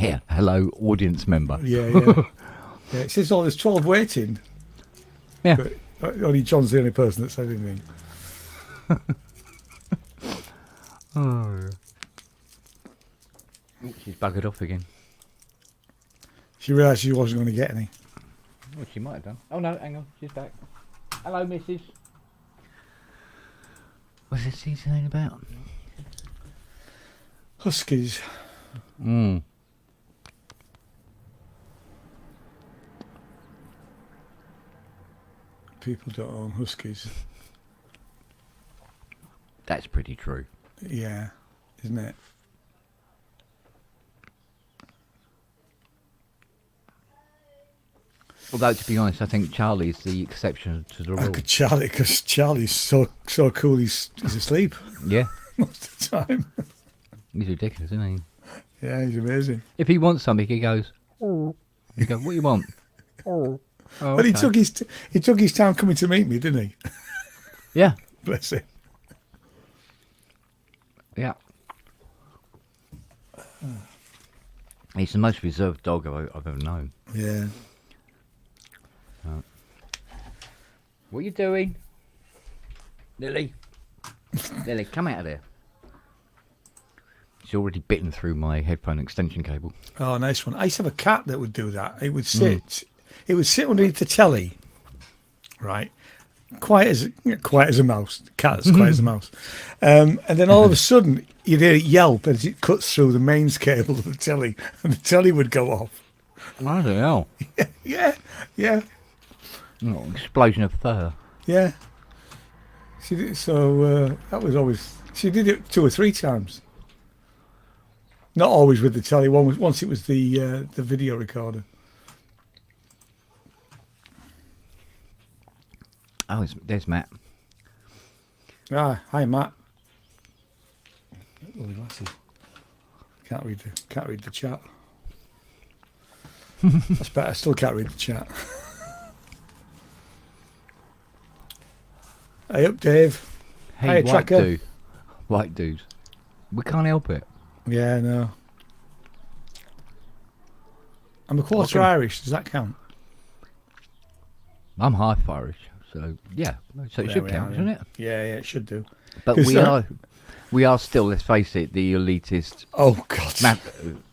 Yeah, hello, audience member. Yeah, yeah. Yeah, it says, there's 12 waiting. Yeah. But only John's the only person that said anything. Oh, she's buggered off again. She realised she wasn't going to get any. Well, she might have done. Oh no, hang on, she's back. Hello, missus. What's this he saying about? Huskies. Mm. People don't own huskies. That's pretty true. Yeah, isn't it? Although, to be honest, I think Charlie's the exception to the rule. Charlie, because Charlie's so cool, he's asleep Yeah, most of the time. he's ridiculous, isn't he? Yeah, he's amazing. If he wants something, he goes, oh. You go, what do you want? Oh, But he took his time coming to meet me, didn't he? Yeah, Bless him. yeah. He's the most reserved dog I've ever known. Yeah. What are you doing? Lily? Lily, come out of there. She's already bitten through my headphone extension cable. Oh, nice one. I used to have a cat that would do that. It would sit. It would sit underneath the telly, right? Quiet as a mouse. The cat's quiet as a mouse. And then all of a sudden, you'd hear it yelp as it cuts through the mains cable of the telly, and the telly would go off. I don't know. Yeah. Oh, explosion of fur. Yeah. She did, so that was always. She did it 2 or 3 times. Not always with the telly. Once it was the video recorder. Oh, there's Matt. Ah, hi Matt. Lovely glasses. Can't read the chat. That's better. I still can't read the chat. Hey up, Dave. Hey, Hi, Tracker. White dude. We can't help it. Yeah, no. I'm a quarter Irish. Does that count? I'm half Irish, so yeah. So it There should we count, are, shouldn't it? Yeah, it should do. But we are still, let's face it, the elitist Oh God.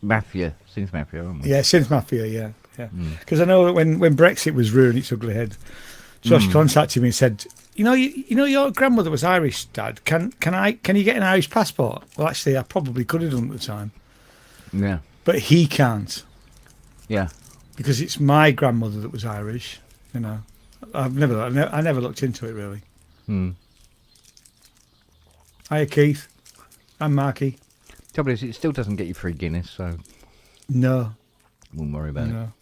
mafia, synth mafia, aren't we? Yeah, synth mafia. Yeah. Because I know that when Brexit was rearing its ugly head, Josh contacted me and said, "You know, your grandmother was Irish, Dad. Can you get an Irish passport?" Well, actually, I probably could have done at the time, Yeah. but he can't Yeah. because it's my grandmother that was Irish. You know, I never looked into it really. Hiya, Keith. I'm Marky. Trouble is, it still doesn't get you free Guinness, so No, won't worry about it. no.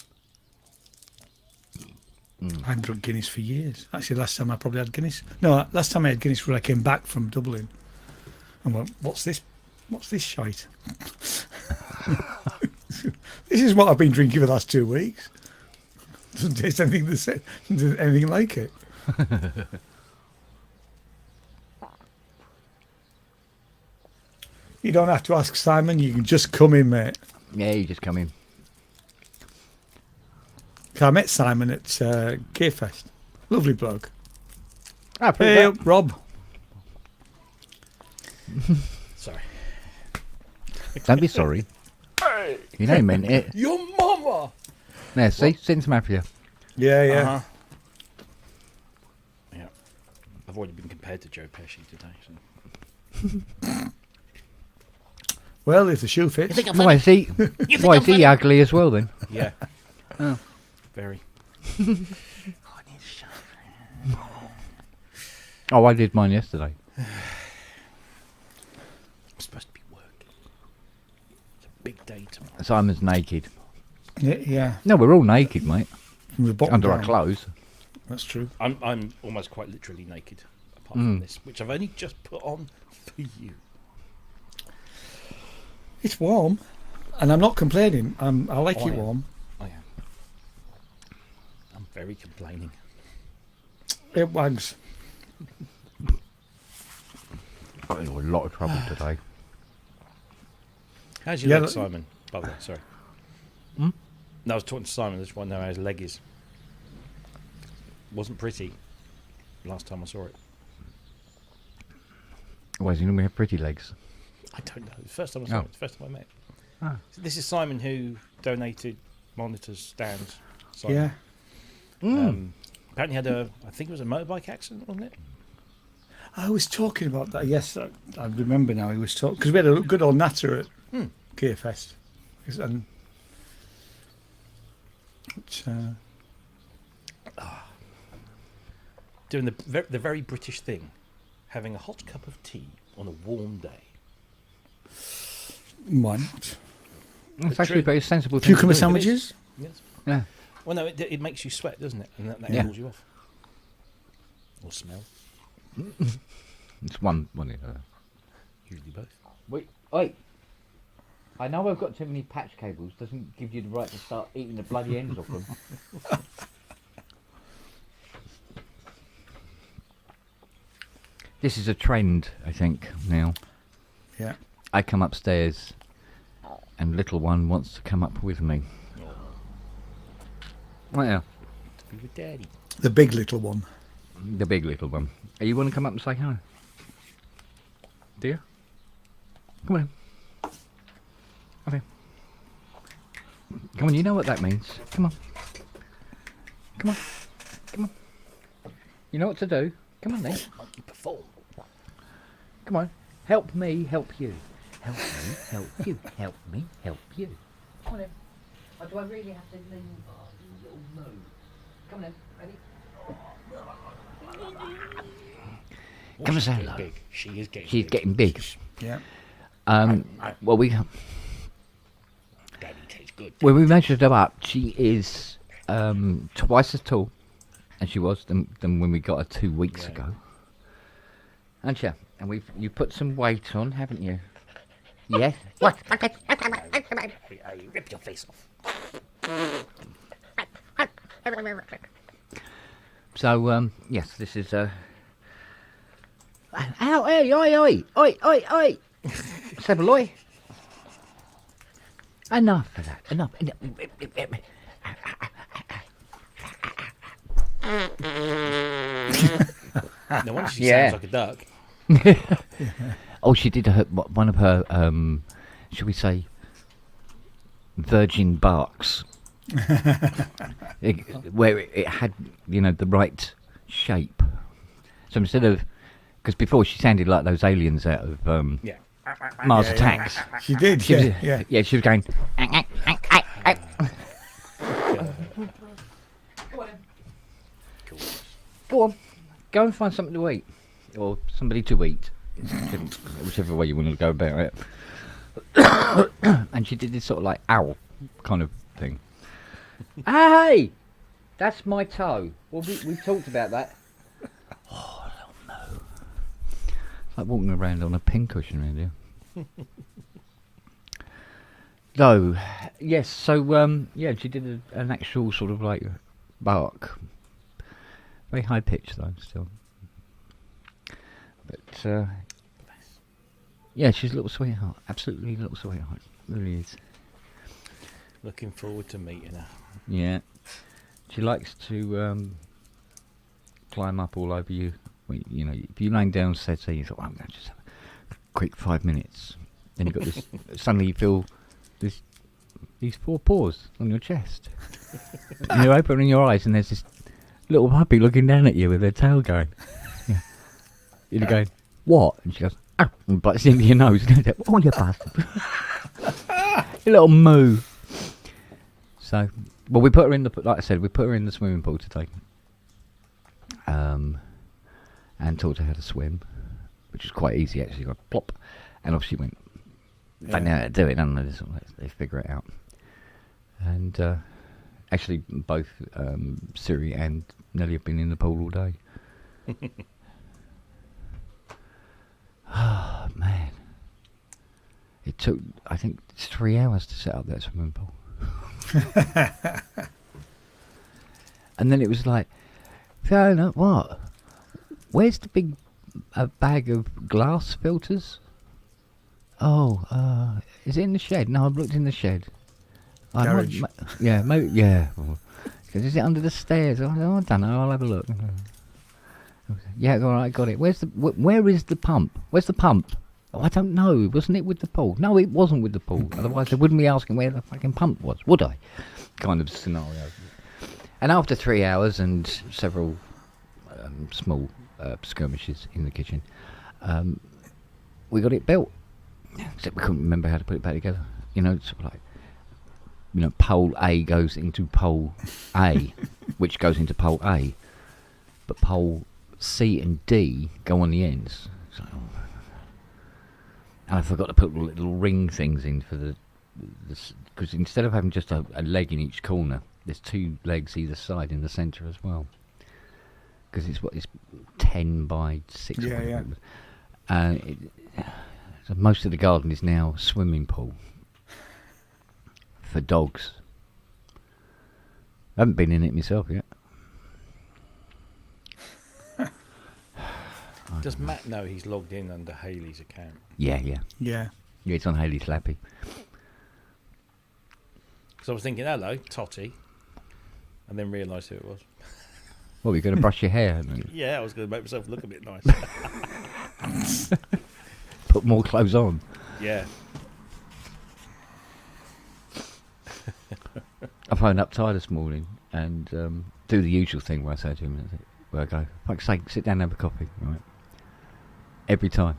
I haven't drunk Guinness for years. Actually, last time I probably had Guinness. No, last time I had Guinness when I came back from Dublin. And went, what's this? What's this shite? This is what I've been drinking for the last 2 weeks. Doesn't taste anything like it. You don't have to ask Simon. You can just come in, mate. Yeah, you just come in. I met Simon at Gearfest. Lovely bloke. Ah, Hey, up, Rob. Sorry. Don't be sorry. Hey, You know you meant it. your mama! There, see? Synth mafia. Yeah, yeah. Uh-huh. Yeah. I've already been compared to Joe Pesci today. So. Well, if the shoe fits. Why is he ugly as well then? Yeah. Oh. Very. Oh, I did mine yesterday. I'm supposed to be working. It's a big day tomorrow. Simon's naked. Yeah. No, we're all naked, mate. From the bottom Under our down. clothes. That's true. I'm almost quite literally naked, apart from this, which I've only just put on for you. It's warm, and I'm not complaining. I like Oh, it yeah. warm. I am. I'm very complaining. It wags. Got into a lot of trouble today. How's your Yeah, leg, look- Simon? By the way, sorry. No, I was talking to Simon. This one, know how his leg is. Wasn't pretty. Last time I saw it. Why does he normally have pretty legs? I don't know. The first time I saw it. The first time I met. Ah. This is Simon who donated monitors, stands. Simon. Yeah. Apparently had a, I think it was a motorbike accident, wasn't it? I was talking about that. Yes, I remember now. He was talking because we had a good old natter at Gearfest. And Doing the very British thing, having a hot cup of tea on a warm day. why not? It's actually a very sensible thing. Cucumber to do. sandwiches? Yes. Yeah. Well, no, it makes you sweat, doesn't it? And that Yeah. cools you off. Or smell. It's one. Usually both. Wait. Oi. I know I've got too many patch cables. Doesn't give you the right to start eating the bloody ends off them. This is a trend, I think, now. Yeah. I come upstairs and little one wants to come up with me. Oh, yeah. To be with Daddy. The big little one. The big little one. You want to come up and say hi? Do you? Come on. Come here. Come on, you know what that means. Come on. Come on. Come on. You know what to do. Come on then. You perform. Come on. Help me, help you. Help me, help you. Help me, help you. Come on then. Or do I really have to lean? Oh, you little move. Come on then. Ready? Come and say hello. Big. She is getting She's big. getting big. Yeah. Well, we Daddy tastes good. when we measured her up, she is twice as tall as she was than when we got her 2 weeks ago. And yeah, and you put some weight on, haven't you? Yes. What? You rip your face off. So yes, this is ow, oi, oi, oi, oi, oi. Sebaloy. Enough of that. Enough. No wonder she Yeah. sounds like a duck. Oh, she did one of her, shall we say, virgin barks, where it had, the right shape. So instead of, because before she sounded like those aliens out of Yeah. Mars Attacks. She did. She was, Yeah. she was going. Cool. Go on, go and find something to eat, or somebody to eat, whichever way you want to go about it. And she did this sort of like owl kind of thing. Hey, that's my toe. Well, we talked about that. Oh, no. It's like walking around on a pincushion around here. So, yes, so, yeah, she did an actual sort of like bark. Very high pitch though, still. But, yeah, she's a little sweetheart. Absolutely a little sweetheart. Really is. Looking forward to meeting her. Yeah. She likes to climb up all over you. You know, if you're laying down settee, you thought, I'm going to just have a quick 5 minutes. Then you got this, suddenly you feel these 4 paws on your chest. And you're opening your eyes and there's this little puppy looking down at you with her tail going. Yeah. You're going, what? And she goes, oh, and bites into your nose. Oh, you bastard. You little moo. So, well, we put her in like I said, we put her in the swimming pool today. And taught her how to swim, which is quite easy actually. Got plop, and off she went. They know how to do it, don't they? They figure it out. And actually, both Siri and Nelly have been in the pool all day. Oh man! It took, I think, 3 hours to set up that swimming pool. And then it was like, Fiona, what? Where's the big bag of glass filters? Oh, is it in the shed? No, I've looked in the shed. Garage. Yeah, maybe. Yeah. Is it under the stairs? I don't know. I'll have a look. Yeah, all right, got it. Where is the pump? Where's the pump? Oh, I don't know. Wasn't it with the pool? No, it wasn't with the pool. Otherwise, they wouldn't be asking where the fucking pump was, would I? Kind of scenario. And after 3 hours and several small skirmishes in the kitchen, we got it built. Except we couldn't remember how to put it back together. You know, sort of like, pole A goes into pole A, which goes into pole A, but pole C and D go on the ends. So, and I forgot to put little ring things in for the because instead of having just a leg in each corner, there's 2 legs either side in the centre as well. Because it's 10 by 6. Yeah. So most of the garden is now swimming pool for dogs. I haven't been in it myself yet. Does Matt know he's logged in under Hayley's account? Yeah. Yeah. Yeah, it's on Hayley's Lappy. Because I was thinking, hello, Totty, and then realised who it was. Well, you're going to brush your hair, haven't you? Yeah, I was going to make myself look a bit nice. Put more clothes on. Yeah. I phoned up Ty this morning and do the usual thing where I say to him, where I go, fuck's sake, sit down and have a coffee, right? Every time.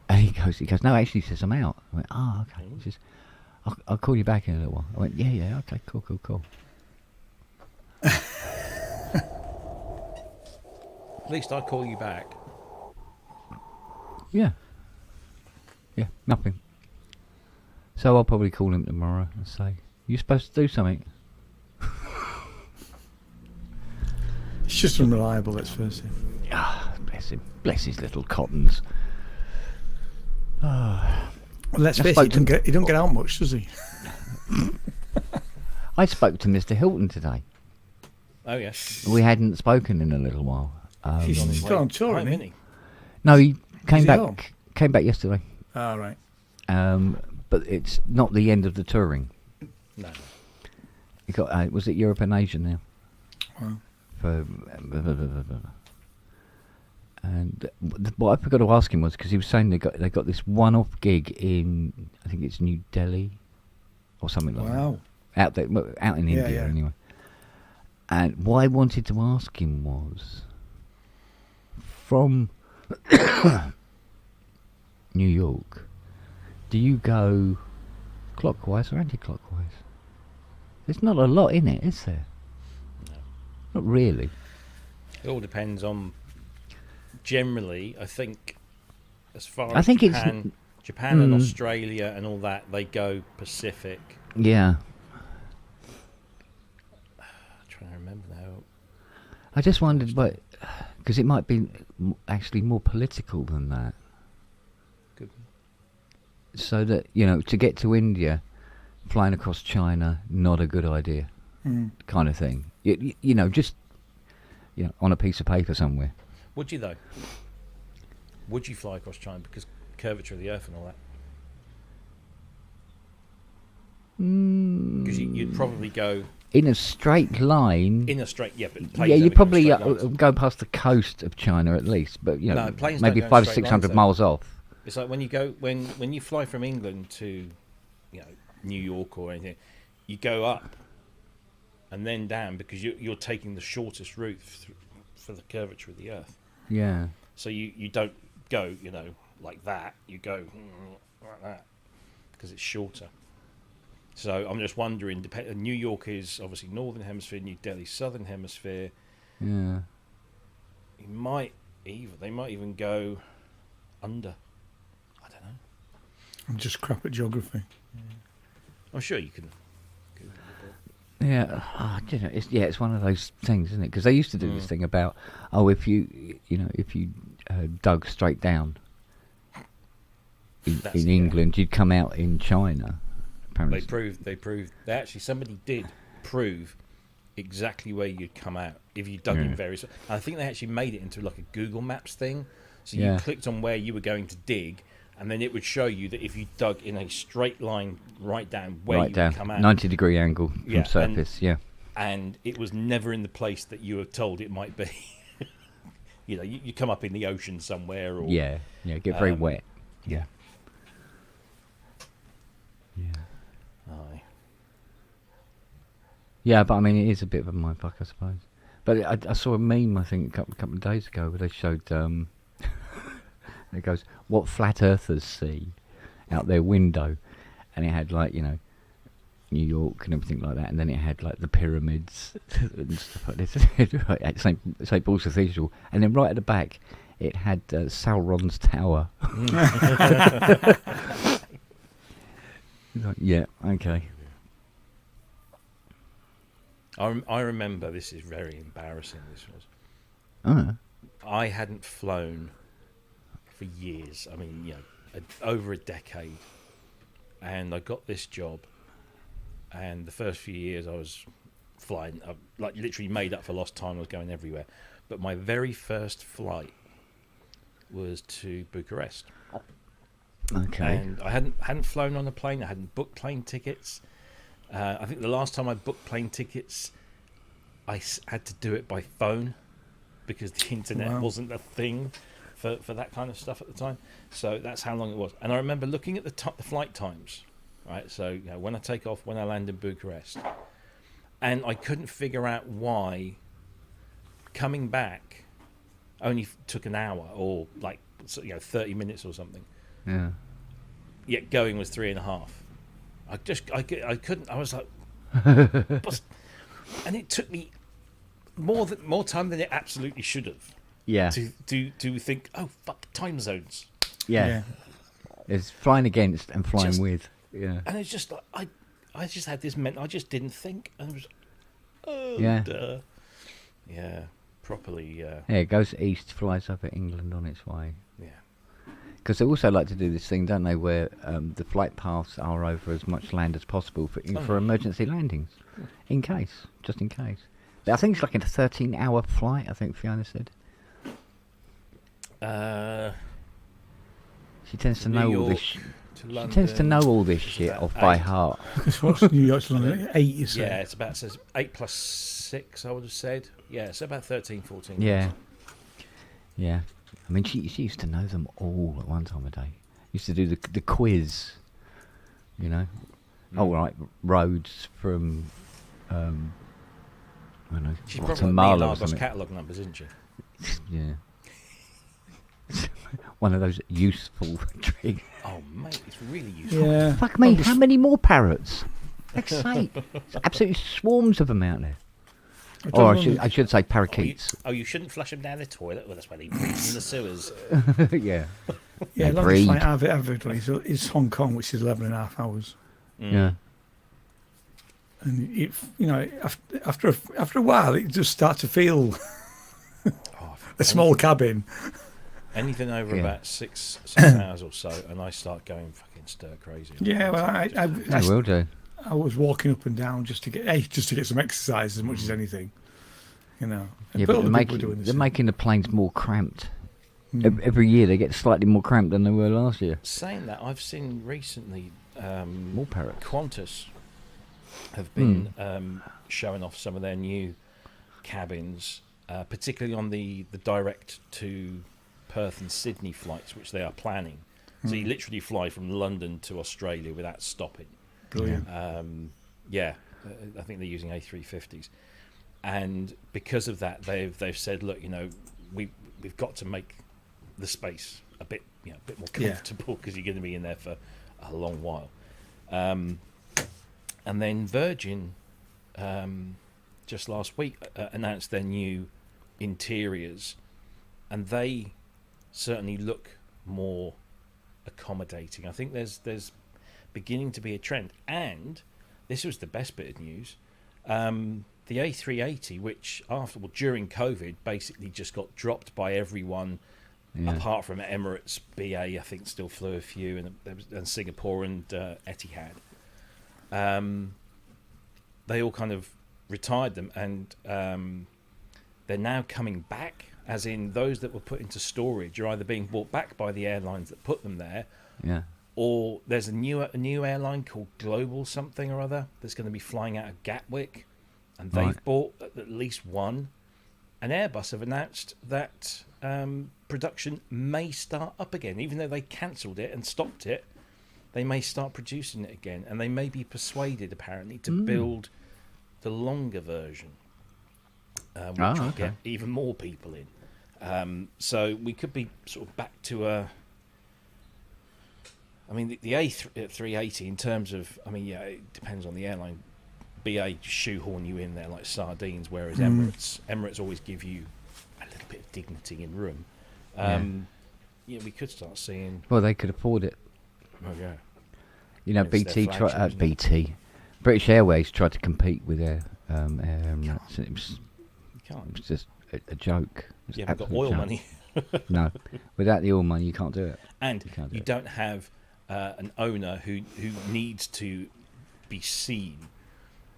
And he goes, no, actually, he says, I'm out. I went, oh, okay. He says, I'll call you back in a little while. I went, yeah, okay, cool. At least I call you back. Yeah, nothing. So I'll probably call him tomorrow and say, you're supposed to do something. It's just unreliable, let's face it. Ah, bless him. Bless his little cottons. Well, let's face it, he don't get out much, does he? I spoke to Mr. Hilton today. Oh, yes. We hadn't spoken in a little while. He's still on tour, Right, isn't he? No, he came Is he back. home? Came back yesterday. Ah, right. But it's not the end of the touring. No. He got. Was it Europe and Asia now? Wow. And what I forgot to ask him was because he was saying they got this one-off gig in, I think it's New Delhi or something like Wow. that. Out in India yeah. anyway. And what I wanted to ask him was, from New York, do you go clockwise or anti-clockwise? There's not a lot in it, is there? No. Not really. It all depends on. Generally, I think, as far I as think Japan and Australia and all that, they go Pacific. Yeah. I'm trying to remember now. I just wondered, because it might be actually more political than that. Good. So that, to get to India, flying across China, not a good idea, kind of thing. Just on a piece of paper somewhere. Would you, though? Would you fly across China because curvature of the Earth and all that? Because you'd probably go in a straight line. in a straight, yeah, but planes Yeah, only you go probably straight lines. go past the coast of China at least, but No, planes maybe don't go in 500-600 straight lines, miles off. It's like when you go when you fly from England to, New York or anything, you go up and then down because you're taking the shortest route for the curvature of the Earth. Yeah. So you don't go, like that. You go like that because it's shorter. So I'm just wondering. New York is obviously northern hemisphere. New Delhi southern hemisphere. Yeah. They might even go under. I don't know. I'm just crap at geography. I'm sure you can. Yeah, it's one of those things, isn't it? Because they used to do this thing about, if you dug straight down in England, you'd come out in China. Apparently, somebody did prove exactly where you'd come out if you dug in various. I think they actually made it into like a Google Maps thing. So you clicked on where you were going to dig, and then it would show you that if you dug in a straight line right down where Right you down, would come out, 90-degree angle from Yeah, surface. and it was never in the place that you were told it might be. You know, you come up in the ocean somewhere, or Yeah, get very wet. yeah. Yeah. Aye. Yeah, but I mean, it is a bit of a mindfuck, I suppose. But I saw a meme, I think, a couple of days ago, where they showed. It goes, "What flat earthers see out their window," and it had like New York and everything like that, and then it had like the pyramids and stuff like this at St Paul's Cathedral, and then right at the back, it had Sauron's tower. Like, yeah, okay. I remember, this is very embarrassing. This was. Oh. I hadn't flown for years. I mean, over a decade, and I got this job. And the first few years, I was flying, like literally made up for lost time. I was going everywhere. But my very first flight was to Bucharest. Okay. And I hadn't flown on a plane. I hadn't booked plane tickets. I think the last time I booked plane tickets, I had to do it by phone because the internet wasn't a thing for that kind of stuff at the time. So that's how long it was. And I remember looking at the flight times, right? So when I take off, when I land in Bucharest, and I couldn't figure out why coming back only took an hour or 30 minutes or something. Yeah. Yet going was 3.5. I couldn't. I was like, and it took me more time than it absolutely should have. Yeah. To think, oh fuck, time zones. Yeah. There's flying against and flying with. Yeah. And it's just like I just had this I just didn't think, and it was duh. Yeah, properly. Yeah, it goes east, flies up at England on its way. Yeah. Because they also like to do this thing, don't they, where the flight paths are over as much land as possible for emergency landings, just in case. I think it's like a 13-hour flight, I think Fiona said. She tends to know all this. She tends to know all this shit off by heart. What's New York to London? 8, you say? Yeah, it says 8 plus 6, I would have said. Yeah, it's about 13, 14. Yeah. Yeah. I mean, she used to know them all at one time a day. Used to do the quiz, Oh, right, roads from, I don't know, She's probably Guatemala got or Argos something. catalogue numbers, isn't she? Yeah. One of those useful tricks. Oh, mate, it's really useful. Yeah. Fuck me, how many more parrots? Heck's sake. There's absolutely swarms of them out there. Or I should say parakeets. You shouldn't flush them down the toilet. Well, that's why they breathe in the sewers. Yeah. Yeah, They longest breed. flight I've ever done is Hong Kong, which is 11.5 hours. Yeah. And after a while, it just starts to feel a small cabin. Anything over about 6 hours or so, and I start going fucking stir crazy. Yeah, well, I will do. I was walking up and down just to get some exercise as much as anything, Yeah, but but other people are doing the they're same. making the planes more cramped. Every year they get slightly more cramped than they were last year. Saying that, I've seen recently More parrots. Qantas have been showing off some of their new cabins, particularly on the direct to Perth and Sydney flights, which they are planning. So you literally fly from London to Australia without stopping. Brilliant. I think they're using A350s, and because of that, they've said, look, we've got to make the space a bit more comfortable because you're going to be in there for a long while. And then Virgin just last week announced their new interiors, and they certainly look more accommodating. I think there's beginning to be a trend, and this was the best bit of news. The A380, which during COVID basically just got dropped by everyone, apart from Emirates, BA I think still flew a few, and Singapore and Etihad. They all kind of retired them, and they're now coming back, as in those that were put into storage are either being bought back by the airlines that put them there, Yeah. Or there's a new airline called Global something or other that's going to be flying out of Gatwick, and they've Right. bought at least one. And Airbus have announced that production may start up again, even though they cancelled it and stopped it. They may start producing it again, and they may be persuaded, apparently, to build the longer version, which will okay. get even more people in. So we could be sort of back to a. I mean, the A380 in terms of, I mean, yeah, it depends on the airline. BA shoehorn you in there like sardines, whereas Emirates always give you a little bit of dignity in room. Yeah, we could start seeing. Well, they could afford it. Oh yeah. You know, It's their BT flagship, isn't it? BT, British Airways tried to compete with Air Emirates. It was You can't. just a joke. It was You haven't got absolute oil joke. money, No, without the oil money, you can't do it. and You can't do you it. don't have an owner who needs to be seen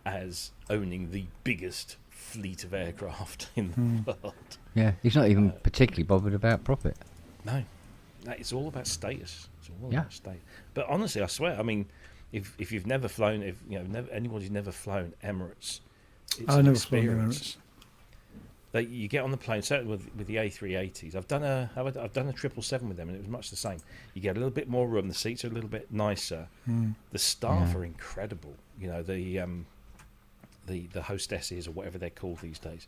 as owning the biggest fleet of aircraft in the world. Yeah, he's not even particularly bothered about profit. No, it's all about status. It's all Yeah. about status. But honestly, I swear, I mean, if you've never flown, if you know, anybody's never flown Emirates, it's I an never flown experience. Emirates. You get on the plane, certainly with the A380s. I've done a 777 with them, and it was much the same. You get a little bit more room. The seats are a little bit nicer. The staff Yeah. are incredible. You know, the hostesses or whatever they're called these days.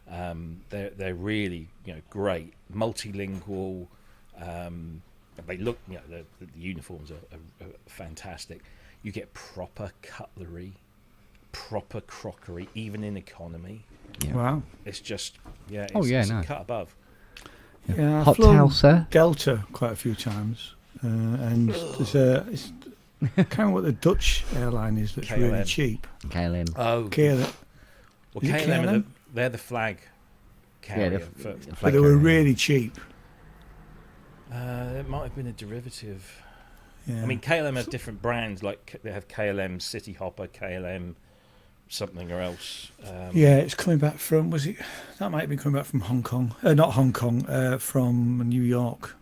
They're really, you know, great, multilingual. They look, you know, the uniforms are fantastic. You get proper cutlery, proper crockery, even in economy. Yeah. Wow. It's just, yeah, it's, Oh, yeah, it's a no. cut above. Yeah, I've Hot flown towel, sir. Delta quite a few times, and there's I can't remember what the Dutch airline is that's really KLM. cheap. KLM. Oh, KLM, well, is it KLM, KLM? they're the flag carrier. the but flag they were carrier. really cheap. It might have been a derivative. Yeah. I mean, KLM has different brands. Like they have KLM City Hopper, KLM something or else. Yeah, it's coming back from. Was it? That might have been coming back from Hong Kong. Not Hong Kong. From New York.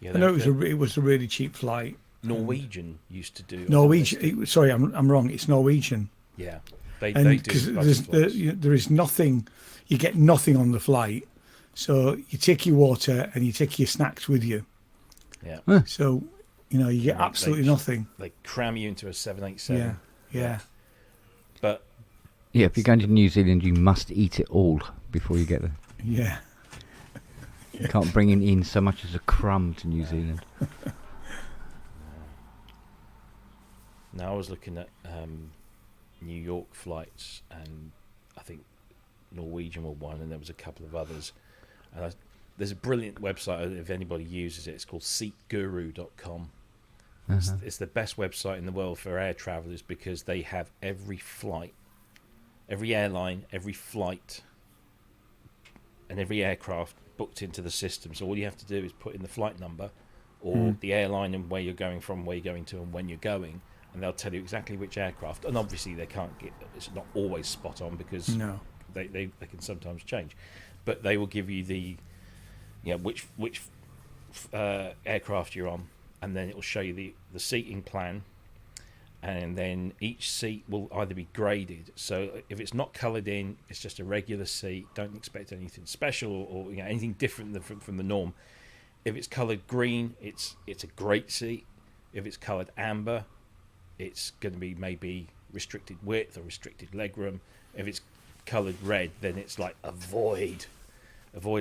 Yeah, I know it was a really cheap flight. Norwegian used to do. Norwegian. Sorry, I'm wrong. It's Norwegian. Yeah, they And do. because budget flights. there is nothing, you get nothing on the flight. So you take your water and you take your snacks with you. Yeah, So, you know, you get Right, absolutely they- nothing. they cram you into a 787. Yeah. But Yeah, if you're going to New Zealand, you must eat it all before you get there. Yeah. You can't bring in so much as a crumb to New Zealand. now I was looking at New York flights, and I think Norwegian were one, and there was a couple of others. And there's a brilliant website, if anybody uses it. It's called seatguru.com. It's the best website in the world for air travelers because they have every flight, every airline, every flight, and every aircraft booked into the system. So all you have to do is put in the flight number or the airline and where you're going from, where you're going to, and when you're going, and they'll tell you exactly which aircraft. And obviously they can't get, it's not always spot on because No. they can sometimes change, but they will give you the, you know, which aircraft you're on, and then it will show you the seating plan, and then each seat will either be graded. So if it's not coloured in, it's just a regular seat. Don't expect anything special or you know, anything different than from the norm. If it's coloured green, it's a great seat. If it's coloured amber, it's going to be maybe restricted width or restricted legroom. If it's coloured red, then it's like avoid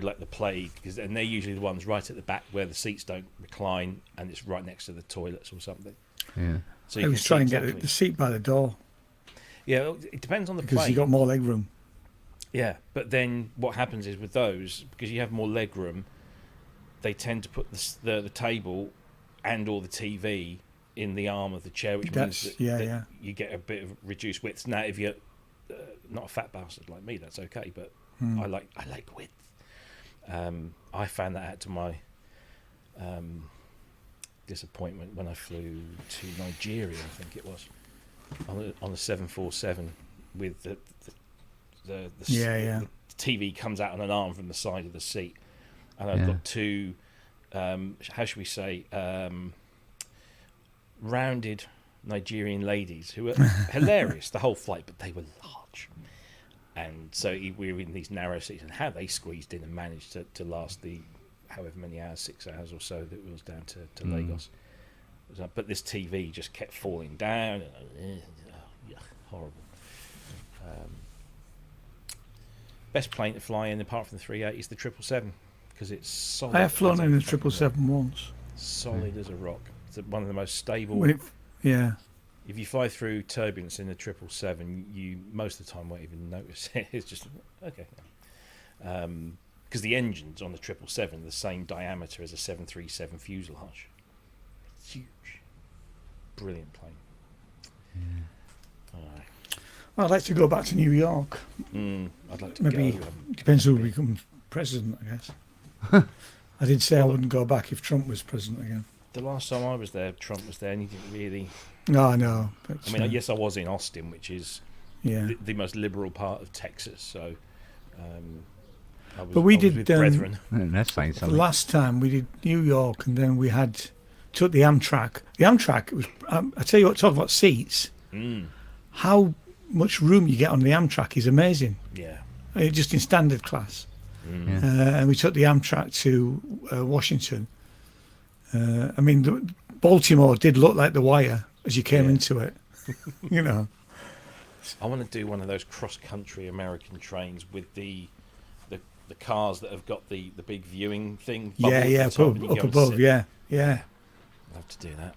like the plague, and they're usually the ones right at the back where the seats don't recline, and it's right next to the toilets or something. Yeah. So I you was can see trying to get exactly. the seat by the door Yeah, it depends on the because plane. you got more leg room. Yeah, but then what happens is with those, because you have more leg room, they tend to put the table and or the TV in the arm of the chair, which means that you get a bit of reduced width. Now, if you're not a fat bastard like me, that's okay. But I like width. I found that out to my disappointment when I flew to Nigeria. I think it was on a 747 with the TV comes out on an arm from the side of the seat, and I've got two how should we say, rounded Nigerian ladies who were hilarious the whole flight, but they were large. And so we were in these narrow seats, and how they squeezed in and managed to last the however many hours, 6 hours or so that it was down to Lagos. But this TV just kept falling down, and horrible. Best plane to fly in, apart from the 380, is the 777, because it's solid. I have flown in the fucking 777 once. solid as a rock. It's one of the most stable. Yeah. If you fly through turbulence in the 777, you most of the time won't even notice it. It's just okay. Because the engines on the 777 are the same diameter as a 737 fuselage. Huge, brilliant plane. Yeah. I'd like to go back to New York. I'd like to Maybe go. depends who becomes president, I guess. I did say I wouldn't go back if Trump was president again. The last time I was there, Trump was there, and he didn't really. No, I know. But, I mean, yes, I was in Austin, which is yeah. the most liberal part of Texas. So, I was, But we I was did, with brethren. That's saying something. Last time we did New York, and then we took the Amtrak. The Amtrak was. I tell you what, talk about seats. How much room you get on the Amtrak is amazing. Yeah. Just in standard class. Yeah. And we took the Amtrak to Washington. I mean, Baltimore did look like the wire as you came into it. You know. I want to do one of those cross-country American trains with the cars that have got the big viewing thing. Yeah, up above, yeah. I'd love to do that.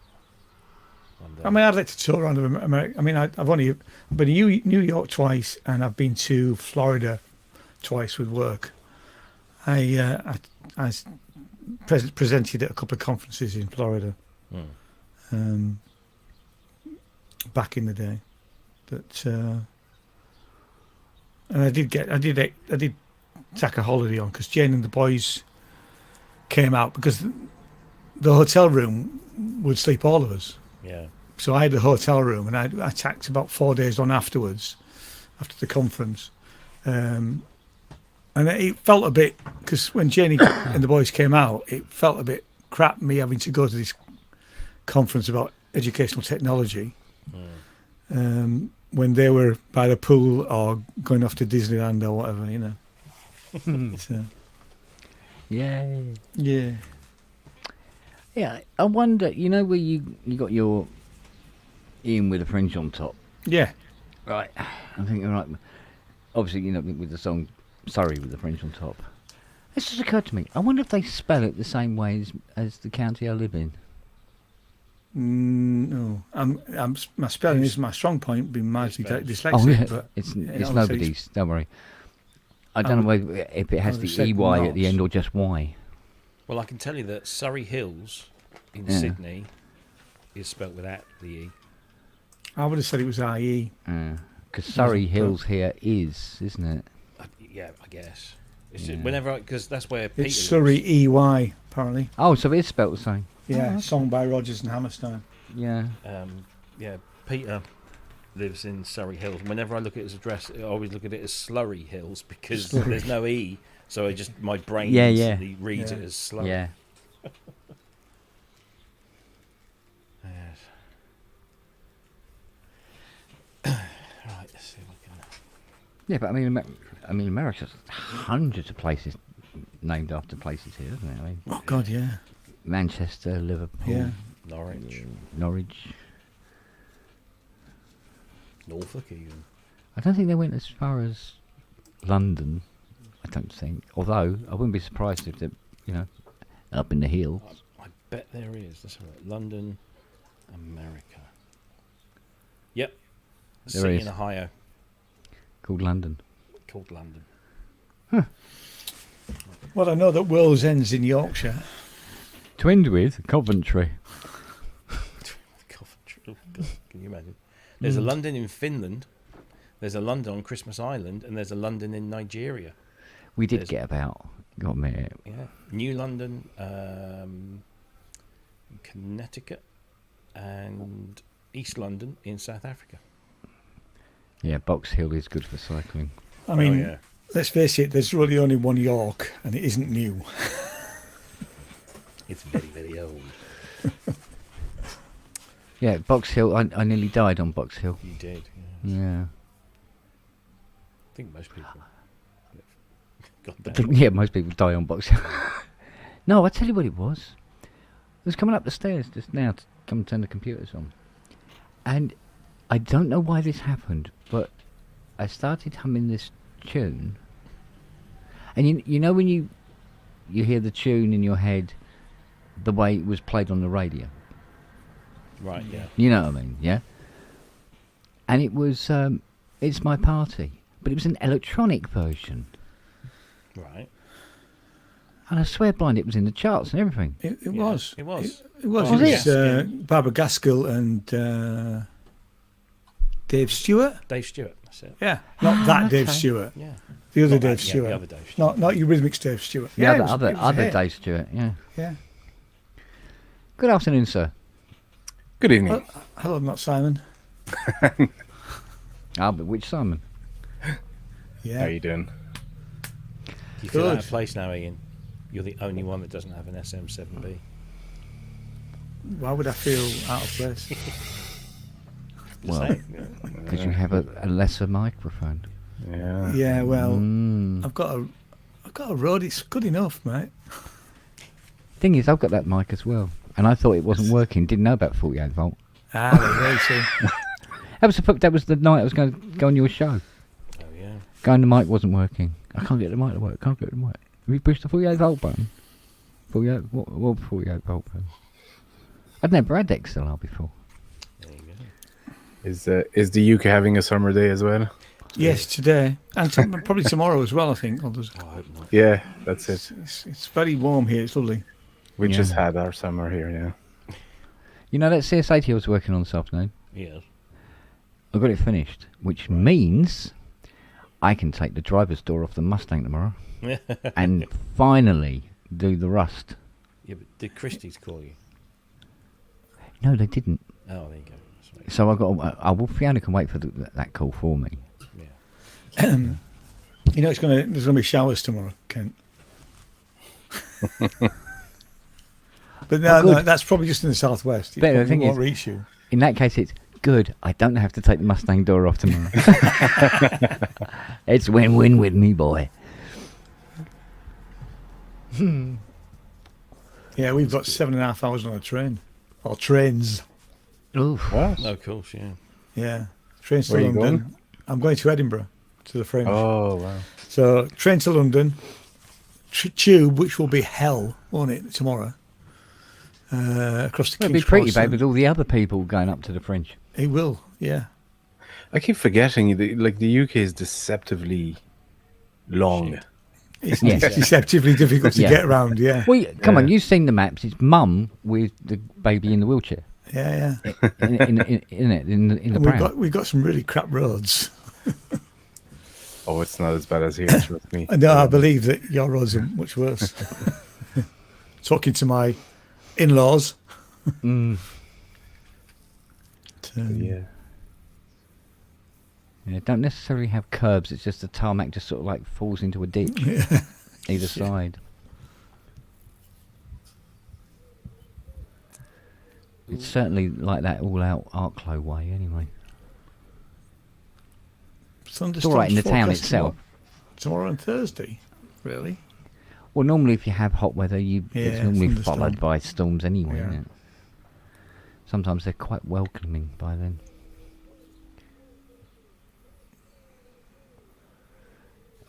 I mean, I'd like to tour around America. I mean, I've been to New York twice, and I've been to Florida twice with work. I presented at a couple of conferences in Florida back in the day. But and I did take a holiday on because Jane and the boys came out because the hotel room would sleep all of us. Yeah. So I had a hotel room, and I tacked about 4 days on afterwards, after the conference. And it felt a bit, because when Jenny and the boys came out, it felt a bit crap me having to go to this conference about educational technology when they were by the pool or going off to Disneyland or whatever, you know. So, Yeah. yeah. Yeah, I wonder, you know where you got your Ian with a fringe on top? Yeah. Right. I'm thinking, right, obviously, you know, with the song Surrey with the fringe on top. It's just occurred to me, I wonder if they spell it the same way as the county I live in. No. My spelling is my strong point, being mildly dyslexic. Oh, yeah. But It's nobody's, don't worry. I don't know if it has the EY at the end or just Y. Well, I can tell you that Surrey Hills in Sydney is spelt without the E. I would have said it was IE. Because Surrey Hills here is, isn't it? Yeah, I guess. It's just whenever, because that's where Peter It's Surrey EY, apparently. Oh, so it is spelt the same. Yeah, song by Rodgers and Hammerstein. Yeah. Peter lives in Surrey Hills. Whenever I look at his address, I always look at it as Slurry Hills because there's no E. So my brain instantly reads it as Slurry. Yeah. Yes. Right, let's see if I can. Yeah, but I mean, America's hundreds of places named after places here, isn't it? I mean, Oh, God, yeah. Manchester, Liverpool, Yeah. Norwich, Norfolk even. I don't think they went as far as London. I don't think. Although I wouldn't be surprised if they're, up in the hills. I bet there is. Let's have a look. London, America. Yep. There City is. in Ohio Called London. called London. Well, I know that Wales ends in Yorkshire. Twinned with Coventry. Coventry. Oh, God, can you imagine? There's a London in Finland. There's a London on Christmas Island, and there's a London in Nigeria. We did get about. Got a minute. Yeah, New London, Connecticut, and East London in South Africa. Yeah, Box Hill is good for cycling. I mean, let's face it, there's really only one York, and it isn't new. It's very, very old. Yeah, Box Hill. I nearly died on Box Hill. You did. Yeah. I think most people. God But damn. yeah, most people die on Box Hill. No, I tell you what it was. I was coming up the stairs just now to come turn the computers on. And I don't know why this happened, but I started humming this tune. And you know when you hear the tune in your head the way it was played on the radio? Right, yeah. You know what I mean, yeah? And it was It's My Party, but it was an electronic version. Right. And I swear blind, it was in the charts and everything. It Yeah, was. it was. It was. Oh, It was yeah. Barbara Gaskell and Dave Stewart. Dave Stewart, that's it. Yeah, not that Dave okay. Stewart. Yeah. The other Not Dave that, yeah, Stewart. the other Dave Stewart. Not Eurythmics Dave Stewart. The Yeah, other, it was- other, it was a other hit. Dave Stewart, yeah. Yeah. Good afternoon, sir. Good evening. Well, hello, I'm not Simon. Ah, but which Simon? Yeah. How you doing? You feel out Good. of place now, Ian. You're the only one that doesn't have an SM7B. Why would I feel out of place? Just Well, saying. because you have a lesser microphone. Yeah. Yeah, well, Mm. I've got a Rode. It's good enough, mate. Thing is, I've got that mic as well, and I thought it wasn't working. Didn't know about 48 volt. Ah, there you see. That was the night I was going to go on your show. Oh, yeah. Going the mic wasn't working. I can't get the mic to work. Can't get the mic. Have you pushed the 48 volt button? 48. What 48 volt button? I'd never had XLR before. There you go. Is the UK having a summer day as well? Yes, today and probably tomorrow as well. I think. Oh, I hope not. Yeah, that's it. It's very warm here. It's lovely. We Yeah. just had our summer here, yeah. You know that CS80 I was working on this afternoon? Yeah. I got it finished, which means I can take the driver's door off the Mustang tomorrow and finally do the rust. Yeah, but did Christie's call you? No, they didn't. Oh, there you go. That's So well, Fiona can wait for that call for me. right. Yeah. You know, there's gonna be showers tomorrow, Kent. But no, good. that's probably just in the southwest. It But the probably thing won't is- reach you. In that case, it's good. I don't have to take the Mustang door off tomorrow. It's win-win with me, boy. Yeah, we've got 7.5 hours on a train, or trains. Oof. What? No, of course, yeah. Yeah, trains to Where are you London. going? I'm going to Edinburgh to the Fringe. Oh, wow. So train to London, tube, which will be hell, won't it, tomorrow? Across the It'll King's be pretty, Cross babe, and- with all the other people going up to the Fringe. It will, yeah. I keep forgetting, the UK is deceptively long. Shit. It's Yes. deceptively difficult to Yeah. get around, yeah. Well, come on, Yeah. you've seen the maps. It's mum with the baby in the wheelchair. Yeah, yeah. In the And pram. we've got some really crap roads. Oh, it's not as bad as here, trust me. And I believe that your roads are much worse. Talking to my in-laws. Mm. Yeah. Yeah, don't necessarily have curbs. It's just the tarmac just sort of like falls into a ditch either side. It's certainly like that all-out Arklow way, anyway. It's all right in the town itself. Tomorrow and Thursday, really. Well, normally if you have hot weather, it's Yeah, normally thunderstorm. followed by storms anyway. Yeah. Isn't it? Sometimes they're quite welcoming by then.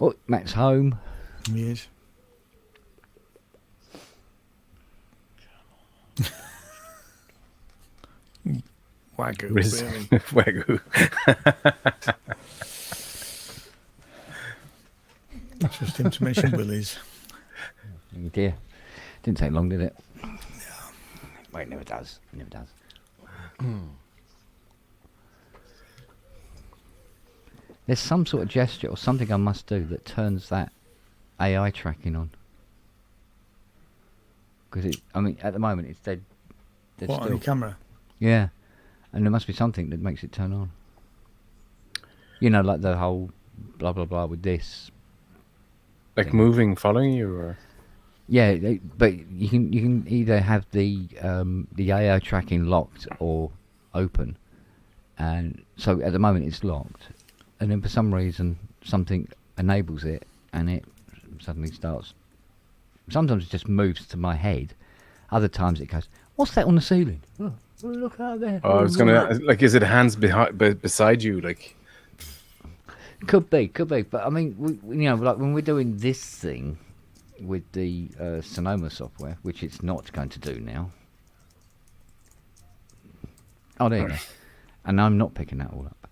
Oh, Matt's home. Yes. Wagyu, Riz- really. Wagyu. Just him to mention Willie's. Oh dear. Didn't take long, did it? No. Wait, it never does. It never does. There's some sort of gesture or something I must do that turns that AI tracking on. Because at the moment it's dead What, on still. your camera? Yeah. And there must be something that makes it turn on. You know, like the whole blah blah blah with this. Like moving, following you, or? Yeah, but you can either have the AO tracking locked or open, and so at the moment it's locked, and then for some reason something enables it, and it suddenly starts. Sometimes it just moves to my head. Other times it goes, "What's that on the ceiling? Oh, look out there!" Oh, I was gonna like, is it hands beside you? Like, Could be, but I mean, like when we're doing this thing with the Sonoma software, which it's not going to do now. Oh, there you go. And I'm not picking that all up.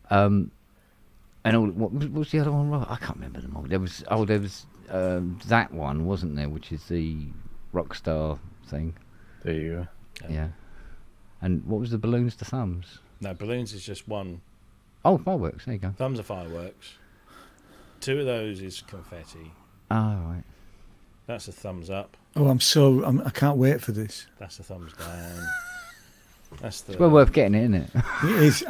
And all, what was the other one? I can't remember them all. There was that one, wasn't there? Which is the Rockstar thing. there you go. Yeah. And what was the balloons to thumbs? No, balloons is just one. Oh, fireworks. There you go. Thumbs are fireworks. 2 of those is confetti. Oh, right. That's a thumbs up. Oh, I can't wait for this. That's a thumbs down. That's the. It's well worth getting it, isn't it? It is.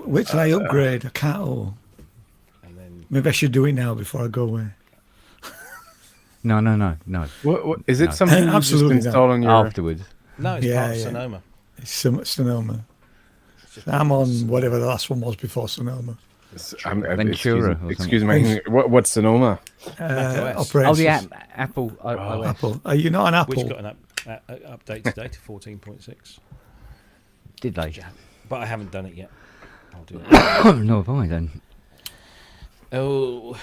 Wait till I upgrade. I can't. Oh, And then maybe I should do it now before I go away. No. What is it? No. Something you just Absolutely not. install on your? Afterwards. no, it's Yeah, part of yeah. Sonoma. It's Sonoma. It's just- I'm on whatever the last one was before Sonoma. Ventura or Excuse me. What's Sonoma? OS. Operating Oh, the system. Apple iOS. Apple. Are you not an Apple? Which got an update today to 14.6. Did they? But I haven't done it yet. I'll do it. No, have I then? Oh.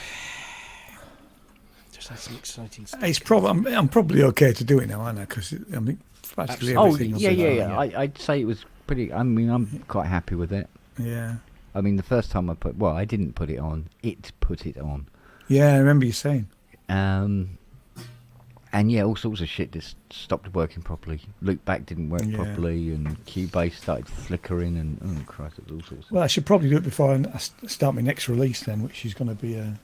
Just had some exciting stuff. It's probably. I'm probably okay to do it now, aren't I? Because I mean, practically Oh, everything. else is yeah. on, I'd say it was pretty. I mean, I'm quite happy with it. Yeah. I mean, the first time I didn't put it on. It put it on. Yeah, I remember you saying. And yeah, all sorts of shit just stopped working properly. Loop back didn't work Yeah. properly, and Cubase started flickering, and oh Christ, it was all sorts. Well, I should probably do it before I start my next release then, which is going to be a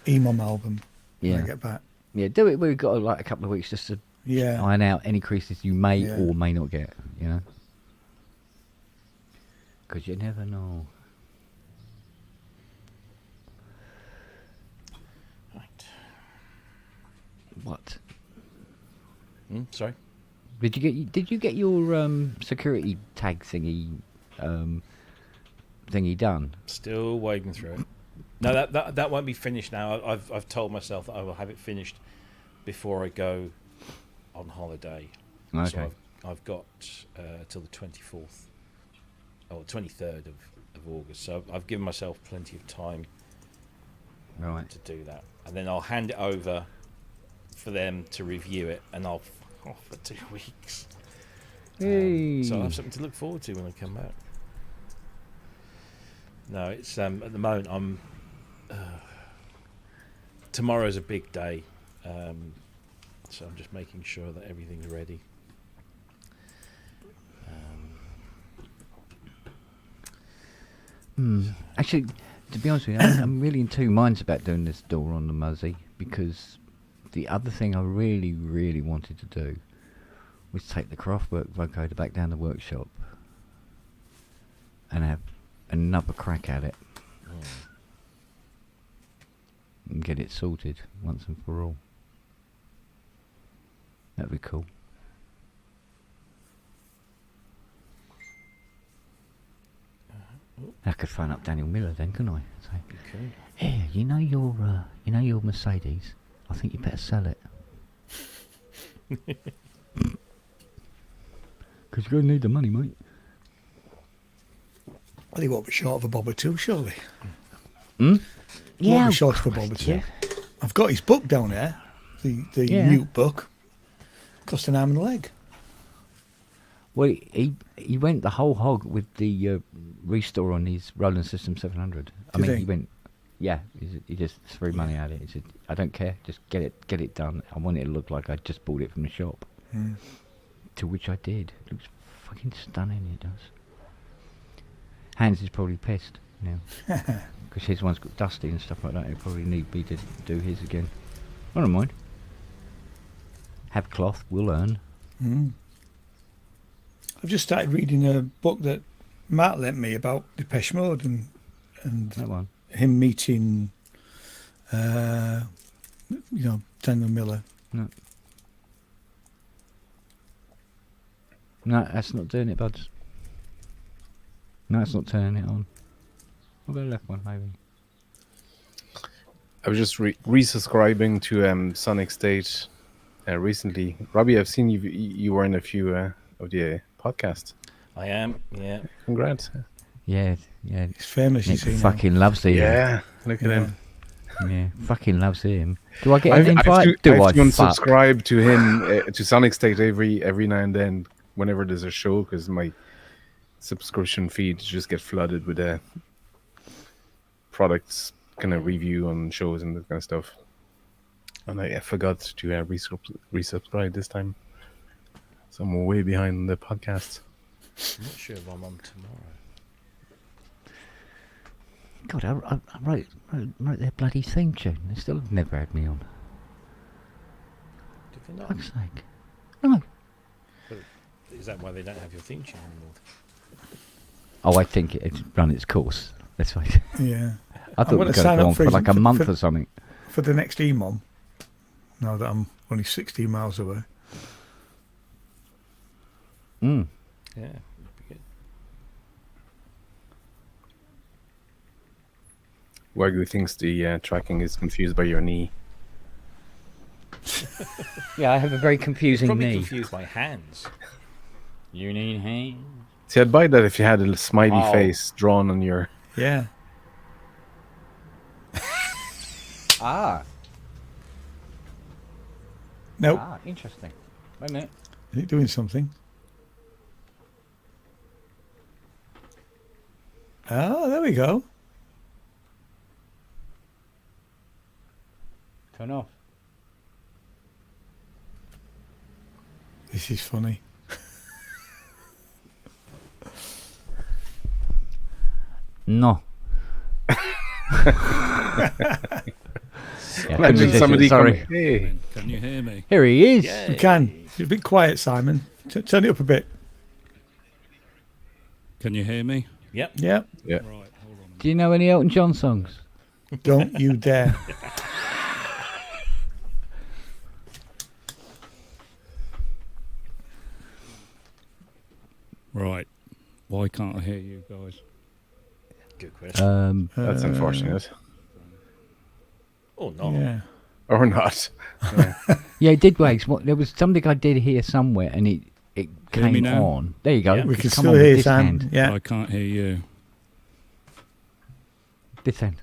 EMOM album when I Yeah, get back. yeah. Do it. We've got like a couple of weeks just to Yeah. iron out any creases you may Yeah. or may not get. You know, because you never know. Right. What? Sorry. Did you get your security tag thingy done? Still wading through it. No, that won't be finished now. I've told myself that I will have it finished before I go on holiday. Okay. So I've got till the 24th or 23rd of August. So I've given myself plenty of time Right. to do that, and then I'll hand it over for them to review it, and I'll off for 2 weeks. Hey. So I'll have something to look forward to when I come back. No, it's at the moment I'm. Tomorrow's a big day, so I'm just making sure that everything's ready. Actually, to be honest with you, I'm really in two minds about doing this door on the Muzzy, because the other thing I really, really wanted to do was take the Craftwork vocoder back down the workshop and have another crack at it and get it sorted once and for all. That'd be cool. I could phone up Daniel Miller then, couldn't I? Say, Okay. hey, you know your Mercedes? I think you better sell it. Because you're going to need the money, mate. Well, he won't be short of a bob or two, surely. Hmm? Won't be short of a bob or two. yeah. I've got his book down there, the Yeah. mute book. Cost an arm and a leg. Well, he went the whole hog with the restore on his Roland System 700. I Did mean, he? he went, yeah, he just threw money at it. He said, I don't care, just get it done. I want it to look like I just bought it from the shop. Mm. To which I did. It looks fucking stunning, it does. Hans is probably pissed now. Because his one's got dusty and stuff like that. He'll probably need me to do his again. I don't mind. Have cloth, we'll earn. Mm. I've just started reading a book that Matt lent me about Depeche Mode and That one. him meeting, Daniel Miller. No. No, that's not doing it, buds. No, it's not turning it on. I'll go left one, maybe. I was just resubscribing to Sonic State recently. Robbie, I've seen you were in a few of the podcasts. I am, yeah. Congrats. Yeah. He's famous, you Nick see. now. fucking loves Ian. Yeah, look at Yeah. him. Yeah, fucking loves him. Do I get I an have invite? to Fuck? unsubscribe to him to Sonic State every now and then whenever there's a show because my subscription feed just get flooded with products kind of review on shows and that kind of stuff. And I forgot to resubscribe this time, so I'm way behind the podcast. I'm not sure if I'm on tomorrow. God, I wrote their bloody theme tune. They still have never had me on. Did they not? Fuck's sake. No. Is that why they don't have your theme tune anymore? Oh, I think it's run its course. That's right. Yeah. I thought it gonna was going sign to go up on for for his- like a for- month for- or something. For the next EMOM, now that I'm only 16 miles away. Mm. Yeah, that'd be good. Wagyu thinks the tracking is confused by your knee. Yeah, I have a very confusing Probably knee. confused by hands. You need hands? See, I'd buy that if you had a smiley Oh. face drawn on your. Yeah. Ah. Nope. Ah, interesting. Wait a minute. Is it doing something? Oh, there we go. Turn off. This is funny. No. Yeah, Imagine musician, somebody sorry. coming, hey, Can you hear me? Here he is. Yeah. You can. It's a bit quiet, Simon. Turn it up a bit. Can you hear me? Yep. Yeah. yeah. Right, hold on. Do you know any Elton John songs? Don't you dare. Right. Why can't I hear you guys? Good question. That's unfortunate. Or not. Yeah. Or not. Yeah, it did, Wags. There was something I did hear somewhere, and it Hear me came now? on. There you go. Yeah. We can Come still on with hear you, this Sam. hand. Yeah. I can't hear you. This hand.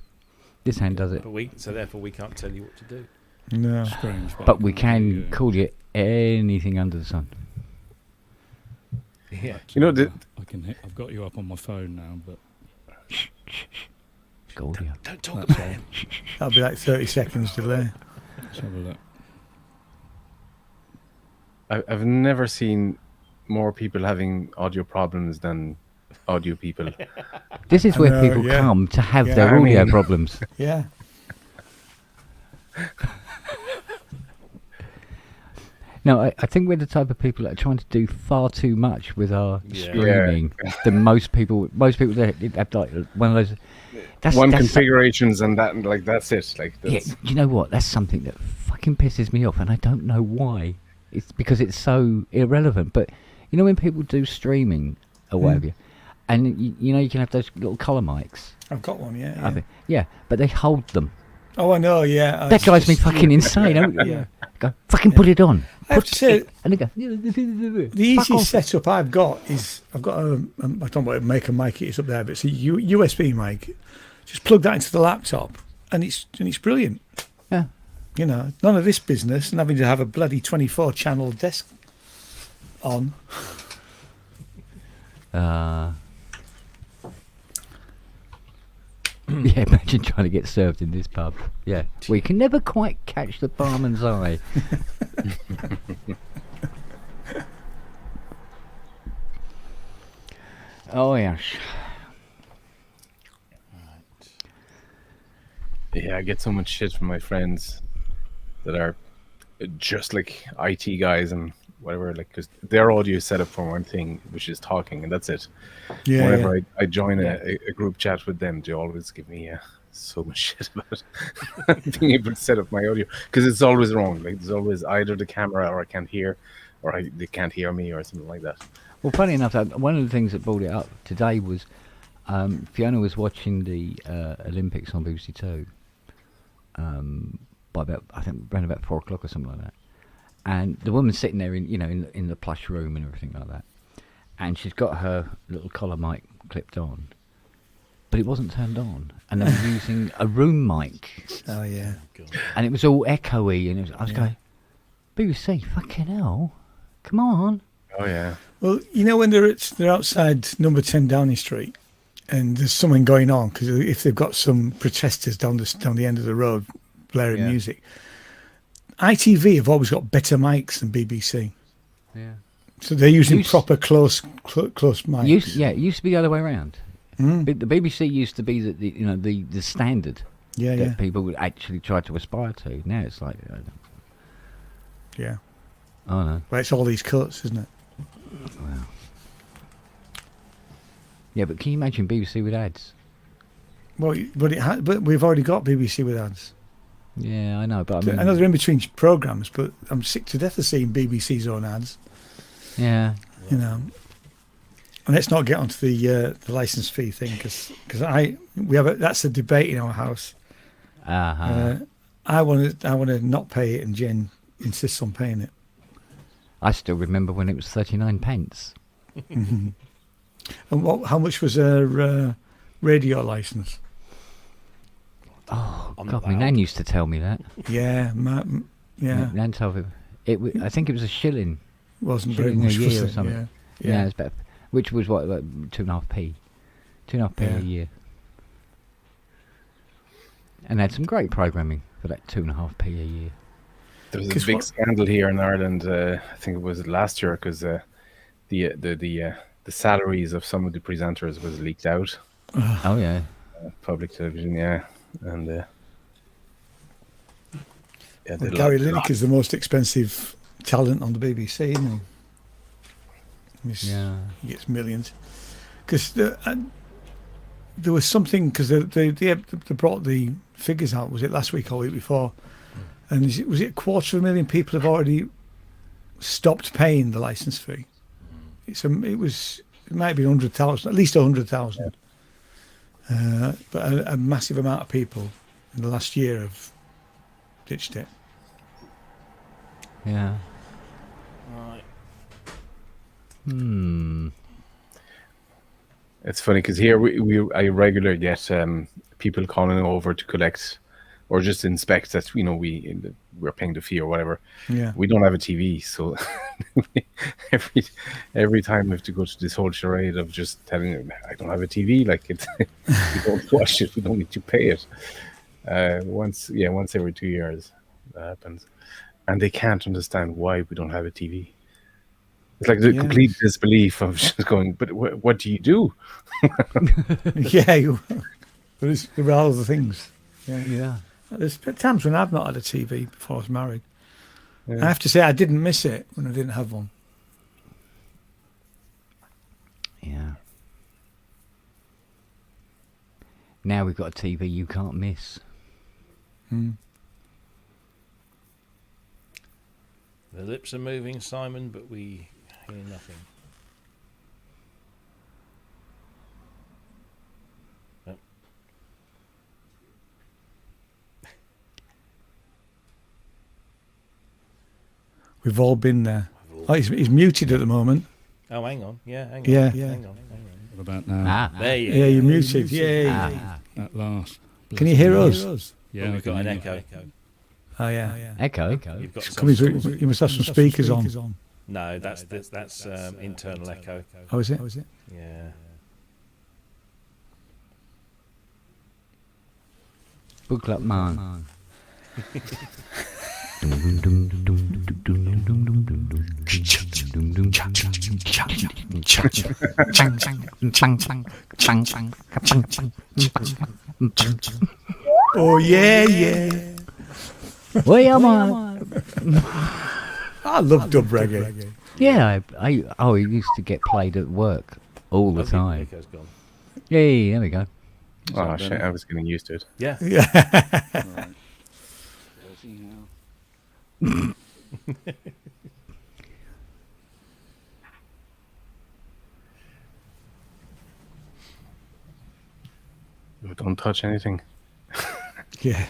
This hand does it. So therefore we can't tell you what to do. No. Strange. I But we can't hear can you. call you anything under the sun. Yeah. You know, the, I can. I've got you up on my phone now, but Audio. Don't talk That's about it. That'll be like 30 seconds delay. let's have a look. I've never seen more people having audio problems than audio people. This is I where know, people yeah. come to have Yeah, their I audio mean- problems. Yeah. No, I think we're the type of people that are trying to do far too much with our Yeah. streaming than most people. Most people that have like one of those. That's, One that's configurations and that, and like that's it. Like Yeah, that's, you know what? That's something that fucking pisses me off, and I don't know why. It's because it's so irrelevant. But you know when people do streaming or whatever, and you know you can have those little colour mics. I've got one, yeah. I Yeah. think- yeah, but they hold them. Oh, I know, yeah. That drives me fucking insane. Yeah. Go fucking put it on. I have Put to say, it- and they go. the Fuck easiest off. setup I've got is I've got I don't know what make a mic it is up there, but it's a USB mic. Just plug that into the laptop, and it's brilliant. Yeah. You know, none of this business and having to have a bloody 24-channel desk on. Yeah, imagine trying to get served in this pub. Yeah, we can never quite catch the barman's eye. Oh yes. yeah, I get so much shit from my friends that are just like IT guys and whatever, like because their audio is set up for one thing, which is talking, and that's it. Yeah. Whenever I join a group chat with them, they always give me so much shit about being able to set up my audio because it's always wrong. Like there's always either the camera or I can't hear, or they can't hear me or something like that. Well, funny enough, one of the things that brought it up today was Fiona was watching the Olympics on BBC Two by about, I think, around about 4 o'clock or something like that. And the woman's sitting there in the plush room and everything like that. And she's got her little collar mic clipped on, but it wasn't turned on. And they were using a room mic. Oh yeah. God. And it was all echoey. And I was going, BBC, fucking hell, come on. Oh yeah. Well, you know when they're outside number 10 Downing Street, and there's something going on because if they've got some protesters down the end of the road blaring music, ITV have always got better mics than BBC. Yeah. So they're using proper close mics. It used to be the other way around. Mm. The BBC used to be the standard that people would actually try to aspire to. Now it's like, Yeah. oh no. Well, it's all these cuts, isn't it? Wow. Yeah, but can you imagine BBC with ads? Well, but we've already got BBC with ads. Yeah, I know, but I mean, I know they're in between programmes, but I'm sick to death of seeing BBC's own ads. yeah, You know. And let's not get onto the license fee thing because that's a debate in our house. I want to not pay it, and Jen insists on paying it. I still remember when it was 39 pence. Mm-hmm. And how much was a radio license? Oh God, my nan used to tell me that. Yeah, Nan told me I think it was a shilling. Wasn't very Shilling much a year was or it? something. Yeah. Yeah, it's better. Which was what, like 2.5p, 2.5p a year. And had some great programming for that 2.5p a year. There was a big scandal here in Ireland. I think it was last year because the salaries of some of the presenters was leaked out. Oh yeah. Public television, yeah, and Gary Lineker is the most expensive talent on the BBC, isn't he? He gets millions. Because there was something, because they brought the figures out, was it last week or week before? And was it 250,000 people have already stopped paying the licence fee? It might be 100,000, at least 100,000. But a massive amount of people in the last year have ditched it. Yeah. Right. It's funny because here I regularly get people calling over to collect or just inspect that we're paying the fee or whatever. Yeah. We don't have a TV, so every time we have to go to this whole charade of just telling them I don't have a TV. Like we don't watch it, we don't need to pay it. Once every 2 years that happens, and they can't understand why we don't have a TV. It's like the complete disbelief of just going, but what do you do? Yeah, there are other things. Yeah. There's times when I've not had a TV before I was married. Yeah. I have to say I didn't miss it when I didn't have one. Yeah. Now we've got a TV you can't miss. Mm. The lips are moving, Simon, but we hear nothing. Oh. We've all been there. Oh, he's muted at the moment. Oh, hang on. Yeah, hang on. Yeah. Hang on. What about now? There you Yeah, go. you're muted. Yay. At last. Can you hear us? Yeah, Well, I we've got can an hear you. echo. Oh, yeah. Echo. You've got Coming some, through, you must have some speakers on. no, that's internal echo. Oh, is it? Yeah. Book Club Man. Oh, yeah. Where am I? I love dub reggae. Yeah, it used to get played at work all the Okay, time. echo's gone. Yay, there we go. Oh shit! I was getting used to it. Yeah. Yeah. Don't touch anything. Yeah.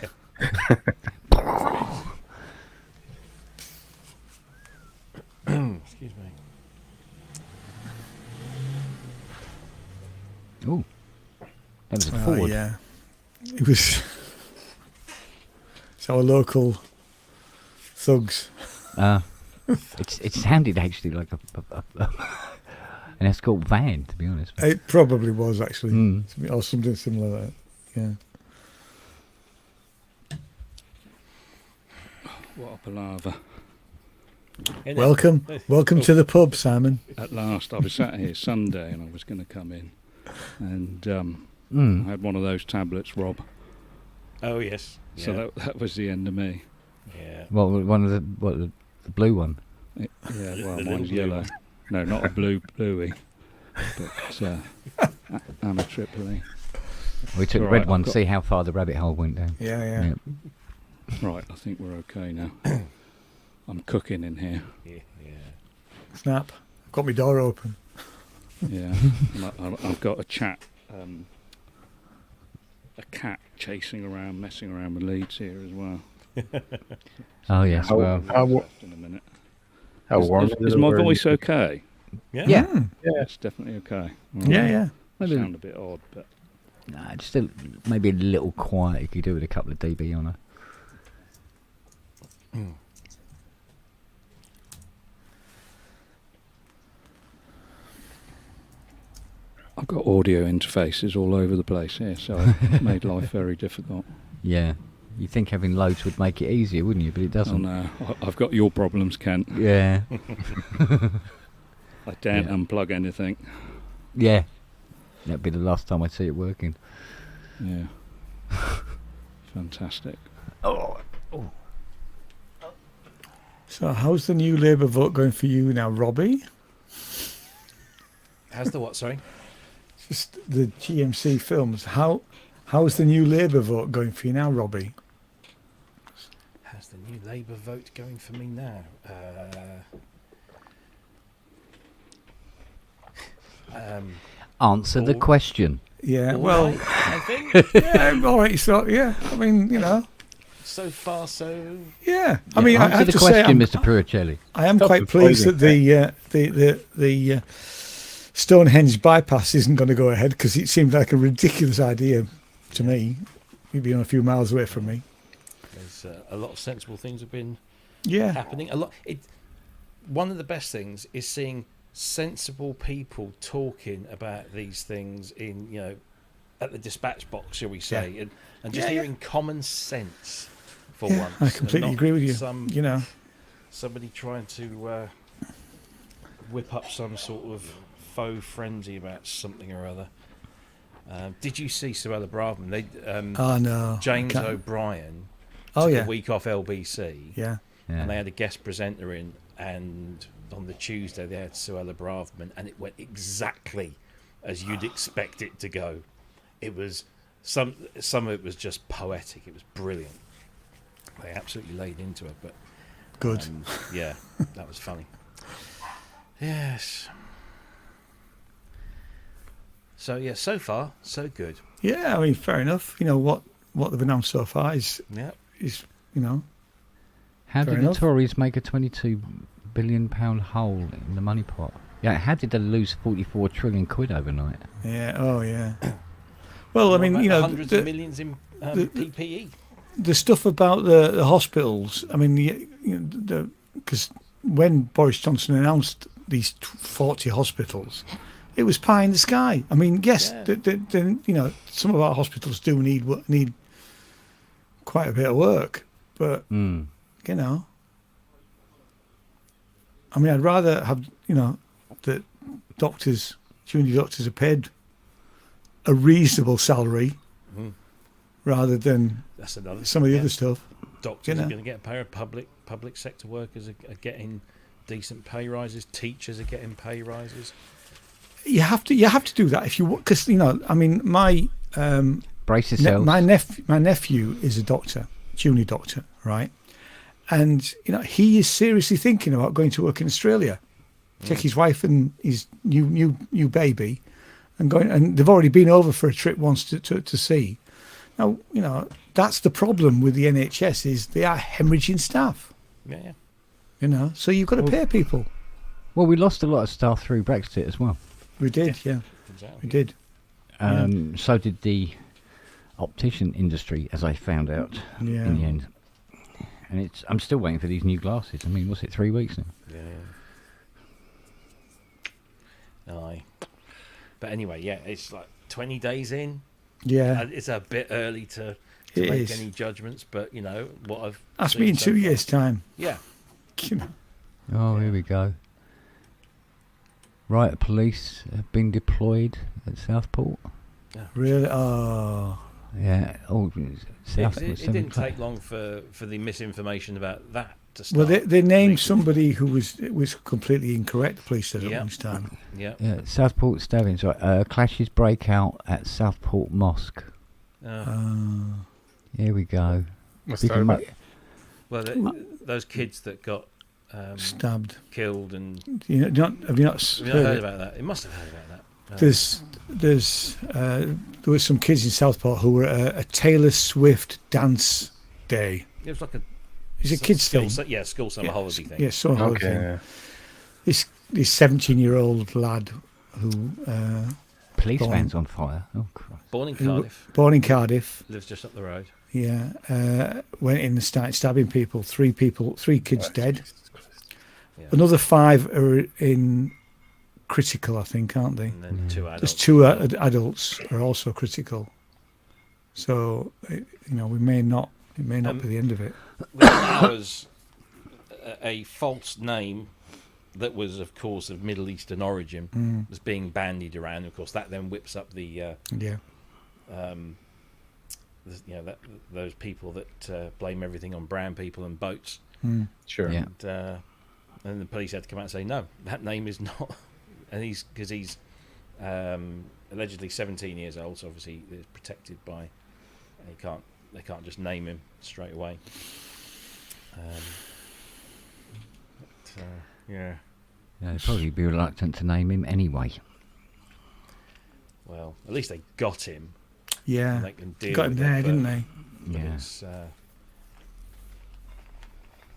Excuse me. Oh, that was a Oh, Ford. yeah. It was. It's our local thugs. It sounded actually like an escort van, to be honest. It probably was actually, Mm. or something similar to that. Yeah. What a palaver. Isn't it? Welcome to the pub, Simon. At last, I was sat here Sunday and I was going to come in. And I had one of those tablets, Rob. Oh yes. Yeah. So that was the end of me. Yeah. Well, one of the blue one. Yeah, well, The mine's little blue yellow. one. No, not a bluey. But amitriptyline. We took the All red right, one I've to got- see how far the rabbit hole went down. Yeah. Right, I think we're okay now. I'm cooking in here. Yeah. Snap. I've got my door open. Yeah, I've got a cat chasing around, messing around with leads here as well. Oh yes, How- well, How, In a minute. how warm Is my voice okay? Yeah. yeah. It's definitely okay. All Yeah, right. yeah. Maybe, Sound a bit odd, but nah, just maybe a little quiet. You could do with a couple of dB on her. I've got audio interfaces all over the place here, so it made life very difficult. Yeah, you think having loads would make it easier, wouldn't you? But it Oh doesn't. no, I've got your problems, Kent. Yeah, I daren't Yeah. unplug anything. yeah. That'd be the last time I see it working. Yeah. Fantastic. So, how's the new Labour vote going for you now, Robbie? How's the what? Sorry. Just the GMC films. How's the new Labour vote going for you now, Robbie? How's the new Labour vote going for me now? Answer the All- question. Yeah. all Well. right, I think Yeah. All right. So yeah. I mean, so far so. Yeah. I mean, I Answer have the to say, question, Mr. Puricelli. I am Stop quite pleased that avoiding the Stonehenge bypass isn't going to go ahead, because it seemed like a ridiculous idea to me. You'd be on a few miles away from me. There's a lot of sensible things have been Yeah. happening. A lot. One of the best things is seeing sensible people talking about these things in, at the dispatch box, shall we say, and just Yeah, yeah. hearing common sense for Yeah, once. I and completely not agree with you. Somebody trying to whip up some sort of faux frenzy about something or other. Did you see Suella Braverman? They Oh no. James Can't- O'Brien Oh took yeah. a week off LBC, Yeah. and they Yeah. had a guest presenter in, and on the Tuesday they had Suella Braverman, and it went exactly as you'd expect it to go. It was some of it was just poetic. It was brilliant. They absolutely laid into it, but Good. yeah, that was funny. Yes. So yeah, so far so good. Yeah. I mean, fair enough. What they've announced so far is Yeah. How Fair did enough. the Tories make a £22 billion hole in the money pot? Yeah, how did they lose 44 trillion quid overnight? Yeah. Oh yeah. Well, I What mean, about the hundreds of the, millions in the- PPE. the stuff about the hospitals. I mean, because when Boris Johnson announced these 40 hospitals, it was pie in the sky. I mean, yes, Yeah. some of our hospitals do need quite a bit of work, but Mm. I mean, I'd rather have that doctors, junior doctors, are paid a reasonable salary Mm. rather than That's another. some of the yeah. other stuff. Doctors you know. are going to get a pay. Public sector workers are getting decent pay rises. Teachers are getting pay rises. You have to do that if you, because I mean, my Brace yourselves. my nephew is a doctor, junior doctor, right? And he is seriously thinking about going to work in Australia. Take his wife and his new baby and going, and they've already been over for a trip once to see. Now, that's the problem with the NHS is they are hemorrhaging staff. Yeah. So you've got to pay people. Well, we lost a lot of staff through Brexit as well. We did, yeah. Exactly. We did. So did the optician industry, as I found out in the end. And I'm still waiting for these new glasses. I mean, what's it, 3 weeks now? Yeah. Aye. But anyway, yeah, it's like 20 days in. Yeah. It's a bit early to It make is. any judgments, but what I've Ask seen me in so 2 far- years' time. Yeah. Oh, here we go. Riot police have been deployed at Southport. Really? Oh. Yeah. Oh, South. It didn't take long for the misinformation about that to Well, start. they named leaking. somebody who was completely incorrect, the police said at Yeah. lunchtime. Yeah. Yeah, Southport stabbings. Right. Clashes break out at Southport Mosque. Here we go. What's Big that and about? mu- Well, those kids that got Stabbed. killed and Have you not have you not heard heard it? about that? It must have heard about that. There was some kids in Southport who were at a Taylor Swift dance day. It was like a Is it kids school, thing? school summer holiday thing. Yeah, sort of Okay. thing. Yeah. This 17-year-old lad who Police Go on. van's on fire. Oh, Christ. Born in Cardiff, born in Cardiff, lives just up the road. went in and started stabbing people. Three kids dead. Yeah. Another 5 are in critical, I think, aren't they? And then 2 adults. There's 2 adults are also critical. So we may not. It may not be the end of it. That was a false name that was, of course, of Middle Eastern origin, was being bandied around. Of course, that then whips up the Yeah. those people that blame everything on brown people and boats, Sure. Yeah. and the police had to come out and say no, that name is not. And he's allegedly 17 years old, so obviously he's protected by. They can't just name him straight away. Yeah. Yeah, they'd probably be reluctant to name him anyway. Well, at least they got him. Yeah. And they can deal Got him with there, it, didn't but- they? but Yeah. it's,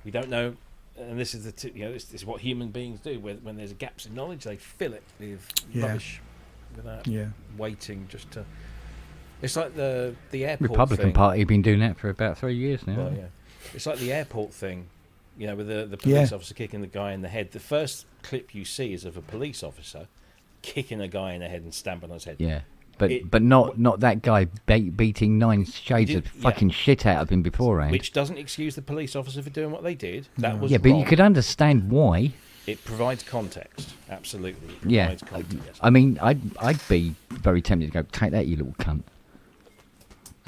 we don't know, and this is this is what human beings do. When there's gaps in knowledge, they fill it with Yeah. rubbish without Yeah. waiting. Just to, it's like the airport Republican thing. Party have been doing that for about 3 years now. Well, yeah, it's like the airport thing. With the police officer kicking the guy in the head. The first clip you see is of a police officer kicking a guy in the head and stamping on his head. Yeah. But It- but not that guy beating 9 shades He of did- yeah. fucking shit out of him beforehand. Which doesn't excuse the police officer for doing what they did. That was yeah, but wrong. you could understand why. It provides context. Absolutely. It Yeah. provides context. I mean, I'd be very tempted to go, take that, you little cunt.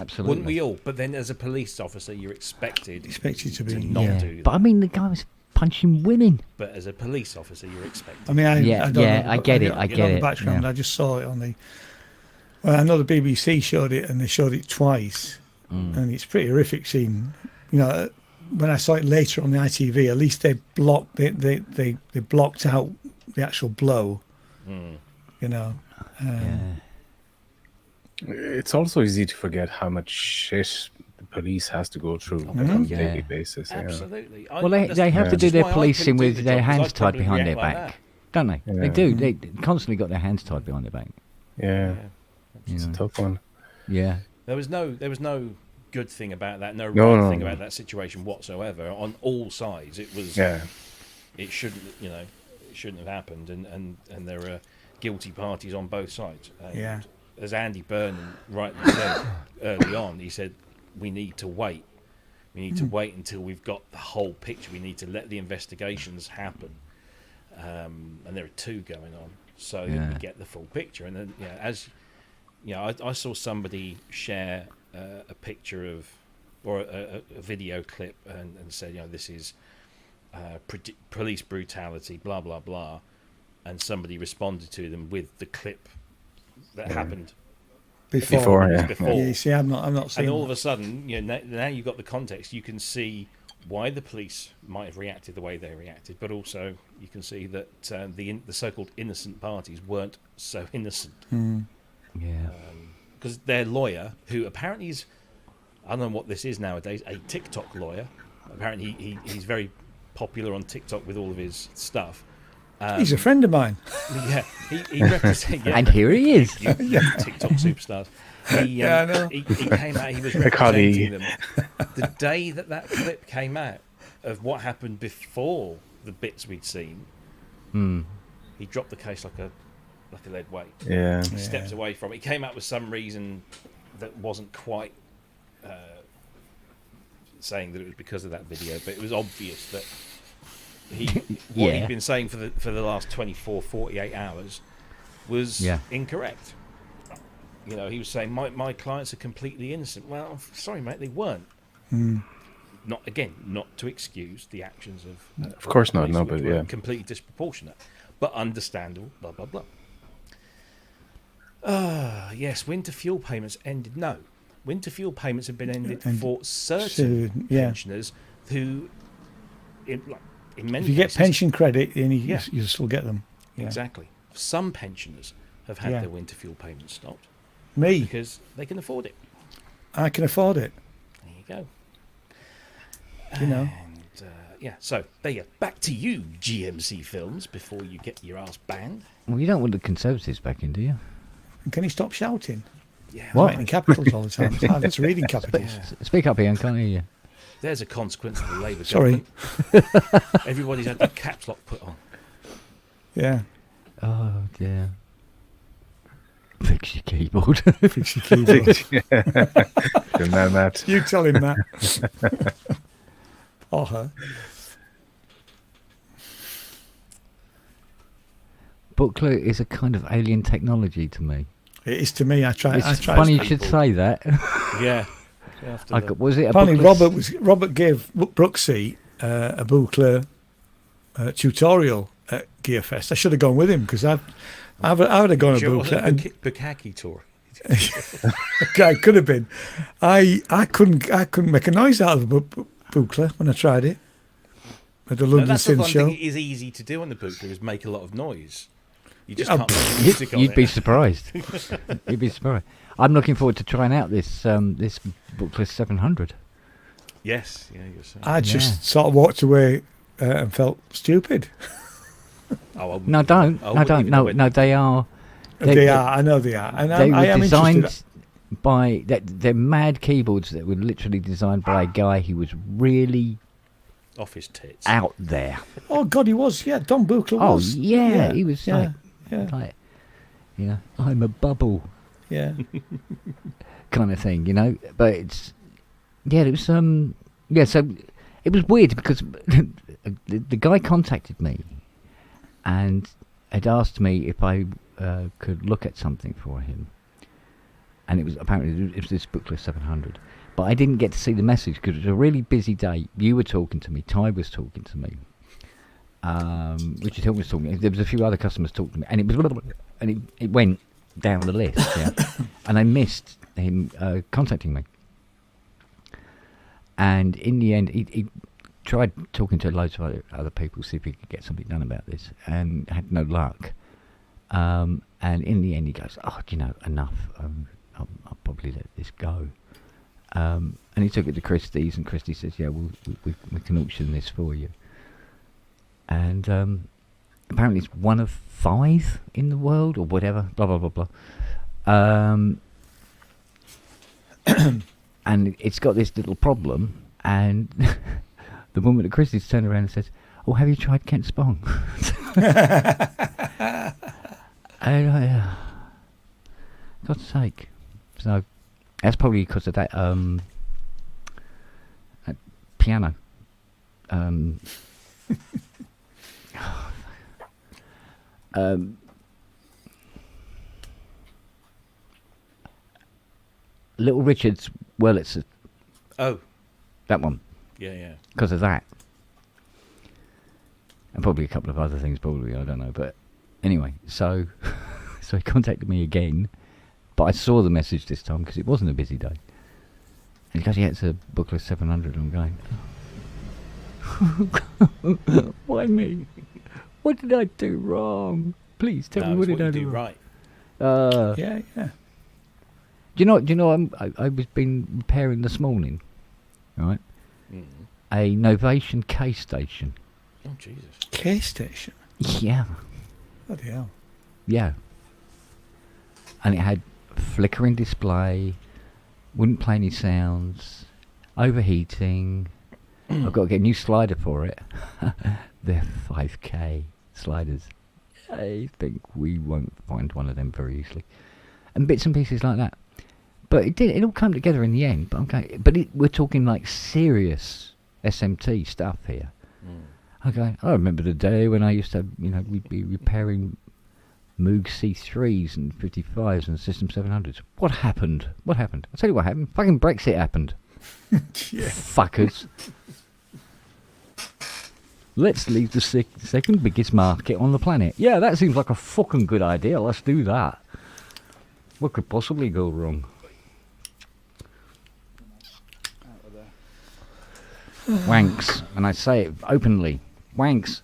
Absolutely. Wouldn't we all? But then, as a police officer, you're expected To be. not Yeah. do that. But I mean, the guy was punching women. But as a police officer, you're expected. I mean, I Yeah, don't yeah, know, I get it, don't I know get the it, background. yeah. I just saw it on the. Well, I know the BBC showed it, and they showed it twice, and it's a pretty horrific scene. When I saw it later on the ITV, at least they blocked out the actual blow. Yeah. It's also easy to forget how much shit the police has to go through on a Yeah. daily basis. Absolutely. Well, they have to do their policing with their hands hands tied behind their back, don't they? They Yeah. do. They constantly got their hands tied behind their back. Yeah, You it's a know. tough one. Yeah. There was no good thing about that. No No, right no, thing no. about that situation whatsoever. On all sides, it was. Yeah, It shouldn't. It shouldn't have happened. And there are guilty parties on both sides. And Yeah. As Andy Burnham rightly said early on, he said, "We need to wait. We need to wait until we've got the whole picture. We need to let the investigations happen." And there are 2 going on, so that Yeah. we get the full picture. And then, I saw somebody share a picture of, or a video clip, and said, this is police brutality, blah blah blah, and somebody responded to them with the clip that happened Before, yeah. before. Yeah, you see, I'm not And seeing. all of a sudden, now you've got the context. You can see why the police might have reacted the way they reacted, but also you can see that the so-called innocent parties weren't so innocent. Yeah. Because their lawyer, who apparently is, I don't know what this is nowadays, a TikTok lawyer. Apparently he's very popular on TikTok with all of his stuff. He's a friend of mine. Yeah, he represents. Yeah, And here he is. you TikTok superstars. He, I know. he came out. He was A colleague. representing them. The day that clip came out of what happened before the bits we'd seen, he dropped the case like a lead weight. Yeah. He steps away from it. He came out with some reason that wasn't quite saying that it was because of that video, but it was obvious that what he'd been saying for the last 24, 48 hours was incorrect. You know, he was saying my clients are completely innocent. Well, I'm sorry, mate, they weren't. Not to excuse the actions of course not, police, no, which but were yeah, completely disproportionate, but understandable. Blah blah blah. Yes, winter fuel payments ended. No, winter fuel payments have been ended for certain pensioners who, in many If you get cases, pension credit, then you still get them. Yeah. exactly. Some pensioners have had their winter fuel payments stopped Me, because they can afford it. I can afford it. There you go. You know. And so there you go. Back to you, GMC Films, before you get your ass banned. Well, you don't want the Conservatives back in, do you? And can you stop shouting? Yeah. What? Writing capitals all the time. It's hard to reading capitals. Speak up, Ian. Can't hear you. There's a consequence of the Labour Sorry. government. Everybody's had the caps lock put on. Yeah. Oh dear. Fix your keyboard. Fix your keyboard. Good man, Matt. You tell him that. Or her. Booklet is a kind of alien technology to me. It is to me. I try. It's funny you should say that. Yeah. Was it a Apparently, booklet? Robert gave Brooksy a Booklet tutorial at Gearfest. I should have gone with him because I would have gone a Booklet. And Bukaki tour. I could have been. I couldn't make a noise out of the Booklet when I tried it at the London That's the Synth one show. thing it is easy to do on the Booklet is make a lot of noise. You just can't put music on You'd it. be surprised. You'd be surprised. I'm looking forward to trying out this this Booklet 700. Yes. Yeah, you're saying. I just sort of walked away and felt stupid. No, don't. No, don't. No, they are. They are. I know they are. And They I am were designed interested. by. They're mad keyboards that were literally designed by a guy who was really Off his tits. out there. Oh God, he was. Yeah, Don Buchler Oh was. yeah, he was Yeah, yeah, like, you know, I'm a bubble yeah. kind of thing, you know. But it's it was so it was weird because the guy contacted me and had asked me if I could look at something for him, and it was this Booklet 700. But I didn't get to see the message because it was a really busy day. You were talking to me, Ty was talking to me, Richard Hill was talking. There was a few other customers talking to me, and it went down the list, and I missed him contacting me. And in the end, he tried talking to loads of other people, see if he could get something done about this, and had no luck. And in the end, he goes, "Oh, enough. I'll probably let this go." And he took it to Christie's, and Christie says, "Yeah, we can auction this for you." And apparently, it's one of 5 in the world, or whatever. Blah blah blah blah. And it's got this little problem, and the woman at Christie's turned around and says, "Oh, have you tried Kent Spong?" And God's sake! So that's probably because of that piano. Little Richard's Wurlitzer, Oh, that one, yeah. because of that, and probably a couple of other things. Probably, I don't know, but anyway, so he contacted me again, but I saw the message this time because it wasn't a busy day. And he goes, "Yeah, it's a Booklet 700." And I'm going, Why me? What did I do wrong? Please tell me No, what it's did I what do you do wrong. right. Yeah, yeah. Do you know? I was been repairing this morning, right? Mm. A Novation K station. Oh Jesus! K station. Yeah, Bloody hell. yeah. And it had flickering display, wouldn't play any sounds, overheating. I've got to get a new slider for it. They're 5K sliders. I think we won't find one of them very easily. And bits and pieces like that. But it all came together in the end. But we're talking like serious SMT stuff here. Okay, I remember the day when I used to, we'd be repairing Moog C3s and 55s and System 700s. What happened? I'll tell you what happened. Fucking Brexit happened. Yeah. Fuckers. Let's leave the second biggest market on the planet. Yeah, that seems like a fucking good idea. Let's do that. What could possibly go wrong? Wanks. And I say it openly. Wanks.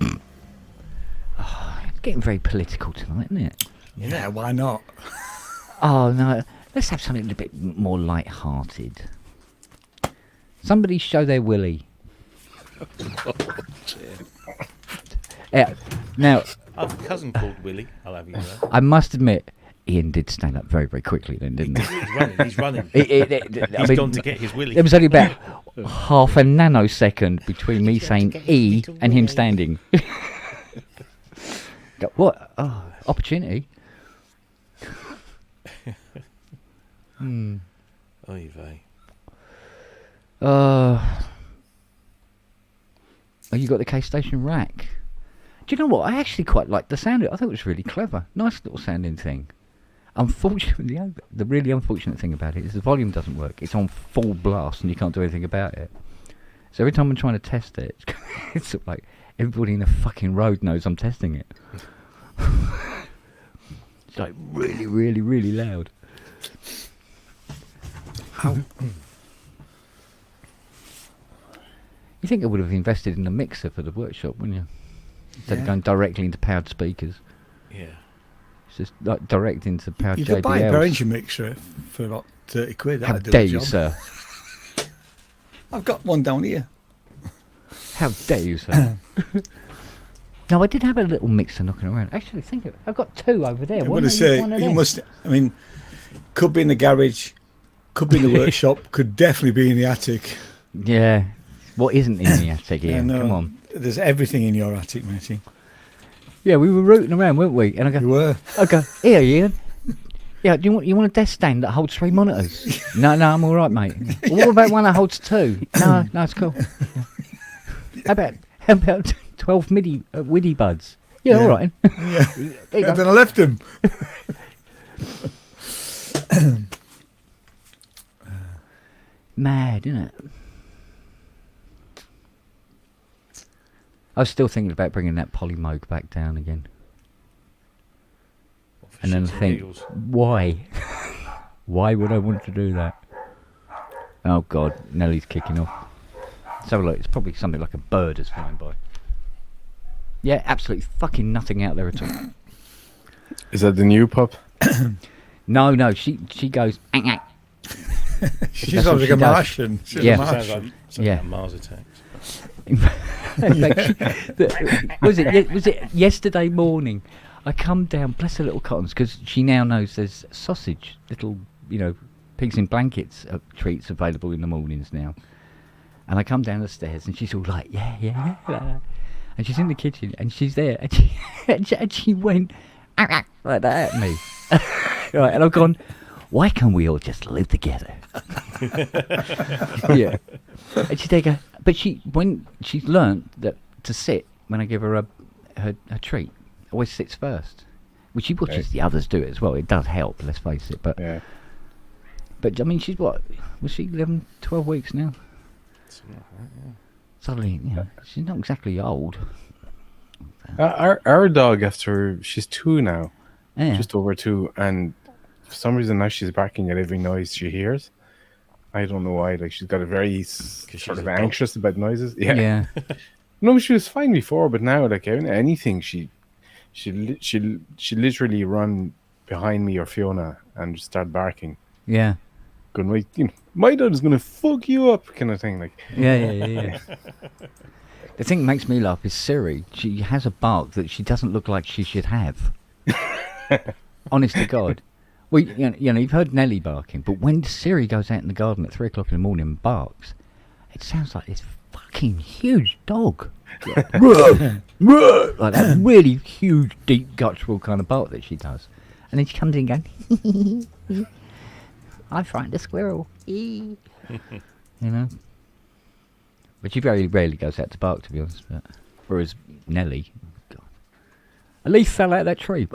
It's getting very political tonight, isn't it? Yeah, why not? Oh, no. Let's have something a bit more light-hearted. Somebody show their willy. Yeah. Now, I have a cousin called Willie. I'll have you know. I must admit, Ian did stand up very, very quickly then, didn't he? He's running. He's Gone to get his Willie. There was only about half a nanosecond between me saying E and him standing. What? Oh, opportunity. Oy vey. Oh, you got the K Station rack. Do you know what? I actually quite liked the sound of it. I thought it was really clever. Nice little sounding thing. Unfortunately, the really unfortunate thing about it is the volume doesn't work. It's on full blast and you can't do anything about it. So every time I'm trying to test it, it's sort of like everybody in the fucking road knows I'm testing it. It's like really, really, really loud. You think I would have invested in a mixer for the workshop, wouldn't you? Instead of going directly into powered speakers. Yeah. It's just like direct into powered You JBLs. could buy a Behringer mixer for about 30 quid. How That'd do dare the you, job. sir? I've got one down here. How dare you, sir? No, I did have a little mixer knocking around. Actually, think of it. I've got two over there. I'm Why going to don't say, one of you them? must, I mean, could be in the garage, could be in the workshop, could definitely be in the attic. Yeah. What isn't in the attic, Ian? no, Come on. There's everything in your attic, matey. Yeah, we were rooting around, weren't we? And You were. I go, here, Ian. Yeah, do you want a desk stand that holds 3 monitors? No, I'm all right, mate. Well, what about one that holds 2? No, it's cool. Yeah. How about 12 WIDI buds? Yeah, all right. Yeah. There you And go. then I left him. Mad, isn't it? I was still thinking about bringing that Polymoog back down again. What, for And then shits I think, giggles? why? Why would I want to do that? Oh, God, Nellie's kicking off. So look, it's probably something like a bird is flying by. Yeah, absolutely fucking nothing out there at all. Is that the new pup? No, she goes, "Ang, ang." She's That's what like she a does. Martian. She's Yeah. a Sounds Martian. like Yeah. Mars attacks. In fact, was it yesterday morning? I come down, bless her little cottons, because she now knows there's sausage, little, pigs in blankets treats available in the mornings now. And I come down the stairs and she's all like, yeah. Like that. And she's in the kitchen and she's there and she went "Ah, ah," like that at me. Right, and I've gone, why can't we all just live together? Yeah. And she's there, but when she's learnt that to sit when I give her her treat, always sits first. Which she watches the others do it as well. It does help, let's face it. But Yeah. but I mean, she's what? Was she 11, 12 weeks now? Something like that, yeah. Suddenly, she's not exactly old. Our dog, after she's 2 now, Yeah. just over 2, and for some reason now she's barking at every noise she hears. I don't know why. Like she's got a very she's sort of a dog. anxious about noises. Yeah. Yeah. No, she was fine before, but now like anything she literally run behind me or Fiona and just start barking. Yeah. Going like, my dad is gonna fuck you up, kind of thing. Like, Yeah. The thing that makes me laugh is Siri. She has a bark that she doesn't look like she should have. Honest to God. Well, you've heard Nelly barking, but when Siri goes out in the garden at 3 o'clock in the morning and barks, it sounds like this fucking huge dog. Like that really huge, deep, guttural kind of bark that she does. And then she comes in going, I frightened a squirrel. You know? But she very rarely goes out to bark, to be honest. But whereas Nelly, God, a leaf fell out of that tree.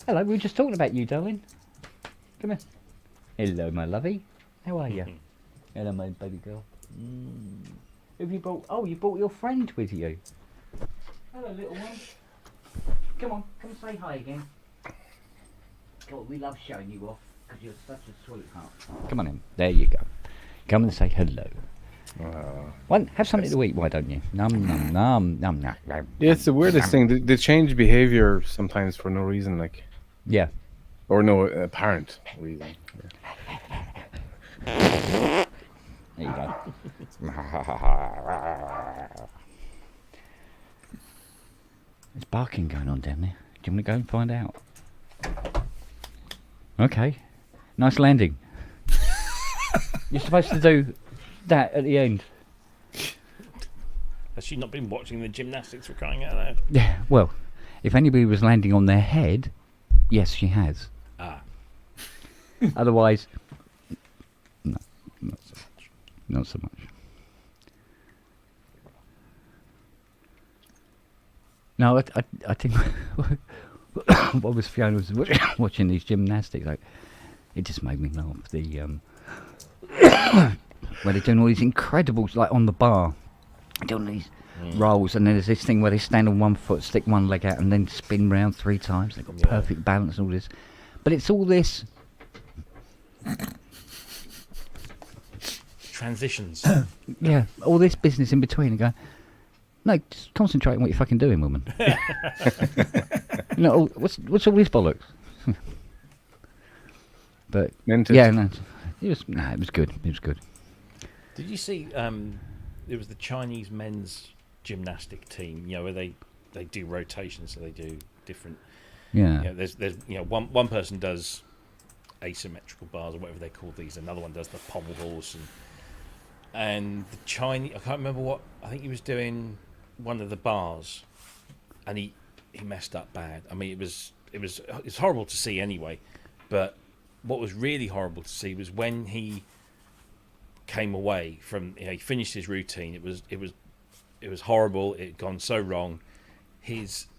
Hello, we were just talking about you, darling. Come here. Hello, my lovey. How are you? Hello, my baby girl. Have you brought? Oh, you brought your friend with you. Hello, little one. Come on, come say hi again. God, we love showing you off because you're such a sweetheart. Come on in. There you go. Come and say hello. Have something to eat, why don't you? Num num num num num. yeah, it's the weirdest thing. They change behavior sometimes for no reason, like, Yeah. or no apparent reason. There you go. There's barking going on down there. Do you want to go and find out? Okay. Nice landing. You're supposed to do that at the end. Has she not been watching the gymnastics for crying out loud? Yeah, well, if anybody was landing on their head, yes, she has. Ah. Otherwise, no, not so much. No, I think what was Fiona was watching these gymnastics, like, it just made me laugh. The where they're doing all these incredibles, like on the bar, doing these rolls, and then there's this thing where they stand on one foot, stick one leg out, and then spin round 3 times. They've got perfect balance and all this, but it's all this transitions. yeah, all this business in between, and go, no, just concentrate on what you're fucking doing, woman. What's all this bollocks? But Mental. yeah, no, it was good. It was good. Did you see? It was the Chinese men's gymnastic team. Where they do rotations, so they do different. Yeah. There's one person does asymmetrical bars or whatever they call these. Another one does the pommel horse and the Chinese. I can't remember what. I think he was doing one of the bars, and he messed up bad. I mean, it's horrible to see anyway, but what was really horrible to see was when he came away from, he finished his routine. It was horrible. It had gone so wrong.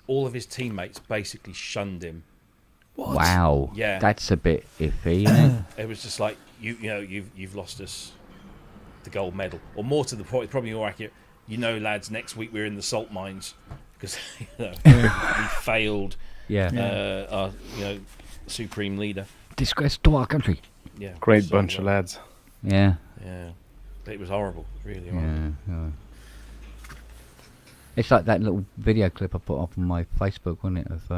All of his teammates basically shunned him. What? Wow. Yeah. That's a bit iffy, isn't it? It was just like you've lost us the gold medal, or more to the point, probably more accurate. Lads, next week we're in the salt mines because we failed. Yeah. Our supreme leader. Disgrace to our country. Yeah. Great So, bunch of lads. Yeah. Yeah. It was horrible. Really horrible. Yeah. It's like that little video clip I put up on my Facebook, wasn't it, of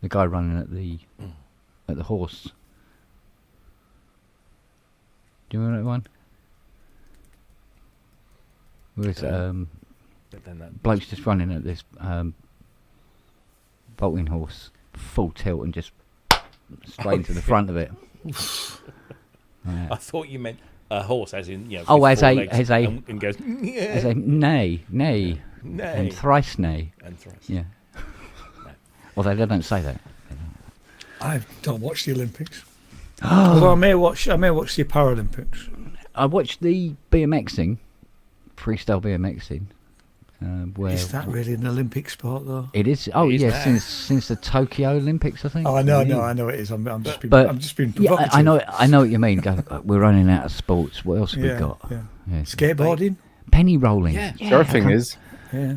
the guy running at the horse. Do you remember that one? Where it's But then that bloke's just running at this bolting horse, full tilt, and just straight into the front of it. I thought you meant a horse, as in Oh, with as four a- legs as a- and goes As a nay, nay, and thrice nay. and thrice. Yeah. Although they don't say that. I don't watch the Olympics. Although I may watch the Paralympics. I watched the BMXing, freestyle BMXing. Where Is that really an Olympic sport though? it is? Oh It is yeah, now. since the Tokyo Olympics, I think. Oh, I know it is. I'm just being Yeah, provocative. I know what you mean. We're running out of sports. What else have we Yeah, got? yeah. Yeah. Skateboarding. Penny rolling. Yeah. How come- Surfing is. Yeah.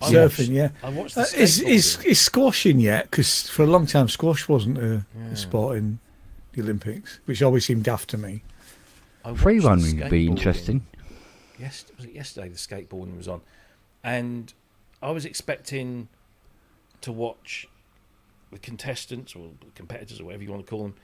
Surfing, yeah. I watched the Is squashing yet? Because for a long time, squash wasn't a sport in the Olympics, which always seemed daft to me. Free running would be interesting. Yes, was it yesterday? The skateboarding was on, and I was expecting to watch the contestants or the competitors or whatever you want to call them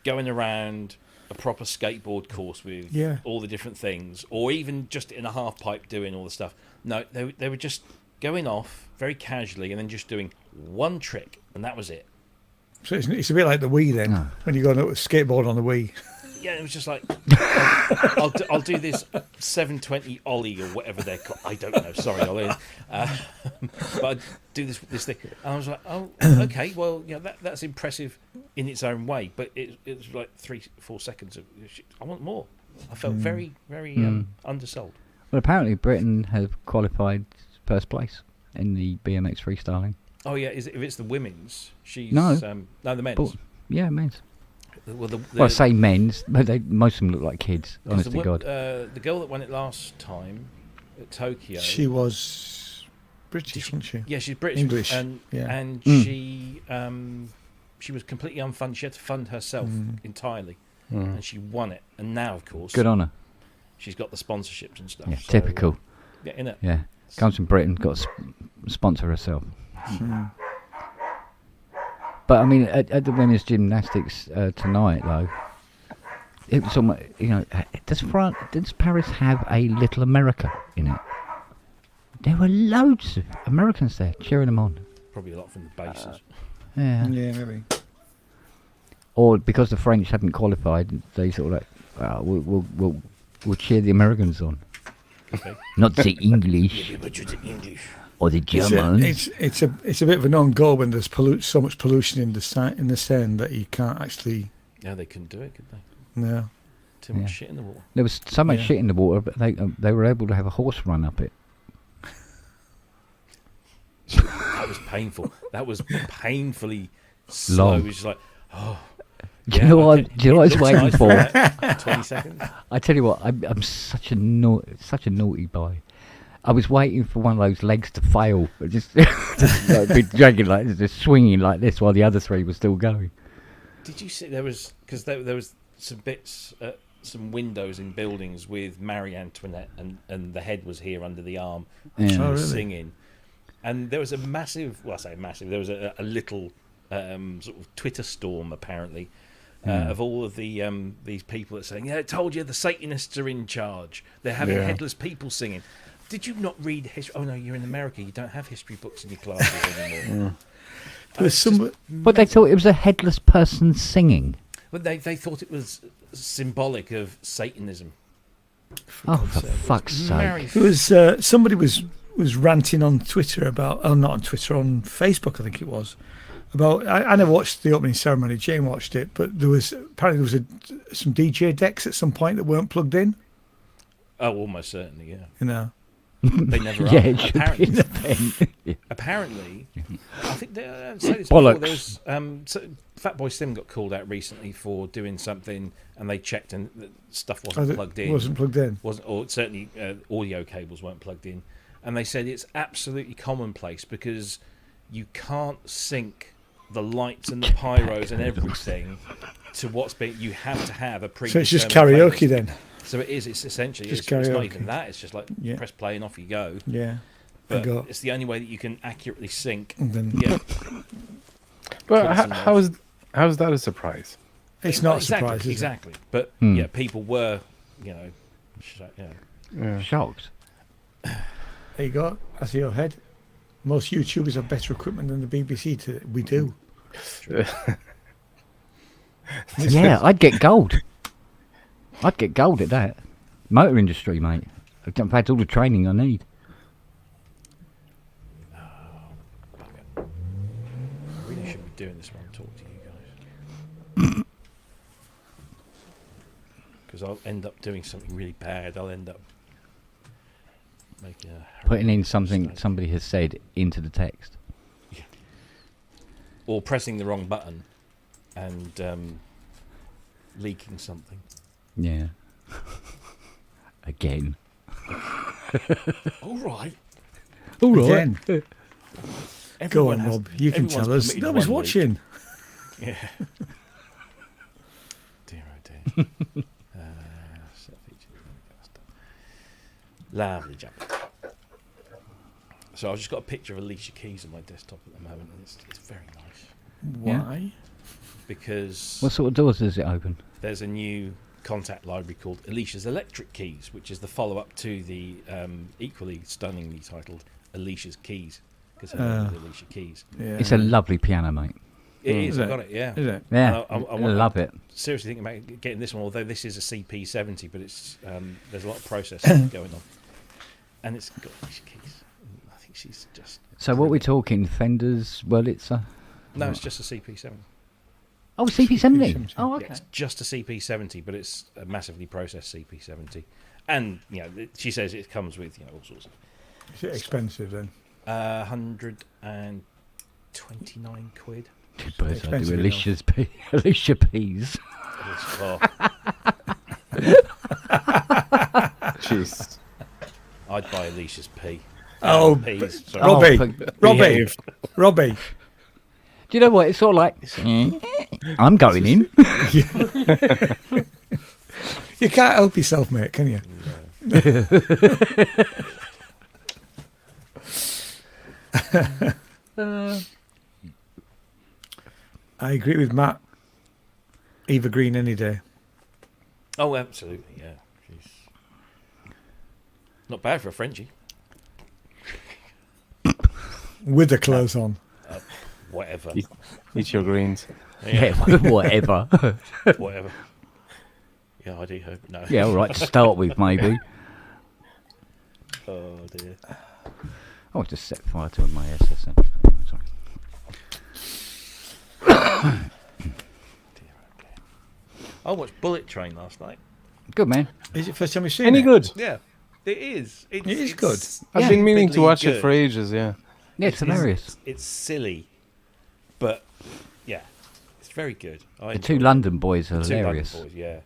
going around a proper skateboard course with all the different things, or even just in a half pipe doing all the stuff. No, they were just going off very casually and then just doing one trick, and that was it. So it's a bit like the Wii then, when you go on a skateboard on the Wii. Yeah, it was just like, I'll do this 720 ollie or whatever they're called. I don't know. Sorry, Ollie. But I do this thing, and I was like, oh, okay, well, that's impressive in its own way. But it was like 3-4 seconds of. I want more. I felt very, very undersold. Well, apparently Britain have qualified first place in the BMX freestyling. Oh yeah, if it's the women's, she's no, the men's. Men's. Well, I say men's, but most of them look like kids. Honest to God. The girl that won it last time at Tokyo. She was British, wasn't she? Yeah, she's British. English. And she was completely unfunded. She had to fund herself entirely, and she won it. And now, of course, good on her. She's got the sponsorships and stuff. Yeah, so, typical. Yeah, innit? Yeah, comes from Britain. Got to sponsor herself. But I mean, at the women's gymnastics tonight, though, it was almost, does Paris have a Little America in it? There were loads of Americans there cheering them on. Probably a lot from the bases. Yeah, maybe. Or because the French hadn't qualified, they sort of like, we'll cheer the Americans on. Okay. Not the English. Or the German. It's a bit of a non-goal when there's so much pollution in the Seine that you can't actually. Yeah, they couldn't do it, could they? No. Too much shit in the water. There was so much shit in the water, but they were able to have a horse run up it. That was painful. That was painfully slow. It was just like, Do you know what I was waiting for? 20 seconds. I tell you what, I'm such a naughty boy. I was waiting for one of those legs to fail, just be dragging like this, just swinging like this while the other three were still going. Did you see there was some bits, some windows in buildings with Marie Antoinette, and the head was here under the arm, and she was singing, and there was a massive. Well, I say massive. There was a little sort of Twitter storm apparently. Of all of the these people that are saying, I told you the Satanists are in charge. They're having headless people singing. Did you not read history? Oh no, you're in America. You don't have history books in your classes anymore. But they thought it was a headless person singing. But they thought it was symbolic of Satanism. For fuck's sake! It was somebody was ranting on Twitter about, not on Twitter, on Facebook, I think it was. About I never watched the opening ceremony. Jane watched it, but apparently there was some DJ decks at some point that weren't plugged in. Oh, almost certainly, yeah. They never are. Apparently, I think I've said this before. There was Fatboy Slim got called out recently for doing something, and they checked and the stuff wasn't plugged in. Wasn't plugged in. Or certainly audio cables weren't plugged in, and they said it's absolutely commonplace because you can't sync the lights and the pyros and everything to what's being. You have to have a pre. So it's just karaoke then. So it is. It's essentially. It's not even that. It's just like press play and off you go. Yeah. But it's the only way that you can accurately sync. And then, But how is that a surprise? It's not a surprise. Exactly. But people were, shocked. There you go. That's your head. Most YouTubers have better equipment than the BBC. We do. Yeah, I'd get gold. I'd get gold at that. Motor industry, mate. I've had all the training I need. I really should be doing this when I talk to you guys. Because I'll end up doing something really bad. I'll end up making putting in something somebody has said into the text. Yeah. Or pressing the wrong button and leaking something. Yeah. Again. All right. All right. Again. Go Everyone on, has- Rob. You can everyone's tell us. permitted Nobody's one leak. watching. Yeah. Dear oh dear. Set features. Lovely job. So I've just got a picture of Alicia Keys on my desktop at the moment, and it's very nice Why? because What sort of doors does it open? there's a new contact library called Alicia's Electric Keys, which is the follow-up to the equally stunningly titled Alicia's Keys, because her name is Alicia Keys. Yeah. It's a lovely piano, mate. It is. Is I've it? got it. Yeah. Is it? Yeah, I I want- love it. Seriously thinking about getting this one, although this is a CP70, but it's there's a lot of processing going on, and it's got Alicia Keys. I think she's just. So what we're talking, Fenders, Wurlitzer? No, it's just a CP70. Oh, CP70. CP70. Oh, Yeah, okay. it's just a CP70, but it's a massively processed CP70, and she says it comes with all sorts of Is it expensive then? 129 quid. But I do expensive Alicia Peas. Oh, Jeez. I'd buy Alicia's pea. Oh, peas. Sorry. Robbie, Oh, Robbie, Behave. Robbie. Do you know what? It's sort of like, I'm going in. You can't help yourself, mate, can you? I agree with Matt. Eva Green any day. Oh, absolutely, yeah. She's not bad for a Frenchie. With the clothes on. Whatever. Eat your greens. Yeah, whatever. Whatever. Yeah, I do hope. No. Yeah, all right, to start with, maybe. Oh, dear. Oh, I just set fire to my SSN. Sorry. I watched Bullet Train last night. Good, man. Is it first time you've seen Any it? good? Yeah, it is. It is good. I've Yeah. been meaning to Stupidly watch it good. for ages, yeah. Yeah, it's hilarious. It's silly, but yeah, it's very good. The two London boys are the two London hilarious. boys, yeah.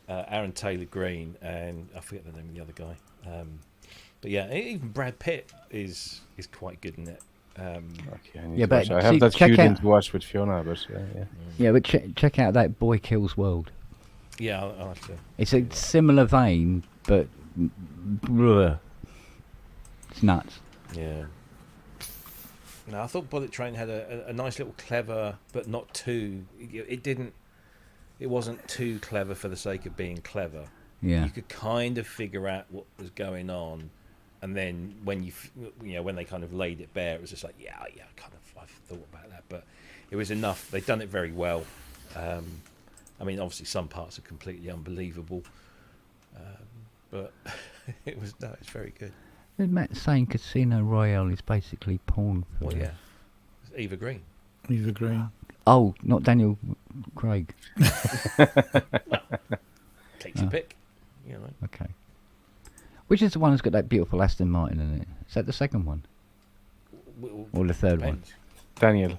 Aaron Taylor Green and I forget the name of the other guy. But yeah, even Brad Pitt is quite good in it. Okay, I need Yeah, to but watch it. I see, have that check queued in out- to watch with Fiona, but yeah. Yeah, but check out that Boy Kills World. Yeah, I'll have to. It's a similar vein, but it's nuts. Yeah. No, I thought Bullet Train had a nice little clever, but not too. It wasn't too clever for the sake of being clever. Yeah. You could kind of figure out what was going on, and then when when they kind of laid it bare, it was just like, I've thought about that, but it was enough. They'd done it very well. I mean, obviously some parts are completely unbelievable, but it's very good. Isn't Matt saying Casino Royale is basically porn? For Well, yeah, it's Eva Green. Eva Green. Oh, not Daniel Craig. Take your pick. Okay. Which is the one that's got that beautiful Aston Martin in it? Is that the second one? Or the third one? Depends. Daniel.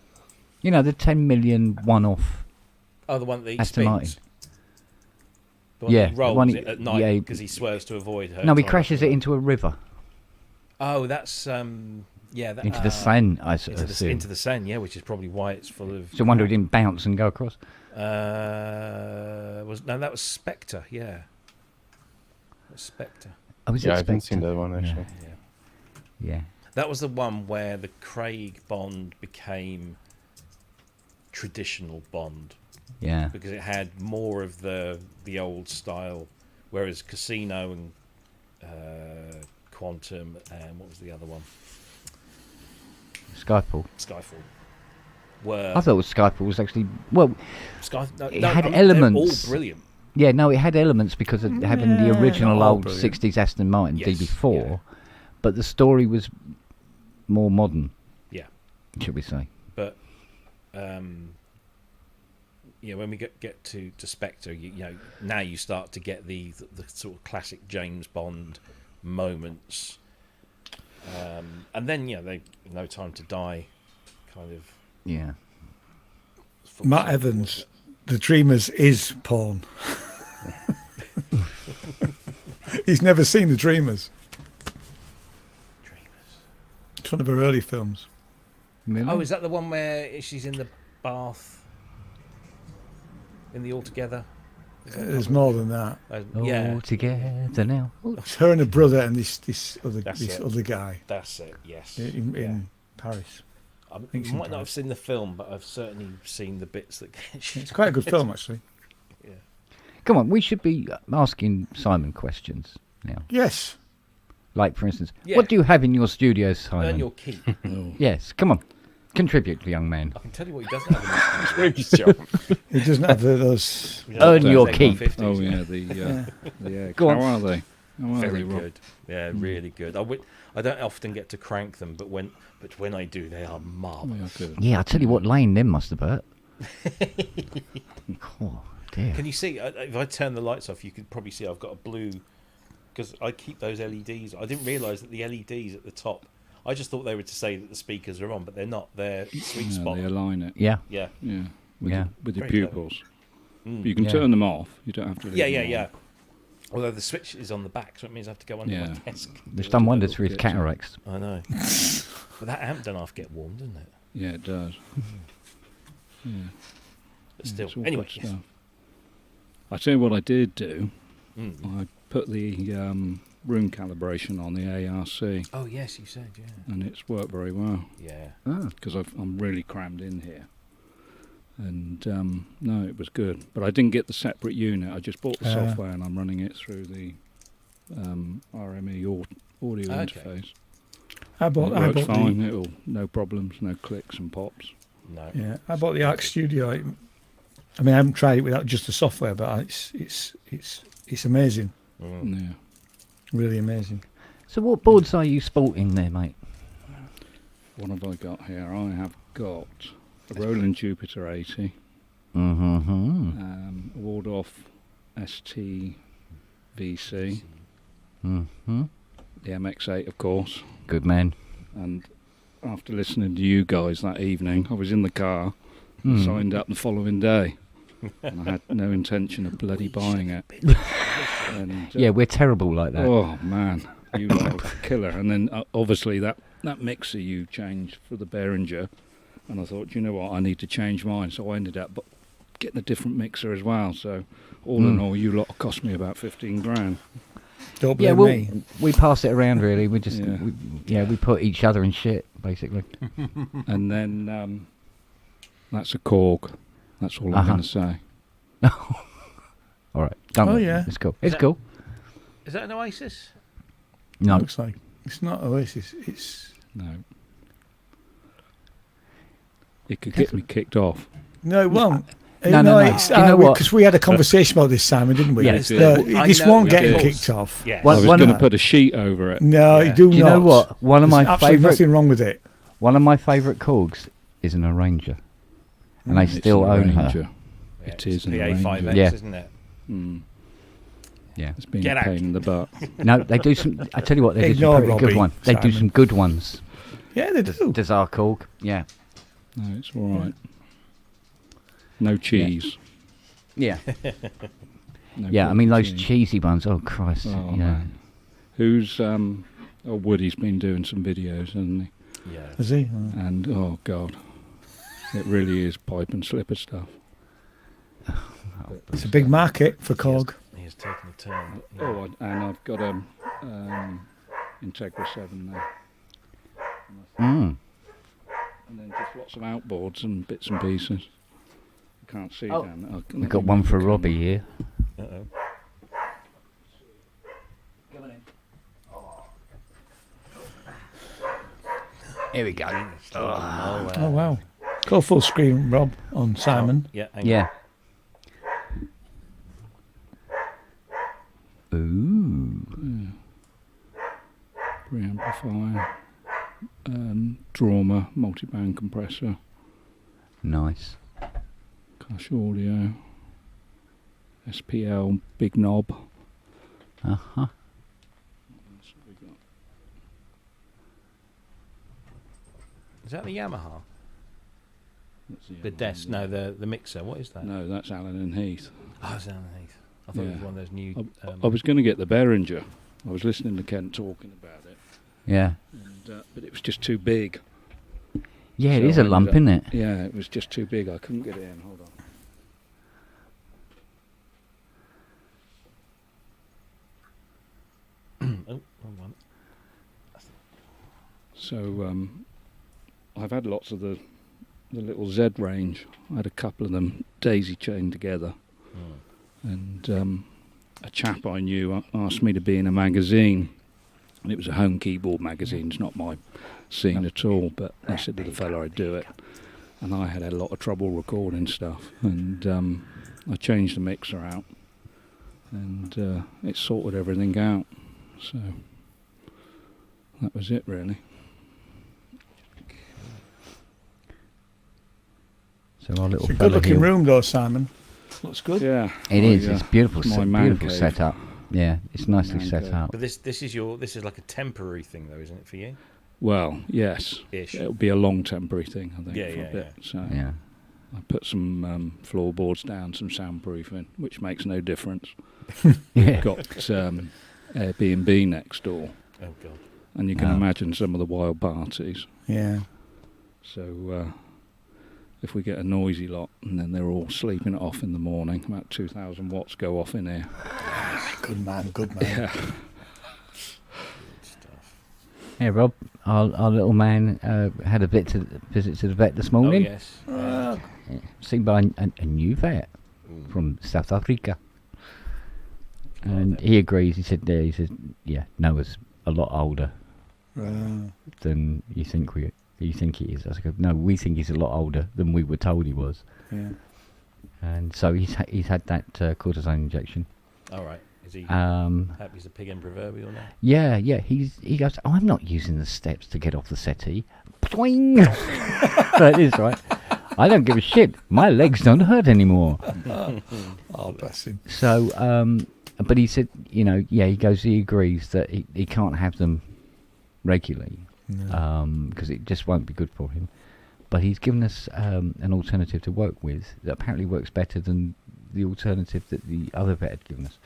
You know, the 10 million one-off. Oh, the one that he Aston spins. Martin. The one Yeah, that he the rolls one it at night yeah, because he swerves to avoid her. No, he trying crashes to- it into a river. Oh, that's That, Into the Seine, I Into assume. the Seine, yeah, which is probably why it's full of. So I wonder it didn't bounce and go across. That was Spectre, yeah. That was Spectre. Oh, was Yeah, it I haven't Spectre? seen that one actually. Yeah. Yeah. That was the one where the Craig Bond became traditional Bond Yeah. because it had more of the old style, whereas Casino and Quantum and what was the other one? Skyfall. Skyfall. Were I thought Skyfall was actually well. It had they're elements. all brilliant. Yeah, no, it had elements because of having the Yeah, original not all old brilliant. 60s Aston Martin Yes, DB4, yeah. but the story was more modern, Yeah. should we say? But when we get to Spectre, you know, now you start to get the sort of classic James Bond moments, and then they No Time to Die, kind of. Yeah. Matt Evans, The Dreamers is porn. He's never seen The Dreamers. Dreamers. It's one of her early films. Really? Oh, is that the one where she's in the bath in the Altogether? There's more than that. Yeah, All together now. It's her and her brother and this That's it. other guy that's it. Yes. in Paris. I think it's in might not have Paris. seen the film, but I've certainly seen the bits that. It's quite a good film, actually. Yeah. Come on, we should be asking Simon questions now. Yes. Like, for instance, Yeah. what do you have in your studio, Simon? Earn your keep. Yes, come on. Contribute, young man. I can tell you what he doesn't have in his job. He doesn't have those. Earn your keep. Oh yeah, the eggs. Go on. How are they? How are Very they, Rob? good. Yeah, really good. I don't often get to crank them, but when I do, they are They marvellous. are good. Yeah, I'll tell you what lane them must have hurt. Oh, dear. Can you see? If I turn the lights off, you could probably see I've got a blue, because I keep those LEDs. I didn't realise that the LEDs at the top. I just thought they were to say that the speakers are on, but they're not. They're sweet Yeah, spot. they align it. Yeah. Yeah. Yeah. With Yeah. with your Very clever. pupils. Mm. But you can Yeah. turn them off. You don't have to. Leave Yeah, them yeah, on. yeah. Although the switch is on the back, so it means I have to go under my Yeah. desk. It's done wonders for his cataracts. I know. But that amp don't half get warm, doesn't it? Yeah, it does. Yeah. But still. It's all Anyway. good Yes. stuff. I tell you what I did do. Mm. I put the room calibration on the ARC, Oh yes, you said, yeah. and it's worked very well Yeah. Oh. because I'm really crammed in here. And no, it was good. But I didn't get the separate unit. I just bought the software and I'm running it through the RME audio Okay. interface. I bought It works fine. the It'll no problems, no clicks and pops. No. I bought the Arc Studio. I mean, I haven't tried it without just the software, but it's amazing, Mm. Yeah. really amazing. So what boards are you sporting there, mate? What have I got here? I have got a Roland Jupiter 80, Mm-hmm. a Waldorf ST VC, Mm-hmm. the MX8, of course. Good man. And after listening to you guys that evening, I was in the car, Mm. signed up the following day, and I had no intention of bloody buying it. And, Yeah, we're terrible like that. oh man, you are a killer. And then obviously that mixer you changed for the Behringer, and I thought, you know what, I need to change mine. So I ended up getting a different mixer as well. So all in all, you lot cost me about 15 grand. Don't Yeah, blame well, me. we pass it around really. We just, Yeah. we put each other in shit, basically. And then that's a Korg. That's all I'm going to say. All right. Don't Oh, worry. yeah. It's cool. Is It's that- cool. Is that an Oasis? No. Looks like it's not Oasis. It's No. It could get me kicked off. no, it won't. No. It's, Do you know what? Because we had a conversation about this, Simon, didn't we? Yeah. It's Yeah. I this know, won't yeah, get of course. kicked off. Yeah. Well, I was one going to of- put a sheet over it. No, Yeah. you do Do you not. know what? One of There's my absolutely favourite nothing wrong with it. Korgs is an Arranger, and I It's still an own her. Arranger. Yeah, It is it's an PA5X, Arranger. Yeah. isn't it? Mm. Yeah. It's been Get a out. pain in the butt. No, they do some. I tell you what, they do Ignore some pretty good Robbie, ones. They do Simon. some good ones. Yeah, they do. Does our Korg? Yeah. No, it's all right. No cheese. Yeah. No Yeah. I mean those cheese. cheesy ones. Oh Christ. Oh, yeah. man. Who's Woody's been doing some videos, hasn't Yeah. Is he? he? And oh god, it really is pipe and slipper stuff. It's a big market for Korg. He has taken a turn. Oh, and I've got a Integra 7 there, Mm. and then just lots of outboards and bits and pieces. You can't see Oh. down there. We've got one for Robbie here. Uh-oh. Here we go. Oh wow! Go full screen, Rob, on Simon. Yeah. hang on. Yeah. Ooh. Preamplifier, Drama, multi-band compressor, Nice. Clash Audio, SPL, big knob. Uh huh. Is that the Yamaha? That's The other desk? one. No, the mixer. What is that? No, that's Allen and Heath. Oh, it's underneath. I thought it was Yeah. one of those new. I was going to get the Behringer. I was listening to Kent talking about it, Yeah. and but it was just too big. Yeah, it So is I a ended lump, up- isn't it? Yeah, it was just too big. I couldn't get it in. Hold on. Oh, wrong one. So I've had lots of the little Z range. I had a couple of them daisy chained together, and a chap I knew asked me to be in a magazine, and it was a home keyboard magazine. It's not my scene at all, but I said to the fella I'd do it, and I had a lot of trouble recording stuff, and I changed the mixer out, and it sorted everything out. So that was it, really. So our little It's a fella good-looking here. room, though, Simon. Looks good. Yeah, It is. It's beautiful. it's my man Beautiful cave. setup. Yeah, it's nicely Man set cave. up. But this is like a temporary thing, though, isn't it, for you? Well, yes. Ish. It'll be a long temporary thing, I think, Yeah, for yeah, a bit. So Yeah. I put some floorboards down, some soundproofing, which makes no difference. Yeah. Got Airbnb next door, Oh God. and you can Oh. imagine some of the wild parties. Yeah. So if we get a noisy lot, and then they're all sleeping it off in the morning, about 2,000 watts go off in here. Good man. Good man. Yeah. Good stuff. Hey Rob, our little man had a visit to the vet this Oh morning. yes. Seen by a new vet from South Africa, and he agrees. He said, yeah, Noah's a lot older than you think he is. I said, no, we think he's a lot older than we were told he was. Yeah. And so he's had that cortisone injection. All right. Is he Um, happy as a pig and proverbial now? yeah. He goes, oh, I'm not using the steps to get off the settee. Boing! That is right. I don't give a shit. My legs don't hurt anymore. Oh, bless him. So, but he said, he agrees that he can't have them regularly because it just won't be good for him. But he's given us an alternative to work with that apparently works better than the alternative that the other vet had given us.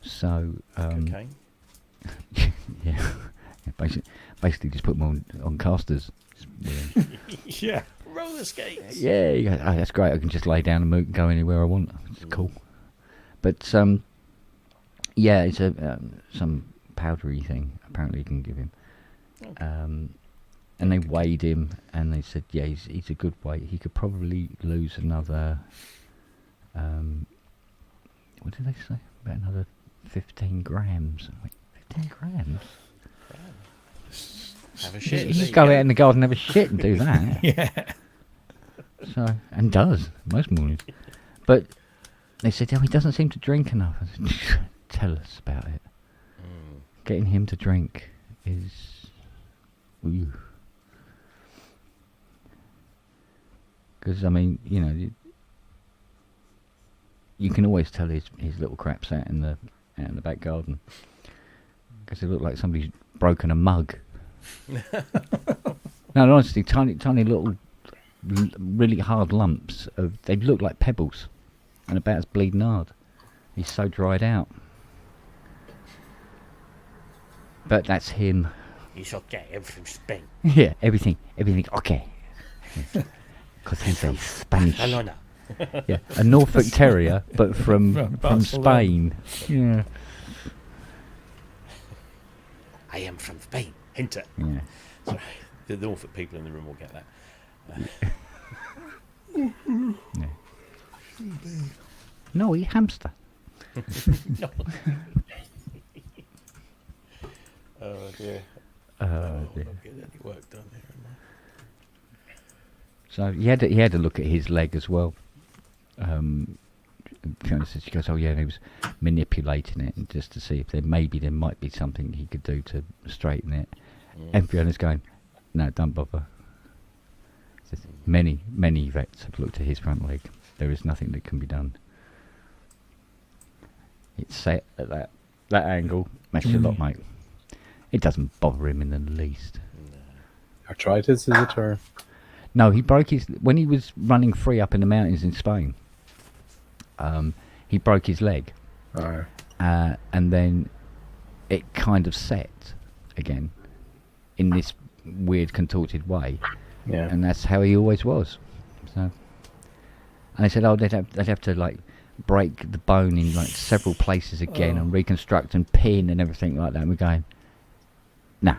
So, Okay. yeah, basically just put them on casters. Yeah. Roller skates. Yeah, you go, oh, that's great. I can just lay down and go anywhere I want. It's cool. But yeah, it's some powdery thing. Apparently, you can give him. Okay. And they weighed him, and they said, yeah, he's a good weight. He could probably lose another. What did they say? About another 15 grams. Wait, 15 grams? Have a You shit. can there just you go out in the garden and have a shit and do that. Yeah. So, and does most mornings. But they said, oh, he doesn't seem to drink enough. I said, tell us about it. Getting him to drink is... Because, I mean, you can always tell his little craps out in the back garden. Because it looked like somebody's broken a mug. No, honestly, tiny little, really hard lumps. They look like pebbles, and about as bleeding hard. He's so dried out. But that's him. He's okay. I'm from Spain. Yeah, everything okay. Because he's a Spanish. Barcelona. Yeah, a Norfolk Terrier, but from Barcelona. Spain. Yeah. I am from Spain. Hinter. Yeah. Sorry. The Norfolk people in the room will get that. Yeah. No, he hamster. No. Oh dear. Oh, Not dear. getting any work done here, am I? So he had a look at his leg as well. Fiona said, she goes, oh yeah, and he was manipulating it and just to see if there might be something he could do to straighten it. And Fiona's going, no, don't bother. Says, many vets have looked at his front leg. There is nothing that can be done. It's set at that angle. Makes you a lot, mate. It doesn't bother him in the least. Arthritis, is it, or? No, he broke when he was running free up in the mountains in Spain. He broke his leg, and then it kind of set again in this weird, contorted way, Yeah. and that's how he always was. So, and they said, oh, they'd have to like break the bone in like several places again and reconstruct and pin and everything like that. And we're going, nah.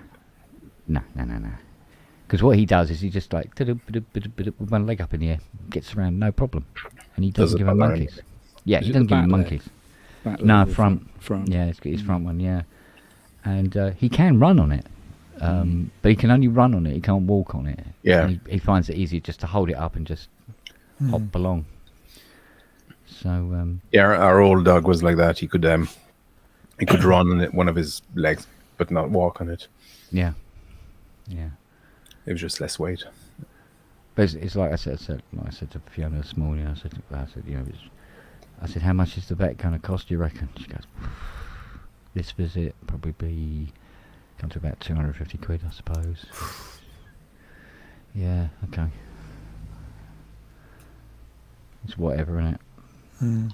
Because what he does is he just like with one leg up in the air, gets around no problem, and he doesn't give him monkeys. Yeah, Is he it doesn't the give him back leg? monkeys. Back leg No, or front. Front. Yeah, it's his front one. Yeah, and he can run on it, but he can only run on it. He can't walk on it. Yeah. And he finds it easier just to hold it up and just hop along. So Yeah, our old dog was like that. He could run on it, one of his legs, but not walk on it. yeah. It was just less weight. But it's like I said to Fiona this morning. I said, I said, how much is the vet going to cost? You reckon? She goes, this visit probably come to about 250 quid, I suppose. Yeah, okay. It's whatever, innit?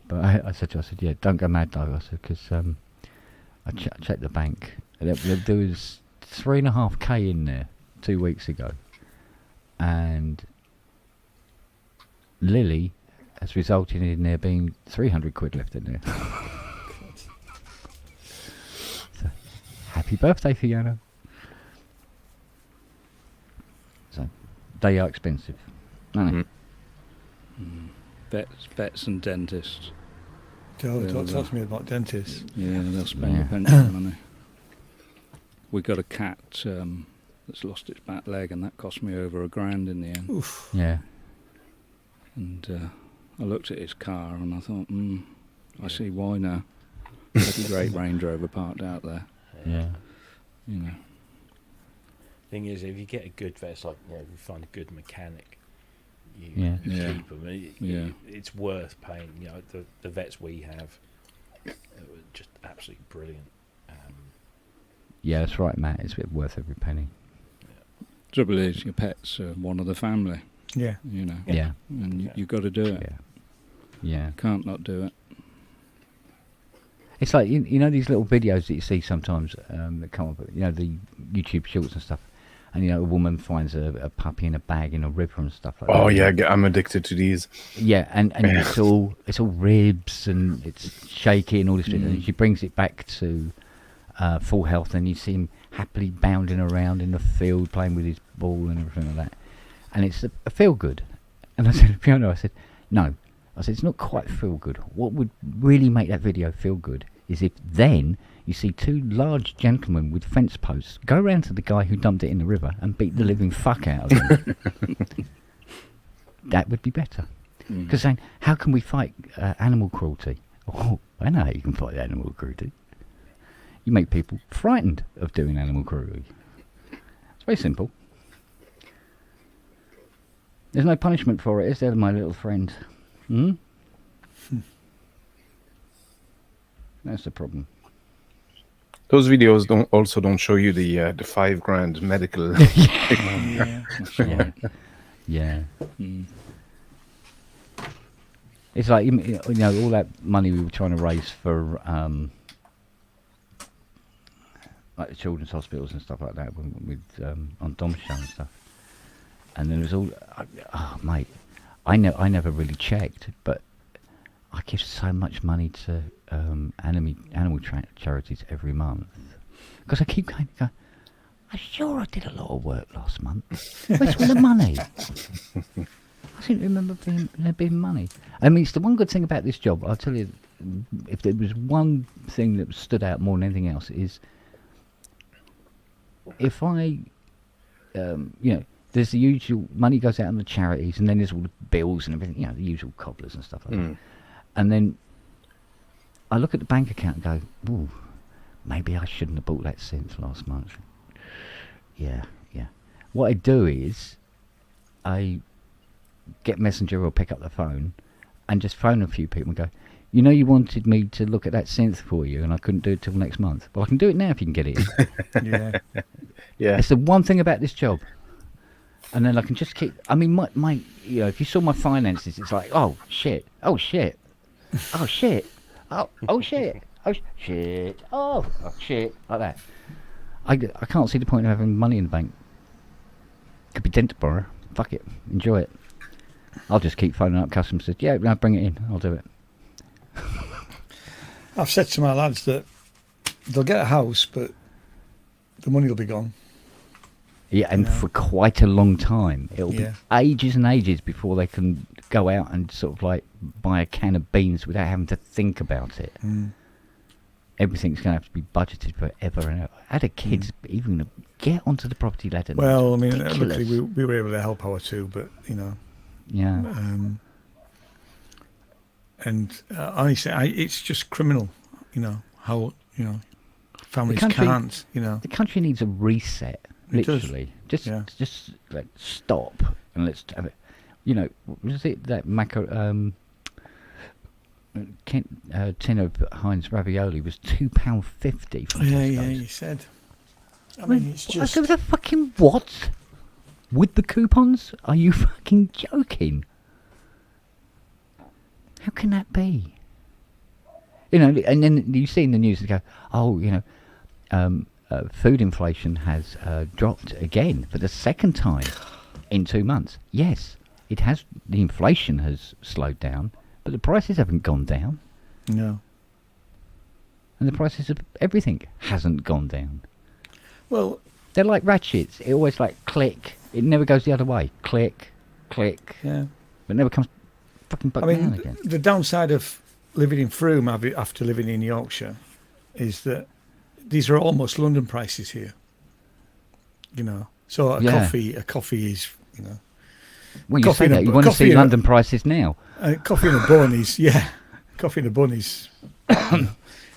But I said to her, yeah, don't go mad though. I said, because I checked the bank. There was 3.5k in there 2 weeks ago, and Lily has resulted in there being 300 quid left in there. So, happy birthday, Fiona. So, they are expensive, aren't they? Vets and dentists. Don't talk to me about dentists. Yeah, they'll spend Yeah. a pension money. We got a cat that's lost its back leg, and that cost me over £1,000 in the end. Oof. Yeah. And I looked at his car and I thought, I see why now. Bloody great Range Rover parked out there. Yeah. You know. Thing is, if you get a good vet, it's like, if you find a good mechanic, you Yeah. Yeah. keep them. It's worth paying. The vets we have were just absolutely brilliant. Yeah, that's right, Matt. It's worth every penny. Trouble is, your pet's one of the family, Yeah. you know. Yeah. And you've got to do it. Yeah. Can't not do it. It's like, you know these little videos that you see sometimes that come up, the YouTube shorts and stuff, and a woman finds a puppy in a bag in a river and stuff like that. Oh yeah, I'm addicted to these. Yeah, and it's all ribs and it's shaky and all this shit. And she brings it back to full health, and you see him happily bounding around in the field playing with his ball and everything like that. And it's a feel good. And I said to Fiona, I said, no. I said, it's not quite feel good. What would really make that video feel good is if then you see two large gentlemen with fence posts go round to the guy who dumped it in the river and beat the living fuck out of him. That would be better. Because saying, how can we fight animal cruelty? Oh, I know how you can fight animal cruelty. You make people frightened of doing animal cruelty. It's very simple. There's no punishment for it, is there, my little friend? That's the problem. Those videos don't show you the $5,000 medical. Yeah. That's right. Yeah. It's like, all that money we were trying to raise for like the children's hospitals and stuff like that with on Dom's show and stuff. And then it was all, mate, I never really checked, but I give so much money to animal charities every month. Because I keep going, I'm sure I did a lot of work last month. Where's all the money? I seem to remember there being money. I mean, it's the one good thing about this job. I'll tell you, if there was one thing that stood out more than anything else, is if I, there's the usual money goes out on the charities, and then there's all the bills and everything, the usual cobblers and stuff like that. And then I look at the bank account and go, ooh, maybe I shouldn't have bought that synth last month. Yeah. What I do is I get Messenger or pick up the phone and just phone a few people and go, you wanted me to look at that synth for you and I couldn't do it till next month. Well, I can do it now if you can get it in. Yeah. Yeah. It's the one thing about this job. And then I can just keep, I mean, my if you saw my finances, it's like, oh shit, like that. I can't see the point of having money in the bank. Could be dead tomorrow. Fuck it, enjoy it. I'll just keep phoning up customers. Said, yeah, no, bring it in. I'll do it. I've said to my lads that they'll get a house, but the money will be gone. Yeah, and Yeah. for quite a long time. It'll Yeah. be ages and ages before they can go out and sort of like buy a can of beans without having to think about it. Mm. Everything's going to have to be budgeted forever and ever. How do kids even get onto the property ladder? now? Well, I It's mean, ridiculous. luckily we were able to help our two, but Yeah. And honestly, it's just criminal, how families country- can't, The country needs a reset, It does. literally. Yeah. Just like stop and let's have it. Was it that tin of Heinz ravioli was £2.50 from Yeah, Tesco's. yeah, you said. I mean, it's I just. said, the fucking what? With the coupons? Are you fucking joking? How can that be? And then you see in the news, they go, food inflation has dropped again for the second time in 2 months. Yes, it has. The inflation has slowed down, but the prices haven't gone down. No. And the prices of everything hasn't gone down. Well, They're like ratchets. It always like click. It never goes the other way. Click, click. yeah. But it never comes fucking back I down mean, again. the downside of living in Frome after living in Yorkshire is that these are almost London prices here. So a Yeah. coffee is, Well, you coffee say and a that. You bu- want to coffee see and a- London prices now. coffee in a bun is, coffee in a bun is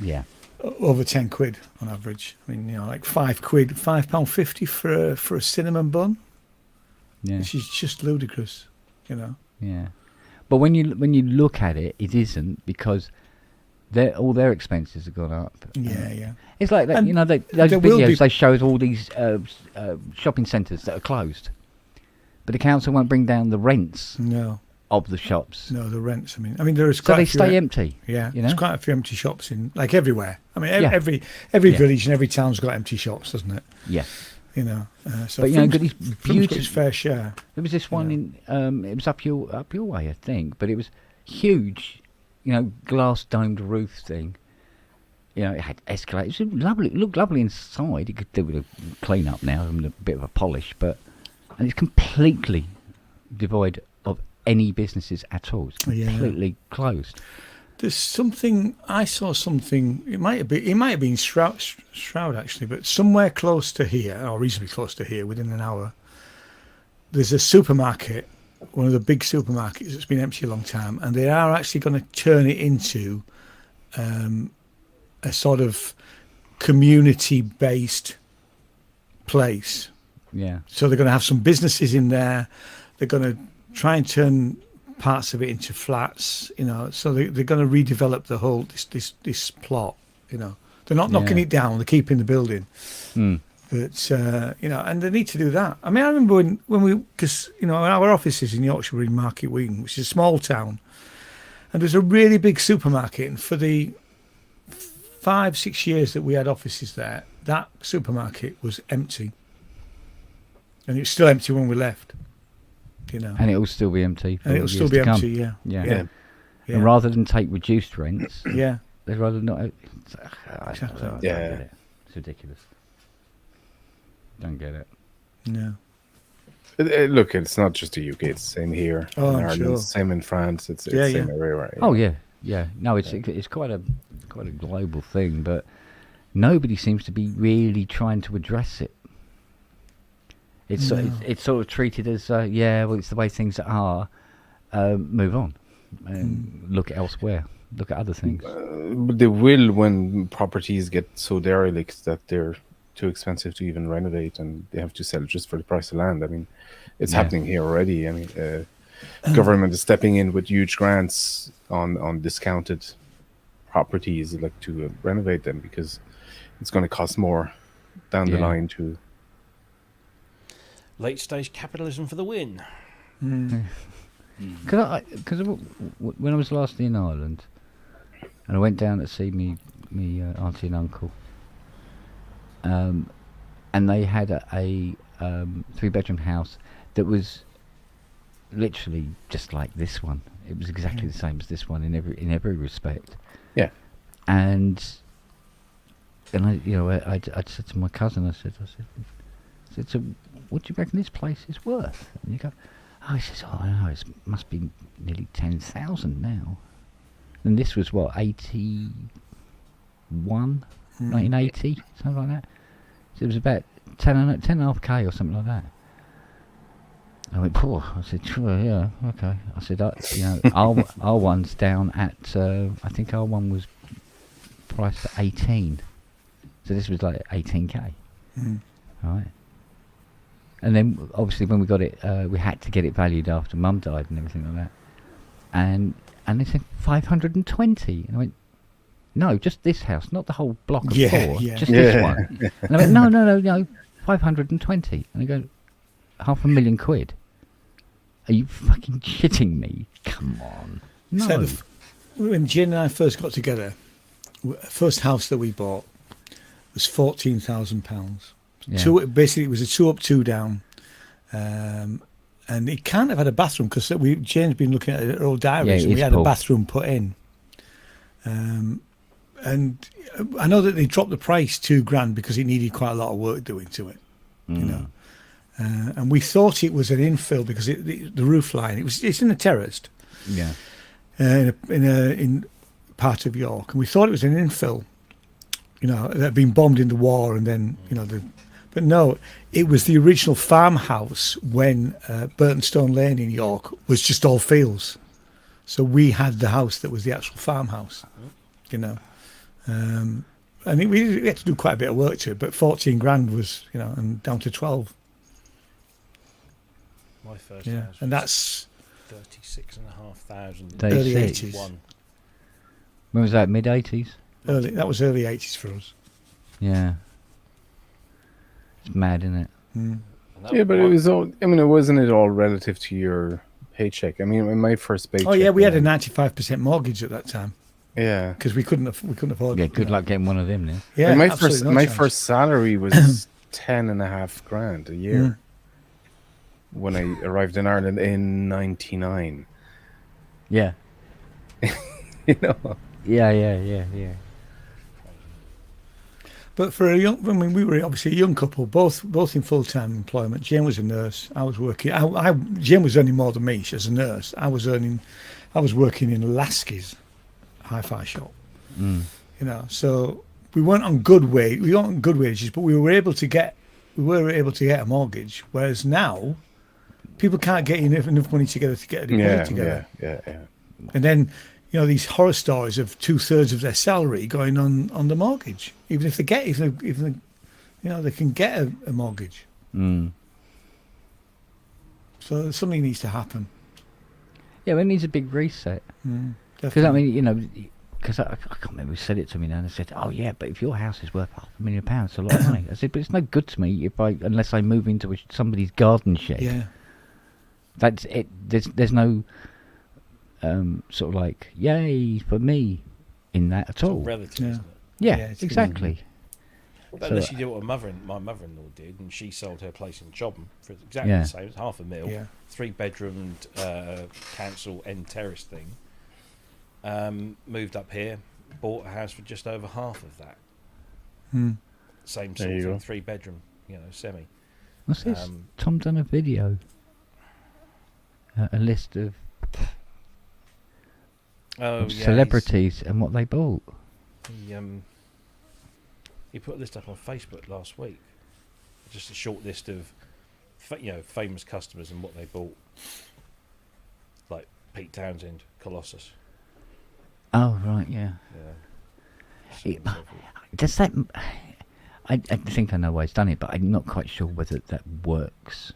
Yeah. over 10 quid on average. I mean, like £5, £5.50 for a cinnamon bun, Yeah. which is just ludicrous, Yeah. But when you look at it, it isn't, because all their expenses have gone up. Yeah. It's like that, And those there will videos be- they show us all these shopping centres that are closed, but the council won't bring down the rents No, of the shops, the rents. I mean, there is so quite they a few stay empty. Yeah, you there's know? quite a few empty shops in everywhere. I mean, Yeah. every Yeah. village and every town's got empty shops, doesn't it? Yeah. So But From's- got these From's got beautiful. its fair share. There was this one in it was up your way, I think, but it was huge, glass domed roof thing. It had escalators. It was lovely. It looked lovely inside. It could do with a clean up now and a bit of a polish, and it's completely devoid of any businesses at all. It's Yeah. completely closed. There's something I saw. It might have been Stroud actually, but somewhere close to here, or reasonably close to here, within an hour, there's a supermarket, one of the big supermarkets that's been empty a long time, and they are actually going to turn it into a sort of community-based place. Yeah. So they're going to have some businesses in there. They're going to try and turn parts of it into flats. So they're going to redevelop the whole this plot. They're not knocking Yeah. it down. They're keeping the building. Mm. But and they need to do that. I mean, I remember because our office is in Yorkshire, we're in Market Wheaton, which is a small town, and there's a really big supermarket. And for the 5-6 years that we had offices there, that supermarket was empty, and it was still empty when we left. And it'll still be empty. For And it'll years still be to come. empty. Yeah. Yeah. Yeah. And rather than take reduced rents, Yeah. they'd rather not. I Exactly. don't Yeah. get it. It's ridiculous. Don't get it. No. Look, it's not just the UK. It's the same here Oh, in I'm Ireland. sure. Same in France. It's Yeah, same yeah. everywhere. Oh yeah. No, it's quite a global thing, but nobody seems to be really trying to address it. It's it's sort of treated as well, it's the way things are. Move on and look elsewhere. Look at other things. But they will when properties get so derelict that they're too expensive to even renovate, and they have to sell just for the price of land. I mean, it's Yeah. happening here already. I mean, government is stepping in with huge grants on discounted properties, like to renovate them, because it's going to cost more down the Yeah. line to. Late stage capitalism for the win. Because when I was last in Ireland, and I went down to see me auntie and uncle, and they had a 3-bedroom house that was literally just like this one. It was exactly the same as this one in every respect. Yeah. And I said to my cousin, I said, so what do you reckon this place is worth? And you go, oh, he says, oh, I know, it must be nearly 10,000 now. And this was what, 1980, something like that. So it was about 10.5K or something like that. I went, poor. I said, sure, yeah, okay. I said, R1's down at, I think R1 was priced at 18. So this was like 18K. Right. And then obviously when we got it, we had to get it valued after Mum died and everything like that. And they said 520. And I went, no, just this house, not the whole block of 4, just this one. And I went, no, 520. And they go, £500,000. Are you fucking shitting me? Come on. No. So when Jane and I first got together, first house that we bought was £14,000. Yeah. Basically, it was a 2 up, 2 down. And it can't have had a bathroom because Jane's been looking at her old diaries and we had a bathroom put in. And I know that they dropped the price £2,000 because it needed quite a lot of work doing to it, you know. And we thought it was an infill because the roof line, it's in a terrace, in part of York, and we thought it was an infill, you know, that had been bombed in the war, and then but no, it was the original farmhouse when Burtonstone Lane in York was just all fields, so we had the house that was the actual farmhouse, you know. I think we had to do quite a bit of work to it, but £14,000 was, you know, and down to 12. My first house and that's 36,500. Early 80s. When was that? Mid 80s? That was early 80s for us. Yeah. It's mad, isn't it? Yeah, but it was all. I mean, it wasn't it all relative to your paycheck. I mean, in my first paycheck. Oh yeah, we had a 95% mortgage at that time. Yeah, because we couldn't afford. Yeah, good luck getting one of them then. Yeah, and my first salary was $10,500 a year when I arrived in Ireland in '99. Yeah. You know. Yeah. But for we were obviously a young couple, both in full-time employment. Jane was a nurse. I was working. Jane was earning more than me as a nurse. I was working in Lasky's hi-fi shop. You know, so we weren't on good wage. We weren't on good wages, but we were able to get a mortgage. Whereas now, people can't get enough money together to get a deposit together. Yeah. And then, you know, these horror stories of 2/3 of their salary going on the mortgage, even if they can get a mortgage. So something needs to happen. Yeah, well, it needs a big reset. Because I mean, you know, because I can't remember who said it to me now. And they said, "Oh yeah, but if your house is worth £500,000, it's a lot of money." I said, "But it's no good to me unless I move into somebody's garden shed." Yeah, that's it. There's no sort of like yay for me in that at all. Relative, yeah. isn't it? Yeah, it's exactly. But unless you do what my mother-in-law did, and she sold her place in Chobham for exactly the same, it's £500,000, Yeah. 3-bedroomed council end terrace thing. Moved up here, bought a house for just over half of that. Same sort of thing, 3-bedroom, you know, semi. What's this? Tom done a video. A list of celebrities and what they bought. He put a list up on Facebook last week. Just a short list of, famous customers and what they bought. Like Pete Townsend, Colossus. Oh right, yeah. Does that? I think I know why he's done it, but I'm not quite sure whether that works.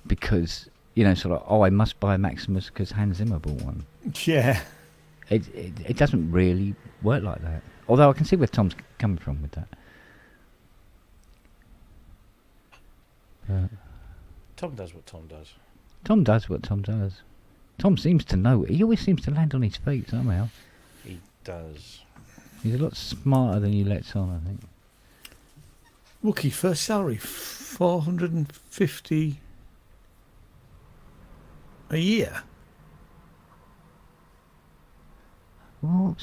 Because sort of, I must buy a Maximus because Hans Zimmer bought one. Yeah. It doesn't really work like that. Although I can see where Tom's coming from with that. Tom does what Tom does. Tom does what Tom does. Tom seems to know. He always seems to land on his feet somehow. He does. He's a lot smarter than he lets on, I think. rookie first salary, 450 a year. What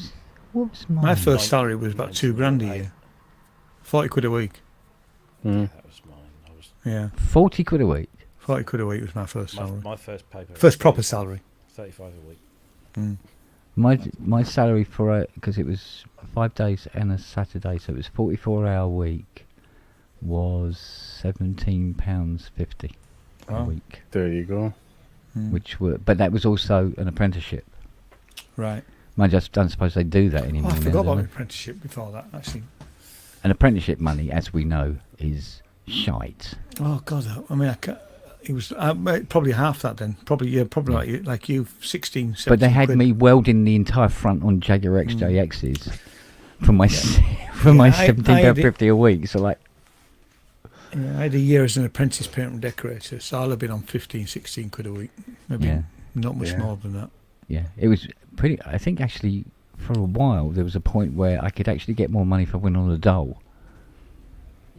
was mine? My first salary was about £2,000 a year, 40 quid a week. Mm. That was mine. I was Yeah, 40 quid a week. 40 quid a week was my first my, salary. my first paper. was First proper 35 salary. 35 a week. Mm. My salary for because it was 5 days and a Saturday, so it was 44-hour week, was £17.50 a Wow. week, There you go. Mm. but that was also an apprenticeship. Right. I just don't suppose they do that anymore. I now, forgot do about they? my apprenticeship before that, actually. And apprenticeship money, as we know, is shite. Oh, God. I mean, it was probably half that then. Probably like you, 16, 17 But they had quid. me welding the entire front on Jaguar XJXs for my for Yeah, my I had £17.50 a week. So like, Yeah, I had a year as an apprentice painter and decorator, so I'll have been on 15, 16 quid a week. Maybe Yeah. not much Yeah. more than that. yeah, it was pretty. I think actually for a while there was a point where I could actually get more money if I went on a dole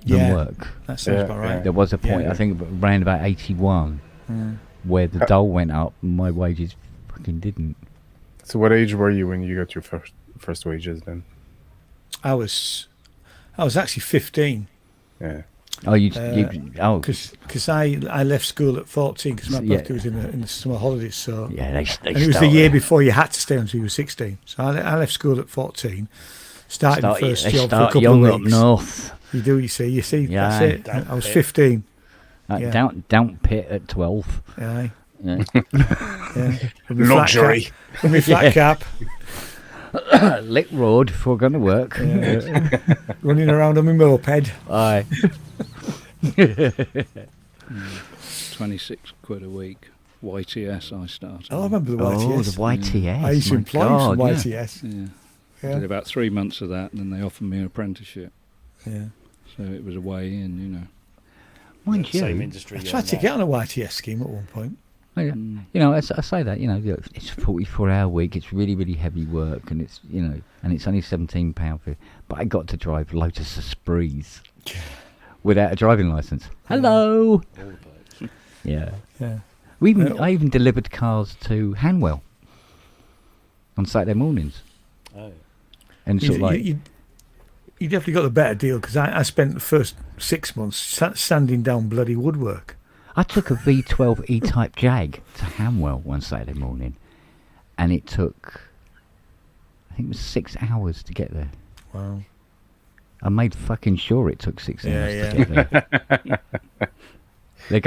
than Yeah. work. That sounds Yeah, about right. There was a point, Yeah. I think around about 81, Mm. where the dole went up and my wages fucking didn't. So, what age were you when you got your first wages then? I was actually 15 Yeah. Oh, because I left school at 14 because my Yeah. birthday was in the summer holidays. So yeah, they and it was the year before you had to stay until you were 16. So I left school at 14. Started my first they job for a start couple young of up weeks. north. You see, Yeah. that's it. Down I was pit. 15. Like Yeah. down pit at 12. Aye. Yeah. Yeah. With my flat Luxury. cap- With my flat cap. Lick road before going to work. Yeah. Running around on my moped. Aye. 26 quid a week. YTS I started. Oh, I remember the Oh, YTS. the YTS. I used to my employ God, from yeah. YTS. Yeah. Yeah. Did about 3 months of that, and then they offered me an apprenticeship. Yeah. So it was a way in, you know. Mind The same you, industry. I you're tried to in get now. on a YTS scheme at one point. Mm. you know, I say that, you know, it's a 44-hour week. It's really, really heavy work, and it's, you know, and it's only £17 for. But I got to drive Lotus Esprits without a driving license. Hello. All the blokes. Yeah. Yeah. I even delivered cars to Hanwell on Saturday mornings, Oh, and sort of like. You definitely got the better deal because I spent the first 6 months sanding down bloody woodwork. I took a V12 E-Type Jag to Hanwell one Saturday morning, and it took, I think it was 6 hours to get there. Wow. I made fucking sure it took 6 hours Yeah, to get there. They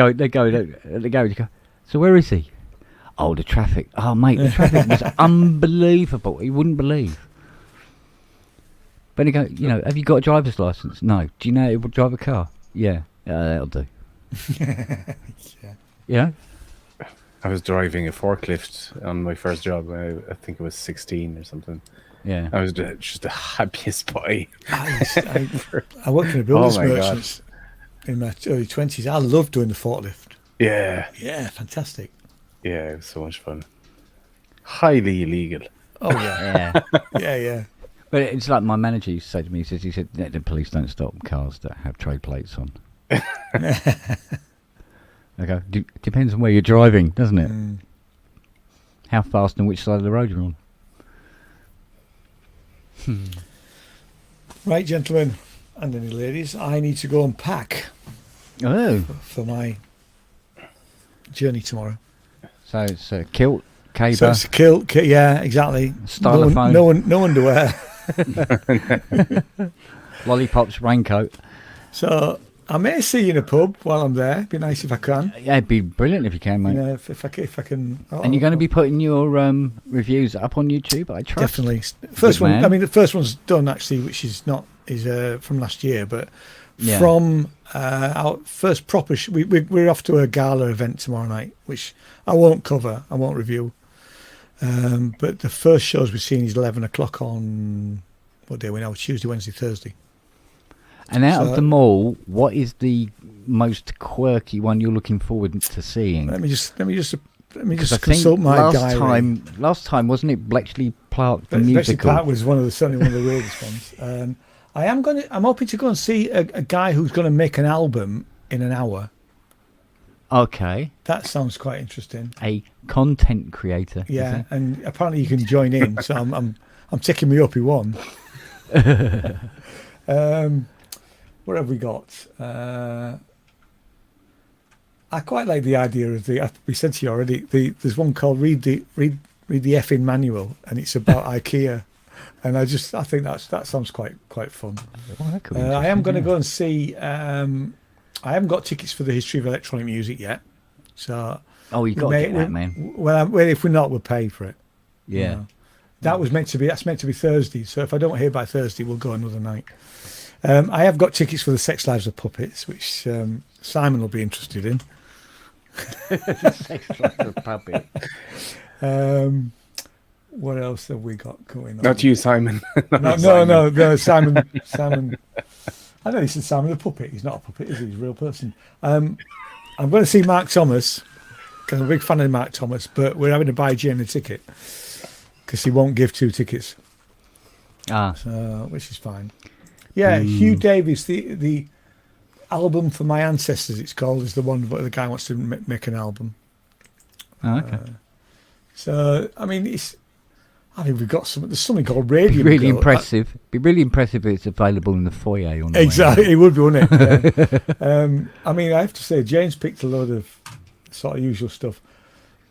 go. So where is he? Oh, the traffic. Oh, mate, the traffic was unbelievable. You wouldn't believe. But they go, you know, have you got a driver's license? No. Do you know how to drive a car? Yeah. That'll do. Yeah. Yeah. I was driving a forklift on my first job. I think it was 16 or something. Yeah. I was just the happiest boy. I worked in a builders Oh my God. merchants in my early 20s. I loved doing the forklift. Yeah. Yeah, fantastic. Yeah, it was so much fun. Highly illegal. Oh, yeah. Yeah. Yeah. But it's like my manager used to say to me, he said, the police don't stop cars that have trade plates on. I go, depends on where you're driving, doesn't it? Mm. How fast and which side of the road you're on. Right, gentlemen and any ladies, I need to go and pack Oh. for my journey tomorrow. So it's a kilt, caber, So it's a kilt, yeah, exactly. Stylophone. No underwear. lollipops, raincoat. So I may see you in a pub while I'm there. Be nice if I can. Yeah, it'd be brilliant if you can, mate. You know, if I can. And you're going to be putting your reviews up on YouTube, I trust. definitely first Good one. man. I mean, the first one's done actually, which is from last year, but Yeah. from our first proper. We're off to a gala event tomorrow night, which I won't cover. I won't review. But the first shows we've seen is 11 o'clock on what day are we now? Tuesday, Wednesday, Thursday. And out So- of them all, what is the most quirky one you're looking forward to seeing? Let me just 'Cause I think consult my diary. last time wasn't it Bletchley Park the Bletchley musical? Park was certainly one of the weirdest ones. I'm hoping to go and see a guy who's going to make an album in an hour. Okay. That sounds quite interesting. A content creator. is Yeah, it? and apparently you can join in. So I'm taking me up. He won. What have we got? I quite like the idea of we said to you already. There's one called read the effing manual, and it's about IKEA, and I think that sounds quite fun. Well, that could be I am going to interesting, go and see. I haven't got tickets for the history of electronic music yet, so. Oh, you got to get that, man. Well, if we're not, we'll pay for it. Yeah. You know. That's meant to be Thursday. So if I don't hear by Thursday, we'll go another night. I have got tickets for the Sex Lives of Puppets, which Simon will be interested in. Sex like a puppet. What else have we got going on? Not you, Simon. No, Simon. I know he said Simon the puppet. He's not a puppet, is he? He's a real person. I'm going to see Mark Thomas because I'm a big fan of Mark Thomas, but we're having to buy Jane a ticket because he won't give 2 tickets. So, which is fine. Yeah, Hugh Davis, the album for my ancestors, it's called, is the one where the guy wants to make an album. Oh, okay. So, I mean, we've got there's something called Radium Really Girl. impressive. Be really impressive if it's available in the foyer on the way Exactly, it would be, wouldn't it? Yeah. I mean, I have to say, James picked a load of sort of usual stuff.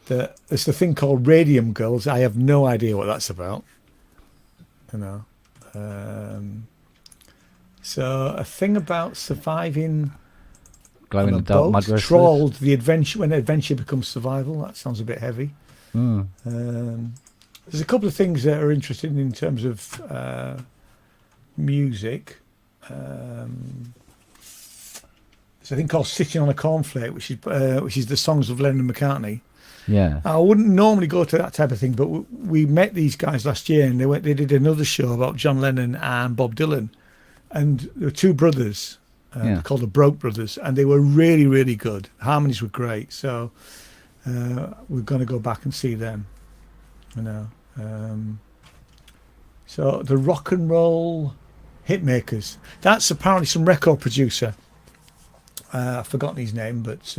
There's the thing called Radium Girls. I have no idea what that's about. You know. So a thing about surviving Glow on in a the dark boat, mud wrestlers. trawled, the adventure, when adventure becomes survival. That sounds a bit heavy. There's a couple of things that are interesting in terms of music. There's a thing called "Sitting on a Cornflake," which is the songs of Lennon and McCartney. Yeah. I wouldn't normally go to that type of thing, but we met these guys last year, and they did another show about John Lennon and Bob Dylan, and there were 2 brothers called the Broke Brothers, and they were really, really good. Harmonies were great, so we're going to go back and see them. You know, so the Rock and Roll Hitmakers. That's apparently some record producer. I've forgotten his name, but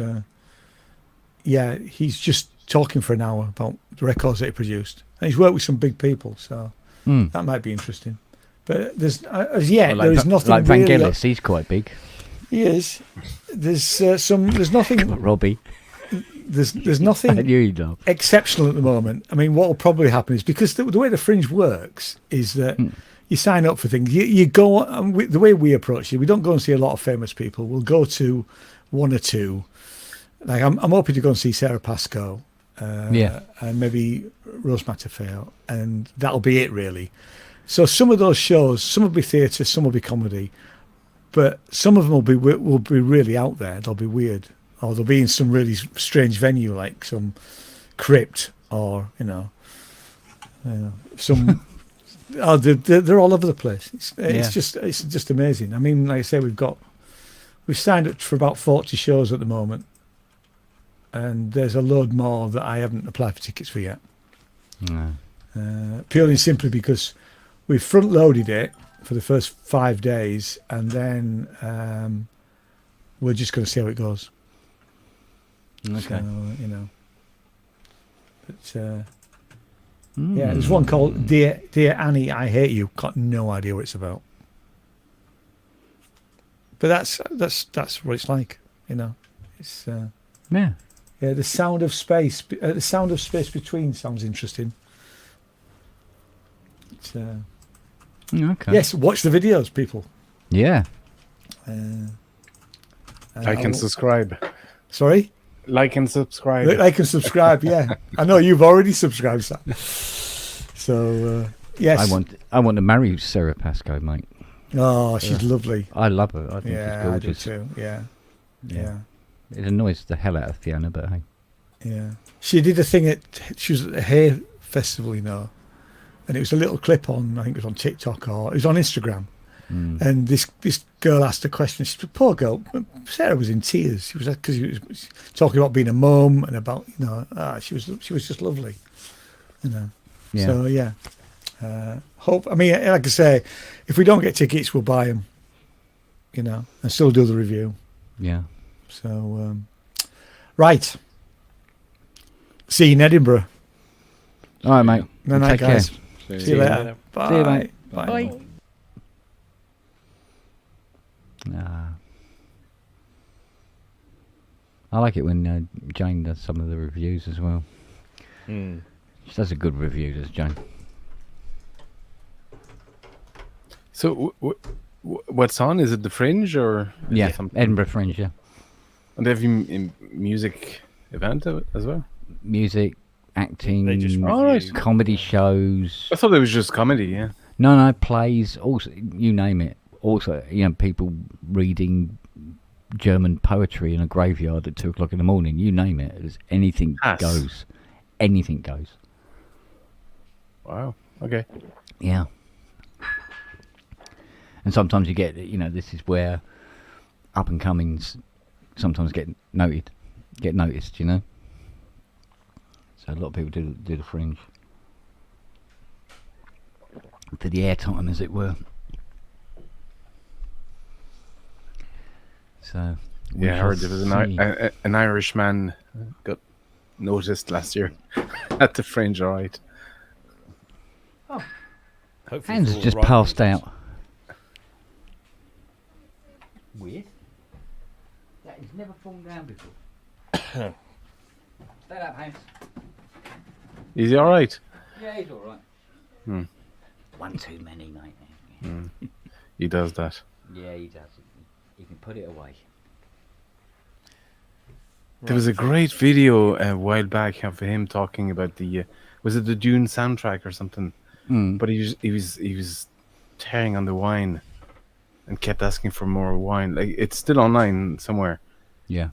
yeah, he's just talking for an hour about the records that he produced, and he's worked with some big people, so that might be interesting. But there's as yet there is nothing like really. Vangelis, he's quite big. He is. There's nothing. Robbie. There's nothing I knew you'd know. exceptional at the moment. I mean, what will probably happen is because the way the Fringe works is that you sign up for things. You go the way we approach it. We don't go and see a lot of famous people. We'll go to 1 or 2. Like I'm hoping to go and see Sarah Pascoe, and maybe Rose Matafeo, and that'll be it really. So some of those shows, some will be theatre, some will be comedy, but some of them will be really out there. They'll be weird, or they'll be in some really strange venue like some crypt, or some. Oh, they're all over the place. It's just amazing. I mean, like I say, we've signed up for about 40 shows at the moment. And there's a load more that I haven't applied for tickets for yet. No. Purely and simply because we've front loaded it for the first 5 days, and then we're just going to see how it goes. Okay. So, but yeah, there's one called Dear Annie, I Hate You. Got no idea what it's about. But that's what it's like, It's yeah, the sound of space. The sound of space between sounds interesting. Okay. Yes, watch the videos, people. Yeah. Like and subscribe. Sorry? Like and subscribe. Like and subscribe, yeah. I know you've already subscribed, Sam. So, yes. I want to marry Sarah Pascoe, mate. Oh, she's lovely. I love her. I think Yeah, she's I do gorgeous. too. Yeah. It annoys the hell out of Fiona, but hey. Yeah. She did a thing she was at a hair festival, and it was a little clip on, I think it was on TikTok or it was on Instagram. And this girl asked a question. She said, poor girl, Sarah was in tears. She was because she was talking about being a mum and about, she was just lovely, Yeah. So, yeah. Hope. I mean, like I say, if we don't get tickets, we'll buy them. You know, and still do the review. Yeah. So, right. See you in Edinburgh. All right, mate. Good night, Take care. guys. See you later. Bye. See you, mate. Bye. I like it when Jane does some of the reviews as well. Mm. She does a good review, does Jane? So, what's on? Is it the Fringe or? Is Yeah, it something? Edinburgh Fringe, yeah. And they have music event as well. Music, acting, They just All right. review. comedy shows. I thought it was just comedy. Yeah. No, plays, also, you name it. Also, people reading German poetry in a graveyard at 2 o'clock in the morning. You name it. Anything Yes. goes. Anything goes. Wow. Okay. Yeah. And sometimes you get, this is where up and comings sometimes get noticed, So a lot of people do the Fringe. For the airtime, as it were. So, we Yeah, I shall heard there was see. an Irish man got noticed last year at the Fringe. All right. Hopefully Hans for has all just the right passed reasons. out. Weird. That has never fallen down before. Stand up, Hans. Is he all right? Yeah, he's all right. Hmm. One too many, mate. He does that. Yeah, he does. He can put it away. There was a great video a while back of him talking about the was it the Dune soundtrack or something? Mm. But he was tearing on the wine and kept asking for more wine. Like it's still online somewhere. Yeah.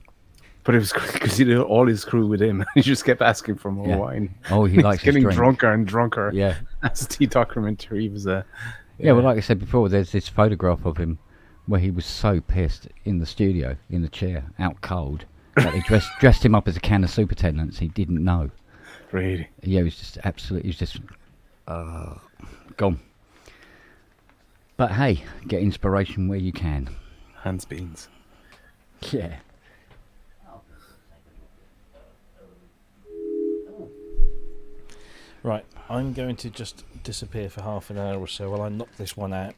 But it was because he had all his crew with him. He just kept asking for more Yeah. wine. Oh, he likes He's his getting drink. drunker and drunker. Yeah. As the documentary was Yeah, well, like I said before, there's this photograph of him where he was so pissed in the studio, in the chair, out cold, that they dressed him up as a can of superintendents. He didn't know. really. Yeah, he was just gone. But hey, get inspiration where you can. Hans Beans. Yeah. Right, I'm going to just disappear for half an hour or so while I knock this one out.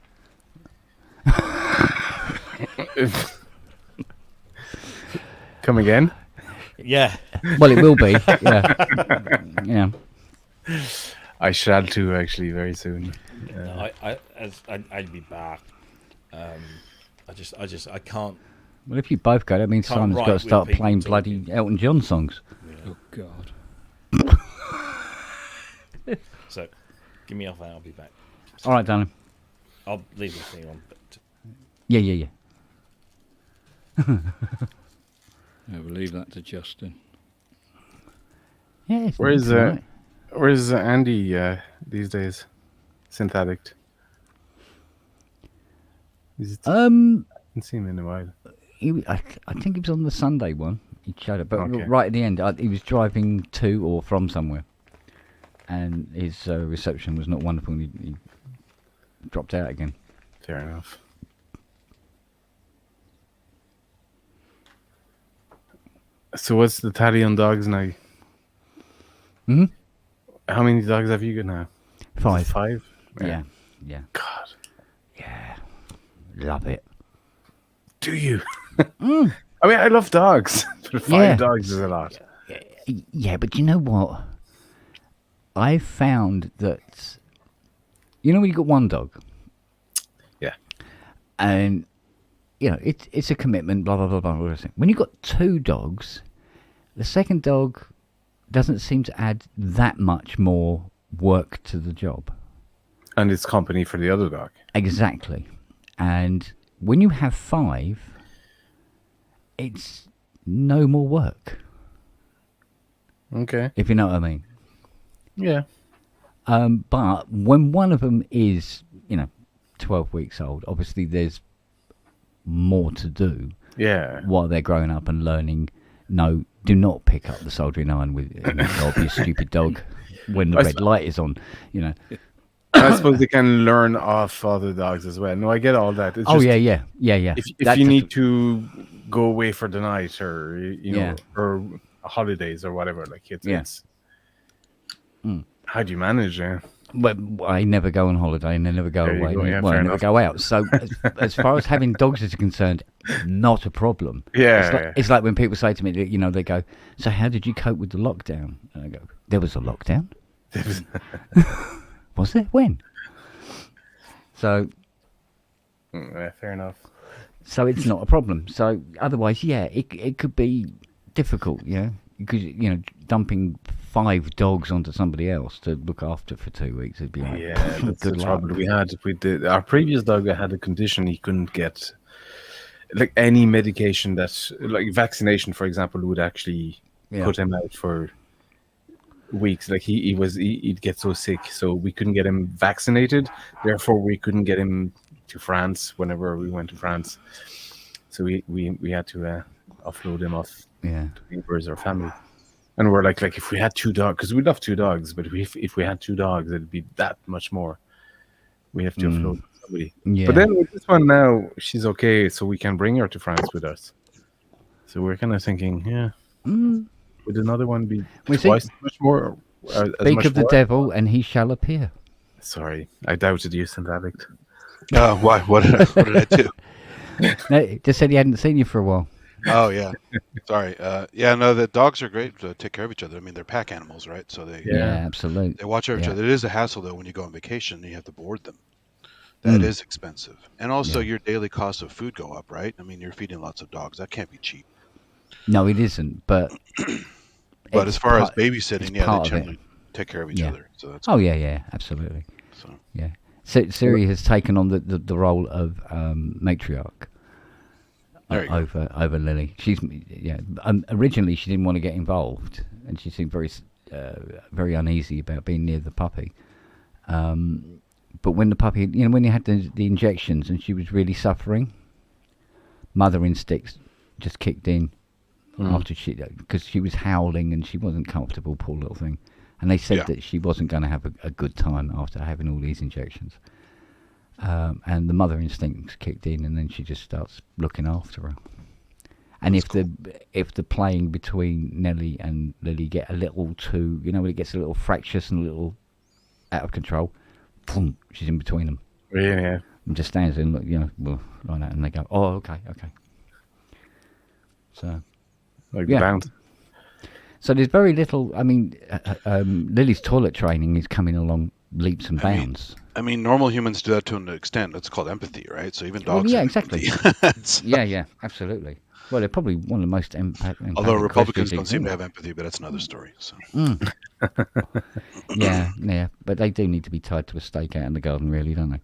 Come again? Yeah. Well, it will be. Yeah. Yeah. I shall too, actually, very soon. I'd be back. I can't. Well, if you both go, that means Can't Simon's write got to with start people playing talking. bloody Elton John songs. Oh God. So, give me half an hour. I'll be back. All right, darling. I'll leave the thing on. But Yeah. I will leave that to Justin. Yeah. Where's all right. Where's Andy these days? Synth addict. Haven't seen him in a while. I think he was on the Sunday one. He showed up, but Okay. right at the end, he was driving to or from somewhere, and his reception was not wonderful. And he dropped out again. Fair enough. So what's the tally on dogs now? Hmm. How many dogs have you got now? Is it 5. 5? Yeah. God. Yeah. Love it. Do you? I mean, I love dogs, but 5 Yeah. dogs is a lot. Yeah, but you know what? I found that when you got one dog, Yeah. and it's a commitment. Blah blah blah blah. Blah. When you got 2 dogs, the second dog doesn't seem to add that much more work to the job. And it's company for the other dog. Exactly. And when you have 5, it's no more work, Okay. if you know what I mean. Yeah. But when one of them is, 12 weeks old, obviously there's more to do Yeah. while they're growing up and learning. No, do not pick up the soldering iron with your stupid dog when the I red light is on. And I suppose they can learn off other dogs as well. No, I get all that. It's Oh just yeah. if That's you a need to go away for the night, or you Yeah. know, or holidays or whatever, like Yeah. it's how do you manage? Yeah, Well, I never go on holiday and I never go There you away. go, yeah, Well, I fair never enough. go out. So, as far as having dogs is concerned, not a problem. yeah. It's like when people say to me, that, they go, "So, how did you cope with the lockdown?" And I go, "There was a lockdown. Was there? When?" So, Yeah, fair enough. so it's not a problem. So, otherwise, yeah, it could be difficult. Yeah, because dumping 5 dogs onto somebody else to look after for 2 weeks would be like, Yeah, that's the good luck. trouble we had. We did our previous dog had a condition he couldn't get, like any medication that, like vaccination, for example, would actually Yeah. put him out for weeks. Like he'd get so sick, so we couldn't get him vaccinated. Therefore, we couldn't get him to France whenever we went to France. So we had to offload him off Yeah. neighbors or family. And we're like if we had 2 dogs, because we love 2 dogs, but if we had 2 dogs, it'd be that much more. We have to offload somebody. Yeah. But then with this one now, she's okay, so we can bring her to France with us. So we're kind of thinking, would another one be We see- twice as much more? As Speak much of the more? devil, and he shall appear. Sorry, I doubted you, St. Addict. Why? What did I do? No, he just said he hadn't seen you for a while. Oh yeah, sorry. Yeah, no, the dogs are great to take care of each other. I mean, they're pack animals, right? So they Yeah, absolutely. they watch over each Yeah. other. It is a hassle though when you go on vacation and you have to board them. That is expensive, and also your daily costs of food go up, right? I mean, you're feeding lots of dogs. That can't be cheap. No, it isn't. But But it's as far as part- babysitting, it's yeah, part they of it. generally take care of each Yeah. other. So that's Oh yeah, absolutely. so. Yeah. So Siri has taken on the role of matriarch There you go. over Lily. She's originally she didn't want to get involved, and she seemed very uneasy about being near the puppy. But when the puppy, when you had the injections and she was really suffering, mother instincts just kicked in after because she was howling and she wasn't comfortable, poor little thing. And they said Yeah. that she wasn't going to have a good time after having all these injections. And the mother instincts kicked in, and then she just starts looking after her. And if the playing between Nelly and Lily get a little too, when it gets a little fractious and a little out of control, boom, she's in between them Yeah. and just stands there and look, like that, and they go, oh, okay. So Like Yeah. the bounce. So there's very little. I mean, Lily's toilet training is coming along leaps and bounds. I mean, normal humans do that to an extent. It's called empathy, right? So even Well, dogs. yeah, have exactly. empathy. Yeah, absolutely. Well, they're probably one of the most Although Republicans creatures don't seem to exist. have empathy, but that's another story. So Yeah, but they do need to be tied to a stake out in the garden, really, don't they?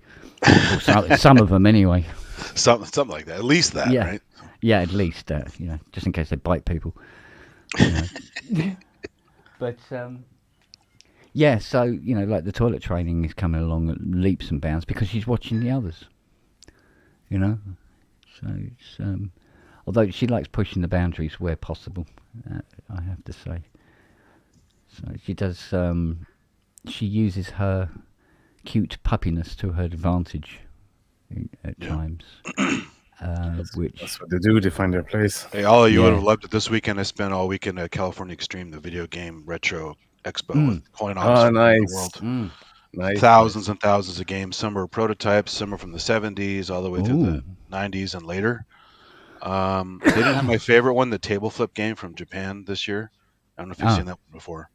Or some of them, anyway. something like that. At least that, Yeah. right? Yeah, at least, just in case they bite people. But yeah, so like the toilet training is coming along at leaps and bounds because she's watching the others. So it's although she likes pushing the boundaries where possible, I have to say. So she does. She uses her cute puppiness to her advantage at times. Which That's what they do. They find their place. Hey, all of you would Yeah. have loved it. This weekend, I spent all weekend at California Extreme, the video game retro expo with coin Oh, ops from around nice. the world. Nice. Thousands and thousands of games. Some are prototypes, some are from the 70s, all the way through the Ooh. 90s and later. They didn't have my favorite one, the table flip game from Japan this year. I don't know if you've Ah. seen that one before.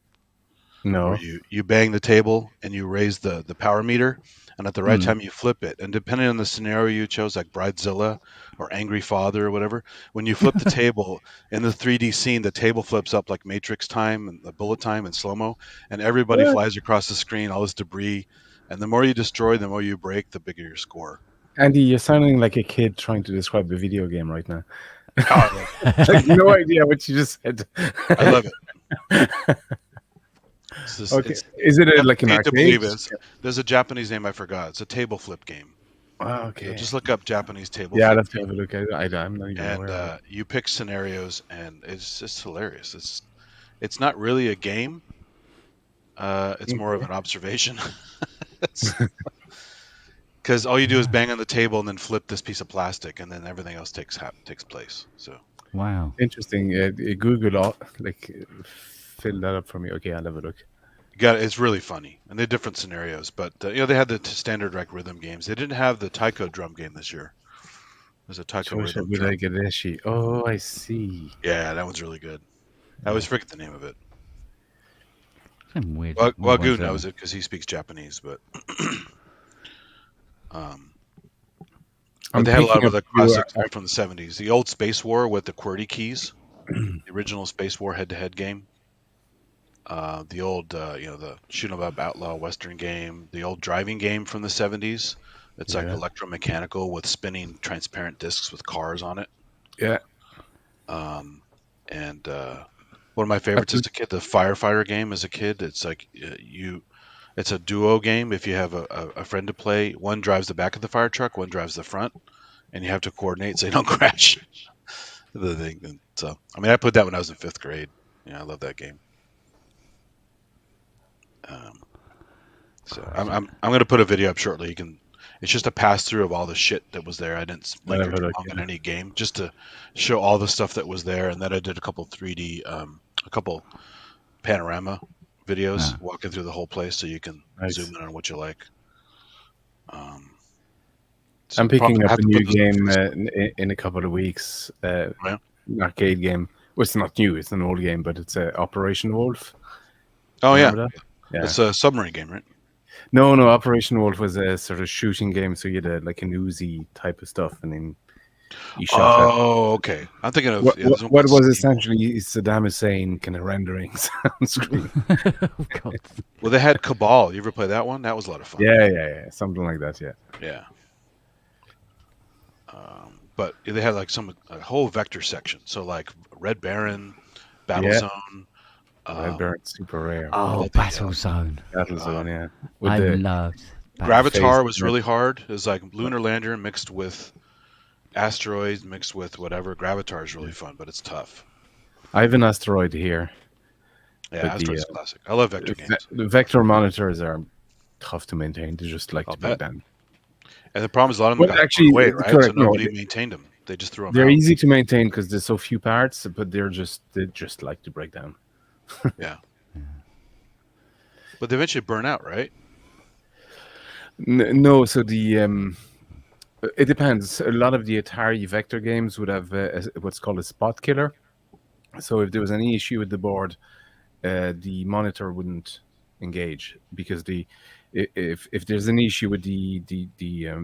No. Where you bang the table and you raise the power meter, and at the right time you flip it. And depending on the scenario you chose, like Bridezilla or Angry Father or whatever, when you flip the table in the 3D scene, the table flips up like Matrix time and the bullet time and slow-mo, and everybody flies across the screen, all this debris. And the more you destroy, the more you break, the bigger your score. Andy, you're sounding like a kid trying to describe a video game right now. Oh, Like, no idea what you just said. I love it. It's just- Okay. it's- Is it like an hate to arcade? believe it. There's a Japanese name I forgot. It's a table flip game. Oh, okay. So just look up Japanese table Yeah, flip let's have a look at it. I'm not even aware and of it. you pick scenarios, and it's just hilarious. It's not really a game. It's more of an observation. Because all you do is bang on the table and then flip this piece of plastic, and then everything else takes place. So Wow. Interesting. Google fill that up for me. Okay, I'll have a look. it's really funny, and they're different scenarios. But they had the standard like rhythm games. They didn't have the taiko drum game this year. There's a taiko Shosha rhythm drum. Budagedeshi. Oh, I see. Yeah, that one's really good. I always forget the name of it. Some weird. Wagyu ones there. knows it because he speaks Japanese, but I'm they had a lot picking of up other classics from the 70s. The old Space War with the QWERTY keys, the original Space War head-to-head game. The old, the Shoot 'em Up Outlaw Western game. The old driving game from the 70s. It's like electromechanical with spinning transparent discs with cars on it. Yeah. And one of my favorites as a kid, the firefighter game as a kid. It's like it's a duo game. If you have a friend to play, one drives the back of the fire truck, one drives the front, and you have to coordinate so you don't crash the thing. And so, I mean, I played that when I was in 5th grade. Yeah, I love that game. So I'm going to put a video up shortly. You can. It's just a pass through of all the shit that was there. I didn't linger too long in any game, just to show all the stuff that was there. And then I did a couple 3D, a couple panorama videos walking through the whole place, so you can zoom in on what you like. So I'm picking up a new game in in a couple of weeks. An arcade game. Well, it's not new. It's an old game, but it's Operation Wolf. Oh yeah. Yeah. It's a submarine game, right? No. Operation Wolf was a sort of shooting game. So you had like an Uzi type of stuff, and then you shot. Oh, okay. I'm thinking of what was essentially Saddam Hussein kind of renderings on screen. Oh, God. Well, they had Cabal. You ever play that one? That was a lot of fun. Yeah. Something like that. Yeah. Yeah. But they had like a whole vector section. So like Red Baron, Battlezone. Red Baron, super rare. Oh, Battlezone. Battlezone, yeah. I loved Gravatar was really hard. It was like Lunar Lander mixed with asteroids, mixed with whatever. Gravatar is really fun, but it's tough. I have an asteroid here. Yeah, Asteroid's classic. I love vector games. The vector monitors are tough to maintain. They just like to break down. And the problem is a lot of them got actually, away, right? correct, So nobody maintained them. They just threw them They're out. easy to maintain because there's so few parts, but they just like to break down. Yeah. But they eventually burn out, right? No, so it depends. A lot of the Atari vector games would have what's called a spot killer. So if there was any issue with the board, the monitor wouldn't engage because if there's an issue with the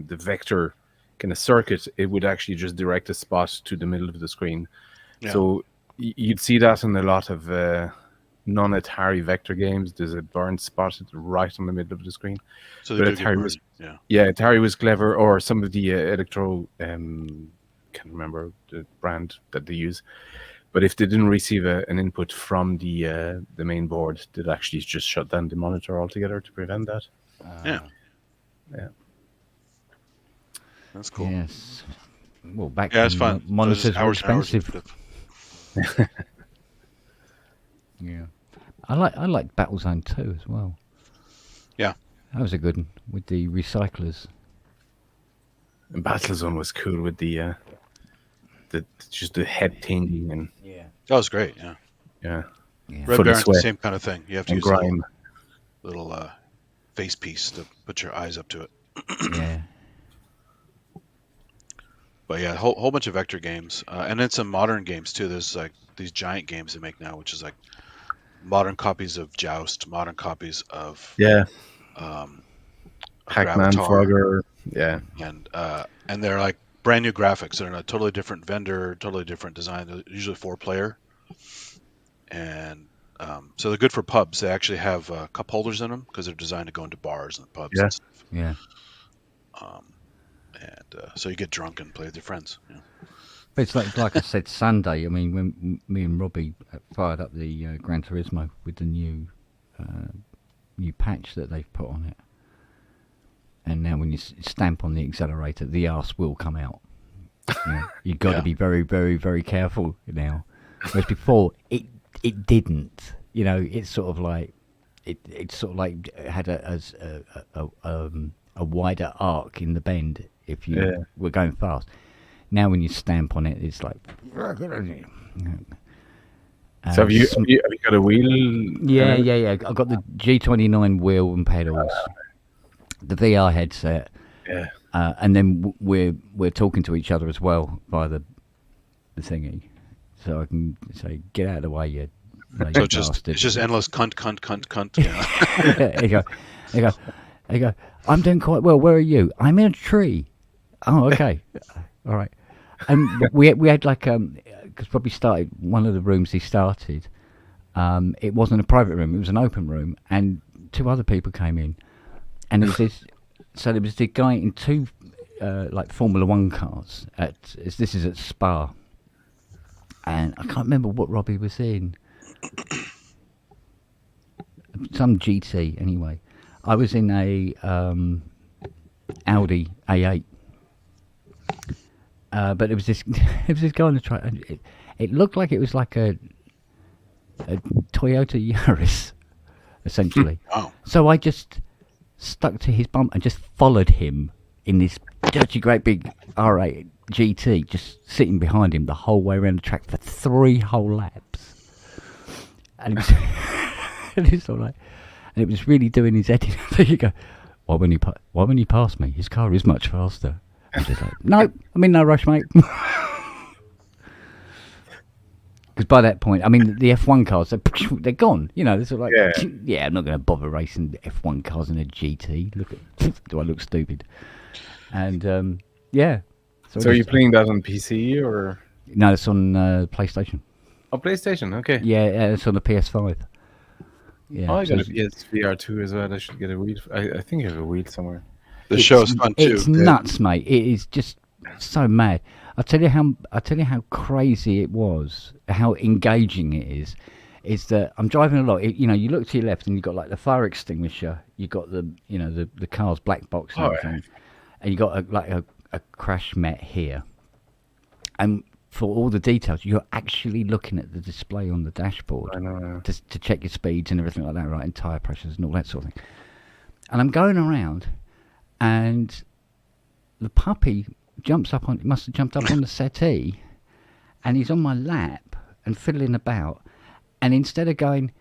vector kind of circuit, it would actually just direct a spot to the middle of the screen. Yeah. So you'd see that in a lot of non-Atari vector games. There's a burned spot right on the middle of the screen. So Atari was clever, or some of the Electro, can't remember the brand that they use. But if they didn't receive an input from the main board, they'd actually just shut down the monitor altogether to prevent that. Yeah. That's cool. Yes. Well, back it's fun. Monitors were expensive. Yeah. I like Battlezone 2 as well. Yeah. That was a good one with the recyclers. And Battlezone was cool with the head tingling and that was great. Yeah. Red Baron's the same kind of thing. You have to use a little face piece to put your eyes up to it. Yeah. But yeah, a whole bunch of vector games, and then some modern games too. There's like these giant games they make now, which is like modern copies of Joust, modern copies of Pac-Man, Frogger, and they're like brand new graphics. They're in a totally different vendor, totally different design. They're usually 4-player, and so they're good for pubs. They actually have cup holders in them because they're designed to go into bars and pubs. And stuff. Yeah. So you get drunk and play with your friends. Yeah. But it's like I said Sunday. I mean, when me and Robbie fired up the Gran Turismo with the new patch that they've put on it, and now when you stamp on the accelerator, the arse will come out. You've got to be very, very, very careful now. Whereas before, it didn't. It's sort of like it sort of like had a wider arc in the bend if you Yeah. were going fast. Now when you stamp on it, it's like. So have you, sm- have you got a wheel? Yeah. I've got the G29 wheel and pedals, the VR headset, Yeah. and then we're talking to each other as well via the thingy, so I can say, "Get out of the way, you lazy So bastard." it's just endless cunt. Yeah. you go, you go, you go. I'm doing quite well. Where are you? I'm in a tree. Oh, okay, all right. And we had like because Bobby started one of the rooms he started. It wasn't a private room; it was an open room, and 2 other people came in, and it was this. So there was the guy in 2 like Formula One cars this is at Spa, and I can't remember what Robbie was in. Some GT anyway. I was in a Audi A8. But it was this guy on the track. It looked like it was like a Toyota Yaris, essentially. Wow. So I just stuck to his bump and just followed him in this dirty, great big R8 GT, just sitting behind him the whole way around the track for 3 whole laps. And it was, and it's all like, and it was really doing his head in. There you go. Why when he passed me, his car is much faster. I'm just like, no, I'm in no rush, mate. Because by that point, I mean, the F1 cars, they're gone. You know, they're sort of like, yeah, I'm not going to bother racing F1 cars in a GT. Do I look stupid? And, yeah. So are you playing that on PC or? No, it's on PlayStation. Oh, PlayStation, okay. Yeah, it's on the PS5. Yeah, Oh, I so got a PSVR 2 as well. I should get a wheel. I think I have a wheel somewhere. The show's fun too. It's nuts, mate. It is just so mad. I'll tell you how crazy it was, how engaging it is. Is that I'm driving along. You know, you look to your left and you've got like the fire extinguisher. You've got the car's black box and everything, and you got a crash met here. And for all the details, you're actually looking at the display on the dashboard I know. to check your speeds and everything like that, right? And tire pressures and all that sort of thing. And I'm going around. And the puppy must have jumped up on the settee, and he's on my lap and fiddling about. And instead of going,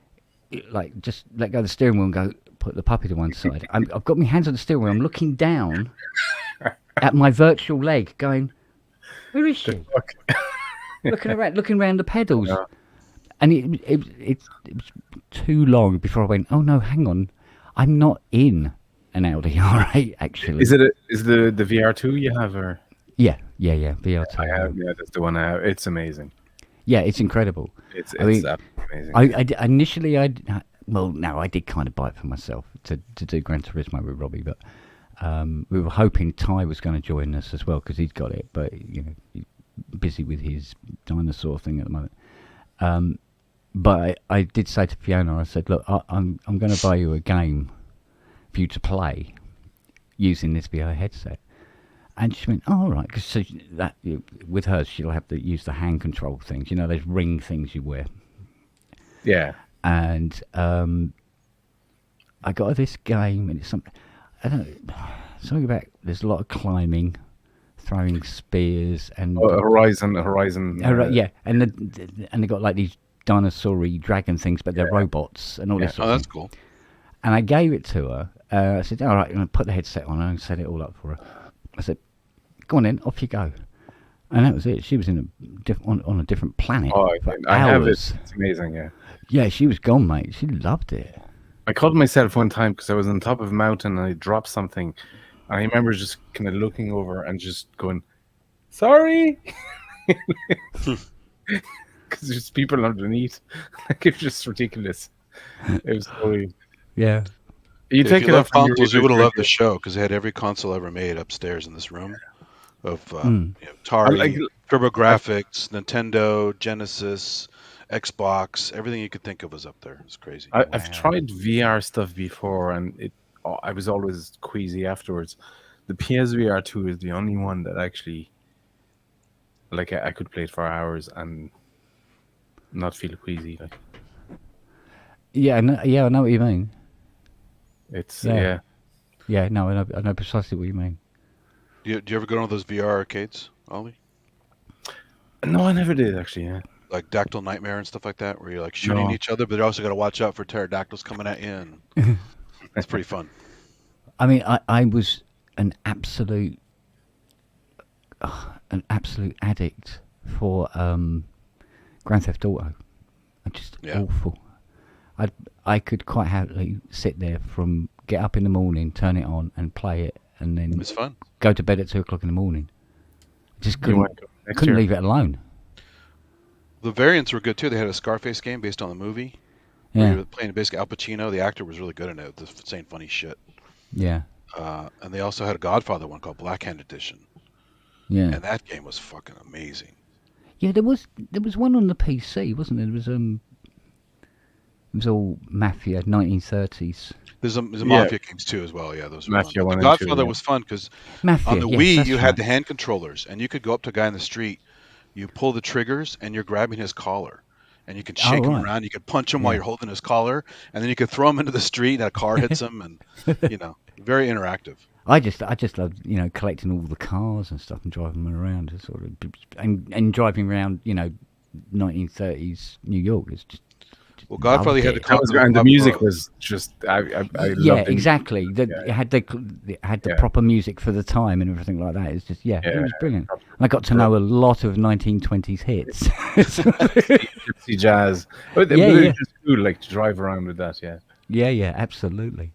like, just let go of the steering wheel and go, put the puppy to one side, I've got my hands on the steering wheel. I'm looking down at my virtual leg, going, where is she? looking around the pedals. Yeah. And it was too long before I went, oh no, hang on, I'm not in an Audi R8 actually. Is the VR2 you have or? Yeah, VR2. I have, that's the one I have. It's amazing. Yeah, it's incredible. It's amazing. I initially I did kind of buy it for myself to do Gran Turismo with Robbie, but we were hoping Ty was going to join us as well because he'd got it, but you know, he's busy with his dinosaur thing at the moment. But I did say to Fiona, I said, look, I'm going to buy you a game for you to play using this VR headset. And she went, oh, all right, because with hers, she'll have to use the hand control things, you know, those ring things you wear. Yeah. And I got her this game, and it's something, I don't know, something about, there's a lot of climbing, throwing spears, and... Horizon. Yeah, and they got like these dinosaur-y dragon things, but they're robots and all this sort of that's thing. cool. And I gave it to her. I said, all right, I'm going to put the headset on and set it all up for her. I said, go on then, off you go. And that was it. She was in on a different planet for I hours. have it. It's amazing, yeah. Yeah, she was gone, mate. She loved it. I called myself one time because I was on top of a mountain and I dropped something. And I remember just kind of looking over and just going, sorry. Because there's people underneath. Like, it was just ridiculous. It was totally... Yeah. You If take you it love off from your consoles, you would have loved the refrigerator. show because they had every console ever made upstairs in this room of Atari, TurboGrafx, Nintendo, Genesis, Xbox, everything you could think of was up there. It's crazy. I've tried VR stuff before, and I was always queasy afterwards. The PSVR 2 is the only one that actually, like, I could play it for hours and not feel queasy. Like, Yeah, I know what you mean. It's Yeah. Yeah, no, I know precisely what you mean. Do you ever go to one of those VR arcades, Ollie? No, I never did actually. Yeah. Like Dactyl Nightmare and stuff like that, where you're like shooting No. each other, but you also got to watch out for pterodactyls coming at you, and it's pretty fun. I mean, I was an absolute addict for Grand Theft Auto. Just Yeah. awful. I could quite happily sit there from get up in the morning, turn it on, and play it, and then It's fun. go to bed at 2 o'clock in the morning. Just You couldn't might go next couldn't year. leave it alone. The variants were good too. They had a Scarface game based on the movie. Where Yeah, you were playing basically Al Pacino. The actor was really good in it, saying funny shit. yeah, And they also had a Godfather one called Blackhand Edition, yeah, and that game was fucking amazing. yeah. There was one on the PC, wasn't there? It was all mafia, 1930s There's a Yeah. Mafia games too as well. Yeah, those were Mafia fun. 1 The and 2, Godfather yeah. was fun because mafia. on the Yes, Wii that's you had right. the hand controllers, and you could go up to a guy in the street, you pull the triggers, and you're grabbing his collar, and you could Oh, shake him right. around. You could punch him while Yeah. you're holding his collar, and then you could throw him into the street, and a car hits him, and very interactive. I just love collecting all the cars and stuff and driving them around, and driving around 1930s New York. It's just Well, Godfather loved had the it. That was, and the music was just I Yeah, loved it. exactly. Yeah. It had the Yeah. proper music for the time and everything like that. It's just it Yeah. was brilliant. And I got to know a lot of 1920s hits. Gypsy jazz. But Yeah, it was yeah. just cool, like to drive around with that. Yeah. yeah, absolutely.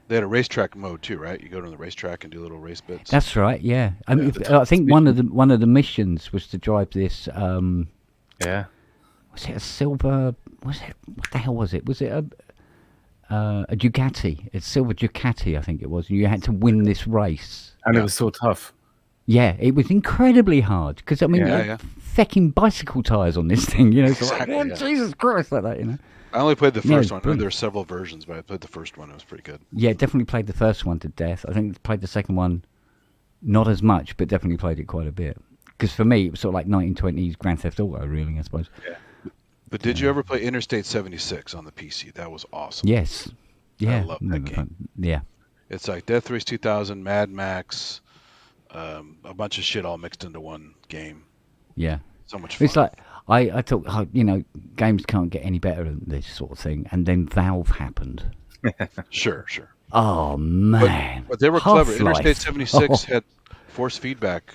They had a racetrack mode too, right? You go to the racetrack and do little race bits. That's right. Yeah, I mean, the I think one of the missions was to drive this. Yeah. Was it a silver? Was it what the hell was it? Was it a Ducati? A silver Ducati, I think it was. And you had to win this race. And it was so tough. Yeah, it was incredibly hard because I mean, Yeah. fecking bicycle tires on this thing. It's Exactly, like, yeah. Jesus Christ, like that. I only played the Yeah, first it's one. I know brilliant. there were several versions, but I played the first one. It was pretty good. Yeah, definitely played the first one to death. I think played the second one, not as much, but definitely played it quite a bit. Because for me, it was sort of like 1920s Grand Theft Auto, really, I suppose. But did you ever play Interstate 76 on the PC? That was awesome. Yes. Yeah. love that game. Yeah. It's like Death Race 2000, Mad Max, a bunch of shit all mixed into one game. Yeah. So much fun. It's like I thought, games can't get any better than this sort of thing, and then Valve happened. Sure. Oh man! But they were clever. Half-Life. Interstate 76 had force feedback.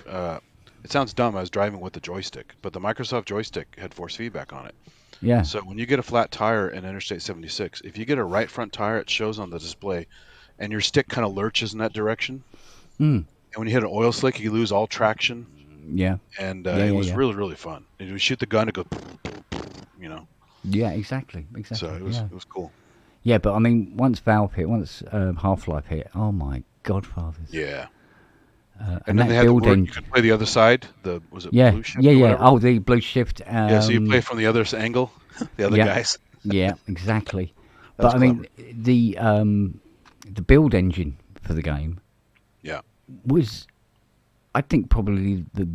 It sounds dumb. I was driving with the joystick, but the Microsoft joystick had force feedback on it. Yeah. So when you get a flat tire in Interstate 76, if you get a right front tire, it shows on the display, and your stick kind of lurches in that direction. Mm. And when you hit an oil slick, you lose all traction. Yeah. And Yeah, it was yeah. really, really fun. And you shoot the gun, it goes, Yeah. Exactly. So it was cool. Yeah, but I mean, once Half-Life hit, oh my Godfathers. Yeah. And then that they had building. you could play the other side. Was it Yeah. Blue Shift? Yeah. or Yeah. whatever? Oh, the blue shift. Yeah. So you play from the other angle, the other Yeah. guys. Yeah. Exactly. That's But I mean, the build engine for the game. Yeah. Was, I think, probably the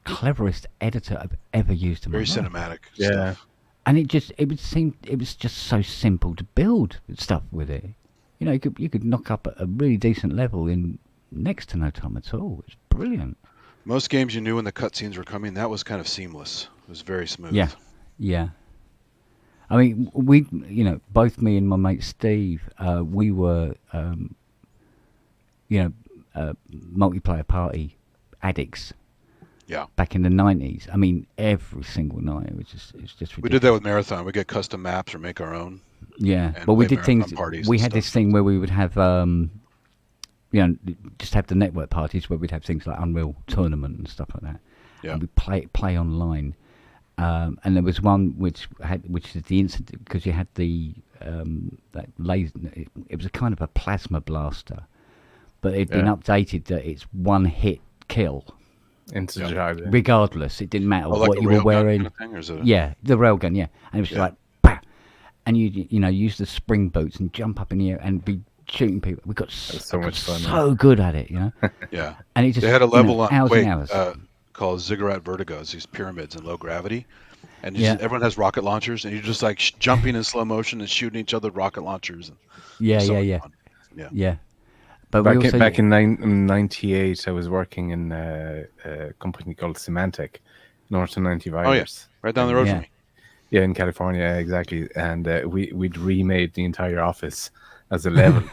cleverest editor I've ever used in my Very life. cinematic. Yeah. Stuff. And it was just so simple to build stuff with it. You could knock up a really decent level in next to no time at all. It's brilliant. Most games you knew when the cutscenes were coming. That was kind of seamless. It was very smooth. Yeah. I mean, we, both me and my mate Steve, we were, multiplayer party addicts. Yeah. Back in the 90s. I mean, every single night. It's just ridiculous. We did that with Marathon. We get custom maps or make our own. Yeah, and but we play did things. marathon parties We and had this stuff. thing where we would have, just have the network parties where we'd have things like Unreal Tournament and stuff like that. Yeah. And we play online. And there was one which is the instant, because you had the that laser. It was a kind of a plasma blaster, but it'd been updated that it's one hit kill. Into the drive. Yeah. Regardless, it didn't matter like what a you were railgun wearing. kind of thing, or is it a- Yeah, the railgun. Yeah, and it was just like, bah! And you use the spring boots and jump up in the air and be shooting people. We got so much fun, so good at it, Yeah. And it just They had a level on hours Quake and hours. called Ziggurat Vertigo. It's these pyramids in low gravity. And Yeah. everyone has rocket launchers, and you're just like jumping in slow motion and shooting each other with rocket launchers. And Yeah, so yeah, much yeah. fun. Yeah. Yeah. But we also, Back in 98, I was working in a company called Symantec, Norton Antivirus. Oh yeah, right down the road Yeah. from me. Yeah, in California, exactly. And we'd remade the entire office as a level,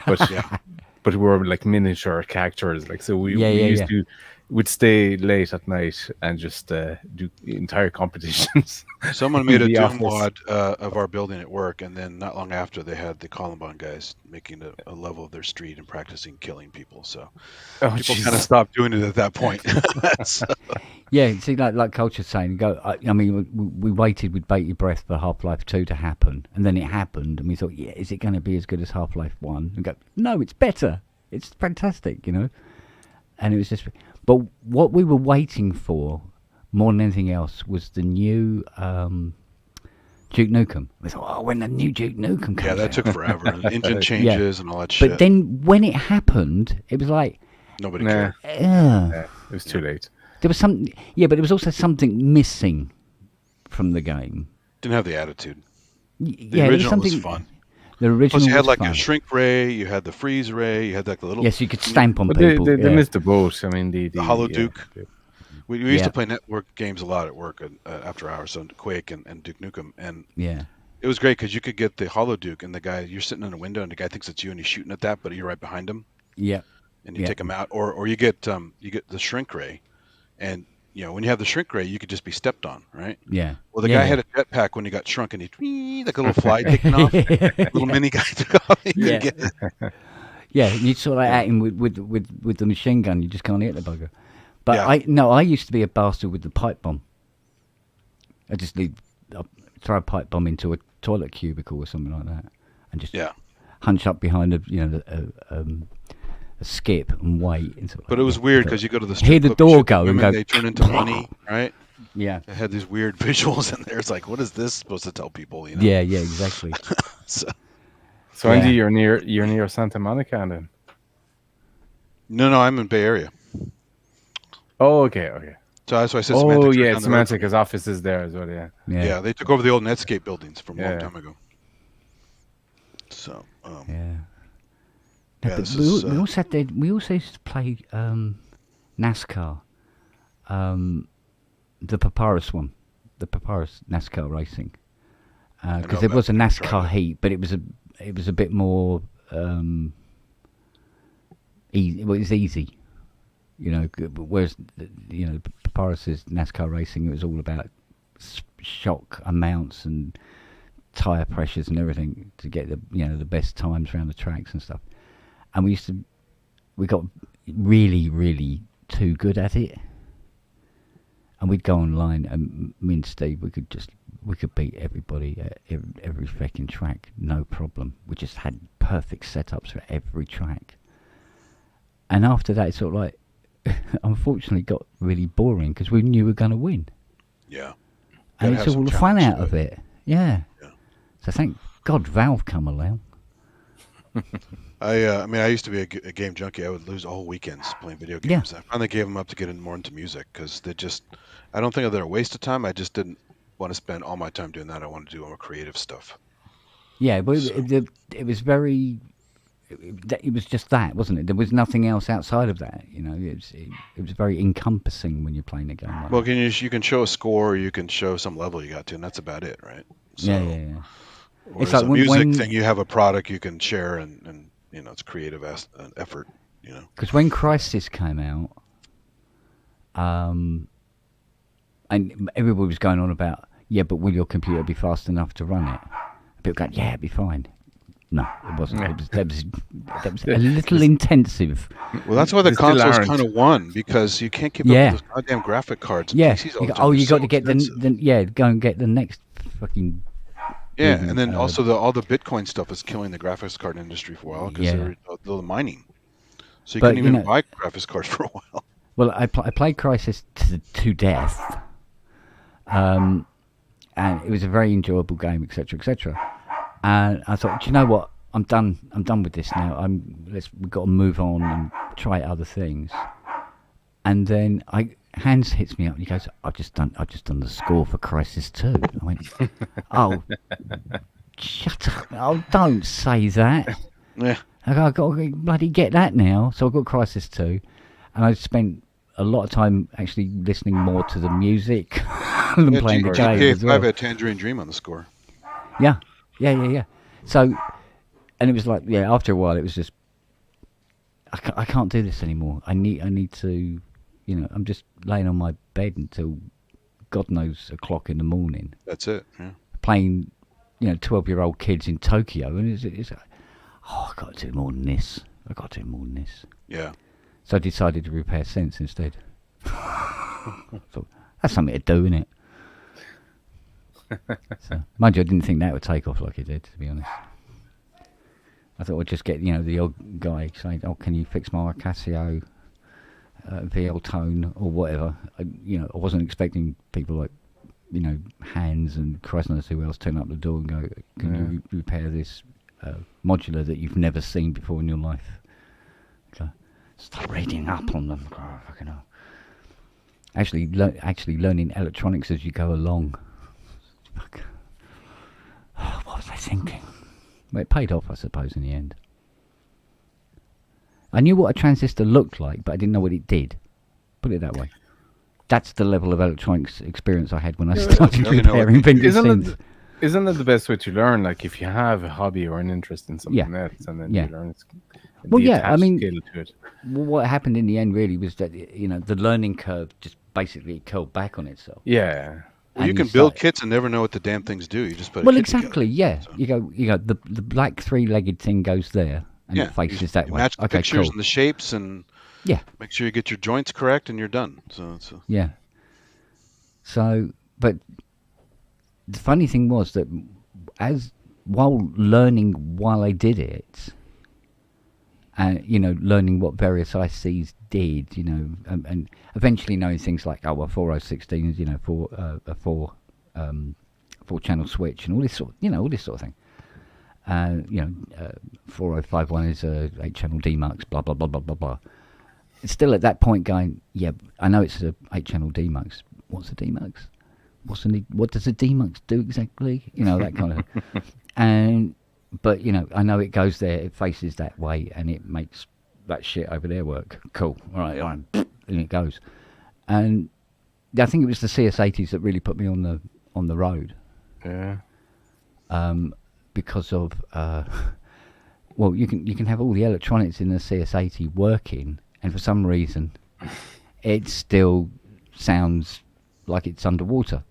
but Yeah. but we were like miniature characters. Like, so we Yeah, we yeah, used yeah. to would stay late at night and just do entire competitions. Someone in made a the Doom office. mod of our building at work, and then not long after, they had the Columbine guys making a level of their street and practicing killing people. So Oh, people jeez. kind of stopped doing it at that point. So, Yeah, see, like Culture's saying, I mean, we waited with bated breath for Half-Life 2 to happen, and then it happened, and we thought, yeah, is it going to be as good as Half-Life 1? And go, no, it's better. It's fantastic, you know? And it was just... But what we were waiting for, more than anything else, was the new Duke Nukem. We thought, oh, when the new Duke Nukem comes yeah, that out. took forever. And engine changes and all that shit. But then when it happened, it was like... Nobody Nah, cared. it was too late. There was something... Yeah, but there was also something missing from the game. Didn't have the attitude. The The original was fun. The original Plus, you had was like fun. a shrink ray, you had the freeze ray, you had like the little Yes, you could stamp on But people. they yeah. missed the boat. I mean, the Hollow yeah. Duke. We used Yeah. to play network games a lot at work after hours, so Quake and Duke Nukem, and Yeah. it was great because you could get the Hollow Duke, and the guy, you're sitting in a window, and the guy thinks it's you, and he's shooting at that, but you're right behind him, Yeah. and you Yeah. take him out, or you get the shrink ray, and you know when you have the shrink ray, you could just be stepped on, right? Yeah. Well, the Yeah, guy yeah. had a jetpack when he got shrunk, and he like a little fly taking off, little mini guy took off. You Yeah. could get- Yeah, you sort of like at him with the machine gun. You just can't hit the bugger. But Yeah. I used to be a bastard with the pipe bomb. I'd throw a pipe bomb into a toilet cubicle or something like that, and just Yeah. hunch up behind a skip and wait. And sort of But it was weird because you go to the Hear strip the club, door you shoot go and women, go, they turn into money, right? yeah, It had these weird visuals in there. It's like, what is this supposed to tell people? You know? yeah, exactly. So, So Andy, Yeah. you're near Santa Monica, then. no, I'm in Bay Area. Oh, okay. So that's why I said Oh, Semantics are yeah, down the road from Semantic. His office is there as well. Yeah. Yeah, Yeah, they took over the old Netscape buildings from a long Yeah. time ago. So, yeah. Yeah, but this we, is, we also used to play NASCAR, the Papyrus one, the Papyrus NASCAR racing, know because there about was a it. I've tried NASCAR it. heat, but it was a bit more easy. Well, it was easy, you know. Whereas Papyrus's NASCAR racing, it was all about shock amounts and tire pressures and everything to get the best times around the tracks and stuff. And we got really, really too good at it. And we'd go online, and me and Steve, we could beat everybody at every freaking track, no problem. We just had perfect setups for every track. And after that, it sort of like, unfortunately, got really boring because we knew we were going to win. yeah. And Gotta it's have all some the fun challenge out to of it. Yeah. Yeah. So thank God Valve come along. I mean, I used to be a game junkie. I would lose all weekends playing video Yeah. games. I finally gave them up to get more into music because I don't think they're a waste of time. I just didn't want to spend all my time doing that. I wanted to do more creative stuff. Yeah, but So- it was very. It was just that, wasn't it? There was nothing else outside of that. You know, it was very encompassing when you're playing a game like Well, that. you can show a score, or you can show some level you got to, and that's about it, right? So, Yeah. Whereas like a when- music when- thing, you have a product you can share, and it's creative effort. You know. Because when Crisis came out, and everybody was going on about, yeah, but will your computer be fast enough to run it? People going, yeah, it'd be fine. No, it wasn't. That was a little intensive. Well, that's why the They still consoles aren't. kind of won because you can't keep Yeah. up with those goddamn graphic cards. Yeah, PCs all the time. oh, They're you so got to get expensive. go and get the next fucking. Yeah, even, and then also all the Bitcoin stuff is killing the graphics card industry for a while because Yeah. they're the mining. So you But, couldn't you even know- buy graphics cards for a while. Well, I played Crisis to death, and it was a very enjoyable game, etc., etc. And I thought, do you know what? I'm done. I'm done with this now. We've got to move on and try other things. And then Hans hits me up and he goes, I've just done the score for Crisis 2. I went, oh, shut up! Oh, don't say that. Yeah. I've got to bloody get that now. So I've got Crisis 2, and I spent a lot of time actually listening more to the music than Yeah, playing the game GTA as 5 well. had Tangerine Dream on the score. Yeah. So, and it was like, after a while, it was just, I can't do this anymore. I need to, I'm just laying on my bed until God knows o'clock in the morning, That's it. Yeah. playing, 12-year-old kids in Tokyo, and it's like, I've got to do more than this. Yeah. So I decided to repair Sense instead. So that's something to do, innit? So, mind you, I didn't think that would take off like it did, to be honest. I thought I'd just get, the old guy saying, "Oh, can you fix my Casio VL tone or whatever?" I wasn't expecting people like, Hans and Christ knows who else turn up the door and go, "Can you repair this modular that you've never seen before in your life?" So, start reading up on them. Oh, fucking hell. Actually learning electronics as you go along. Fuck. Oh, what was I thinking? Well, it paid off, I suppose, in the end. I knew what a transistor looked like, but I didn't know what it did. Put it that way. That's the level of electronics experience I had when I started repairing vintage synths. Isn't that the best way to learn? Like, if you have a hobby or an interest in something else, and then you learn it. Well, I mean, skill to it. What happened in the end really was that, the learning curve just basically curled back on itself. Yeah. Well, you can build kits and never know what the damn things do. You just put a kit exactly, together, yeah. So. You go, the black three-legged thing goes there, and it faces that way. Match the pictures cool. and the shapes, and make sure you get your joints correct, and you're done. Yeah. So, but the funny thing was that while I did it, and learning what various ICs did, and eventually knowing things like 4016 is a four channel switch and all this sort of thing. 4051 is a 8 channel demux, blah blah blah blah blah blah. It's still at that point going, I know it's a 8 channel demux. What's a demux? What does a demux do exactly? That kind of thing. But I know it goes there, it faces that way, and it makes that shit over there work. Cool. All right, and it goes. And I think it was the CS80s that really put me on the road. Yeah. Because of you can have all the electronics in the CS80 working, and for some reason, it still sounds like it's underwater.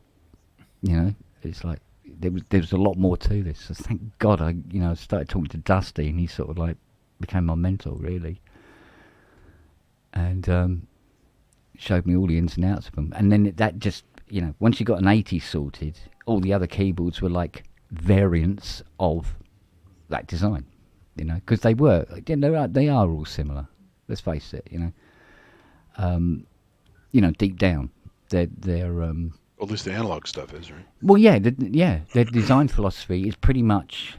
It's like there was a lot more to this. So thank God I started talking to Dusty, and he sort of like became my mentor really, and showed me all the ins and outs of them. And then that just once you got an 80 sorted, all the other keyboards were like variants of that design, because they are all similar. Let's face it, deep down, they're at least the analog stuff is, right? Well, their design philosophy is pretty much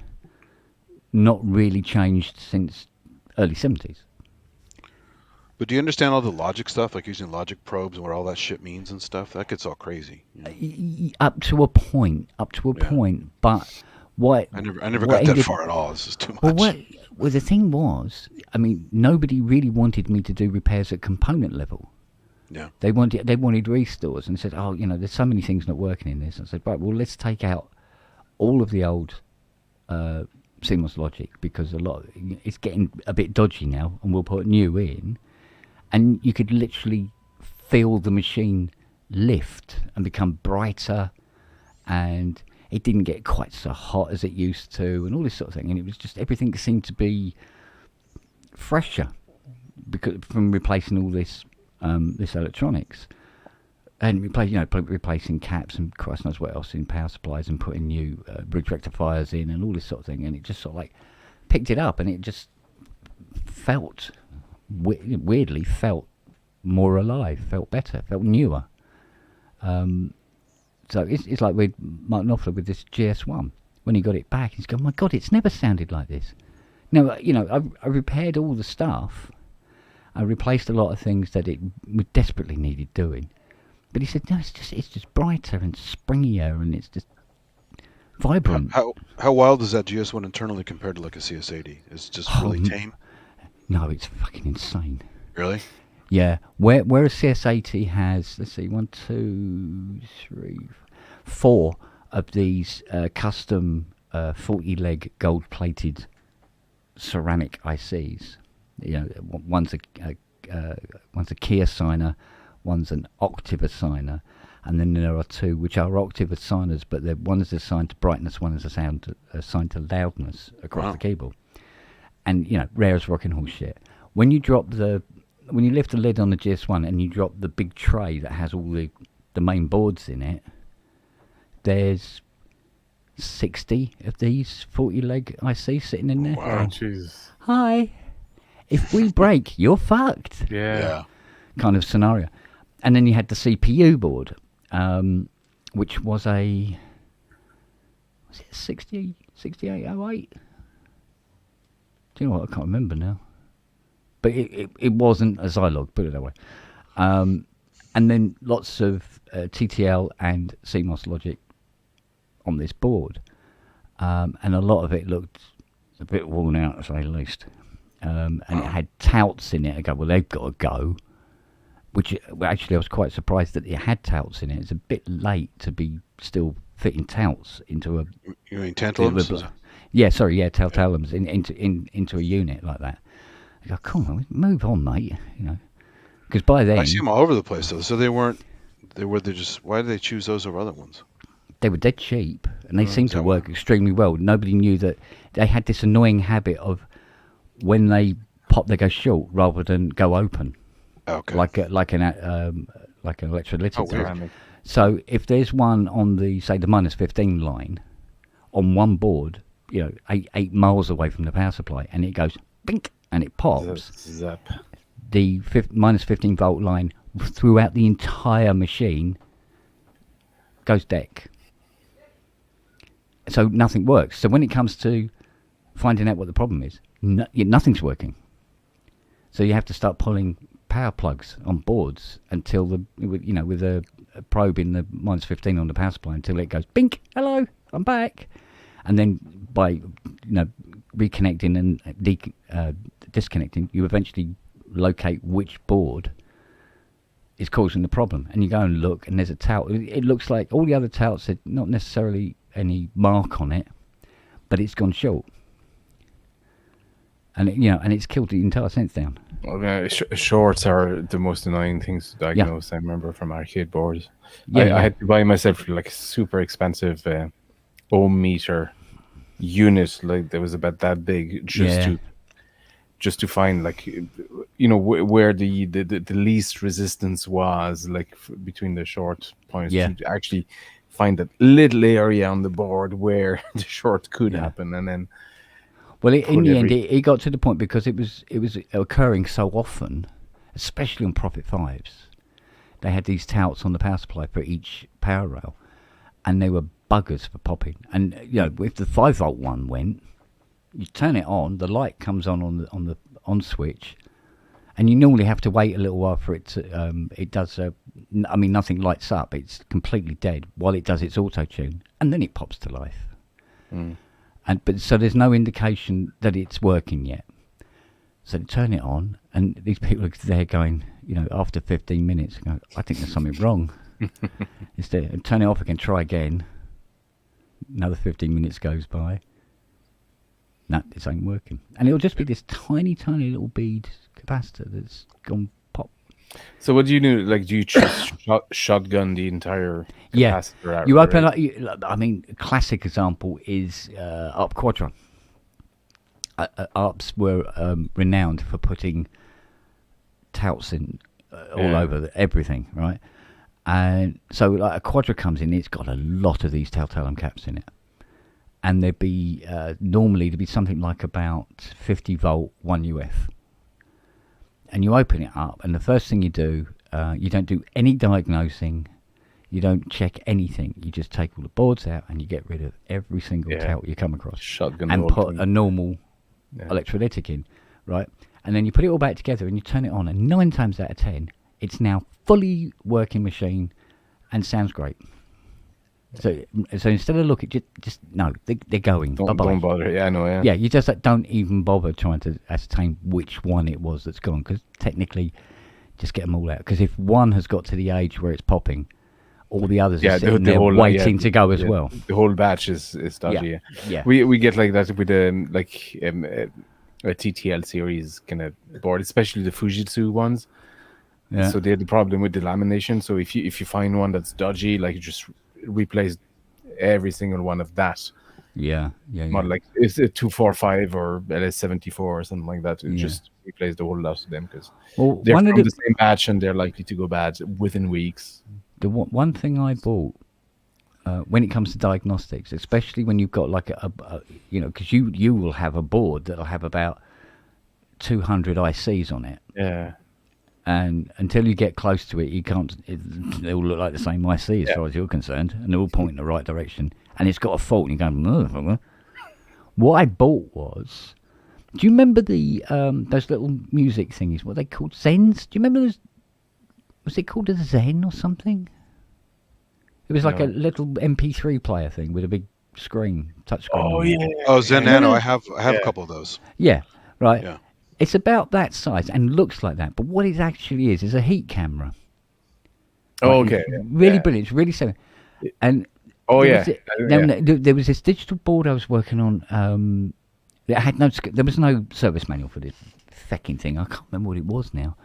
not really changed since early 70s. But do you understand all the logic stuff, like using logic probes and what all that shit means and stuff? That gets all crazy. Up to a point, but what... I never got that far at all. This is too much. Well, the thing was, nobody really wanted me to do repairs at component level. Yeah. They wanted restores and said, there's so many things not working in this. I said, right, well, let's take out all of the old CMOS logic, because it's getting a bit dodgy now, and we'll put new in. And you could literally feel the machine lift and become brighter, and it didn't get quite so hot as it used to, and all this sort of thing. And it was just, everything seemed to be fresher from replacing all this electronics, and replacing caps and Christ knows what else in power supplies, and putting new bridge rectifiers in and all this sort of thing. And it just sort of like picked it up, and it just felt weirdly more alive, felt better, felt newer. So it's like with Mark Knopfler with this GS1. When he got it back, he's going, "My God, it's never sounded like this." Now, I repaired all the stuff. I replaced a lot of things that it desperately needed doing. But he said, "No, it's just brighter and springier, and it's just vibrant. How wild is that GS1 internally compared to like a CS80? It's just really tame. No, it's fucking insane. Really? Yeah, where a CS80 has, let's see, 1, 2, 3, 4 of these custom 40-leg gold-plated ceramic ICs. You know, one's a key assigner, one's an octave assigner, and then there are two which are octave assigners, but one is assigned to brightness, one is assigned to loudness across the keyboard. And you know, rare as rocking horse shit. When you lift the lid on the GS1 and you drop the big tray that has all the main boards in it, there's 60 of these 40-leg ICs sitting in there. Wow, Jesus. Hi. If we break, you're fucked. Yeah. Kind of scenario. And then you had the CPU board, which was it 6808? Do you know what? I can't remember now. But it wasn't a Zilog, put it that way. And then lots of TTL and CMOS logic on this board. And a lot of it looked a bit worn out, to say the least. And it had touts in it. I go, well, they've got to go. Which, actually, I was quite surprised that it had touts in it. It's a bit late to be still fitting touts into a... You mean tantalums? Yeah, sorry, yeah, tantalums into a unit like that. I go, come on, move on, mate. You know, because by then... I see them all over the place, though. So they just... Why did they choose those over other ones? They were dead cheap, and they seemed to work extremely well. Nobody knew that they had this annoying habit of when they pop, they go short rather than go open. Okay. Like an electrolytic. Oh, weird. Test. So if there's one on the, say, the -15 line on one board, you know, 8 miles away from the power supply, and it goes bink and it pops. Zap. The -15 volt line throughout the entire machine goes deck. So nothing works. So when it comes to finding out what the problem is, nothing's working. So you have to start pulling power plugs on boards until with a probe in the -15 on the power supply until it goes bink, hello, I'm back. And then by reconnecting and disconnecting, you eventually locate which board is causing the problem, and you go and look, and there's a tout. It looks like all the other touts had not necessarily any mark on it, but it's gone short, and it's killed the entire sense down. Okay, shorts are the most annoying things to diagnose. I remember from arcade boards. Yeah, I had to buy myself like a super expensive ohm meter unit, like that was about that big, just to find where the least resistance was, like between the short points, to actually find that little area on the board where the short could happen, and then. Well, in the end, it got to the point because it was occurring so often, especially on Prophet 5s. They had these touts on the power supply for each power rail, and they were buggers for popping. And if the 5-volt one went, you turn it on, the light comes on the on switch, and you normally have to wait a little while for it to. It does. Nothing lights up. It's completely dead while it does its auto tune, and then it pops to life. But so there's no indication that it's working yet. So turn it on, and these people are there going, after 15 minutes, go, I think there's something wrong. Instead, turn it off again, try again. Another 15 minutes goes by. No, this ain't working. And it'll just be this tiny, tiny little bead capacitor that's gone pop. So what do you do? Like, do you just shotgun the entire capacitor out? You open up. A classic example is ARP Quadron. ARPs were renowned for putting touts in all over everything, right? And so, like, a Quadra comes in, it's got a lot of these telltale caps in it, and there'd be something like about 50 volt 1 UF. And you open it up, and the first thing you do, you don't do any diagnosing, you don't check anything. You just take all the boards out, and you get rid of every single tout you come across, shotgun, and put a normal electrolytic in, right? And then you put it all back together, and you turn it on, and 9 times out of 10, it's now fully working machine, and sounds great. So instead of looking, just no, they're going. Don't Bye-bye. bother. Yeah, I know. Yeah. Yeah, you just don't even bother trying to ascertain which one it was that's gone, because technically, just get them all out. Because if one has got to the age where it's popping, all the others are sitting there waiting to go as well. The whole batch is dodgy. Yeah. We get like that with a TTL series kind of board, especially the Fujitsu ones. Yeah. So they had the problem with the lamination. So if you find one that's dodgy, like, you just replace every single one of that. Yeah. Model, like it's a 245 or LS74 or something like that. Just replace the whole lot of them, because they're from the same batch and they're likely to go bad within weeks. The one thing I bought when it comes to diagnostics, especially when you've got like a because you will have a board that'll have about 200 ICs on it. Yeah. And until you get close to it, you can't. They all look like the same IC as far as you're concerned, and they all point in the right direction. And it's got a fault, and you're going, motherfucker. What I bought was, do you remember the those little music thingies? What are they called? Zens? Do you remember those? Was it called a Zen or something? It was like a little MP3 player thing with a big screen, touch screen. Oh yeah. Oh, Zen Nano. I have a couple of those. Yeah, right. Yeah. It's about that size and looks like that, but what it actually is a heat camera. Oh, Like, okay. Really brilliant. It's really simple. And there was this digital board I was working on. That had there was no service manual for this fecking thing. I can't remember what it was now,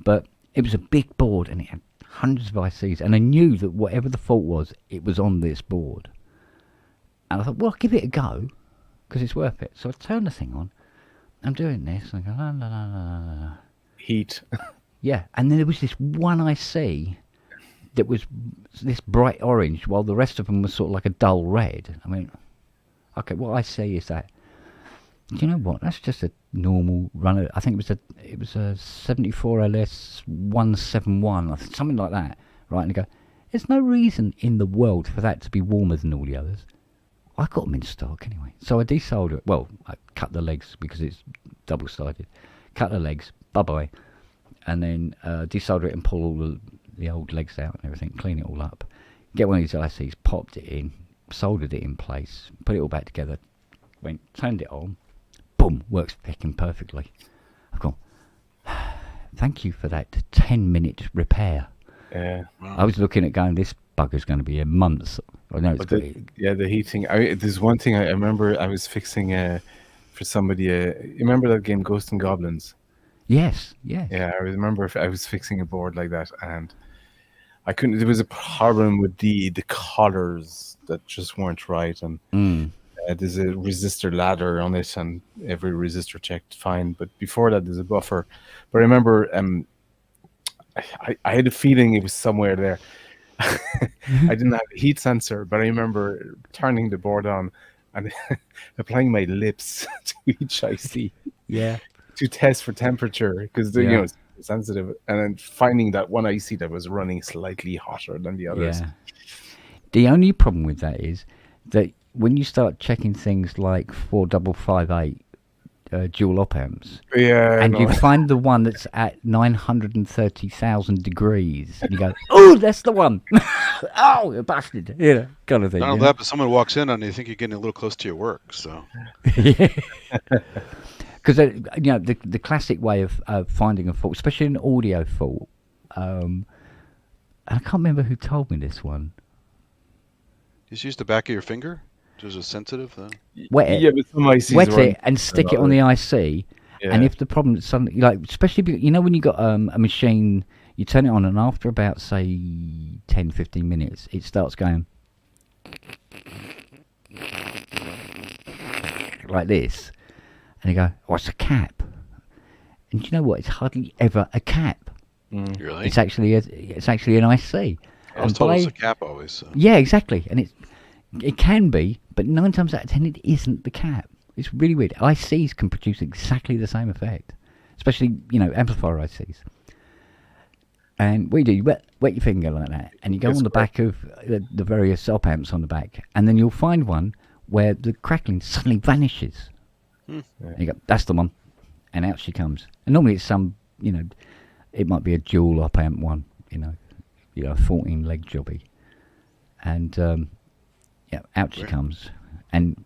but it was a big board and it had hundreds of ICs. And I knew that whatever the fault was, it was on this board. And I thought, well, I'll give it a go because it's worth it. So I turned the thing on. I'm doing this. And I go, la, la, la, la, la, la. Heat. Yeah, and then there was this one IC that was this bright orange, while the rest of them was sort of like a dull red. I mean, okay, what I see is that. Do you know what? That's just a normal runner. I think it was a 74 LS 171, something like that, right? And I go, there's no reason in the world for that to be warmer than all the others. I got them in stock anyway. So I desoldered it. Well, I cut the legs because it's double-sided. Cut the legs, bye-bye. And then desolder it and pull all the old legs out and everything, clean it all up. Get one of these ICs, popped it in, soldered it in place, put it all back together, turned it on, boom, works fucking perfectly. I've gone, thank you for that 10-minute repair. Yeah. I was looking at going, this bugger's going to be a month. I know it's the heat thing. There's one thing I remember. I was fixing for somebody. You remember that game Ghosts and Goblins? Yes. Yeah, I remember I was fixing a board like that, and I couldn't. There was a problem with the collars that just weren't right, and there's a resistor ladder on it, and every resistor checked fine. But before that, there's a buffer. But I remember, I had a feeling it was somewhere there. I didn't have a heat sensor, but I remember turning the board on and applying my lips to each IC. Yeah. To test for temperature, because it's sensitive, and then finding that one IC that was running slightly hotter than the others. Yeah. The only problem with that is that when you start checking things like 4558 dual op amps, and you find the one that's at 930,000 degrees, and you go, "Oh, that's the one!" Oh, you bastard! Kind of thing. Not only that, but someone walks in and you think you're getting a little close to your work. So. Because the classic way of finding a fault, especially an audio fault, and I can't remember who told me this one. Just use the back of your finger. There's a sensitive then. Wet it, but some ICs wet it, and stick it on the IC. Yeah. And if the problem suddenly, like, especially when you got a machine, you turn it on, and after about say 10-15 minutes, it starts going like this. And you go, oh, it's a cap. And do you know what? It's hardly ever a cap. Really? It's actually an IC. I was told it's a cap always. So. Yeah, exactly. And it can be, but 9 times out of 10 it isn't the cap. It's really weird. ICs can produce exactly the same effect, especially amplifier ICs. And what you do, you wet your finger like that, and you go on the back of the various op amps on the back, and then you'll find one where the crackling suddenly vanishes. And you go, that's the one, and out she comes. And normally it's some, it might be a dual op amp one, a 14 leg jobby, and out she Right. comes. And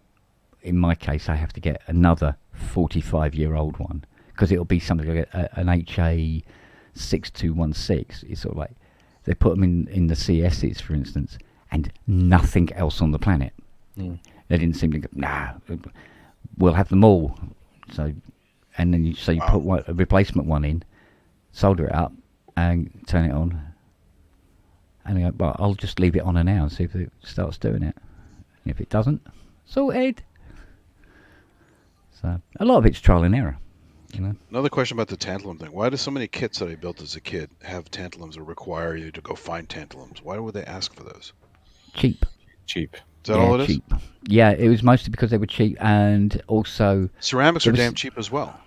in my case, I have to get another 45-year-old one because it'll be something like an HA 6216. It's sort of like they put them in the CSs, for instance, and nothing else on the planet. Mm. They didn't seem to go, nah, we'll have them all. So, and then you put a replacement one in, solder it up, and turn it on. And I go, well, I'll just leave it on an hour and see if it starts doing it. And if it doesn't, sorted. So a lot of it's trial and error, you know. Another question about the tantalum thing. Why do so many kits that I built as a kid have tantalums or require you to go find tantalums? Why would they ask for those? Cheap. Cheap. Is that all it is? Cheap. Yeah, it was mostly because they were cheap, and also Ceramics there are was- damn cheap as well.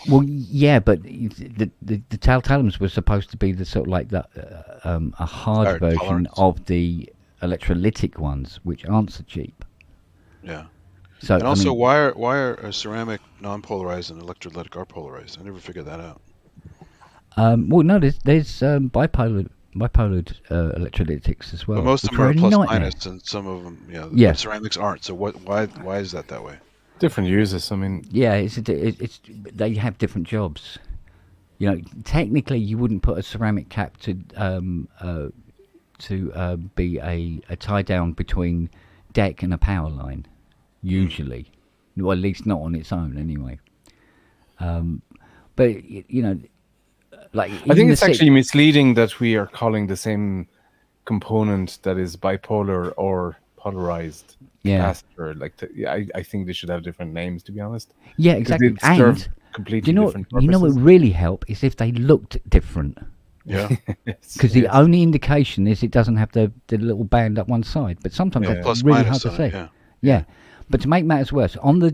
well, yeah, but the tantalums were supposed to be the sort of like a hard Alright, version tolerance. of the electrolytic ones, which aren't so cheap. Yeah. So And also, I mean, why are a ceramic non-polarized and electrolytic are polarized? I never figured that out. well, no, there's bipolar electrolytics as well. But most of which them are a plus nightmare. minus, and some of them, Yeah. but ceramics aren't. So why is that way? Different uses. I mean, Yeah, it's they have different jobs. You know, technically, you wouldn't put a ceramic cap to be a tie down between deck and a power line. Usually, well, at least not on its own, anyway. But you know, like I even think the it's actually misleading that we are calling the same component that is bipolar or polarized Yeah. capacitor. Like, I think they should have different names, to be honest. yeah, 'Cause exactly. they serve And completely do different you know what purposes. would really help is if they looked different. Yeah. Because the only indication is it doesn't have the little band up one side. But sometimes Yeah. that's Plus really minus hard to on see. it, Yeah. But to make matters worse, on the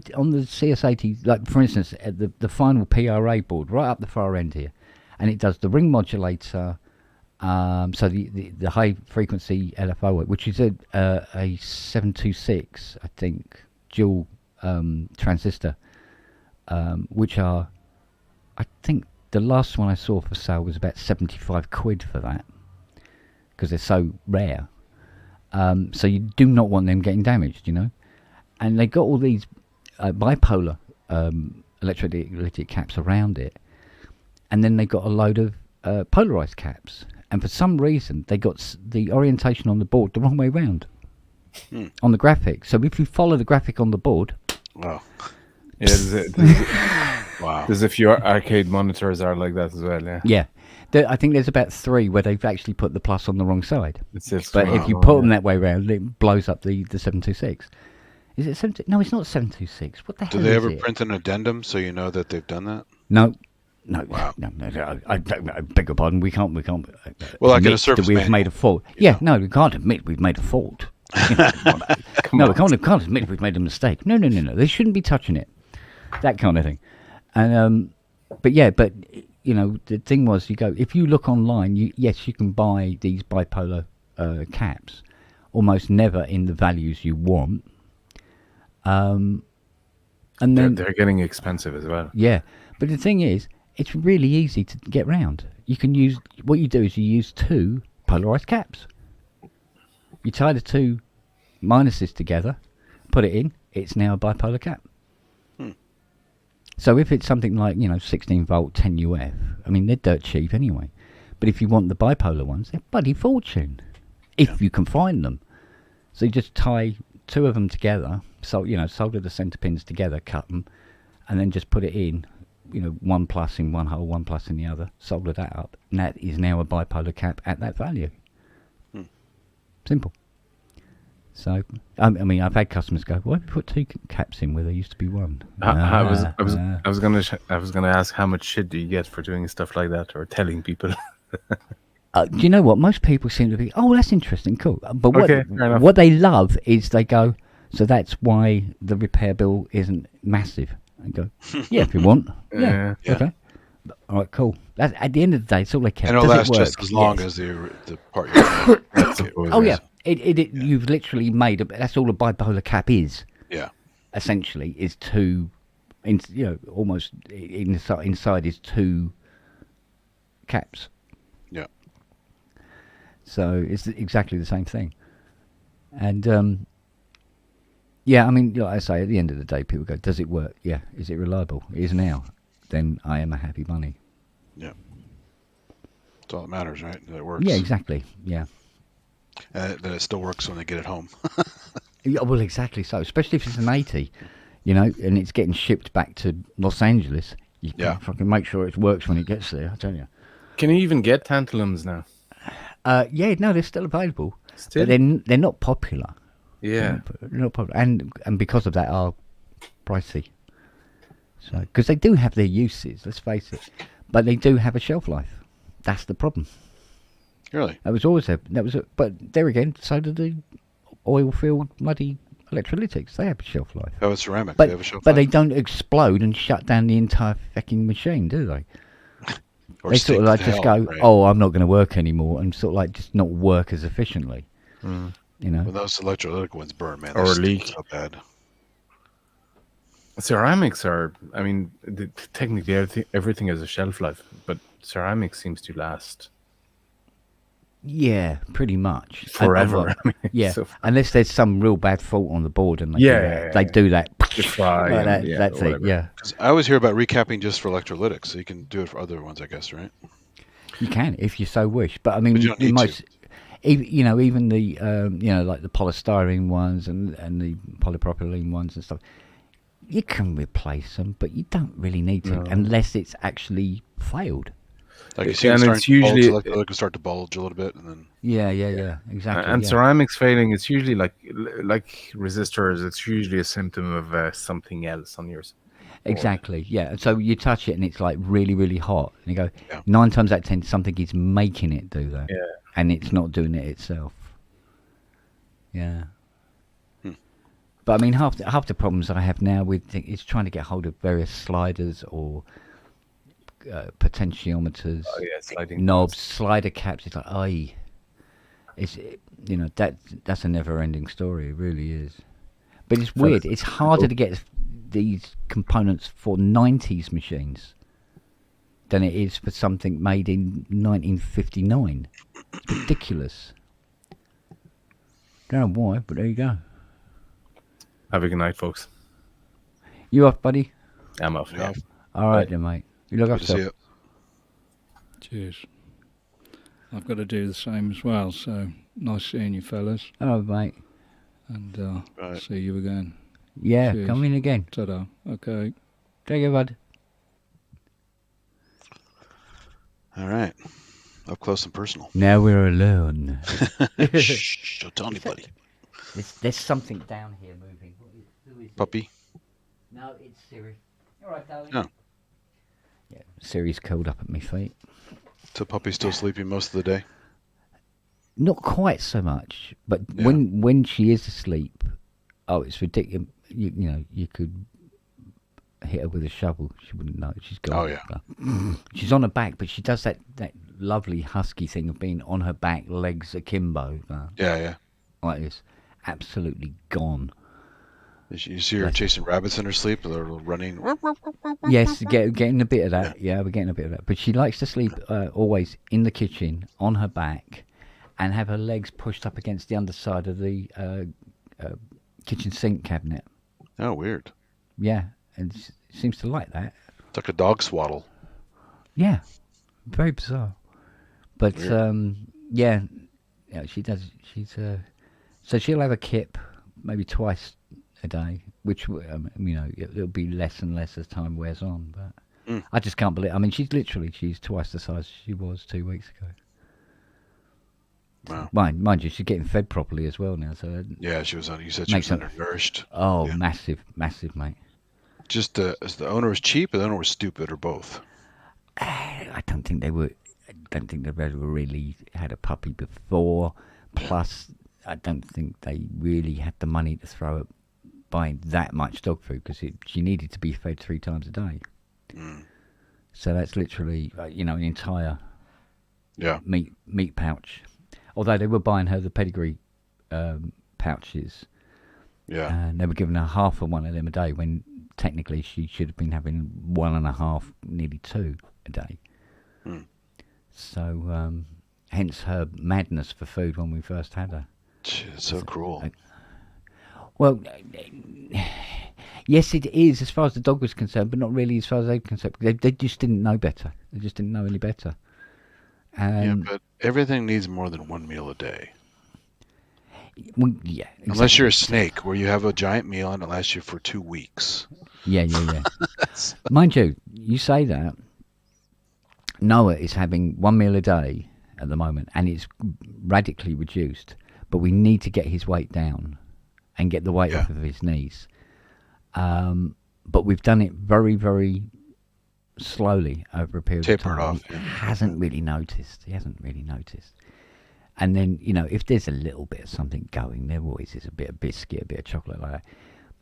CS80, like for instance, at the final PRA board, right up the far end here, and it does the ring modulator, so the high frequency LFO, which is a 726, I think, dual transistor, which are, I think the last one I saw for sale was about 75 quid for that, because they're so rare. So you do not want them getting damaged, you know. And they got all these bipolar electrolytic caps around it, and then they got a load of polarized caps. And for some reason, they got the orientation on the board the wrong way round on the graphic. So if you follow the graphic on the board, Wow. Yeah, Wow. there's a few arcade monitors are like that as well. Yeah, yeah, I think there's about 3 where they've actually put the plus on the wrong side. it's just But if you put them that way round, it blows up the 726. Is it 7? No, it's not 726. What the Do hell they is ever it? print an addendum so you know that they've done that? No. Wow. No, I beg your pardon. We can't. Well, like in a admit that service we've manual, made a fault. Yeah, no, we can't admit we've made a fault. No, we can't admit we've made a mistake. No. They shouldn't be touching it. That kind of thing. And but you know, the thing was, you go if you look online, yes, you can buy these bipolar caps, almost never in the values you want. And then they're getting expensive as well. yeah, but the thing is, it's really easy to get round. You can use what you do is you use 2 polarized caps. You tie the 2 minuses together, put it in. It's now a bipolar cap. So if it's something like 16 volt 10 UF, I mean they're dirt cheap anyway. But if you want the bipolar ones, they're bloody fortune if you can find them. So you just tie 2 of them together. So solder the center pins together, cut them, and then just put it in. 1 plus in one hole, 1 plus in the other. Solder that up, and that is now a bipolar cap at that value. Simple. So I mean, I've had customers go, "Why did you put 2 caps in where there used to be 1?" I was gonna ask how much shit do you get for doing stuff like that or telling people. Do you know what? Most people seem to be, "Oh, that's interesting, cool." But Okay, fair enough. what they love is they go, "So that's why the repair bill isn't massive." I go, "Yeah, if you want, yeah, Yeah. okay, all right, cool." That's, at the end of the day, it's all they care. And it'll Does it last just work? as long Yes. as the part you're I suppose, Oh yes. yeah, you've literally made that's all a bipolar cap is. Yeah. Essentially, is 2, almost inside is 2 caps. Yeah. So it's exactly the same thing. And yeah, I mean, like I say, at the end of the day, people go, "Does it work? Yeah. Is it reliable? It is now. Then I am a happy bunny." Yeah. That's all that matters, right? That it works. Yeah, exactly. Yeah. That it still works when they get it home. Yeah, well, exactly so. Especially if it's an 80, and it's getting shipped back to Los Angeles. You Yeah. can fucking make sure it works when it gets there. I tell you. Can you even get tantalums now? Yeah, no, they're still available, Still? but they're not popular. Yeah. They're not popular, and because of that, are pricey. So, because they do have their uses, let's face it, but they do have a shelf life. That's the problem. Really? That was always but there again, so do the oil-filled muddy electrolytics. They have a shelf life. Oh, it's ceramic. But They have a shelf but life. they don't explode and shut down the entire fucking machine, do they? Or They sort of stink like to just hell, go, right? "Oh, I'm not going to work anymore," and sort of like just not work as efficiently. Mm. When those electrolytic ones burn, man, they Or stink leak. so bad. Ceramics are, I mean, technically everything has a shelf life, but ceramics seems to last Yeah, pretty much forever. And, I mean, yeah, so unless there's some real bad fault on the board, and they Yeah, do that. you fry Like and, that, yeah, that's it. whatever. Yeah, 'Cause I always hear about recapping just for electrolytics, so you can do it for other ones, I guess, right? you can if you so wish, but I mean, But you don't need most, even the like the polystyrene ones and the polypropylene ones and stuff, you can replace them, but you don't really need to No. unless it's actually failed. Like you see, And and it's usually electrolytic will start to bulge a little bit, and then Yeah, exactly. and yeah. ceramics failing. It's usually like resistors. It's usually a symptom of something else on yours. Exactly, yeah. And so you touch it and it's like really, really hot. And you go, Yeah. 9 times out of 10, something is making it do that. Yeah. And it's not doing it itself. Yeah. Hmm. But I mean, half the problems I have now with it is trying to get hold of various sliders or potentiometers, Oh yeah, sliding knobs, slider caps. It's like, aye. That's a never-ending story. It really is. But it's weird. It's harder to get these components for 90s machines than it is for something made in 1959. It's ridiculous. Don't know why, but there you go. Have a good night, folks. You off, buddy? I'm off. Yeah. All right, then, mate. You look good to see after it. Cheers. I've got to do the same as well, so nice seeing you fellas, Hello, mate. and Right. see you again. Yeah, Cheers. come in again. Ta-da. Okay. Take care, bud. All right, up close and personal. Now we're alone. Shh! Don't tell anybody. There's something down here moving. Who is it? Puppy. No, it's Siri. All right, darling. Oh. Yeah, Siri's curled up at my feet. So puppy's still sleeping most of the day. Not quite so much, but Yeah. when she is asleep, oh, it's ridiculous. You could hit her with a shovel. She wouldn't know. She's gone. Oh, yeah. She's on her back, but she does that lovely husky thing of being on her back, legs akimbo, Yeah. like this. Absolutely gone. You see her chasing rabbits in her sleep. They're running. Yes, getting a bit of that. Yeah, we're getting a bit of that. But she likes to sleep always in the kitchen on her back, and have her legs pushed up against the underside of the kitchen sink cabinet. Oh, weird. Yeah, and she seems to like that. It's like a dog swaddle. Yeah, very bizarre. But Weird. yeah, she does. So she'll have a kip maybe twice a day, which it'll be less and less as time wears on. But I just can't believe. I mean, she's twice the size she was 2 weeks ago. Wow. Mind you, she's getting fed properly as well now. So Yeah, she was on. You said she was Makes sense. undernourished. oh, Yeah. massive, mate. Just is the owner was cheap, or the owner was stupid, or both? I don't think they were. I don't think they've ever really had a puppy before. Plus, I don't think they really had the money to throw at buying that much dog food because she needed to be fed 3 times a day. So that's literally an entire Yeah. meat pouch. Although they were buying her the pedigree pouches, Yeah. and they were giving her half of one of them a day when technically she should have been having 1.5, nearly 2 a day. So, hence her madness for food when we first had her. It's so cruel. Well, yes, it is as far as the dog was concerned, but not really as far as they were concerned. They just didn't know better. They just didn't know any better. Yeah, but everything needs more than one meal a day. Well, yeah, exactly. Unless you're a snake, where you have a giant meal and it lasts you for 2 weeks. Yeah. Mind you, you say that. Noah is having one meal a day at the moment, and it's radically reduced. But we need to get his weight down and get the weight off of his knees. But we've done it very, very slowly over a period of time. Off. He hasn't really noticed. And then, if there's a little bit of something going, there always is a bit of biscuit, a bit of chocolate like that.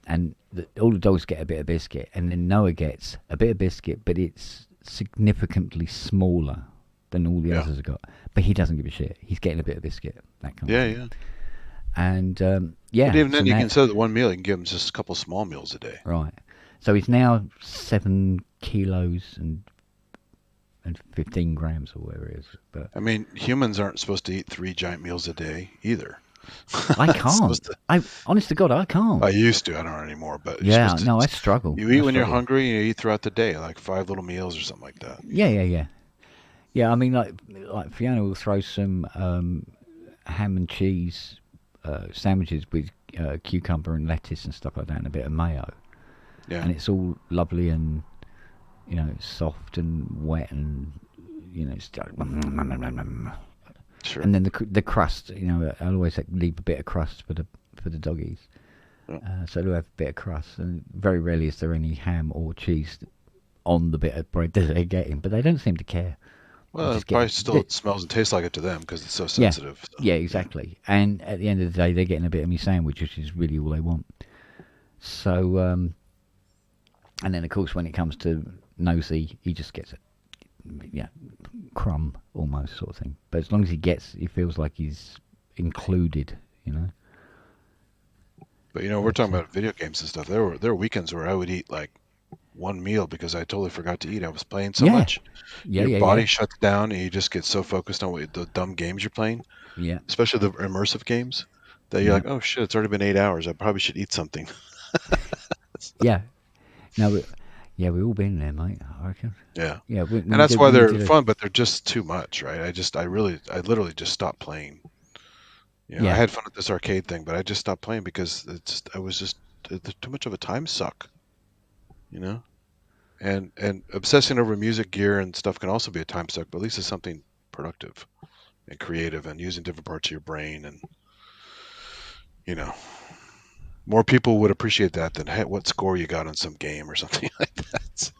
And all the dogs get a bit of biscuit, and then Noah gets a bit of biscuit, but it's significantly smaller than all the others have got. But he doesn't give a shit. He's getting a bit of biscuit, that kind of thing. Yeah. And, But even then, you can instead of the one meal, you can give him just a couple small meals a day. Right. So he's now 7 kilos and 15 grams or whatever it is. But I mean, humans aren't supposed to eat 3 giant meals a day either. I can't. Honest to God, I can't. I used to. I don't anymore. But I struggle. You eat when you're hungry, and you eat throughout the day, like 5 little meals or something like that. Yeah. Yeah, I mean, like Fiona will throw some ham and cheese sandwiches with cucumber and lettuce and stuff like that, and a bit of mayo. Yeah. And it's all lovely and soft and wet and it's Sure. And then the crust, I always leave a bit of crust for the doggies. Yeah. So they'll have a bit of crust, and very rarely is there any ham or cheese on the bit of bread that they're getting, but they don't seem to care. Well, it probably still smells and tastes like it to them because it's so sensitive. Yeah, so. Yeah, exactly. And at the end of the day, they're getting a bit of my sandwich, which is really all they want. So, and then of course, when it comes to Nosy, he just gets a crumb almost sort of thing. But as long as he feels like he's included, But we're talking about video games and stuff. There were weekends where I would eat like one meal because I totally forgot to eat. I was playing so much. Your body shuts down and you just get so focused on the dumb games you're playing. Yeah. Especially the immersive games that you're like, oh shit, it's already been 8 hours. I probably should eat something. Yeah. No, we've all been there, mate, I reckon. Yeah. Yeah. And that's why they're fun, but they're just too much, right? I literally just stopped playing. I had fun at this arcade thing, but I just stopped playing because it's too much of a time suck. And obsessing over music gear and stuff can also be a time suck, but at least it's something productive and creative and using different parts of your brain, and more people would appreciate that than what score you got on some game or something like that. So.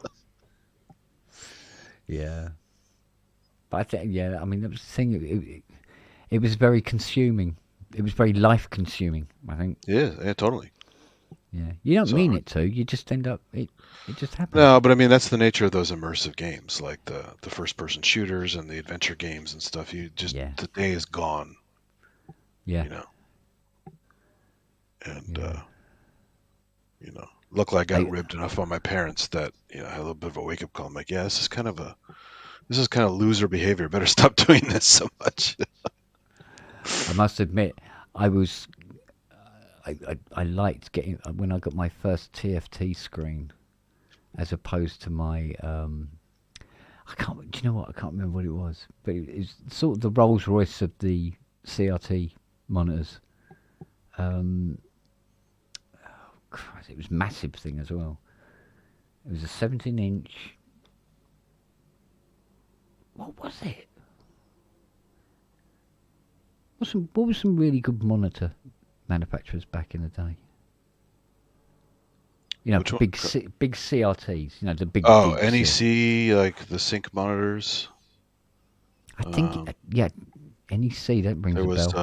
Yeah. But I think, I mean, that was the thing. It was very consuming. It was very life consuming, I think. Yeah, totally. Yeah, you don't mean it to. You just end up. It just happens. No, but I mean that's the nature of those immersive games, like the first person shooters and the adventure games and stuff. The day is gone. Yeah. And luckily I got ribbed enough on my parents that I had a little bit of a wake up call. I'm like, yeah, this is kind of loser behavior. Better stop doing this so much. I must admit, I liked getting when I got my first TFT screen, as opposed to my I can't. Do you know what? I can't remember what it was, but it was sort of the Rolls Royce of the CRT monitors. Oh Christ! It was a massive thing as well. It was a 17-inch. What was it? What was some really good monitor manufacturers back in the day? Big CRTs. The big. Oh, NEC, like the sync monitors. I think NEC. That rings a bell. There was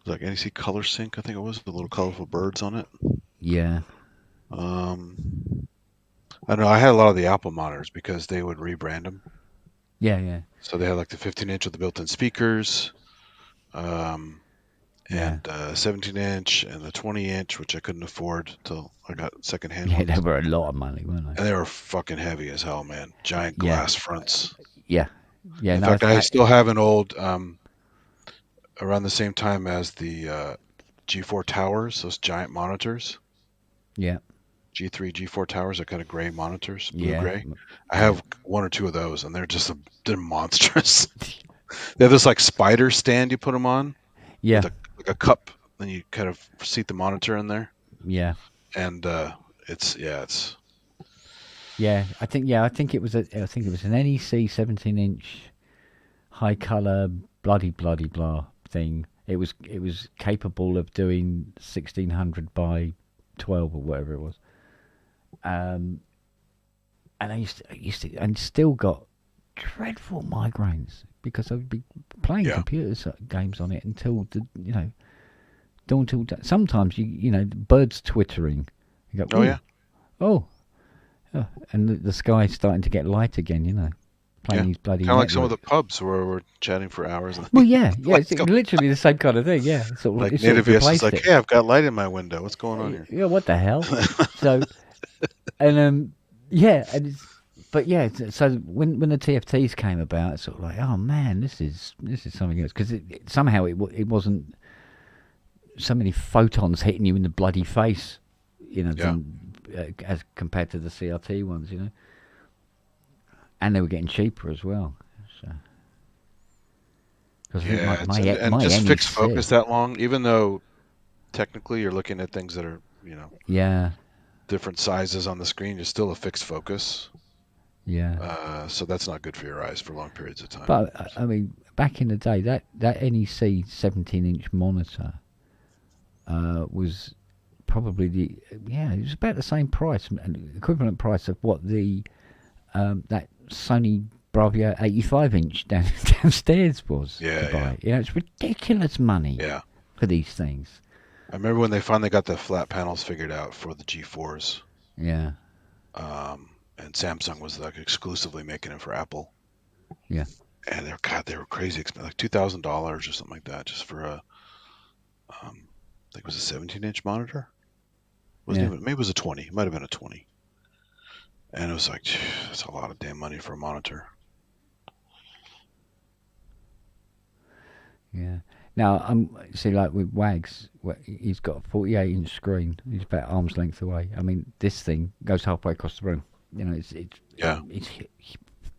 like NEC Color Sync. I think it was the little colorful birds on it. Yeah. I don't know. I had a lot of the Apple monitors because they would rebrand them. Yeah. So they had like the 15-inch with the built-in speakers. And 17-inch and the 20-inch, which I couldn't afford until I got secondhand. Yeah, they were a lot of money, weren't they? And they were fucking heavy as hell, man. Giant glass fronts. Yeah. Yeah, In no, fact, I still have an old around the same time as the G4 towers, those giant monitors. yeah, G3, G4 towers are kind of gray monitors, blue yeah, gray. I yeah, have one or two of those, and they're monstrous. They have this like spider stand you put them on yeah, with like a cup, and you kind of seat the monitor in there, yeah, and it's yeah. I think it was an NEC 17-inch high color bloody blah thing. It was capable of doing 1600 by 12 or whatever it was. Um, and and still got dreadful migraines because I'd be playing yeah. games on it until dawn till sometimes birds twittering. You go, Oh ooh, yeah, oh, and the sky's starting to get light again. Playing yeah. these bloody Kind of like some of network. the pubs where we're chatting for hours. And Well, yeah, the lights it's go. literally the same kind of thing. Yeah, Like it sort of native yes is replaced like, it. hey, I've got light in my window. What's going on here? Yeah, what the hell? So, and yeah, and but yeah, so when the TFTs came about, it's sort of like, oh man, this is something else because somehow it wasn't so many photons hitting you in the bloody face, Yeah. as compared to the CRT ones, and they were getting cheaper as well. So, because I think Yeah, and my just fixed NEC, focus that long, even though technically you're looking at things that are, yeah, different sizes on the screen, you're still a fixed focus. yeah. So that's not good for your eyes for long periods of time. But I mean, back in the day, that NEC 17-inch monitor was probably it was about the same price, and equivalent price of what the that Sony Bravia 85-inch downstairs was to buy. It's ridiculous money Yeah. for these things. I remember when they finally got the flat panels figured out for the G4s, Yeah, and Samsung was like exclusively making it for Apple. yeah, And they were crazy expensive, like $2,000 or something like that, just for I think it was a 17-inch monitor. Wasn't yeah. even, maybe it was a 20. It might have been a 20. And it was like, that's a lot of damn money for a monitor. Yeah. Now, see, like with Wags, he's got a 48-inch screen. He's about arm's length away. I mean, this thing goes halfway across the room. It's Yeah. it's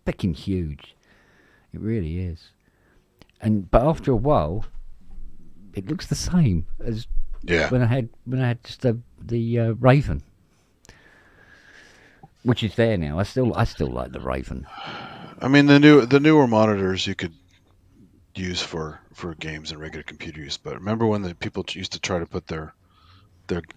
freaking huge. It really is. But after a while, it looks the same as Yeah. when I had just the Raven, which is there now. I still like the Raven. I mean, the newer monitors you could use for games and regular computer use, but remember when the people used to try to put their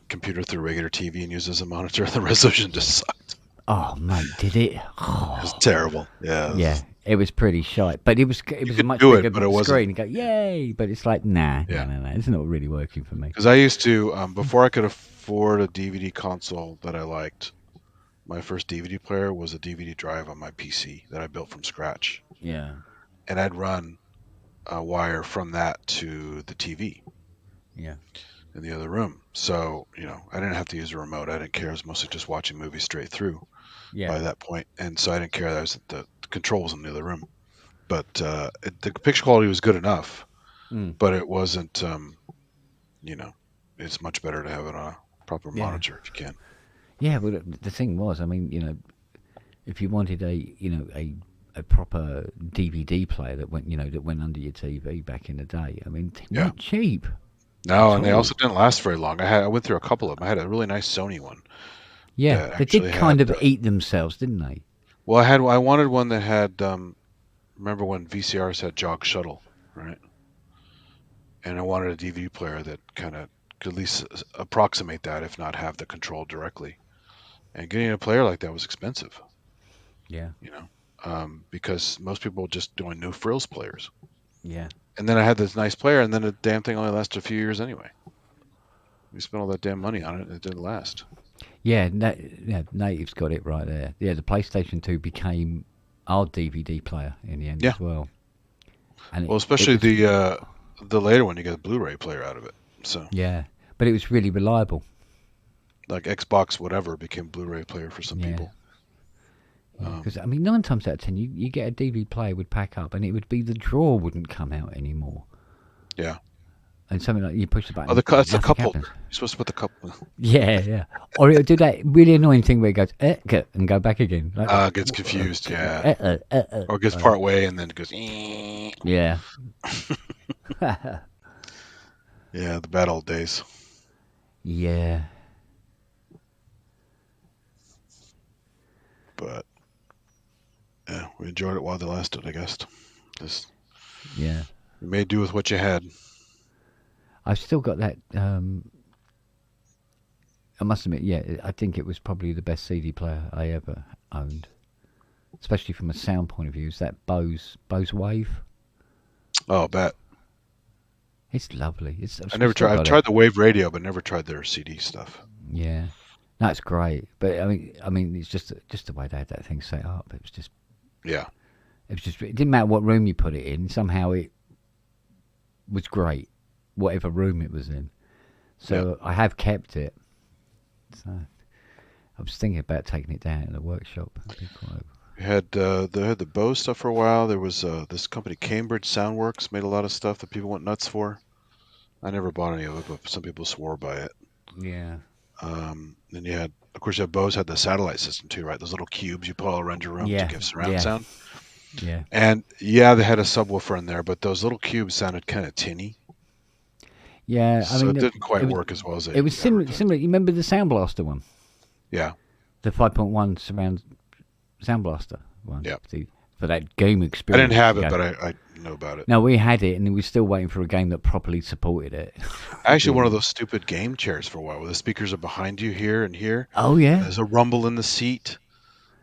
computer through regular TV and use it as a monitor? The resolution just sucked. Oh mate, did it? Oh. It was terrible. Yeah. Yeah, it was pretty shite, but it was a could much do it, bigger but it wasn't. screen. And go, yay! But it's like, nah, Yeah. no, it's not really working for me. Because I used to, before I could afford a DVD console that I liked, my first DVD player was a DVD drive on my PC that I built from scratch, Yeah, and I'd run a wire from that to the TV yeah, in the other room. So I didn't have to use a remote. I didn't care. I was mostly just watching movies straight through yeah, by that point, and so I didn't care. That was the control was in the other room, but the picture quality was good enough, but it wasn't. It's much better to have it on a proper Yeah. monitor if you can. yeah. But the thing was, I mean, if you wanted a proper DVD player that went under your TV back in the day, I mean, they Yeah. weren't cheap. No, and they all. also didn't last very long. I went through a couple of them. I had a really nice Sony one. Yeah, that they did actually kind had, of eat themselves, didn't they? Well, I wanted one that had. Remember when VCRs had jog shuttle, right? And I wanted a DVD player that kind of could at least approximate that, if not have the control directly. And getting a player like that was expensive, Yeah, because most people were just doing no frills players. yeah. And then I had this nice player, and then the damn thing only lasted a few years anyway. We spent all that damn money on it, and it didn't last. Yeah, Native's got it right there. Yeah, the PlayStation 2 became our DVD player in the end Yeah. as well. And Well, especially the later one, you get a Blu-ray player out of it. So yeah, but it was really reliable. like Xbox whatever became Blu-ray player for some Yeah. people. Because I mean, 9 times out of 10, you get a DVD player would pack up, and it would be the drawer wouldn't come out anymore, Yeah. and something like you push the button. Oh, that's the nothing cup holder. happens. You're supposed to put the cup. Yeah. Or it'll do that really annoying thing where it goes and go back again. Like, Gets confused. Yeah. Or gets part way and then it goes. yeah. Yeah, the bad old days. Yeah. But yeah, we enjoyed it while they lasted, I guess. Just Yeah. you made do with what you had. I've still got that. I must admit, yeah, I think it was probably the best CD player I ever owned, especially from a sound point of view. Is that Bose Wave? Oh, bet. It's lovely. I never tried. I've tried the Wave Radio, but never tried their CD stuff. Yeah, that's great. But I mean, it's just the way they had that thing set up. It was just. Yeah. It didn't matter what room you put it in. Somehow it was great, whatever room it was in. So I have kept it. So I was thinking about taking it down in the workshop. We had they had the Bose stuff for a while. There was this company Cambridge Soundworks made a lot of stuff that people went nuts for. I never bought any of it, but some people swore by it. Yeah. Then you had, of course, Bose had the satellite system too, right? Those little cubes you put all around your room to give surround sound. Yeah. And yeah, they had a subwoofer in there, but those little cubes sounded kind of tinny. Yeah, So it didn't quite work as well as it was similar. You remember the Sound Blaster one? Yeah. The 5.1 surround Sound Blaster one. Yeah. For that game I experience. didn't have it, but I know about it. No, we had it, and we were still waiting for a game that properly supported it. Actually, one of those stupid game chairs for a while, where the speakers are behind you here and here. Oh yeah. There's a rumble in the seat,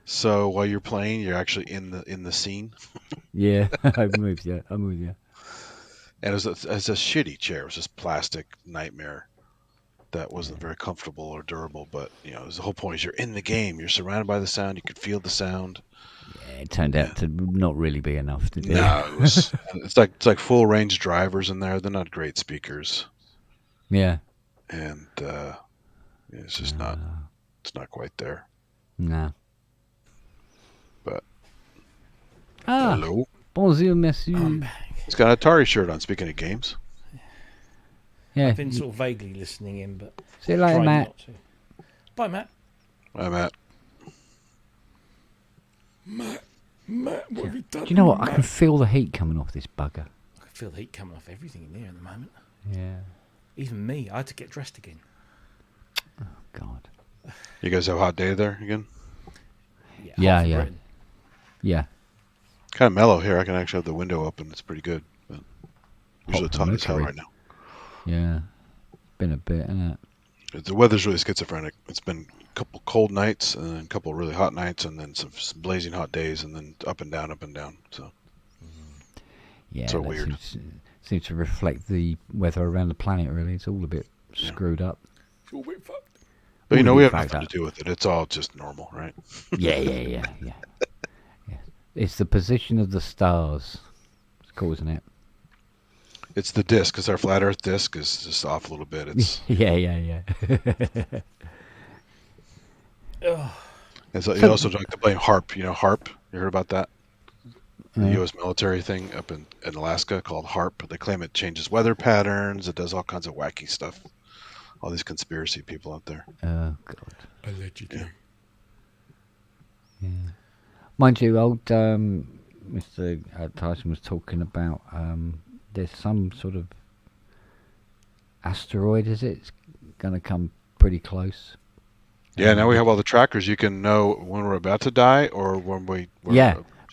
so while you're playing, you're actually in the scene. Yeah, I'm with you. And it's a shitty chair. It was just plastic nightmare that wasn't very comfortable or durable. But the whole point is you're in the game. You're surrounded by the sound. You could feel the sound. Yeah, it turned out to not really be enough to do. No, it's like full range drivers in there. They're not great speakers. Yeah. And it's just not. It's not quite there. No. But hello. Bonjour, monsieur. He's got an Atari shirt on. Speaking of games. Yeah. I've been sort of vaguely listening in, but see you later, Matt. Not to. Bye, Matt. Bye, Matt. Matt, what have you done? Do you know what? I can feel the heat coming off this bugger. I can feel the heat coming off everything in here at the moment. Yeah. Even me. I had to get dressed again. Oh God. You guys have a hot day there again? Yeah. Yeah. Kind of mellow here. I can actually have the window open. It's pretty good. But usually it's hot as hell right now. Yeah. Been a bit, isn't it? The weather's really schizophrenic. It's been a couple cold nights and then a couple really hot nights and then some blazing hot days and then up and down. So yeah, so weird. Seems to reflect the weather around the planet. Really, it's all a bit screwed up. It's all a bit fucked. But we have nothing to do with it. It's all just normal, right? Yeah. It's the position of the stars. It's causing it. It's the disc, because our flat Earth disc is just off a little bit. It's yeah. And so you also like to blame HARP. HARP. You heard about that? The U.S. military thing up in Alaska called HARP. They claim it changes weather patterns. It does all kinds of wacky stuff. All these conspiracy people out there. Oh God. Allegedly. Yeah. Mind you, old Mr. Tyson was talking about there's some sort of asteroid. Is it? It's going to come pretty close. Yeah, now we have all the trackers. You can know when we're about to die or when we're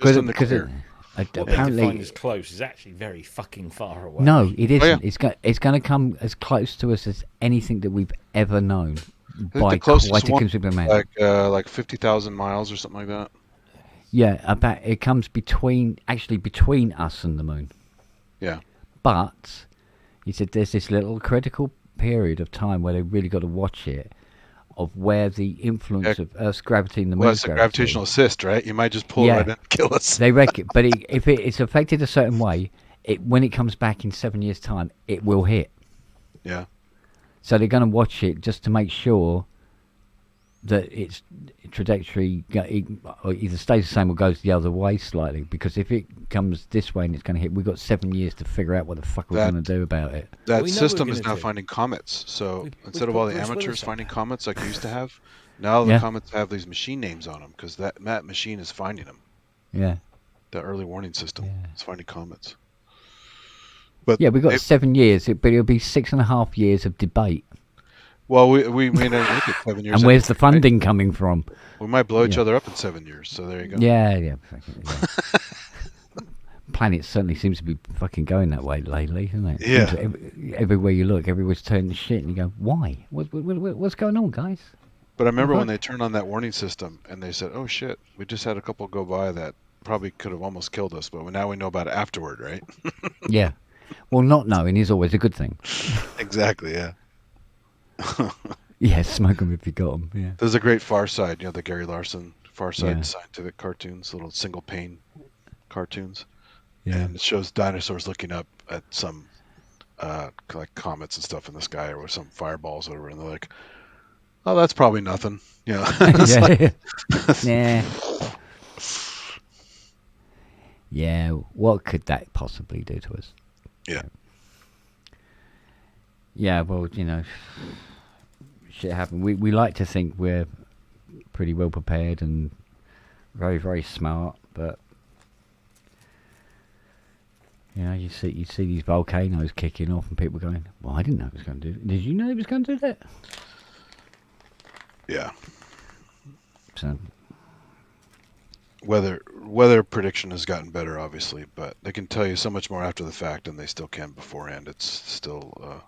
just in the clear. Apparently, define as close is actually very fucking far away. No, it isn't. Oh, yeah. It's going to come as close to us as anything that we've ever known by the closest quite a one, considerable amount. like 50,000 miles or something like that. Yeah, it comes between us and the moon. Yeah. But he said there's this little critical period of time where they really got to watch it, of where the influence of Earth's gravity and the moon's Well, it's a gravitational assist, right? You might just pull right in and kill us. They reckon, but if it's affected a certain way, when it comes back in 7 years' time, it will hit. Yeah. So they're going to watch it just to make sure that its trajectory or either stays the same or goes the other way slightly. Because if it comes this way and it's going to hit, we've got 7 years to figure out what the fuck we're going to do about it. That We know what system we're is gonna now do. finding comets. So We instead of put all the Bruce amateurs Willis up finding there. comets like you used to have, now the Yeah. comets have these machine names on them because that machine is finding them. Yeah. The early warning system Yeah. is finding comets. But Yeah, we've got 7 years, but it'll be 6.5 years of debate. well, we may not make it 7 years. And where's the anyway, right? funding coming from? We might blow each Yeah. other up in 7 years. So there you go. Yeah. Planet certainly seems to be fucking going that way lately, isn't it? Yeah. Seems everywhere you look, everywhere's turning to shit, and you go, why? What's going on, guys? But I remember Uh-huh. when they turned on that warning system and they said, "Oh shit, we just had a couple go by that probably could have almost killed us, but now we know about it afterward, right?" Yeah. Well, not knowing is always a good thing. Exactly. Yeah. Yeah, smoke 'em if you got 'em. Yeah. There's a great Far Side, the Gary Larson Far Side Yeah. scientific cartoons, little single pane cartoons, Yeah. and it shows dinosaurs looking up at some like comets and stuff in the sky or some fireballs or whatever, and they're like, "Oh, that's probably nothing," It's like- Yeah. Yeah. What could that possibly do to us? Yeah. Yeah. Well, shit happens. We like to think we're pretty well prepared and very, very smart, but you see these volcanoes kicking off, and people going, "Well, I didn't know it was going to do. Did you know it was going to do that?" Yeah. So, Weather prediction has gotten better, obviously, but they can tell you so much more after the fact than they still can beforehand. It's still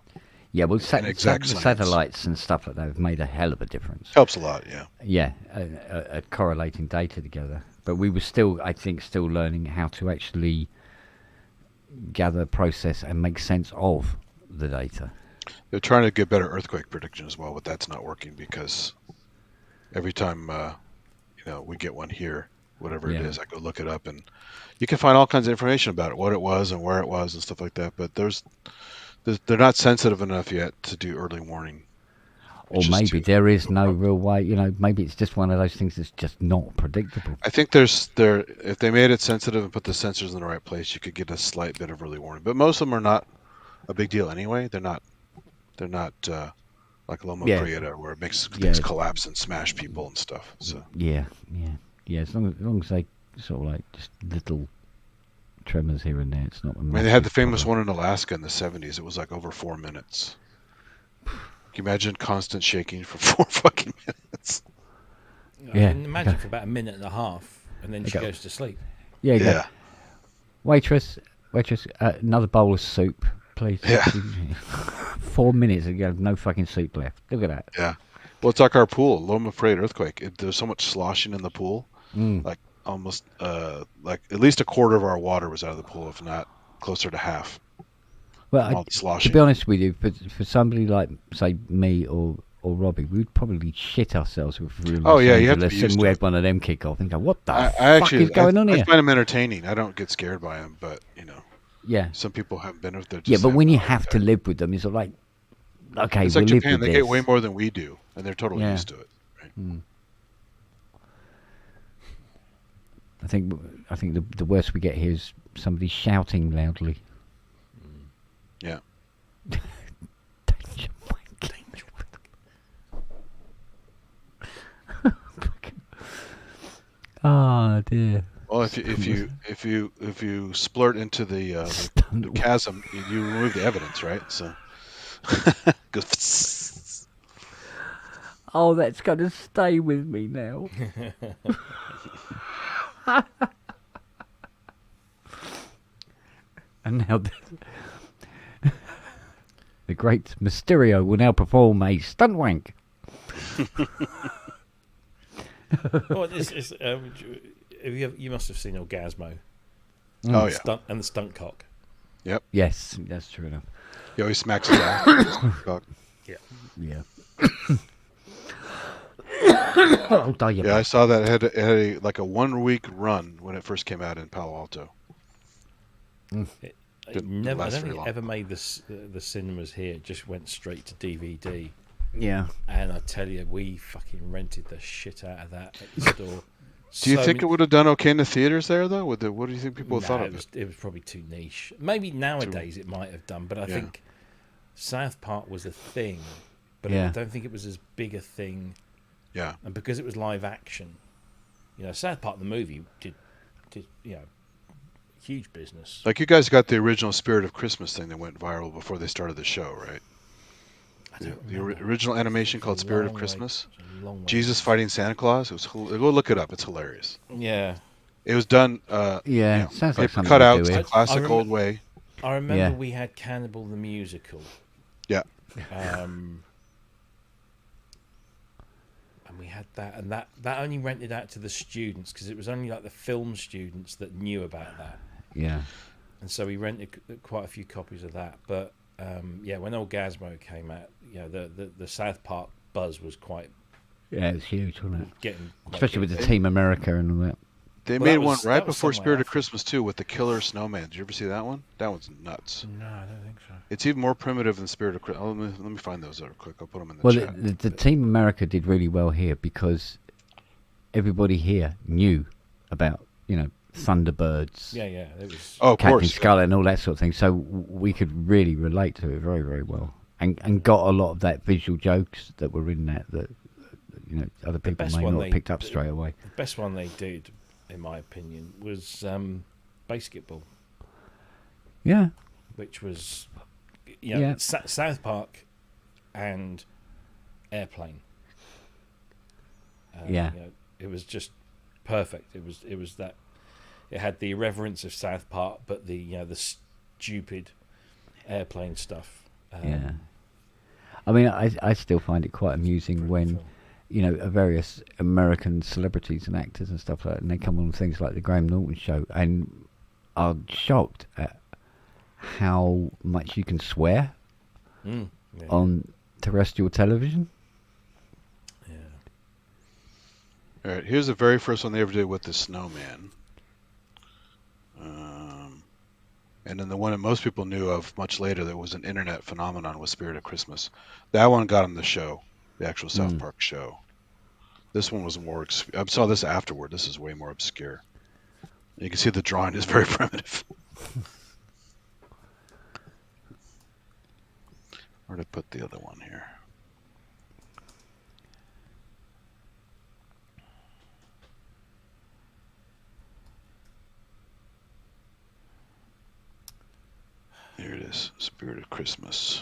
yeah. Well, exact science. satellites and stuff like that have made a hell of a difference. helps a lot. Yeah. Yeah, at correlating data together. But we were still, I think, learning how to actually gather, process, and make sense of the data. They're trying to get better earthquake prediction as well, but that's not working because every time we get one here, whatever it Yeah. is, I go look it up, and you can find all kinds of information about it, what it was and where it was and stuff like that. But they're not sensitive enough yet to do early warning. Or It's just maybe too- there is no real way, maybe it's just one of those things that's just not predictable. I think if they made it sensitive and put the sensors in the right place, you could get a slight bit of early warning. But most of them are not a big deal anyway. They're not like Loma Yeah. Prieta where it makes Yeah. things collapse and smash people and stuff. So Yeah. As long as they sort of like just little tremors here and there, it's not. I mean, they had the famous one in Alaska in the 70s. It was like over 4 minutes. Can you imagine constant shaking for 4 fucking minutes? Yeah. Imagine for about a minute and a half, and then she Okay. goes to sleep. Yeah. You go, Yeah. Waitress, another bowl of soup, please. Yeah. 4 minutes and you have no fucking soup left. Look at that. Yeah. Well, it's like our pool, Loma Prieta earthquake. There's so much sloshing in the pool. Mm. Like almost like at least a quarter of our water was out of the pool, if not closer to half. Well, All the to sloshing. be honest with you, for somebody like, say, me or Robbie, we'd probably shit ourselves if we were in Oh, Los yeah, you have to Angeles be used and to we it. had one of them kick off and go, what the I fuck actually is going on I here? find them entertaining. I don't get scared by them, but Yeah. some people haven't been with their. Yeah, but when you have to live with them, it's like, okay, it's we'll like live Japan. with They this. get way more than we do, and they're totally Yeah. used to it. Right? I think the worst we get here is somebody shouting loudly. Yeah. Danger Mike. Oh dear. Well, if you splurt into the Stunned. chasm, you remove the evidence, right? So. Goes Oh, that's going to stay with me now. And now the great Mysterio will now perform a stunt wank. Oh, you must have seen Orgasmo. Oh yeah. And the stunt cock. Yes, that's true enough. He always smacks his ass. Cock. Yeah. Oh, die Yeah, I saw that. It had like a 1 week run when it first came out in Palo Alto. It Didn't never, I last don't very think long. it ever made the cinemas here. It just went straight to DVD. Yeah. And I tell you, we fucking rented the shit out of that at the store. Do you think it would have done okay in the theaters there, though? What do you think people thought of it? It was probably too niche. Maybe nowadays it might have done, but I think South Park was a thing, but I don't think it was as big a thing. Yeah. And because it was live action, South Park the movie did huge business. Like you guys got the original Spirit of Christmas thing that went viral before they started the show, right? The original animation called Spirit of Christmas. Jesus fighting Santa Claus. Go look it up. It's hilarious. Yeah. It was done. Sounds like something cut to out do the with. classic old way. I remember we had Cannibal the Musical. Yeah. And we had that, and that only rented out to the students because it was only like the film students that knew about that. Yeah. And so we rented quite a few copies of that. But when Orgasmo came out, the South Park buzz was quite. Yeah, it was huge, wasn't it? big. Especially with the Team America and all that. They made one right before Spirit of Christmas too, with the killer snowman. Did you ever see that one? That one's nuts. No, I don't think so. It's even more primitive than Spirit of Christmas. Let me find those real quick. I'll put them in the chat. Well, the Team America did really well here because everybody here knew about Thunderbirds. Yeah, it was. Oh, of Captain course. Scarlet and all that sort of thing. So we could really relate to it very, very well, and got a lot of that visual jokes that were in that other people may not have picked up straight away. The best one they did, in my opinion, was Basketball. Yeah. Which was, South Park and Airplane. It was just perfect. It was that. It had the irreverence of South Park, but the stupid Airplane stuff. I mean, I still find it quite amusing when, various American celebrities and actors and stuff like that, and they come on things like the Graham Norton show and are shocked at how much you can swear on terrestrial television. Yeah. All right, here's the very first one they ever did with the snowman. And then the one that most people knew of much later that was an internet phenomenon was Spirit of Christmas. That one got on the show, the actual South Park show. This one was more... I saw this afterward. This is way more obscure. You can see the drawing is very primitive. Where did I put the other one here? Here it is, Spirit of Christmas.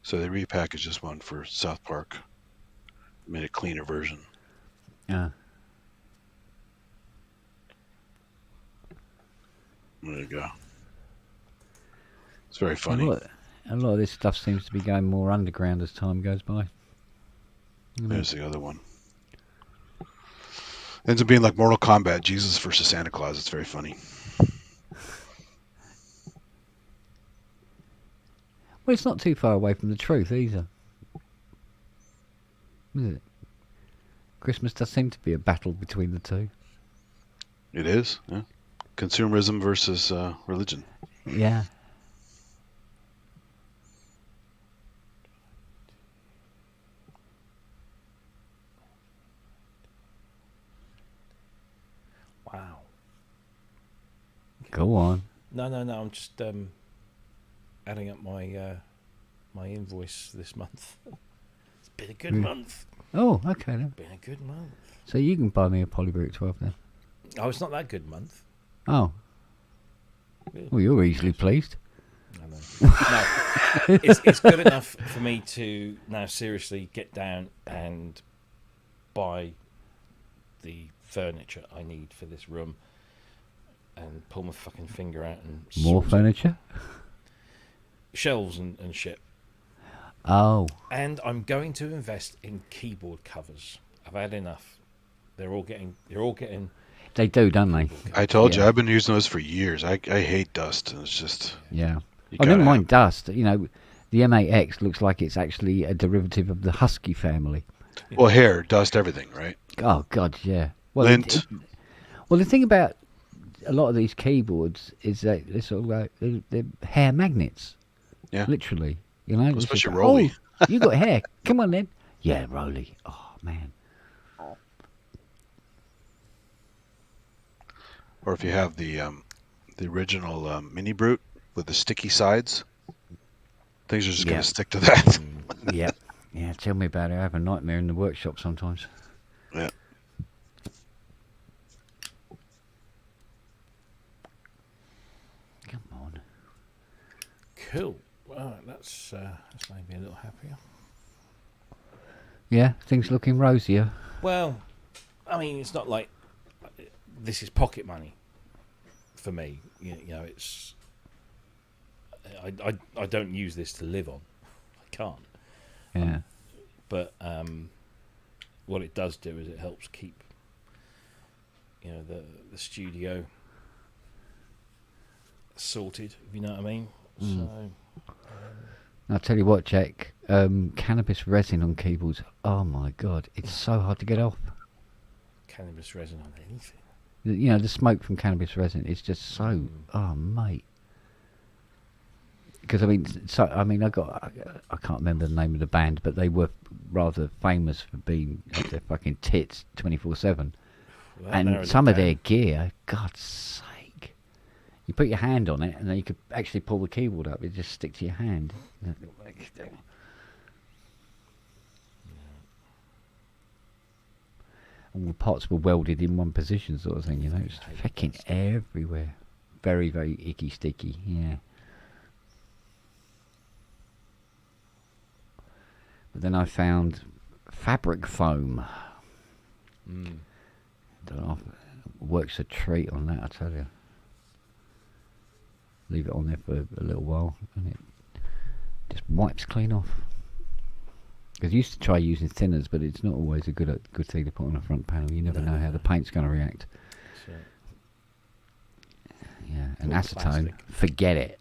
So they repackaged this one for South Park. Made a cleaner version. Yeah. There you go. It's very funny. A lot of this stuff seems to be going more underground as time goes by. There's the other one. Ends up being like Mortal Kombat, Jesus versus Santa Claus. It's very funny. Well, it's not too far away from the truth either, is it? Christmas does seem to be a battle between the two. It is, yeah. Consumerism versus religion. Yeah. Wow. Go on. No. I'm just adding up my my invoice this month. It's been a good month. Oh, okay then. Been a good month. So you can buy me a Polybrick 12 then. Oh, it's not that good month. Oh. Really? Well, you're easily pleased. I know. No, it's good enough for me to now seriously get down and buy the furniture I need for this room and pull my fucking finger out and More sort furniture? shelves and shit. Oh. And I'm going to invest in keyboard covers. I've had enough. They're all getting. They do, don't they? I told you, I've been using those for years. I hate dust. And it's just... Yeah. You Oh, never gotta mind dust. The M8X looks like it's actually a derivative of the Husky family. Well, hair, dust, everything, right? Oh, God, yeah. Well, Lint. the thing about a lot of these keyboards is that they're sort of like they're hair magnets. Yeah. Literally. You know, it's Especially just, Rolly. Oh, you got hair. Come on then. Yeah, Rolly. Oh man. Or if you have the original Mini Brute with the sticky sides, things are just going Yeah. to stick to that. Yeah. Yeah. Tell me about it. I have a nightmare in the workshop sometimes. Yeah. Come on. Cool. Well, that's made me a little happier. Yeah, things looking rosier. Well, I mean, it's not like this is pocket money for me. You know, it's I don't use this to live on. I can't. Yeah. But what it does do is it helps keep, you know, the studio sorted. If you know what I mean. So. I'll tell you what, Jack. Cannabis resin on keyboards. Oh my god, it's so hard to get off. Cannabis resin on anything. You know, the smoke from cannabis resin is just so. Oh mate. Because I mean, I can't remember the name of the band, but they were rather famous for being at their fucking tits 24/7. Well, And some of their gear, God's sake, you put your hand on it, and then you could actually pull the keyboard up. It just stick to your hand. All the pots were welded in one position, sort of thing. You know, it's fucking everywhere. Very, very icky, sticky. Yeah. But then I found fabric foam. Don't know, works a treat on that, I tell you. Leave it on there for a little while, and it just wipes clean off. Because I used to try using thinners, but it's not always a good thing to put on a front panel. You never know how the paint's going to react. So, Yeah, and Or acetone, plastic. forget it.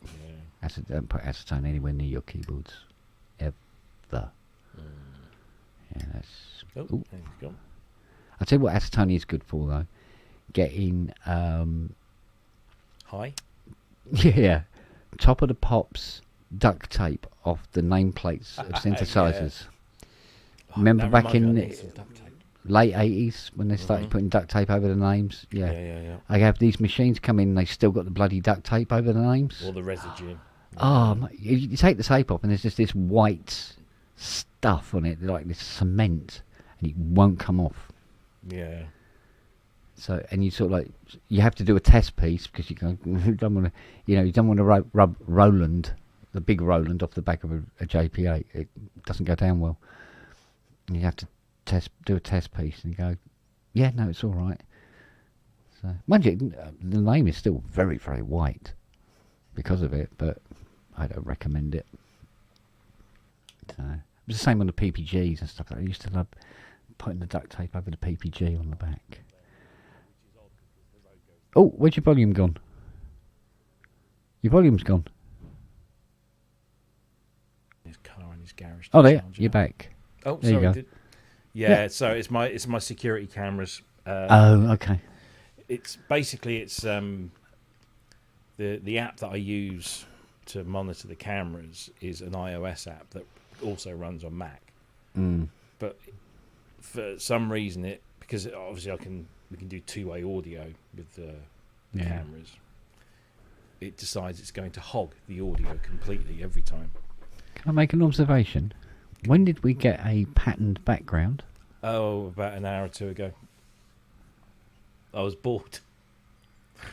yeah. Don't put acetone anywhere near your keyboards, ever. Yeah, that's. Oh, Ooh. there you go. I'll tell you what acetone is good for though. Getting Hi. yeah, top of the pops duct tape off the nameplates of Yeah. synthesizers. Oh, Remember that back reminds me, I in need some duct tape. late 80s when they started putting duct tape over the names? Yeah. Yeah. I have these machines come in and they still got the bloody duct tape over the names. Or the residue. Oh, you take the tape off and there's just this white stuff on it, like this cement, and it won't come off. Yeah. So, and you sort of like, you have to do a test piece because you don't want to, you don't want to rub Roland, the big Roland, off the back of a JP8. It doesn't go down well. And you have to do a test piece and go, yeah, no, it's all right. So, mind you, the name is still very, very white because of it, but I don't recommend it. So, it was the same on the PPGs and stuff. I used to love putting the duct tape over the PPG on the back. Oh, where's your volume gone? Your volume's gone. His car in his garage. Oh, to there, charge you're it. back. Oh, There you sorry. go. Yeah, so it's my security cameras. Oh, okay. It's basically the app that I use to monitor the cameras is an iOS app that also runs on Mac. But for some reason, because obviously we can do two-way audio with the cameras. It decides it's going to hog the audio completely every time. Can I make an observation? When did we get a patterned background? Oh, about an hour or two ago. I was bored.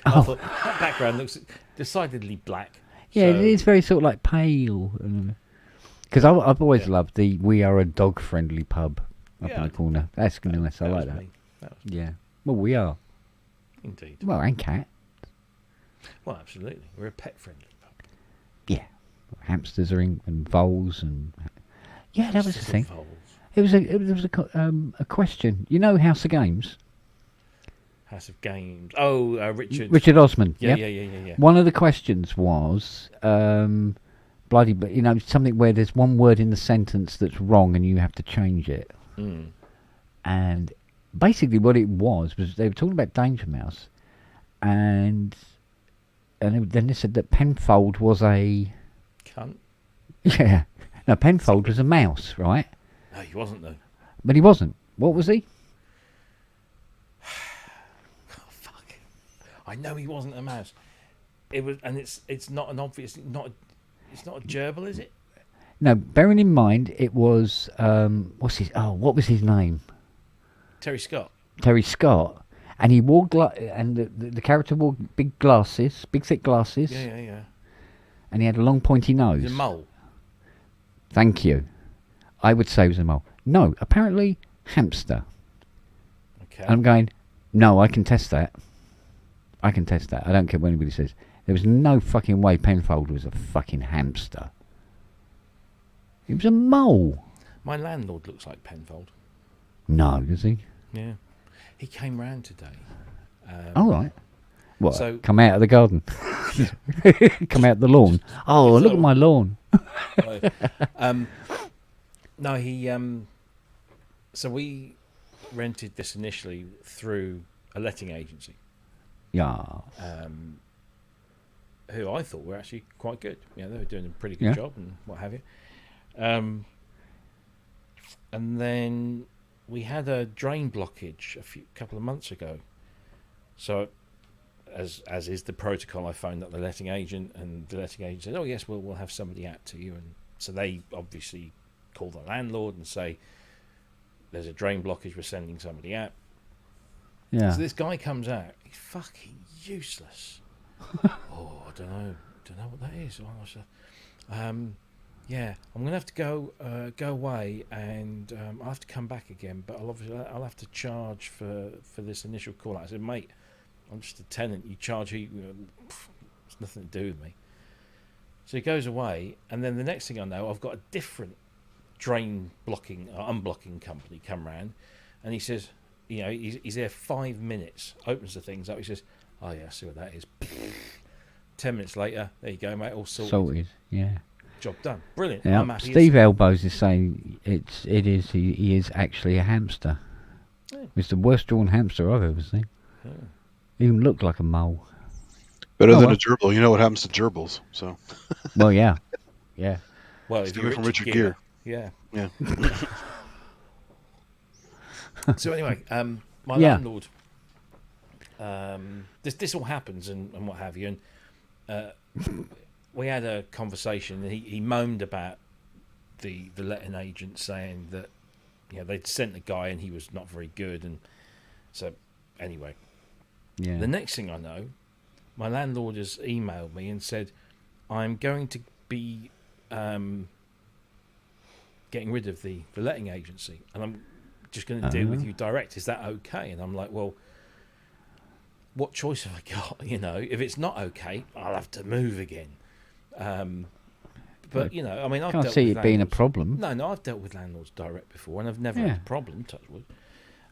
Oh. I thought that background looks decidedly black. Yeah, so- it is very sort of like pale. Because I've always loved the "We are a dog-friendly pub" up in the corner. That's nice. I like was that. me. That was Yeah. Well, we are. indeed. Well, and cat. Well, absolutely. We're a pet-friendly pub. Yeah. Hamsters are in, and voles and. Yeah, that was the Little thing. voles. It was a question. You know, House of Games. House of Games. Oh, Richard. Richard Osman. Yeah, yep. yeah. One of the questions was, bloody, but something where there's one word in the sentence that's wrong and you have to change it. And basically, what it was they were talking about Danger Mouse, and then they said that Penfold was a Cunt. yeah. No, Penfold was a mouse, right? No, he wasn't though. But he wasn't. What was he? Oh, fuck. I know he wasn't a mouse. It was, and it's not an obvious, it's not a gerbil, is it? No, bearing in mind it was what was his name? Terry Scott. Terry Scott, and he wore and the character wore big thick glasses, Yeah. and he had a long pointy nose. He's a mole. Thank you. I would say it was a mole. No, apparently hamster. Okay. I'm going, no, I can test that. I don't care what anybody says. There was no fucking way Penfold was a fucking hamster. He was a mole. My landlord looks like Penfold. No, does he? Yeah. He came round today. All right. What? So- Come out of the garden. Come out the lawn. Oh, look at my lawn. No, he. So we rented this initially through a letting agency, Yeah. who I thought were actually quite good. Yeah, they were doing a pretty good Yeah. job and what have you. And then we had a drain blockage couple of months ago. So, as is the protocol, I phoned up the letting agent, and the letting agent said, "Oh yes, we'll have somebody out to you." And so they obviously call the landlord and say, "There's a drain blockage. We're sending somebody out." Yeah. So this guy comes out. He's fucking useless. Oh, I don't know what that is. Oh, I said, yeah, I'm gonna have to go away, and I'll have to come back again. But I'll have to charge for this initial call. I said, "Mate, I'm just a tenant. You charge it's nothing to do with me." So he goes away, and then the next thing I know, I've got a different drain blocking unblocking company come round, and he says, he's there 5 minutes, opens the things up, he says, "Oh yeah, I see what that is." 10 minutes later, there you go, mate, all sorted. Yeah. Job done. Brilliant. Yeah. I'm happy. Steve Elbows is saying he is actually a hamster. Yeah. It's the worst drawn hamster I've ever seen. Yeah. He even looked like a mole. Better Oh, than well. a gerbil. You know what happens to gerbils. So Well, yeah. Yeah. Well, if Steve you're from Richard Richard Gere. Gere. Yeah. Yeah. So anyway, my Yeah. landlord, this all happens and what have you, and we had a conversation. And he moaned about the letting agent saying that they'd sent a guy and he was not very good, and so anyway, Yeah. the next thing I know, my landlord has emailed me and said, "I'm going to be getting rid of the letting agency, and I'm just going to deal with you direct. Is that okay?" And I'm like, "Well, what choice have I got? If it's not okay, I'll have to move again." But I mean, I've Can't dealt see with it being a landlords- problem. No, I've dealt with landlords direct before, and I've never Yeah. had a problem. Touch wood.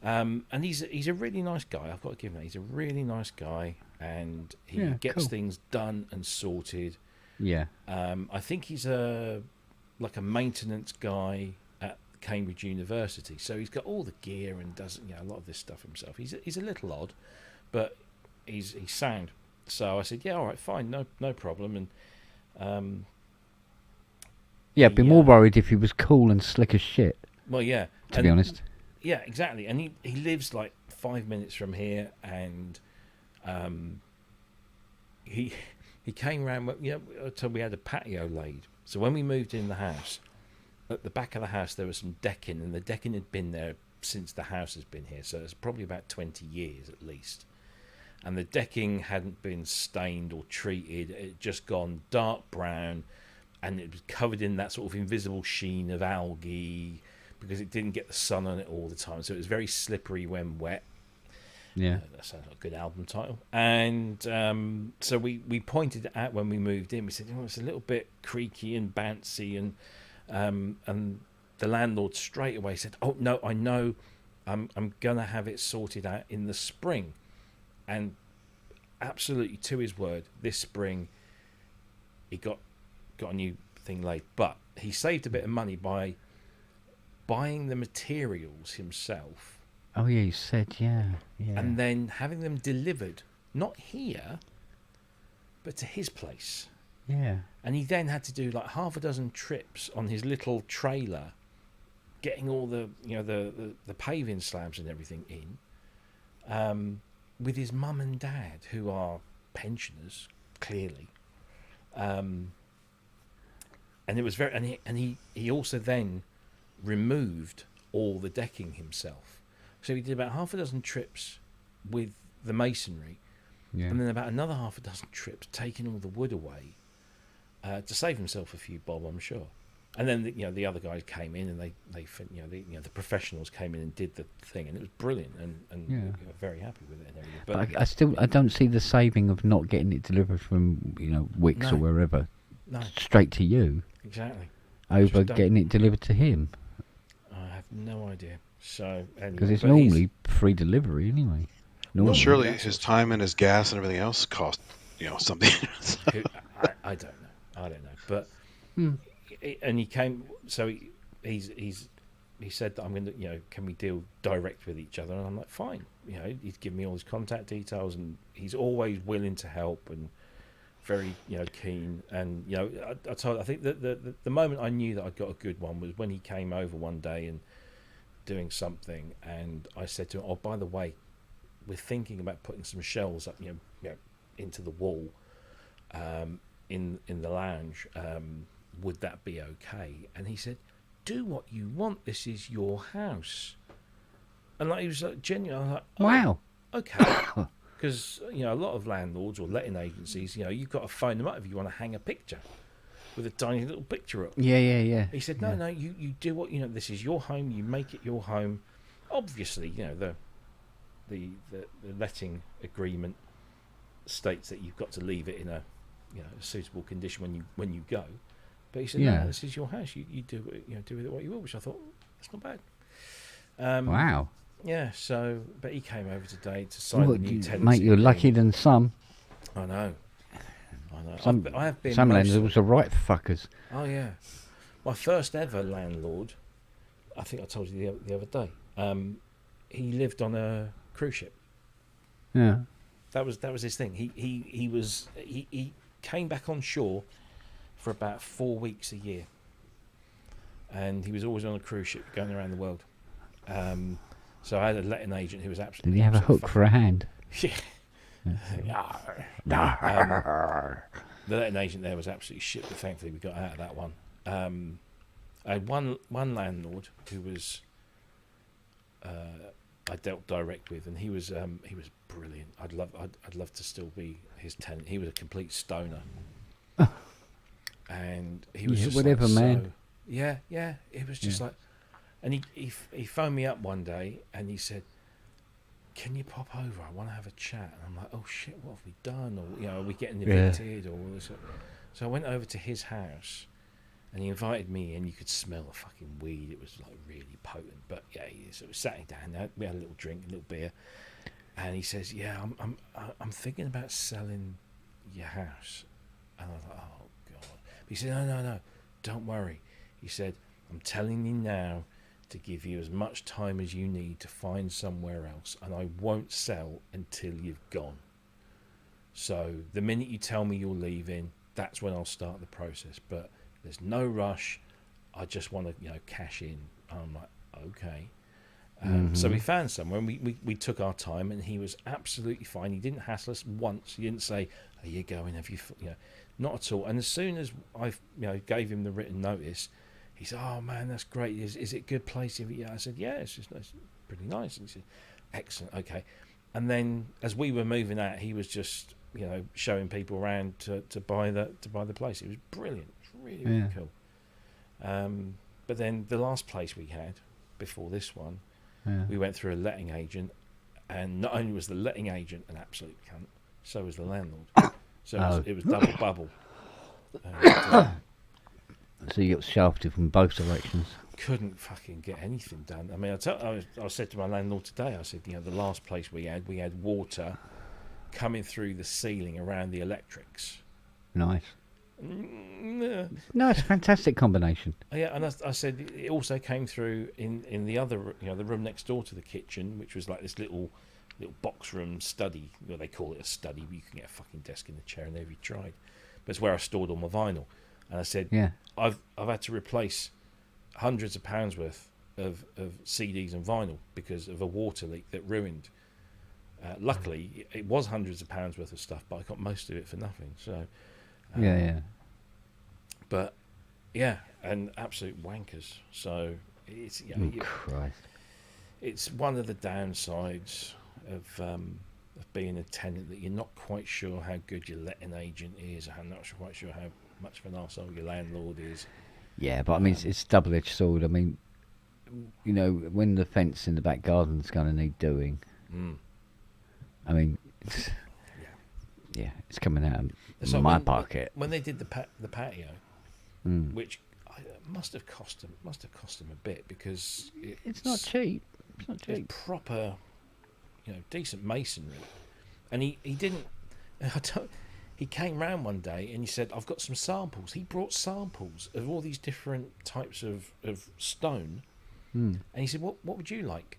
And he's a really nice guy. I've got to give him that. He's a really nice guy, and he Yeah, gets cool. things done and sorted. Yeah. I think he's like a maintenance guy at Cambridge University, so he's got all the gear and does a lot of this stuff himself. He's a little odd, but he's sound. So I said, "Yeah, all right, fine, no problem." And Yeah, I'd be Yeah. more worried if he was cool and slick as shit, well, yeah, to be honest. Yeah, exactly. And he lives like 5 minutes from here, and he came round. Until we had a patio laid. So when we moved in the house, at the back of the house there was some decking, and the decking had been there since the house has been here. So it's probably about 20 years at least. And the decking hadn't been stained or treated; it had just gone dark brown, and it was covered in that sort of invisible sheen of algae, because it didn't get the sun on it all the time, so it was very slippery when wet. Yeah. That sounds like a good album title. And so we pointed it out when we moved in. We said, it's a little bit creaky and bouncy, and the landlord straight away said, "Oh no, I know, I'm gonna have it sorted out in the spring." And absolutely to his word, this spring he got a new thing laid, but he saved a bit of money by buying the materials himself Oh yeah, you said yeah. and then having them delivered not here, but to his place. Yeah. And he then had to do like half a dozen trips on his little trailer, getting all the the paving slabs and everything in, with his mum and dad, who are pensioners clearly, and it was very and he also then removed all the decking himself. So he did about half a dozen trips with the masonry, Yeah. and then about another half a dozen trips taking all the wood away, to save himself a few bob, I'm sure. And then the other guys came in and the professionals came in and did the thing, and it was brilliant, and Yeah. we were very happy with it and everything. But I don't see the saving of not getting it delivered from Wix No. or wherever No, straight to you exactly. over Just don't- getting it delivered to him, I have no idea. So anyway, because it's but he's- normally free delivery anyway. Well, Normally. surely that's his what's- time and his gas and everything else cost, something. I don't know. I don't know. But Hmm. and he came. So he said that I'm going to can we deal direct with each other? And I'm like, fine. He'd give me all his contact details, and he's always willing to help and very keen. And I think that the moment I knew that I got a good one was when he came over one day and doing something, and I said to him, "Oh, by the way, we're thinking about putting some shelves up, into the wall, in the lounge. Would that be okay?" And he said, "Do what you want. This is your house." And like he was like genuine. I was like, "Oh, Wow. okay." Because a lot of landlords or letting agencies, you've got to phone them up if you want to hang a picture with a tiny little picture up. Yeah. He said, "No, you do what this is your home. You make it your home. Obviously, the letting agreement states that you've got to leave it in a suitable condition when you go. But he said, Yeah. no, this is your house. You do do with it what you will," which I thought that's not bad. Wow. Yeah. So, but he came over today to sign Well, the new tenancy. mate, you're lucky agreement. than some. I know. Some I have been. some most landlords of- are right fuckers. Oh yeah, my first ever landlord. I think I told you the other day. He lived on a cruise ship. Yeah. That was his thing. He came back on shore for about 4 weeks a year, and he was always on a cruise ship going around the world. So I had a letting agent who was absolutely. Did he have a hook for a hand? Yeah. The letting agent there was absolutely shit, but thankfully we got out of that one. I had one landlord who was I dealt direct with, and he was brilliant. I'd love to still be his tenant. He was a complete stoner, and he was just whatever, like, man. So, yeah. It was just like, and he phoned me up one day and he said, "Can you pop over? I want to have a chat." And I'm like, "Oh shit, what have we done? Or are we getting evicted?" Or all this? So I went over to his house, and he invited me in. You could smell the fucking weed. It was like really potent. But yeah, he sort of sat down there. We had a little drink, a little beer, and he says, "Yeah, I'm thinking about selling your house." And I was like, "Oh god." But he said, No, don't worry." He said, "I'm telling you now to give you as much time as you need to find somewhere else, and I won't sell until you've gone. So the minute you tell me you're leaving, that's when I'll start the process. But there's no rush. I just want to, cash in." I'm like, okay. So we found somewhere, and we took our time, and he was absolutely fine. He didn't hassle us once. He didn't say, "Are you going? Have you?" Not at all. And as soon as I, gave him the written notice, he said, "Oh man, that's great. Is it a good place?" I said, "Yeah, it's pretty nice." And he said, "Excellent, okay." And then as we were moving out, he was just showing people around to buy the place. It was brilliant. It was really, really cool. But then the last place we had before this one, we went through a letting agent, and not only was the letting agent an absolute cunt, so was the landlord. So it was double bubble. So you got shafted from both directions. Couldn't fucking get anything done. I mean, I said to my landlord today, I said, the last place we had water coming through the ceiling around the electrics. Nice. Yeah. No, it's a fantastic combination. Yeah, and I said it also came through in the other, the room next door to the kitchen, which was like this little little box room study. Well, they call it a study, but you can get a fucking desk and a chair in there if you tried. But it's where I stored all my vinyl. And I said, Yeah. I've had to replace hundreds of pounds worth of CDs and vinyl because of a water leak that ruined. Luckily, it was hundreds of pounds worth of stuff, but I got most of it for nothing. So, Yeah. But yeah, and absolute wankers. So it's Oh, Christ. it's one of the downsides of being a tenant, that you're not quite sure how good your letting agent is, or not quite sure how much of an arsehole your landlord is. Yeah, but I mean, it's double-edged sword. I mean, you know, when the fence in the back garden's going to need doing, I mean, yeah, it's coming out of So my when- pocket. When they did the patio, which must have cost them a bit, because It's not cheap. It's not it's cheap. proper, decent masonry. And he didn't. He came round one day and he said, "I've got some samples." He brought samples of all these different types of stone, and he said, "What would you like?"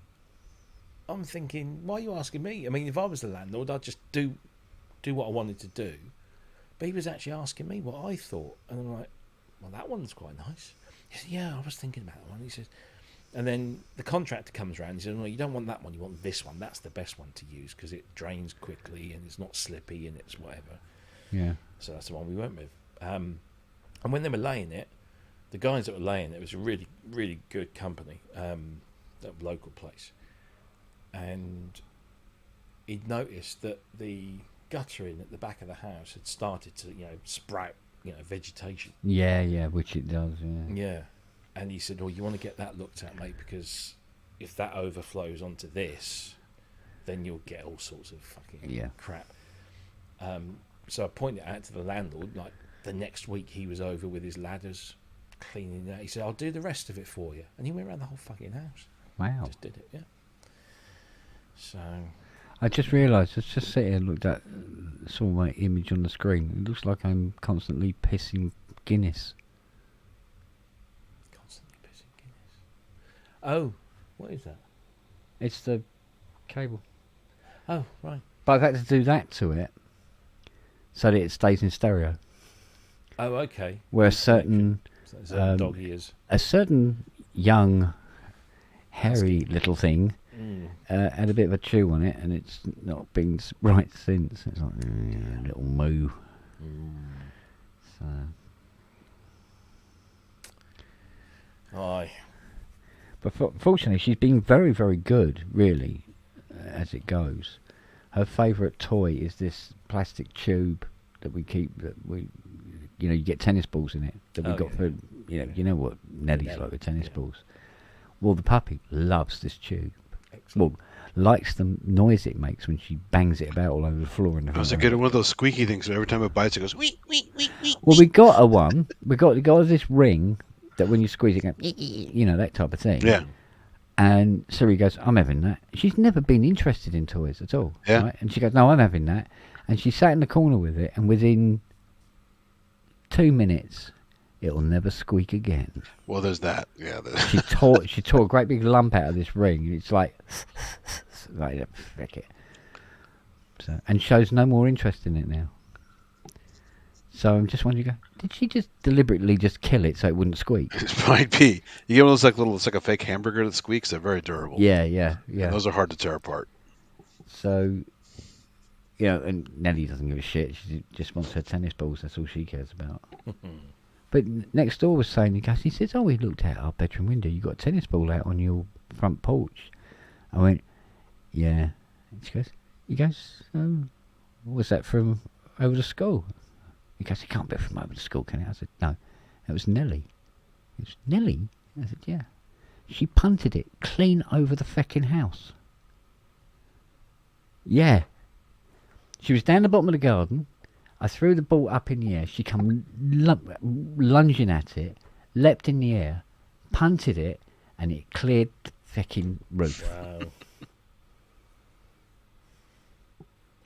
I'm thinking, why are you asking me? I mean, if I was the landlord, I'd just do what I wanted to do. But he was actually asking me what I thought, and I'm like, "Well, that one's quite nice." He said, "Yeah, I was thinking about that one." He says, and then the contractor comes around and he says, "No, you don't want that one. You want this one. That's the best one to use because it drains quickly and it's not slippy and it's whatever." Yeah. So that's the one we went with. And when they were laying it, the guys that were laying it was a really, really good company, a local place. And he'd noticed that the guttering at the back of the house had started to, sprout, vegetation. Yeah, which it does, yeah. Yeah. And he said, "Well, you want to get that looked at, mate, because if that overflows onto this, then you'll get all sorts of fucking crap." So I pointed out to the landlord, like the next week he was over with his ladders cleaning that. He said, "I'll do the rest of it for you." And he went around the whole fucking house. Wow. Just did it, yeah. So, I just realised, I was just sitting here and looked at, saw my image on the screen. It looks like I'm constantly pissing Guinness. constantly pissing Guinness. Oh, what is that? It's the cable. Oh, right. But I've had to do that to it so that it stays in stereo. Oh, okay. Where a certain dog ears. a certain young, hairy little thing had a bit of a chew on it, and it's not been right since. It's like a little moo. So, Aye. but fortunately, she's been very, very good, really, as it goes. Her favourite toy is this plastic tube that we keep. That we, you get tennis balls in it. That we got for, you know what Nellie's like with tennis balls. Well, the puppy loves this tube. Excellent. Well, likes the noise it makes when she bangs it about all over the floor. And I was like, one of those squeaky things. Every time it bites, it goes, "Wee, wee, wee, wee." Well, we got her one. We got this ring that when you squeeze it, goes, that type of thing. Yeah. And Siri goes, "I'm having that." She's never been interested in toys at all. Yeah. Right? And she goes, "No, I'm having that." And she sat in the corner with it, and within 2 minutes, it'll never squeak again. Well, there's that. Yeah. She tore a great big lump out of this ring. It's like frick it. So, and shows no more interest in it now. So I'm just wondering, did she just deliberately just kill it so it wouldn't squeak? It might be. You get one of those it's like a fake hamburger that squeaks. They're very durable. Yeah. And those are hard to tear apart. So, and Nellie doesn't give a shit. She just wants her tennis balls. That's all she cares about. But next door was saying, he says, "Oh, we looked out our bedroom window. You got a tennis ball out on your front porch." I went, "Yeah." And he goes, "Oh, was that from over the school?" He goes, "It can't be from over the school, can it?" I said, "No, it was Nellie." It was Nellie? I said, "Yeah." She punted it clean over the feckin' house. Yeah. She was down the bottom of the garden. I threw the ball up in the air. She come lunging at it, leapt in the air, punted it, and it cleared the feckin' roof. Wow.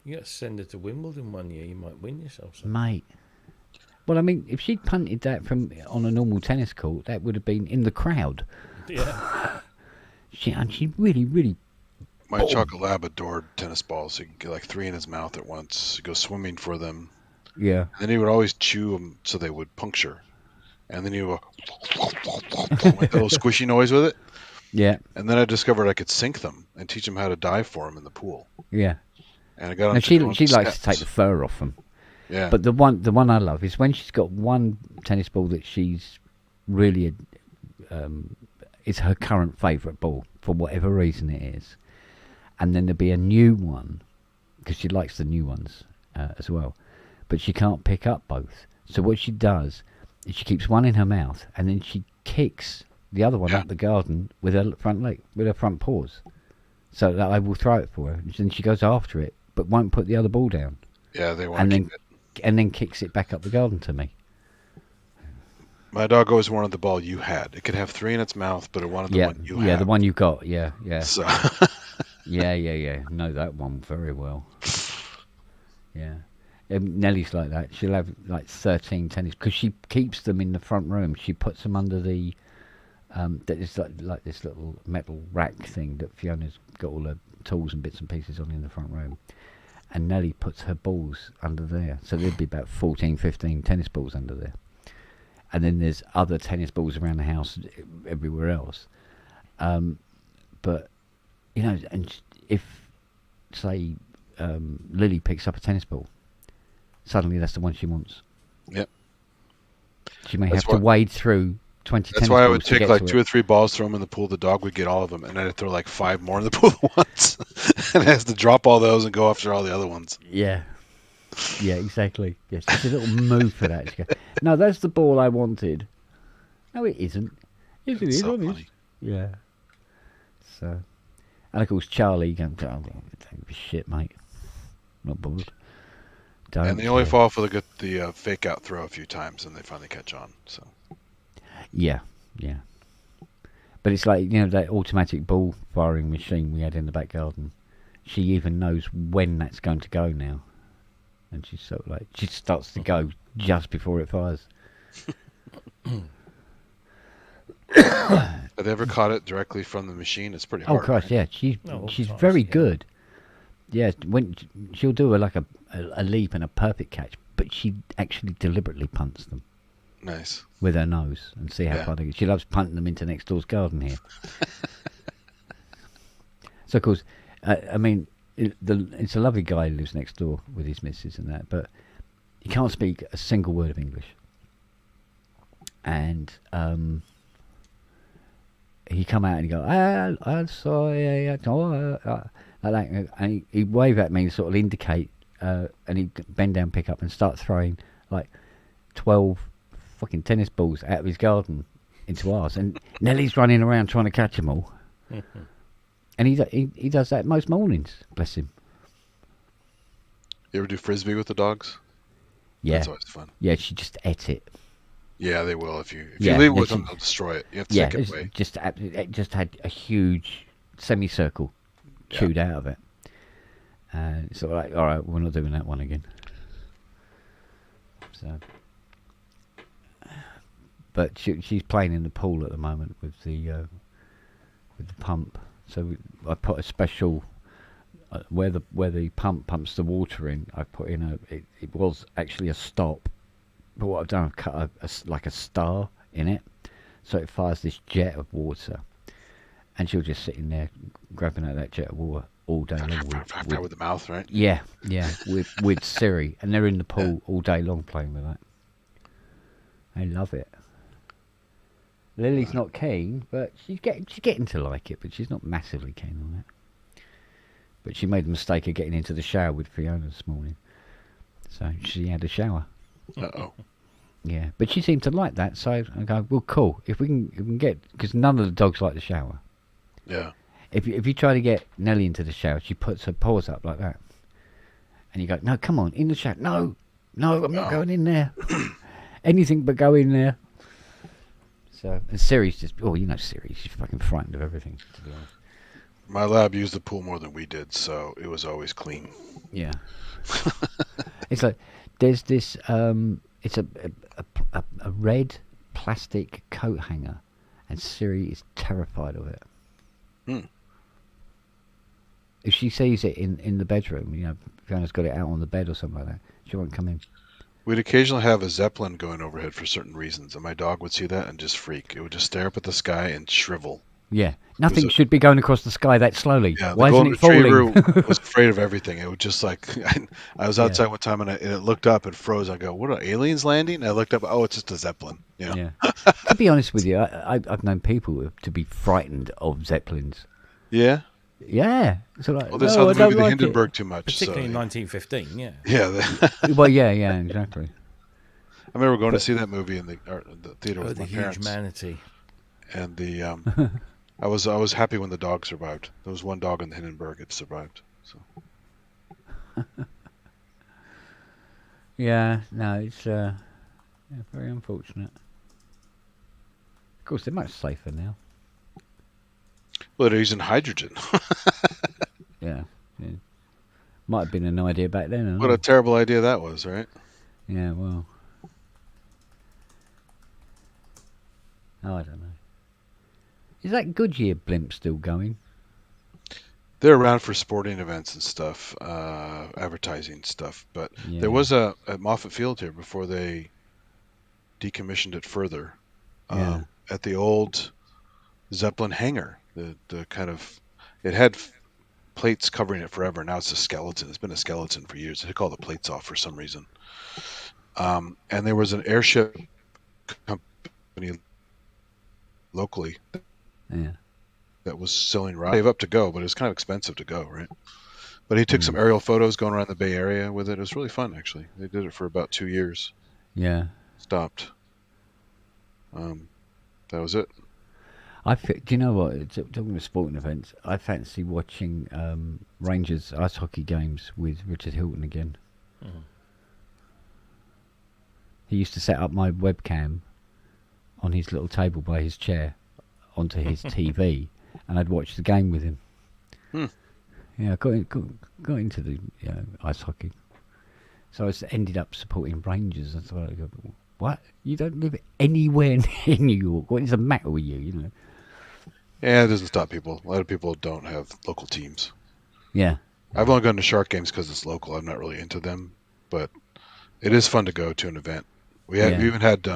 You got to send her to Wimbledon one year. You might win yourself something. Mate. Well, I mean, if she'd punted that on a normal tennis court, that would have been in the crowd. Yeah. She really, really My chocolate lab adored tennis balls. He could get like 3 in his mouth at once. He'd go swimming for them. Yeah. And then he would always chew them so they would puncture. And then he would like a little squishy noise with it. Yeah. And then I discovered I could sink them and teach him how to dive for him in the pool. Yeah. And I got him And to go she on likes to steps. take the fur off them. Yeah. But the one I love is when she's got one tennis ball that she's really is her current favourite ball for whatever reason it is, and then there'll be a new one because she likes the new ones as well, but she can't pick up both. So what she does is she keeps one in her mouth and then she kicks the other one up the garden with her front leg, with her front paws, so that I will throw it for her. And then she goes after it, but won't put the other ball down. Yeah, they want And to then keep it. and then kicks it back up the garden to me. My dog always wanted the ball you had. It could have 3 in its mouth, but it wanted the one you had. Yeah, the one you got. Yeah. So Yeah. Know that one very well. Yeah. Nellie's like that. She'll have like 13 tennis because she keeps them in the front room. She puts them under the that is like this little metal rack thing that Fiona's got all her tools and bits and pieces on in the front room. And Nellie puts her balls under there. So there'd be about 14, 15 tennis balls under there. And then there's other tennis balls around the house everywhere else. But, you know, and if, say, Lily picks up a tennis ball, suddenly that's the one she wants. Yep. She may have to wade through 20 tennis balls. That's why I would to take get like to 2 it. or 3 balls, throw them in the pool. The dog would get all of them, and then I'd throw like 5 more in the pool at once. And it has to drop all those and go after all the other ones. Yeah. Yeah, exactly. Yes, it's a little move for that. She goes, no, that's the ball I wanted. No, it isn't. Yes, it is. So obvious. funny. Yeah. So, and of course, Charlie going, oh, don't give a shit, mate. Not bothered. Don't. And they only care. fall for the fake out throw a few times, and they finally catch on. So Yeah. But it's like, you know, that automatic ball firing machine we had in the back garden. She even knows when that's going to go now. And she's sort of like, she starts to go just before it fires. have they ever caught it directly from the machine? It's pretty hard. Oh, Christ, right? yeah. all the She's time, very yeah. good. Yeah, when she'll do a leap and a perfect catch, but she actually deliberately punts them Nice. with her nose and see how Yeah. far they get. She loves punting them into next door's garden here. So, of course, I mean, it's a lovely guy who lives next door with his missus and that, but he can't speak a single word of English. And he come out and he go, I'm sorry, like that, and he'd wave at me, sort of indicate, and he'd bend down, pick up, and start throwing like 12 fucking tennis balls out of his garden into ours, and Nellie's running around trying to catch them all. And he does that most mornings, bless him. You ever do frisbee with the dogs? Yeah, That's always fun. yeah, she just ate it. Yeah, they will. If you Yeah, leave it yeah, with them, she- they'll destroy it. You have to Yeah, take it it's away. it just had a huge semicircle chewed out of it. And it's sort of like, all right, we're not doing that one again. So, but she's playing in the pool at the moment with the pump. So I put a special where the pump pumps the water in. I put in it was actually a stop, but what I've done, I've cut like a star in it, so it fires this jet of water, and she'll just sit in there grabbing at that jet of water all day long. With the mouth, right? Yeah, with Siri, and they're in the pool all day long playing with that. They love it. Lily's not keen, but she's getting to like it, but she's not massively keen on it. But she made the mistake of getting into the shower with Fiona this morning, so she had a shower. Uh-oh. Yeah, but she seemed to like that, so I go, well, cool. If we can get, because none of the dogs like the shower. Yeah. If you try to get Nellie into the shower, she puts her paws up like that, and you go, no, come on, in the shower. No, I'm not going in there. Anything but go in there. So, and Siri's just, oh, you know Siri, she's fucking frightened of everything, to be honest. My lab used the pool more than we did, so it was always clean. Yeah. It's like, there's this, it's a red plastic coat hanger, and Siri is terrified of it. If she sees it in the bedroom, Fiona's got it out on the bed or something like that, she won't come in. We'd occasionally have a Zeppelin going overhead for certain reasons, and my dog would see that and just freak. It would just stare up at the sky and shrivel. Yeah, nothing should be going across the sky that slowly. Yeah, the Why isn't golden it falling? retriever was afraid of everything. It would just like I was Yeah. outside one time and it looked up and froze. I go, "What are aliens landing?" And I looked up. Oh, it's just a Zeppelin. You know? Yeah. To be honest with you, I've known people to be frightened of Zeppelins. Yeah. Yeah. So like, Well, they no, saw I the don't movie The like Hindenburg too much. Particularly in so, 1915, yeah. yeah. it. Well, yeah, exactly. I remember going to see that movie in the theater Oh, with the my huge parents, manatee. and the I was happy when the dog survived. There was one dog in the Hindenburg that survived. So Yeah, no, it's very unfortunate. Of course, they're much safer now. well, they're using hydrogen. Yeah. Might have been an idea back then. I don't What know. a terrible idea that was, right? Yeah, well. Oh, I don't know. Is that Goodyear blimp still going? They're around for sporting events and stuff, advertising stuff. But Yeah. there was at Moffett Field here before they decommissioned it further. Yeah. At the old Zeppelin hangar, the kind of it had plates covering it forever. Now it's a skeleton. It's been a skeleton for years. They took all the plates off for some reason. And there was an airship company locally Yeah. that was selling rides. Save up to go, but it was kind of expensive to go, right? But he took some aerial photos going around the Bay Area with it. It was really fun, actually. They did it for about 2 years. Yeah. Stopped. That was it. Do you know what? Talking of sporting events, I fancy watching Rangers ice hockey games with Richard Hilton again. Mhm. He used to set up my webcam on his little table by his chair onto his TV, and I'd watch the game with him. Hmm. Yeah, I got into the ice hockey. So I ended up supporting Rangers. That's why I go, what? You don't live anywhere near New York. What is the matter with you? You know? Yeah, it doesn't stop people. A lot of people don't have local teams. Yeah. I've only gone to Shark games because it's local. I'm not really into them, but it is fun to go to an event. We even had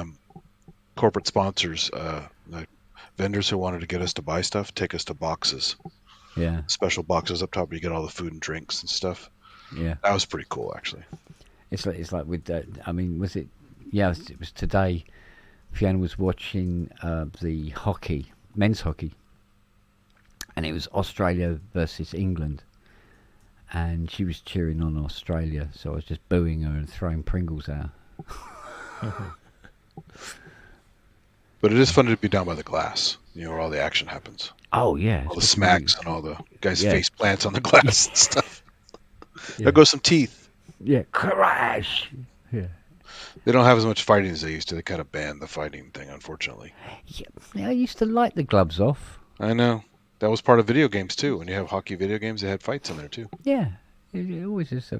corporate sponsors, like vendors who wanted to get us to buy stuff, take us to boxes, Yeah. special boxes up top where you get all the food and drinks and stuff. Yeah. That was pretty cool, actually. It's like with I mean, was it? Yeah, it was today. Fiona was watching the hockey, men's hockey, and it was Australia versus England, and she was cheering on Australia. So I was just booing her and throwing Pringles at her. But it is fun to be down by the glass, where all the action happens. Oh yeah, All the smacks and all the guys' Yeah. face plants on the glass and stuff. Yeah. There goes some teeth. Yeah, crash. Yeah. They don't have as much fighting as they used to. They kind of banned the fighting thing, unfortunately. Yeah, I used to like the gloves off. I know. That was part of video games, too. When you have hockey video games, they had fights in there, too. Yeah, it always is.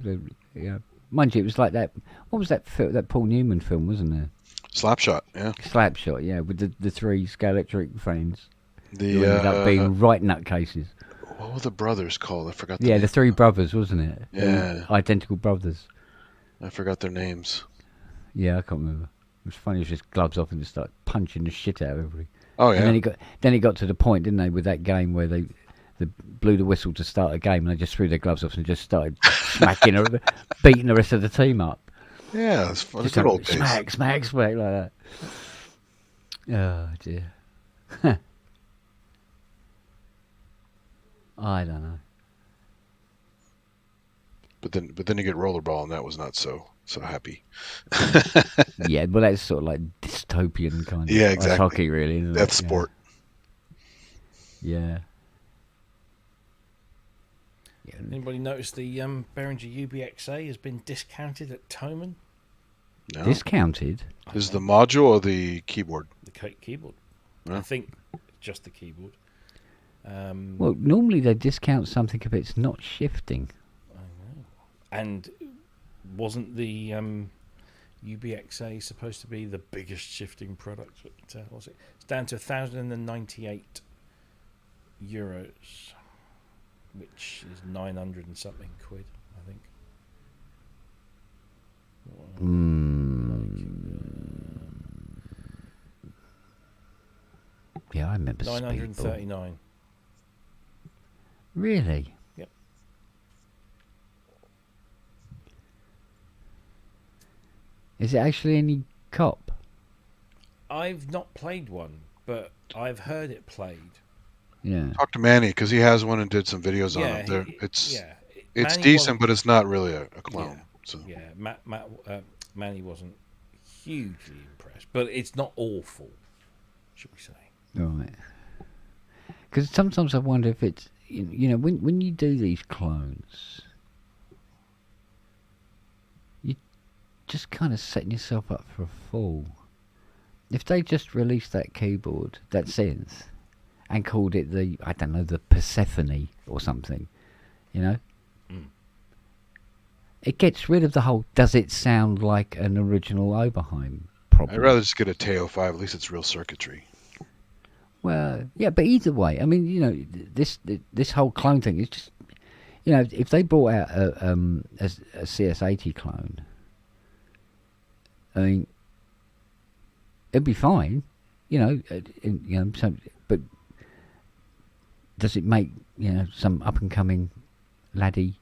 Mind you, it was like that. What was that? That Paul Newman film, wasn't there? Slapshot, yeah. Slapshot, yeah, with the three Scalextric friends. The Who ended up being right nutcases. what were the brothers called? I forgot. The Yeah, name. the three brothers, wasn't it? Yeah. Identical brothers. I forgot their names. Yeah, I can't remember. It was funny. It was just gloves off and just started punching the shit out of everybody. Oh yeah. And then it got to the point, didn't they, with that game where they blew the whistle to start a game and they just threw their gloves off and just started smacking her, beating the rest of the team up. Yeah, it's fun. Just Good like, old days. smack like that. Oh dear. I don't know. But then you get rollerball, and that was not so happy. Yeah, well, that's sort of like dystopian kind of Yeah, ice exactly. hockey, really. Isn't That's it? sport. Yeah. Yeah. Anybody notice the Behringer UBXA has been discounted at Thomann? No. Discounted. Is the module or the keyboard? The keyboard. Yeah. I think just the keyboard. Well, normally they discount something if it's not shifting. And wasn't the UBXA supposed to be the biggest shifting product? But, was it? It's down to €1,098. which is 900 and something quid, I think. Yeah, I remember Speedball. 939. Really? Yep. Is it actually any cop? I've not played one, but I've heard it played. Yeah. Talk to Manny because he has one and did some videos on it. There, it's Manny decent, but it's not really a clone. Yeah, So. Manny wasn't hugely impressed, but it's not awful, should we say? Right. Because sometimes I wonder if it's, you know, when you do these clones, you're just kind of setting yourself up for a fall. If they just released that keyboard, that synth, and called it the, I don't know, the Persephone or something, you know? It gets rid of the whole, does it sound like an original Oberheim problem? I'd rather just get a Teo 5. At least it's real circuitry. Well, yeah, but either way, I mean, you know, this whole clone thing is just, you know, if they brought out a CS80 clone, I mean, it'd be fine, you know, but does it make, you know, some up and coming laddie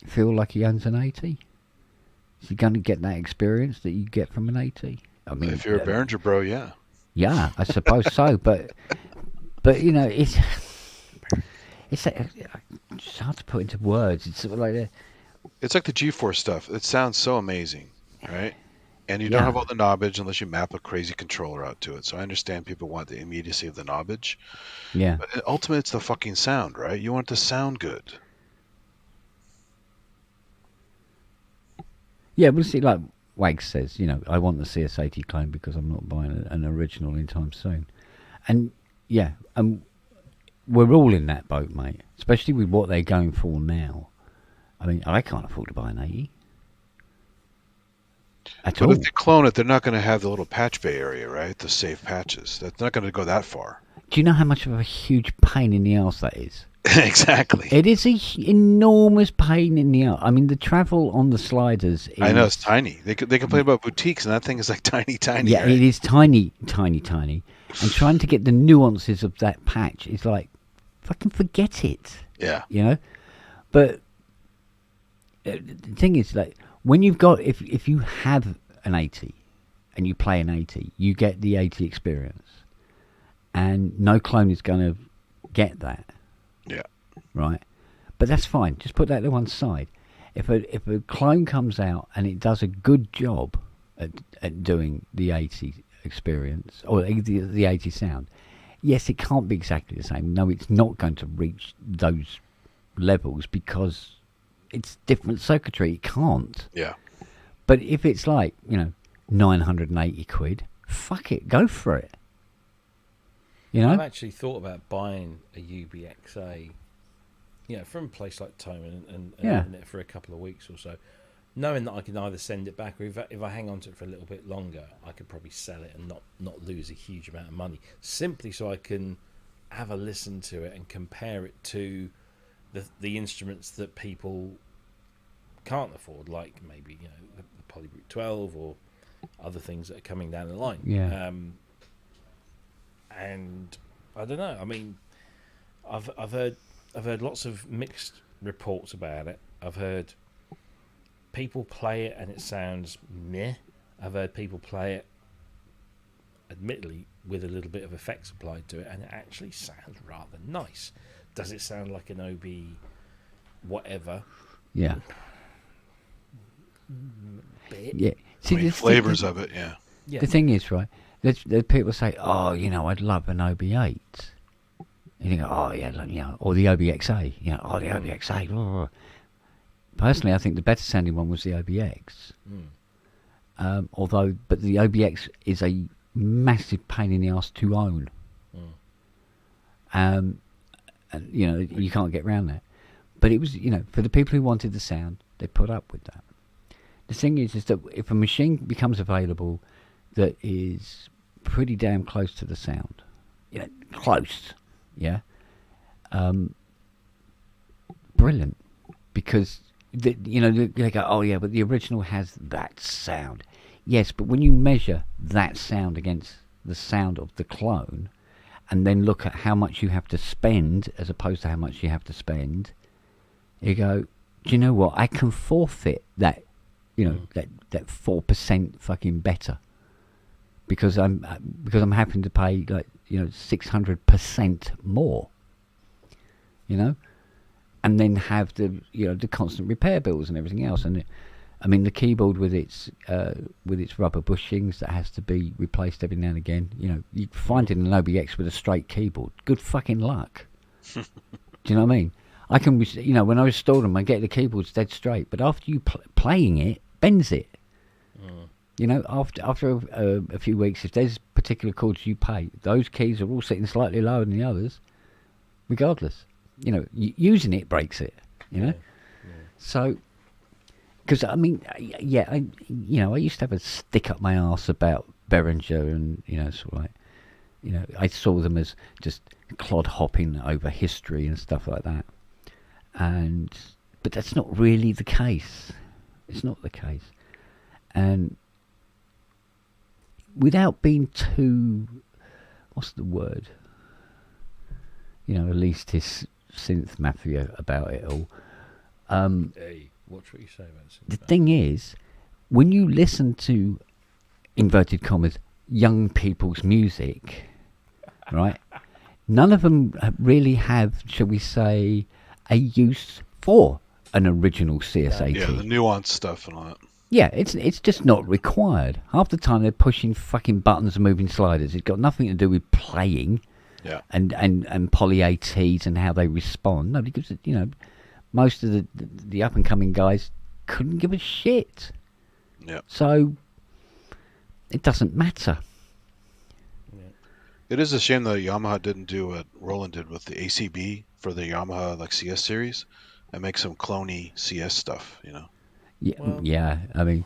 feel like he owns an 80? Is he going to get that experience that you get from an 80? I mean, If you're a Behringer bro, yeah. Yeah, I suppose so, but you know, it's hard to put into words. It's sort of like It's like the G-Force stuff. It sounds so amazing, right? And you don't have all the knobbage unless you map a crazy controller out to it. So I understand people want the immediacy of the knobbage. yeah, But ultimately, it's the fucking sound, right? You want it to sound good. yeah. We'll see. Like Wags says, you know, I want the CS80 clone because I'm not buying an original in time soon, and yeah, we're all in that boat, mate. Especially with what they're going for now. I mean, I can't afford to buy an 80. At all. But if they clone it, they're not going to have the little patch bay area, right? The safe patches. That's not going to go that far. Do you know how much of a huge pain in the arse that is? Exactly. It is an enormous pain in the arse. I mean, the travel on the sliders is... I know, it's tiny. They complain about boutiques, and that thing is like tiny. Yeah, right? it is tiny. And trying to get the nuances of that patch is like, fucking forget it. Yeah. You know? But the thing is, like, when you've got... If you have an 80 and you play an 80, you get the 80 experience. And no clone is going to get that. Yeah. Right? But that's fine. Just put that to one side. If a clone comes out and it does a good job at doing the 80 experience, or the 80 sound, yes, it can't be exactly the same. No, it's not going to reach those levels because it's different circuitry. It can't. Yeah. But if it's like, you know, 980 quid, fuck it, go for it. You know? I've actually thought about buying a UBXA, you know, from a place like Tone and having it for a couple of weeks or so, knowing that I can either send it back or if I hang on to it for a little bit longer, I could probably sell it and not lose a huge amount of money, simply so I can have a listen to it and compare it to the instruments that people can't afford, like maybe, you know, the Polybrute 12 or other things that are coming down the line. Yeah. And I don't know. I mean, I've heard lots of mixed reports about it. I've heard people play it and it sounds meh. I've heard people play it, admittedly, with a little bit of effects applied to it, and it actually sounds rather nice. Does it sound like an OB whatever? Yeah. Bit. Yeah. I mean, flavors of it, yeah. The thing is, right, there's people say, oh, you know, I'd love an OB8. And you go, oh, yeah, you know, or the OBXA. You know, oh, the OBXA. Blah, blah, blah. Personally, I think the better sounding one was the OBX. But the OBX is a massive pain in the arse to own. And, you know, you can't get around that. But it was, you know, for the people who wanted the sound, they put up with that. The thing is that if a machine becomes available that is pretty damn close to the sound, you know, close, yeah, brilliant because they go, oh yeah, but the original has that sound. Yes, but when you measure that sound against the sound of the clone, and then look at how much you have to spend as opposed to how much you have to spend, you go, do you know what? I can forfeit that, that 4% fucking better because I'm having to pay 600% more, and then have the constant repair bills and everything else. And the keyboard with its rubber bushings that has to be replaced every now and again. You find it in an OBX with a straight keyboard. Good fucking luck. Do you know what I mean? I can, when I restore them, I get the keyboards dead straight. But after you playing it, bends it. After a few weeks, if there's particular chords you play, those keys are all sitting slightly lower than the others, regardless. Using it breaks it. So. Because I used to have a stick up my arse about Behringer, and I saw them as just clod hopping over history and stuff like that. But that's not really the case. It's not the case. And without being too, what's the word? Elitist synth mafia about it all. Hey. Watch what you say about it. The thing is, when you listen to, inverted commas, young people's music, right, none of them really have, shall we say, a use for an original CS80. Yeah, the nuanced stuff and all that. Yeah, it's just not required. Half the time they're pushing fucking buttons and moving sliders. It's got nothing to do with playing and poly ATs and how they respond. Nobody gives it, most of the up and coming guys couldn't give a shit. Yeah. So it doesn't matter. Yeah. It is a shame that Yamaha didn't do what Roland did with the ACB for the Yamaha CS series and make some cloney CS stuff. Yeah, yeah. I mean,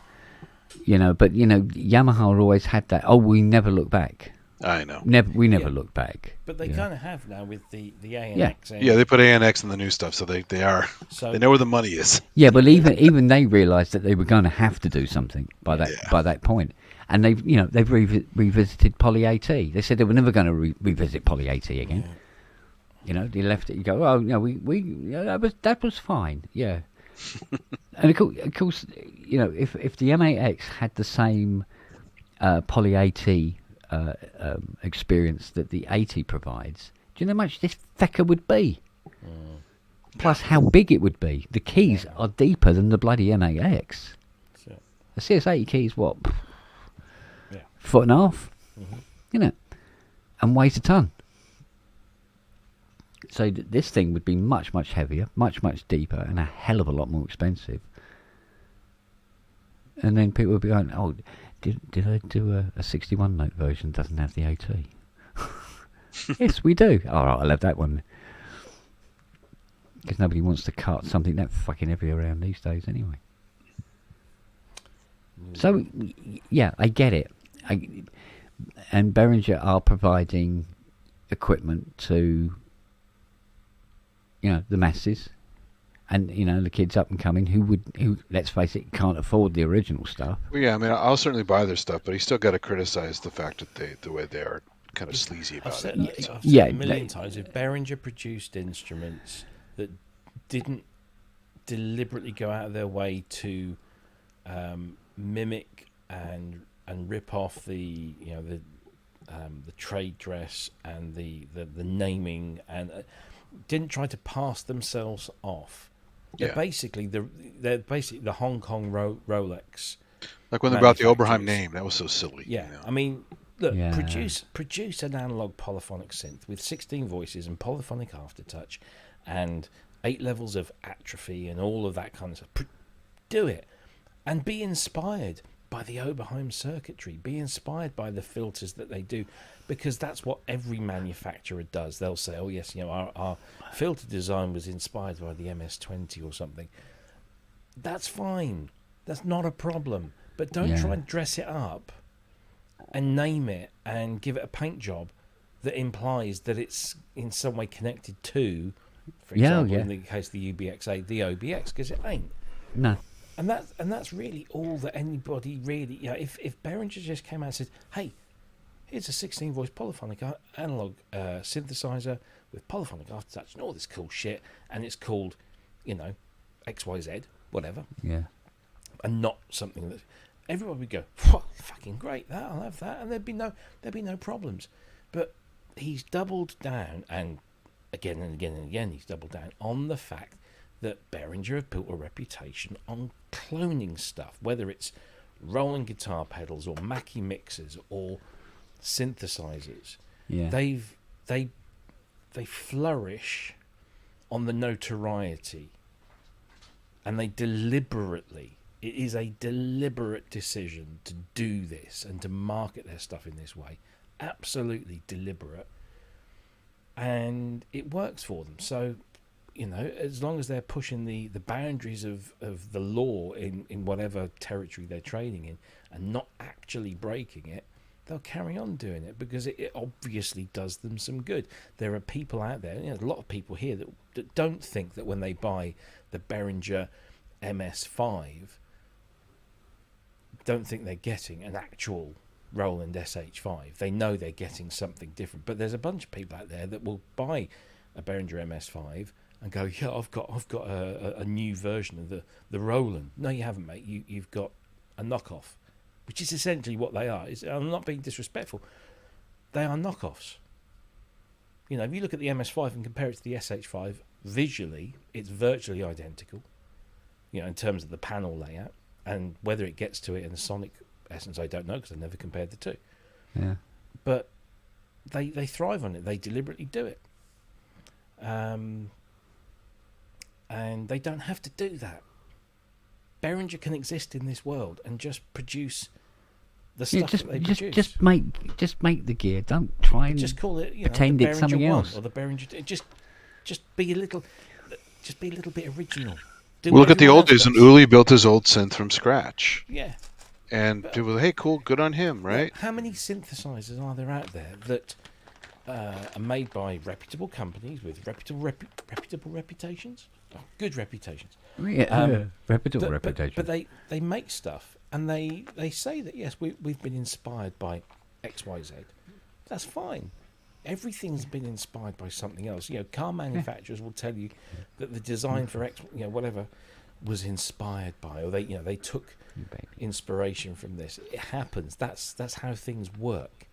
but Yamaha always had that. Oh, we never look back. I know. We never look back. But they kind of have now with the ANX. Yeah. Yeah, they put ANX in the new stuff, so they know where the money is. Yeah, but even they realised that they were going to have to do something by that point, and they've revisited Poly AT. They said they were never going to revisit Poly AT again. Yeah. They left it. You go, oh, that was fine. Yeah. And of course, if the M8X had the same Poly AT experience that the 80 provides, do you know how much this fecker would be? Plus how big it would be. The keys are deeper than the bloody M8X. The CS80 key is what? Foot and a half? And weighs a ton. So this thing would be much, much heavier, much, much deeper, and a hell of a lot more expensive. And then people would be going, oh, did I do a 61 note version doesn't have the AT? Yes, we do. All right, I'll have that one. Because nobody wants to cut something that fucking heavy around these days anyway. So, yeah, I get it. And Behringer are providing equipment to, the masses. And, the kids up and coming who, let's face it, can't afford the original stuff. Well, yeah, I mean, I'll certainly buy their stuff, but you still got to criticize the fact that the way they are kind of sleazy about I've said a million times, if Behringer produced instruments that didn't deliberately go out of their way to mimic and rip off the trade dress and the naming, and didn't try to pass themselves off. They're basically the Hong Kong Rolex. Like when they brought the Oberheim name, that was so silly. Yeah, I mean, look, produce an analog polyphonic synth with 16 voices and polyphonic aftertouch, and 8 levels of atrophy and all of that kind of stuff. Do it, and be inspired by the Oberheim circuitry. Be inspired by the filters that they do, because that's what every manufacturer does. They'll say, oh yes, our filter design was inspired by the MS-20 or something. That's fine. That's not a problem. But don't try and dress it up and name it and give it a paint job that implies that it's in some way connected to for Yeah, example, yeah. in the case of the UBXA, the OBX, because it ain't. No. And that's really all that anybody really, if Behringer just came out and said, hey, here's a 16 voice polyphonic analog synthesizer with polyphonic aftertouch and all this cool shit, and it's called, XYZ, whatever, Yeah. and not something that everybody would go, fucking great, I'll have that, and there'd be no problems. But he's doubled down, and again and again and again, he's doubled down on the fact that Behringer have built a reputation on cloning stuff, whether it's rolling guitar pedals or Mackie mixers or synthesizers. Yeah. They flourish on the notoriety, and it is a deliberate decision to do this and to market their stuff in this way. Absolutely deliberate, and it works for them. So, as long as they're pushing the boundaries of the law in whatever territory they're trading in and not actually breaking it, they'll carry on doing it because it obviously does them some good. There are people out there, a lot of people here that don't think that when they buy the Behringer MS5, don't think they're getting an actual Roland SH5. They know they're getting something different. But there's a bunch of people out there that will buy a Behringer MS5 and go, yeah, I've got a new version of the Roland. No, you haven't, mate. You've got a knockoff, which is essentially what they are. I'm not being disrespectful. They are knockoffs. If you look at the MS5 and compare it to the SH5, visually, it's virtually identical, in terms of the panel layout. And whether it gets to it in the sonic essence, I don't know, because I've never compared the two. Yeah. But they thrive on it. They deliberately do it. And they don't have to do that. Behringer can exist in this world and just produce the stuff that they produce. Just make the gear. Don't try and just call it, pretend the it's Behringer something 1 else. or the Behringer. Just be a little bit original. Well, look at the old days when Uli built his old synth from scratch. Yeah. And people, hey, cool, good on him, right? How many synthesizers are there out there that are made by reputable companies with reputable reputations? Oh, good reputations. Yeah, reputable reputation. But they make stuff and they say that, yes, we've been inspired by XYZ. That's fine. Everything's been inspired by something else. Car manufacturers will tell you that the design for X, whatever, was inspired by, or they took inspiration from this. It happens. That's how things work.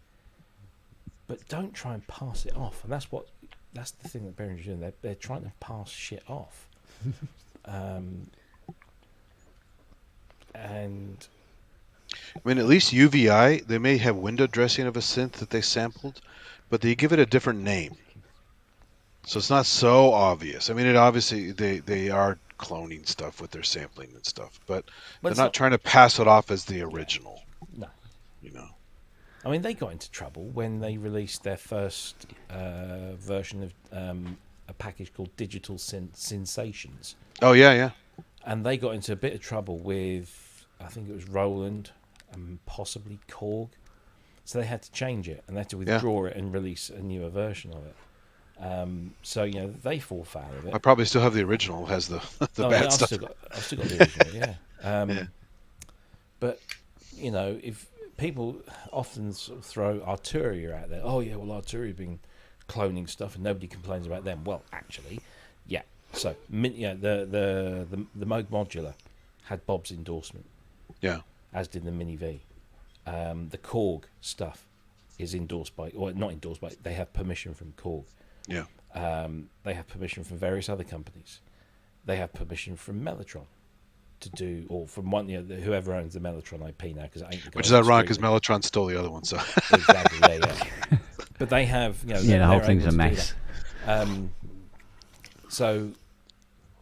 But don't try and pass it off. And that's the thing that Behringer's doing. They're trying to pass shit off. And I mean, at least UVI, they may have window dressing of a synth that they sampled, but they give it a different name. So it's not so obvious. I mean, it obviously, they are cloning stuff with their sampling and stuff, but they're not trying to pass it off as the original. No. I mean, they got into trouble when they released their first version of a package called Digital Sensations. Oh, yeah. And they got into a bit of trouble with, I think it was Roland and possibly Korg. So they had to change it and they had to withdraw it and release a newer version of it. So, they fall foul of it. I probably still have the original, has the bad stuff. I've still got the original, yeah. But, if people often sort of throw Arturia out there, oh, yeah, well, Arturia's been cloning stuff and nobody complains about them. Well, actually, yeah. So, the Moog Modular had Bob's endorsement. Yeah. As did the Mini V. The Korg stuff is endorsed by, or not endorsed by, they have permission from Korg. Yeah. They have permission from various other companies. They have permission from Mellotron to do, or from one, whoever owns the Mellotron IP now, because it ain't. Which is ironic, because Mellotron stole the other one. So exactly, yeah. But they have, the whole thing's a mess. So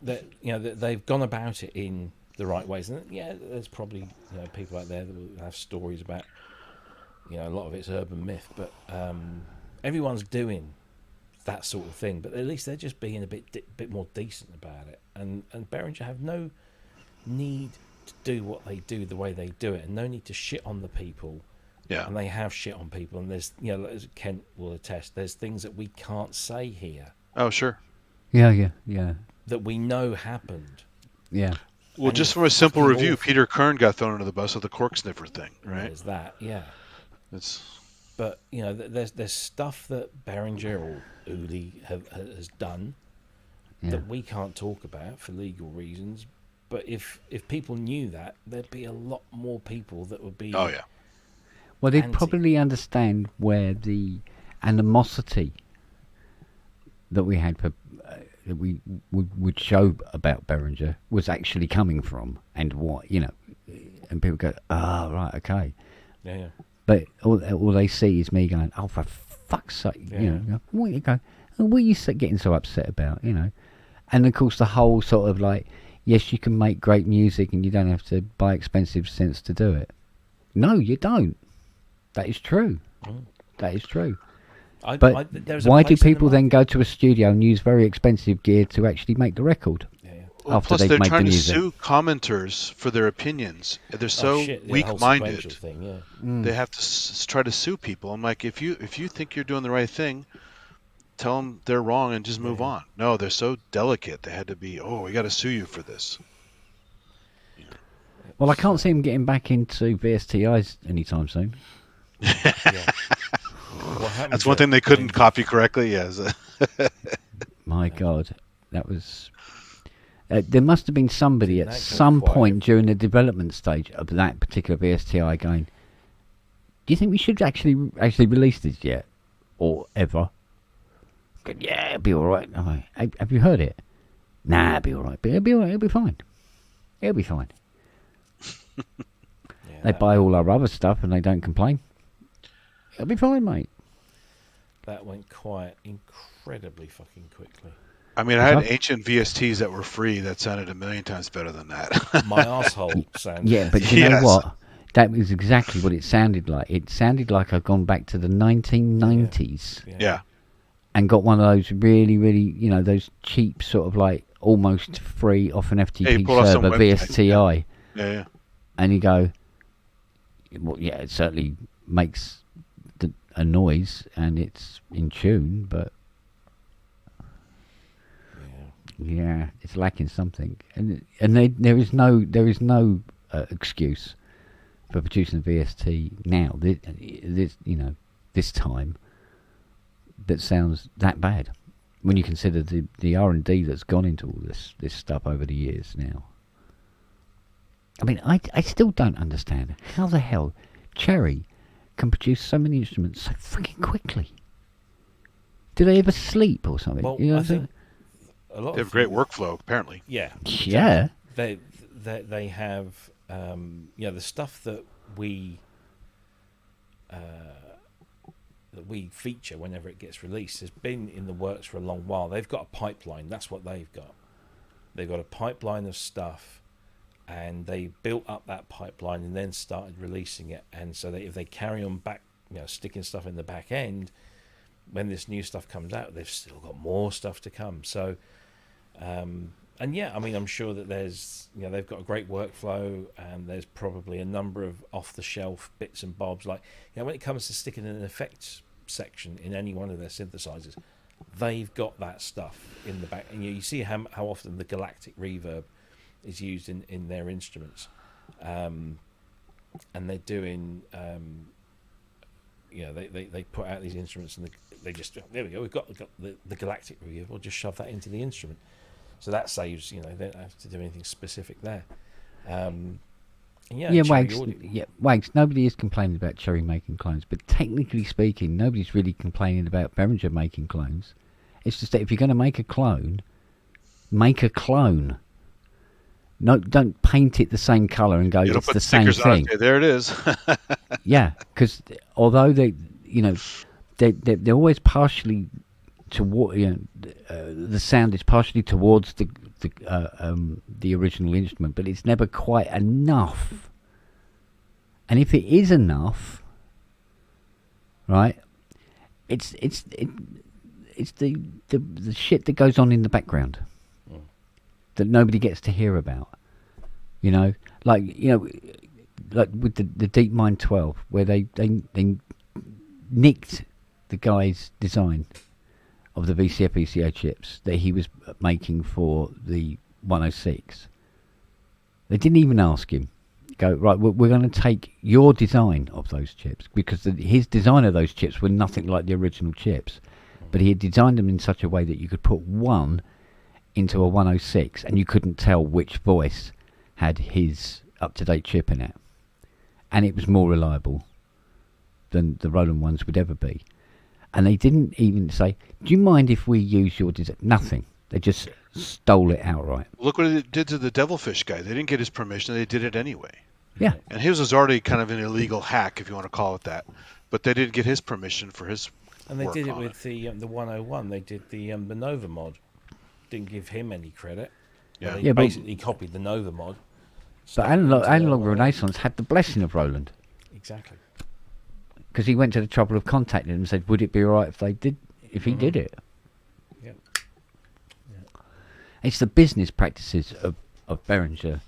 that they've gone about it in the right ways, and there's probably people out there that will have stories about a lot of it's urban myth, but everyone's doing that sort of thing. But at least they're just being a bit more decent about it, and Behringer have no need to do what they do the way they do it, and no need to shit on the people. Yeah. And they have shit on people, and there's as Kent will attest, there's things that we can't say here. Oh, sure. Yeah. that we know happened. Yeah. Well, And just it's from a simple fucking review, awful. Peter Kern got thrown under the bus with the cork sniffer thing, And right? there's that, yeah. It's But there's stuff that Beringer or Uli has done Yeah. that we can't talk about for legal reasons. But if people knew that, there'd be a lot more people that would be. oh yeah. Well, they'd anti. probably understand where the animosity that we had for that we would show about Beringer was actually coming from, and what and people go, "Oh, right, okay." Yeah. But all they see is me going, "Oh, for fuck's sake!" Yeah. What you go? What are you getting so upset about? And of course the whole sort of like, yes, you can make great music and you don't have to buy expensive synths to do it. No, you don't. That is true. That is true. But there's a why do place in the people then go to a studio and use very expensive gear to actually make the record? Yeah. Well, After plus, they've they're made trying the to music. sue commenters for their opinions. They're so The whole weak-minded. sequential thing, yeah. They have to try to sue people. I'm like, if you think you're doing the right thing, tell them they're wrong and just move on. No, they're so delicate. They had to be. Oh, we got to sue you for this. Well, I can't see him getting back into VSTIs anytime soon. Yeah. That's one thing they couldn't copy correctly. Yes. My God, that was. There must have been somebody at That got some quiet. point during the development stage of that particular VSTI going, "Do you think we should actually release this yet, or ever?" Good, yeah, it'll be all right. Oh, have you heard it? Nah, it'll be all right. But it'll be all right. It'll be fine. It'll be fine. Yeah, They buy all our other stuff and they don't complain. It'll be fine, mate. that went quiet incredibly fucking quickly. I mean, I had Okay. ancient VSTs that were free that sounded a million times better than that. My asshole sounds. Yeah, but you know Yes. what? That was exactly what it sounded like. It sounded like I'd gone back to the 1990s Yeah. and got one of those really, really, those cheap sort of like almost free off an Yeah, FTP you pull off some server website, VSTI, Yeah. and you go, well, yeah, it certainly makes a noise and it's in tune, but yeah, it's lacking something, and there is no excuse for producing a VST now. This time that sounds that bad when you consider the R&D that's gone into all this stuff over the years now. I mean, I still don't understand how the hell Cherry can produce so many instruments so freaking quickly. Do they ever sleep or something? Well, You know I what I'm saying? think a lot They have of great workflow, apparently. Yeah. Yeah. They have the stuff that we feature whenever it gets released has been in the works for a long while. They've got a pipeline. That's what they've got. They've got a pipeline of stuff, and they built up that pipeline and then started releasing it. And so if they carry on back, sticking stuff in the back end, when this new stuff comes out, they've still got more stuff to come. So, and yeah, I mean, I'm sure that there's, they've got a great workflow, and there's probably a number of off-the-shelf bits and bobs. Like, when it comes to sticking in an effects section in any one of their synthesizers, they've got that stuff in the back. And you see how often the galactic reverb is used in their instruments, and they're doing, they put out these instruments and they just, there we go, we've got the galactic reverb. We'll just shove that into the instrument. So that saves, they don't have to do anything specific there. Yeah, Cherry Wags. Audio. Yeah, Wags. Nobody is complaining about Cherry making clones, but technically speaking, nobody's really complaining about Behringer making clones. It's just that if you're going to make a clone, make a clone. No, don't paint it the same color and go. You don't It's put the same stickers on it. thing. Say, there it is. Yeah, because although they're always partially toward, the sound is partially towards the original instrument, but it's never quite enough. And if it is enough, right, it's the shit that goes on in the background that nobody gets to hear about. Like with the Deep Mind 12, where they nicked the guy's design of the VCF VCA chips that he was making for the 106. They didn't even ask him. Go, right, we're going to take your design of those chips, because his design of those chips were nothing like the original chips. But he had designed them in such a way that you could put one into a 106 and you couldn't tell which voice had his up-to-date chip in it. And it was more reliable than the Roland ones would ever be. And they didn't even say, do you mind if we use your design? Nothing. They just stole it outright. Look what it did to the Devilfish guy. They didn't get his permission. They did it anyway. Yeah. And his was already kind of an illegal hack, if you want to call it that. But they didn't get his permission for his. And they work did it on with the 101. They did the Nova mod. Didn't give him any credit. Yeah. They Yeah, but- basically copied the Nova mod. But stuck it into Analog the 101. Renaissance had the blessing of Roland, Exactly. because he went to the trouble of contacting him and said, would it be all right if he did it? Yeah. It's the business practices of Behringer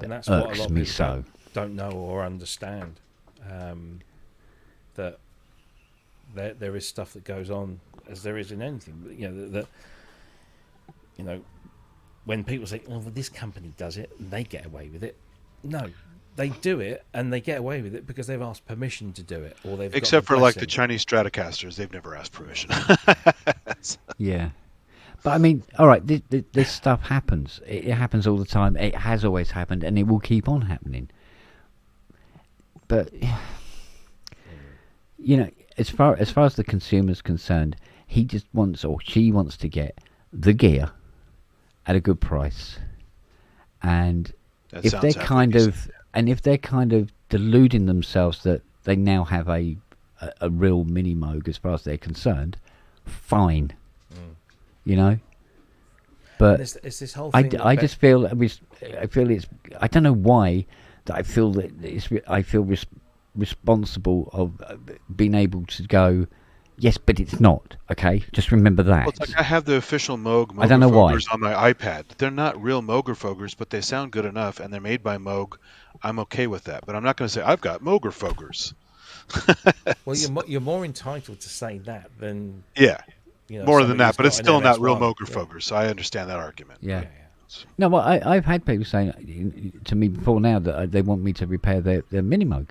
And that's that what a irks lot of me people so. don't know or understand. That there is stuff that goes on, as there is in anything. You know that when people say, "Oh, well, this company does it and they get away with it," no, they do it and they get away with it because they've asked permission to do it, or they've Except got for like the blessing. Chinese Stratocasters, they've never asked permission. Yeah. But I mean, all right, this stuff happens. It happens all the time. It has always happened, and it will keep on happening. But as far as the consumer's concerned, he just wants, or she wants, to get the gear at a good price. And That if sounds they're half kind decent. of if they're kind of deluding themselves that they now have a real mini Moog as far as they're concerned, fine. But It's this whole I, thing. I just feel it's, I don't know why, that I feel that I feel responsible of being able to go, yes, but it's not, okay, just remember that. Well, it's like I have the official Moog I don't know why. Mogerfogers on my iPad. They're not real Mogerfogers, but they sound good enough, and they're made by Moog. I'm okay with that, but I'm not going to say I've got Mogerfogers. Well, you're more entitled to say that than Yeah, more than somebody that, who's but it's got an still not real NS1. Mogerfogers. So I understand that argument. Yeah. No, well, I've had people saying to me before now that they want me to repair their mini Moog.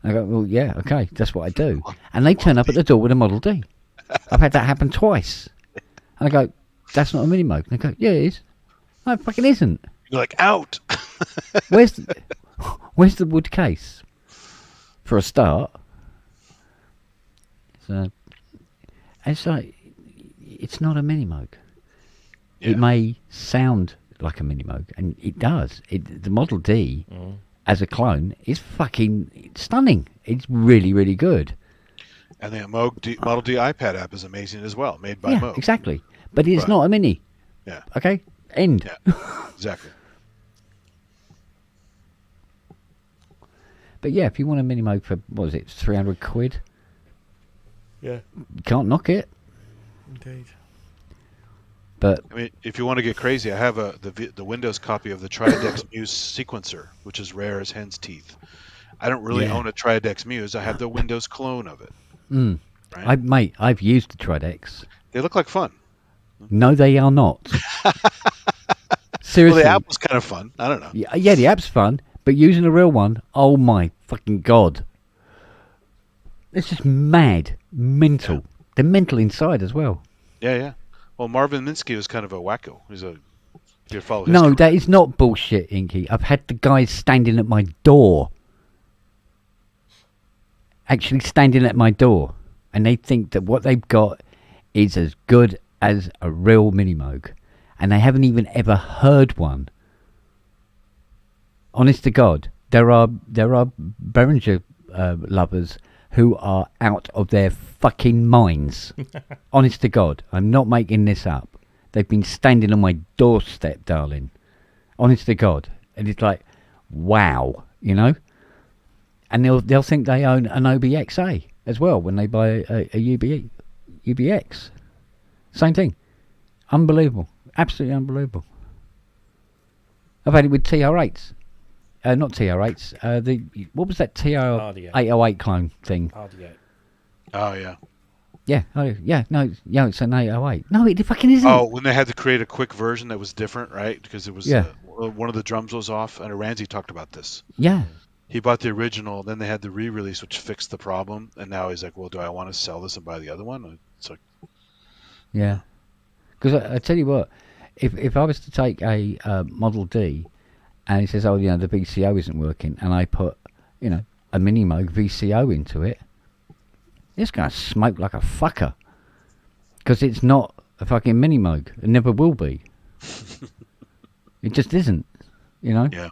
I go, well, yeah, okay, that's what I do. And they turn up at the door with a Model D. I've had that happen twice. And I go, that's not a mini Moog. And they go, yeah, it is. No, it fucking isn't. You're like, out. Where's the wood case? For a start. So it's like, it's not a mini Moog. Yeah. It may sound like a mini Moog, and it does. The Model D, as a clone, is fucking stunning. It's really, really good. And the Model D iPad app is amazing as well, made by Yeah, Moog. exactly. But it's Right. not a mini. Yeah, Okay? End. yeah, exactly. But yeah, if you want a mini Moog for, what was it, 300 quid, Yeah, you can't knock it. indeed. But I mean, if you want to get crazy, I have the Windows copy of the Triadex Muse sequencer, which is rare as hen's teeth. I don't really Yeah. own a Triadex Muse. I have the Windows clone of it. Right? I've used the Tridex. They look like fun. No, they are not. Well, Seriously. the app was kind of fun. I don't know. Yeah, the app's fun, but using a real one, oh my fucking god. It's just mad. Mental. Yeah. They're mental inside as well. Yeah, yeah. Well, Marvin Minsky was kind of a wacko. He's a. If you follow his No, career. that is not bullshit, Inky. I've had the guys standing at my door. Actually standing at my door. And they think that what they've got is as good as a real mini Moog. And they haven't even ever heard one. Honest to God, there are Behringer lovers who are out of their fucking minds. Honest to God, I'm not making this up. They've been standing on my doorstep, darling. Honest to God, and it's like, wow, And they'll think they own an OBXA as well when they buy a UBX. Same thing. Unbelievable, absolutely unbelievable. I've had it with TR8s. Not TR8s. What was that TR808 clone thing? RD8. Oh yeah. Yeah, it's an 808. No, it fucking isn't. Oh, when they had to create a quick version that was different, right? Because it was Yeah. one of the drums was off, and Ramsey talked about this. Yeah. He bought the original, then they had the re-release, which fixed the problem, and now he's like, "Well, do I want to sell this and buy the other one?" It's like, Yeah. Because I tell you what, if I was to take a Model D, and it says, oh, the VCO isn't working, and I put, a Mini Moog VCO into it, it's going to smoke like a fucker. Because it's not a fucking Mini Moog. It never will be. It just isn't, Yeah.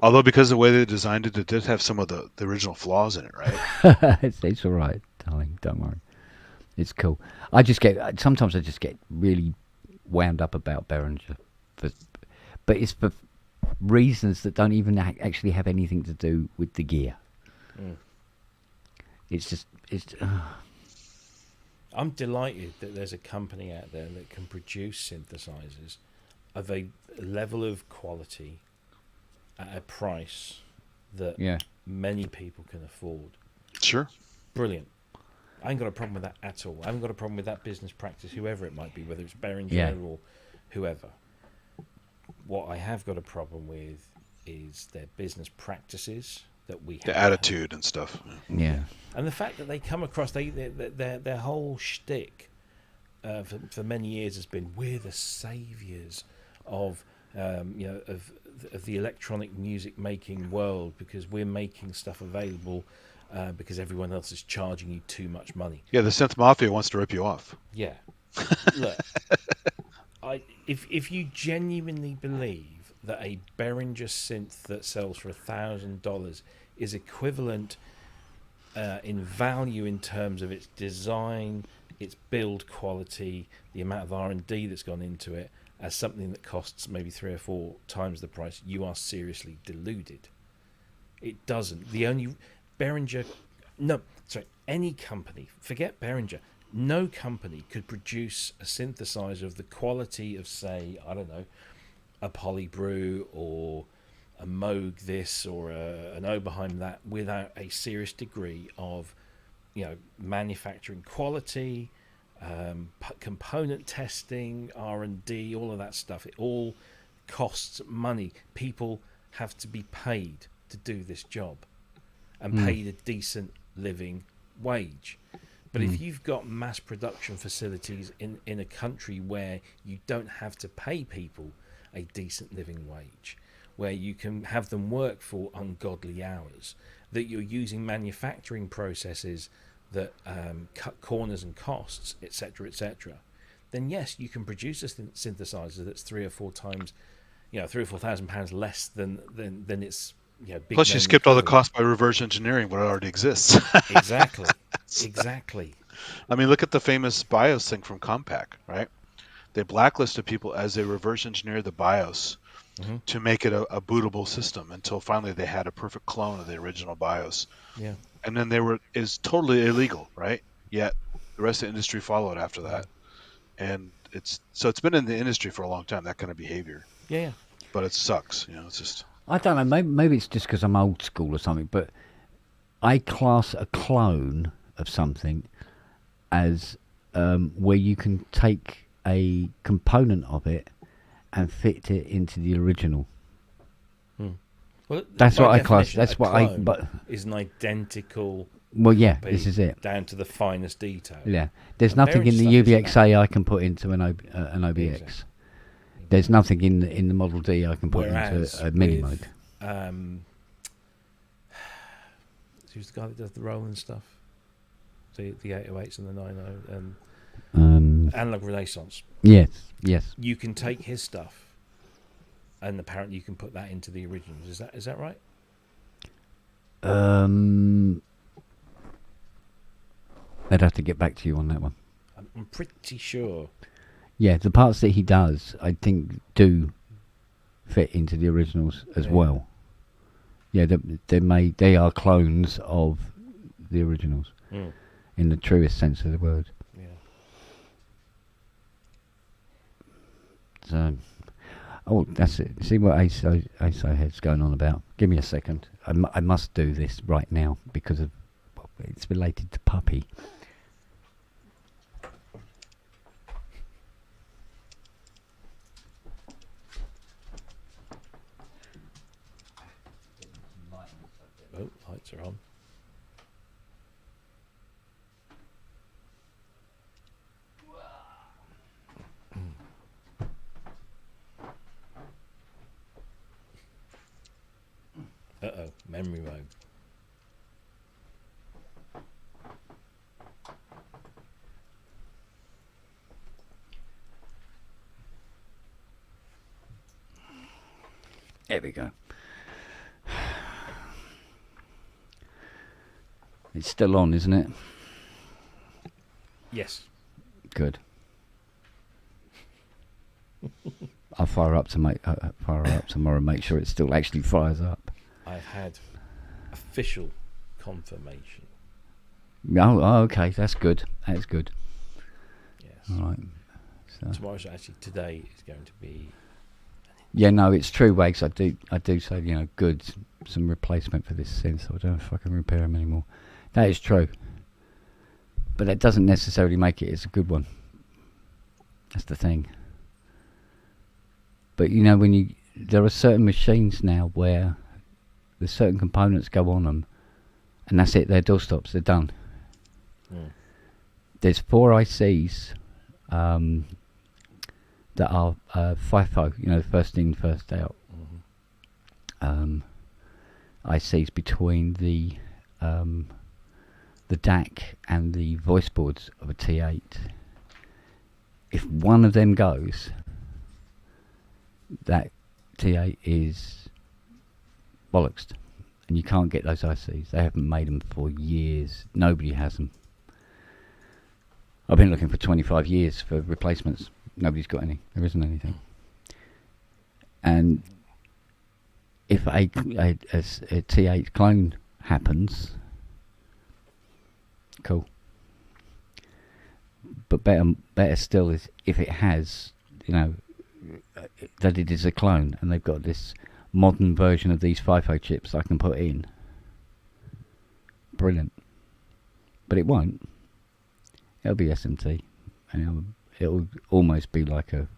Although because of the way they designed it, it did have some of the original flaws in it, right? It's all right, darling. Don't worry. It's cool. Sometimes I just get really wound up about Behringer. But it's for reasons that don't even actually have anything to do with the gear. Mm. I'm delighted that there's a company out there that can produce synthesizers of a level of quality at a price that many people can afford. Sure. Brilliant. I ain't got a problem with that at all. I haven't got a problem with that business practice, whoever it might be, whether it's Behringer or whoever. What I have got a problem with is their business practices that we have. The attitude and stuff. Yeah. And the fact that they come across, their whole shtick for many years has been, we're the saviours of the electronic music making world because we're making stuff available because everyone else is charging you too much money. Yeah, the synth mafia wants to rip you off. Yeah. Look, if you genuinely believe that a Behringer synth that sells for $1,000 is equivalent in value in terms of its design, its build quality, the amount of R&D that's gone into it, as something that costs maybe 3 or 4 times the price, you are seriously deluded. It doesn't. The only any company, forget Behringer, no company could produce a synthesizer of the quality of, say, I don't know, a Polybrew or a Moog this or an Oberheim that without a serious degree of, manufacturing quality, component testing, R&D, all of that stuff. It all costs money. People have to be paid to do this job and paid a decent living wage. But if you've got mass production facilities in a country where you don't have to pay people a decent living wage, where you can have them work for ungodly hours, that you're using manufacturing processes that cut corners and costs, etc., then yes, you can produce a synthesizer that's 3 or 4 times, £3,000 or £4,000 less than its big. Plus, you skipped all the cost by reverse engineering what already exists. Exactly. I mean, look at the famous BIOS thing from Compaq, right? They blacklisted people as they reverse engineered the BIOS to make it a bootable system until finally they had a perfect clone of the original BIOS. Yeah. And then is totally illegal, right? Yet the rest of the industry followed after that. And it's been in the industry for a long time, that kind of behavior. Yeah. But it sucks, it's just. I don't know, maybe it's just because I'm old school or something, but I class a clone of something as where you can take a component of it and fit it into the original. Well, that's what I class. definition, That's what I. But is an identical. Well, yeah, copy this is it. Down to the finest detail. Yeah, there's And nothing in Behringer the stuff isn't UBXA I can put into an OBX. Exactly. There's nothing in the Model D I can put Whereas into a Mini with, Moog. Who's the guy that does the Roland stuff? The 808s and the 90 and Analog Renaissance. Yes. You can take his stuff, and apparently you can put that into the originals. Is that right? I'd have to get back to you on that one. I'm pretty sure. Yeah, the parts that he does, I think, do fit into the originals as well. Yeah, they are clones of the originals in the truest sense of the word. Yeah. So, that's it. See what ASO head's going on about. Give me a second. I must do this right now because it's related to Puppy. are on. Uh-oh, memory mode. There we go. It's still on, isn't it? Yes. Good. I'll fire up tomorrow. Make sure it still actually fires up. I've had official confirmation. Oh, okay. That's good. That's good. Yes. All right. So. Tomorrow's actually today is going to be. Yeah, no, it's true, Wags. I do say, good, some replacement for this synth, so I don't know if I can repair them anymore. That is true. But that doesn't necessarily make it as a good one. That's the thing. But there are certain machines now where there's certain components go on them, and that's it, they're doorstops, they're done. Mm. There's 4 ICs that are FIFO, first in, first out. Mm-hmm. ICs between the DAC and the voice boards of a T8. If one of them goes, that T8 is bollocks, and you can't get those ICs. They haven't made them for years. Nobody has them. I've been looking for 25 years for replacements. Nobody's got any. There isn't anything. And if a T8 clone happens, cool. But better still is if it has, that it is a clone, and they've got this modern version of these FIFO chips I can put in. Brilliant. But it won't. It'll be SMT, and it'll almost be like a,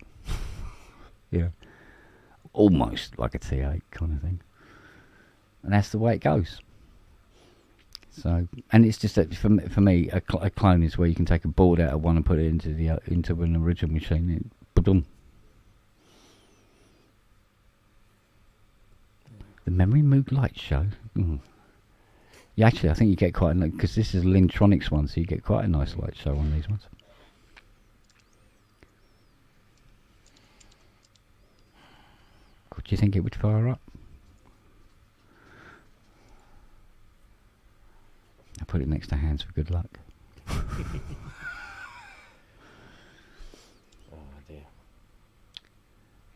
almost like a T8 kind of thing. And that's the way it goes. So, and it's just that for me, a clone is where you can take a board out of one and put it into an original machine. Boom. The Memory Moog Light Show. Yeah, actually, I think you get quite a, because this is a Lintronics one, so you get quite a nice light show on these ones. Do you think it would fire up? I put it next to hands for good luck. Oh dear.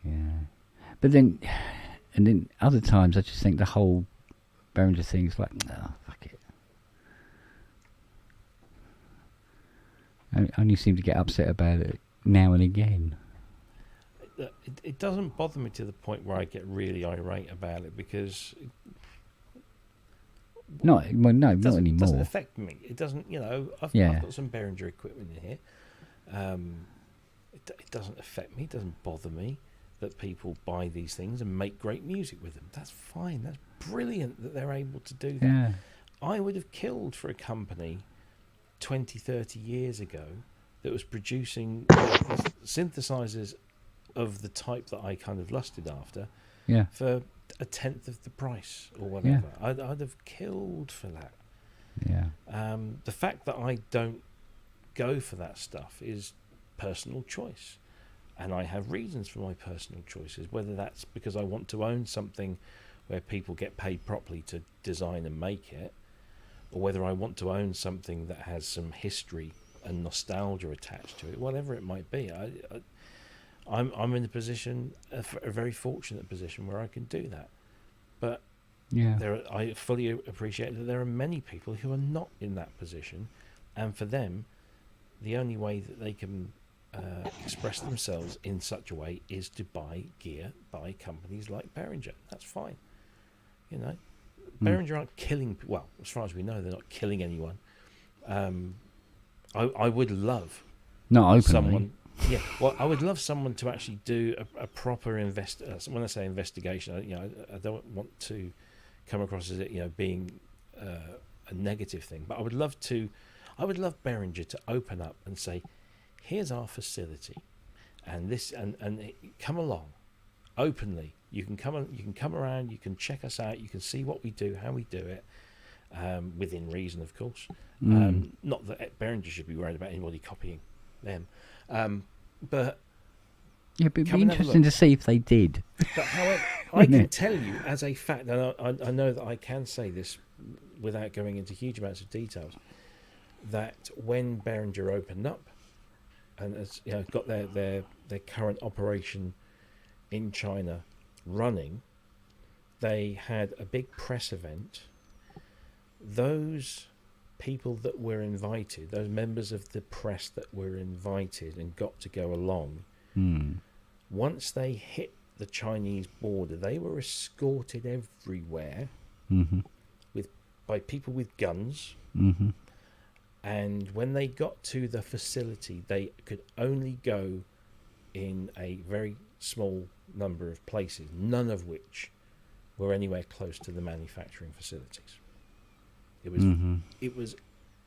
Yeah, but then other times I just think the whole Behringer thing is like, no, fuck it. I only seem to get upset about it now and again. It doesn't bother me to the point where I get really irate about it, because Not It anymore. doesn't affect me. It doesn't, I've got some Behringer equipment in here. It doesn't affect me. It doesn't bother me that people buy these things and make great music with them. That's fine. That's brilliant that they're able to do that. Yeah. I would have killed for a company 20, 30 years ago that was producing synthesizers of the type that I kind of lusted after for a tenth of the price or whatever. I'd have killed for that. Yeah. The fact that I don't go for that stuff is personal choice, and I have reasons for my personal choices, whether that's because I want to own something where people get paid properly to design and make it, or whether I want to own something that has some history and nostalgia attached to it, whatever it might be. I'm in a position, a very fortunate position, where I can do that. But I fully appreciate that there are many people who are not in that position, and for them, the only way that they can express themselves in such a way is to buy gear by companies like Behringer. That's fine. Behringer aren't killing. Well, as far as we know, they're not killing anyone. I would love not openly. someone. Yeah, well, I would love someone to actually do a proper when I say investigation, I don't want to come across as it, being a negative thing, but I would love Behringer to open up and say, here's our facility, and come along openly. You can come around, you can check us out, you can see what we do, how we do it, within reason, of course. Not that Behringer should be worried about anybody copying them, but Yeah, but it'd come be and have a interesting look. to see if they did. But however, I Wouldn't can it? tell you as a fact, and I know that I can say this without going into huge amounts of details, that when Behringer opened up and has, got their current operation in China running, they had a big press event. Those people that were invited, those members of the press that were invited and got to go along, once they hit the Chinese border, they were escorted everywhere by people with guns. And when they got to the facility, they could only go in a very small number of places, none of which were anywhere close to the manufacturing facilities. It was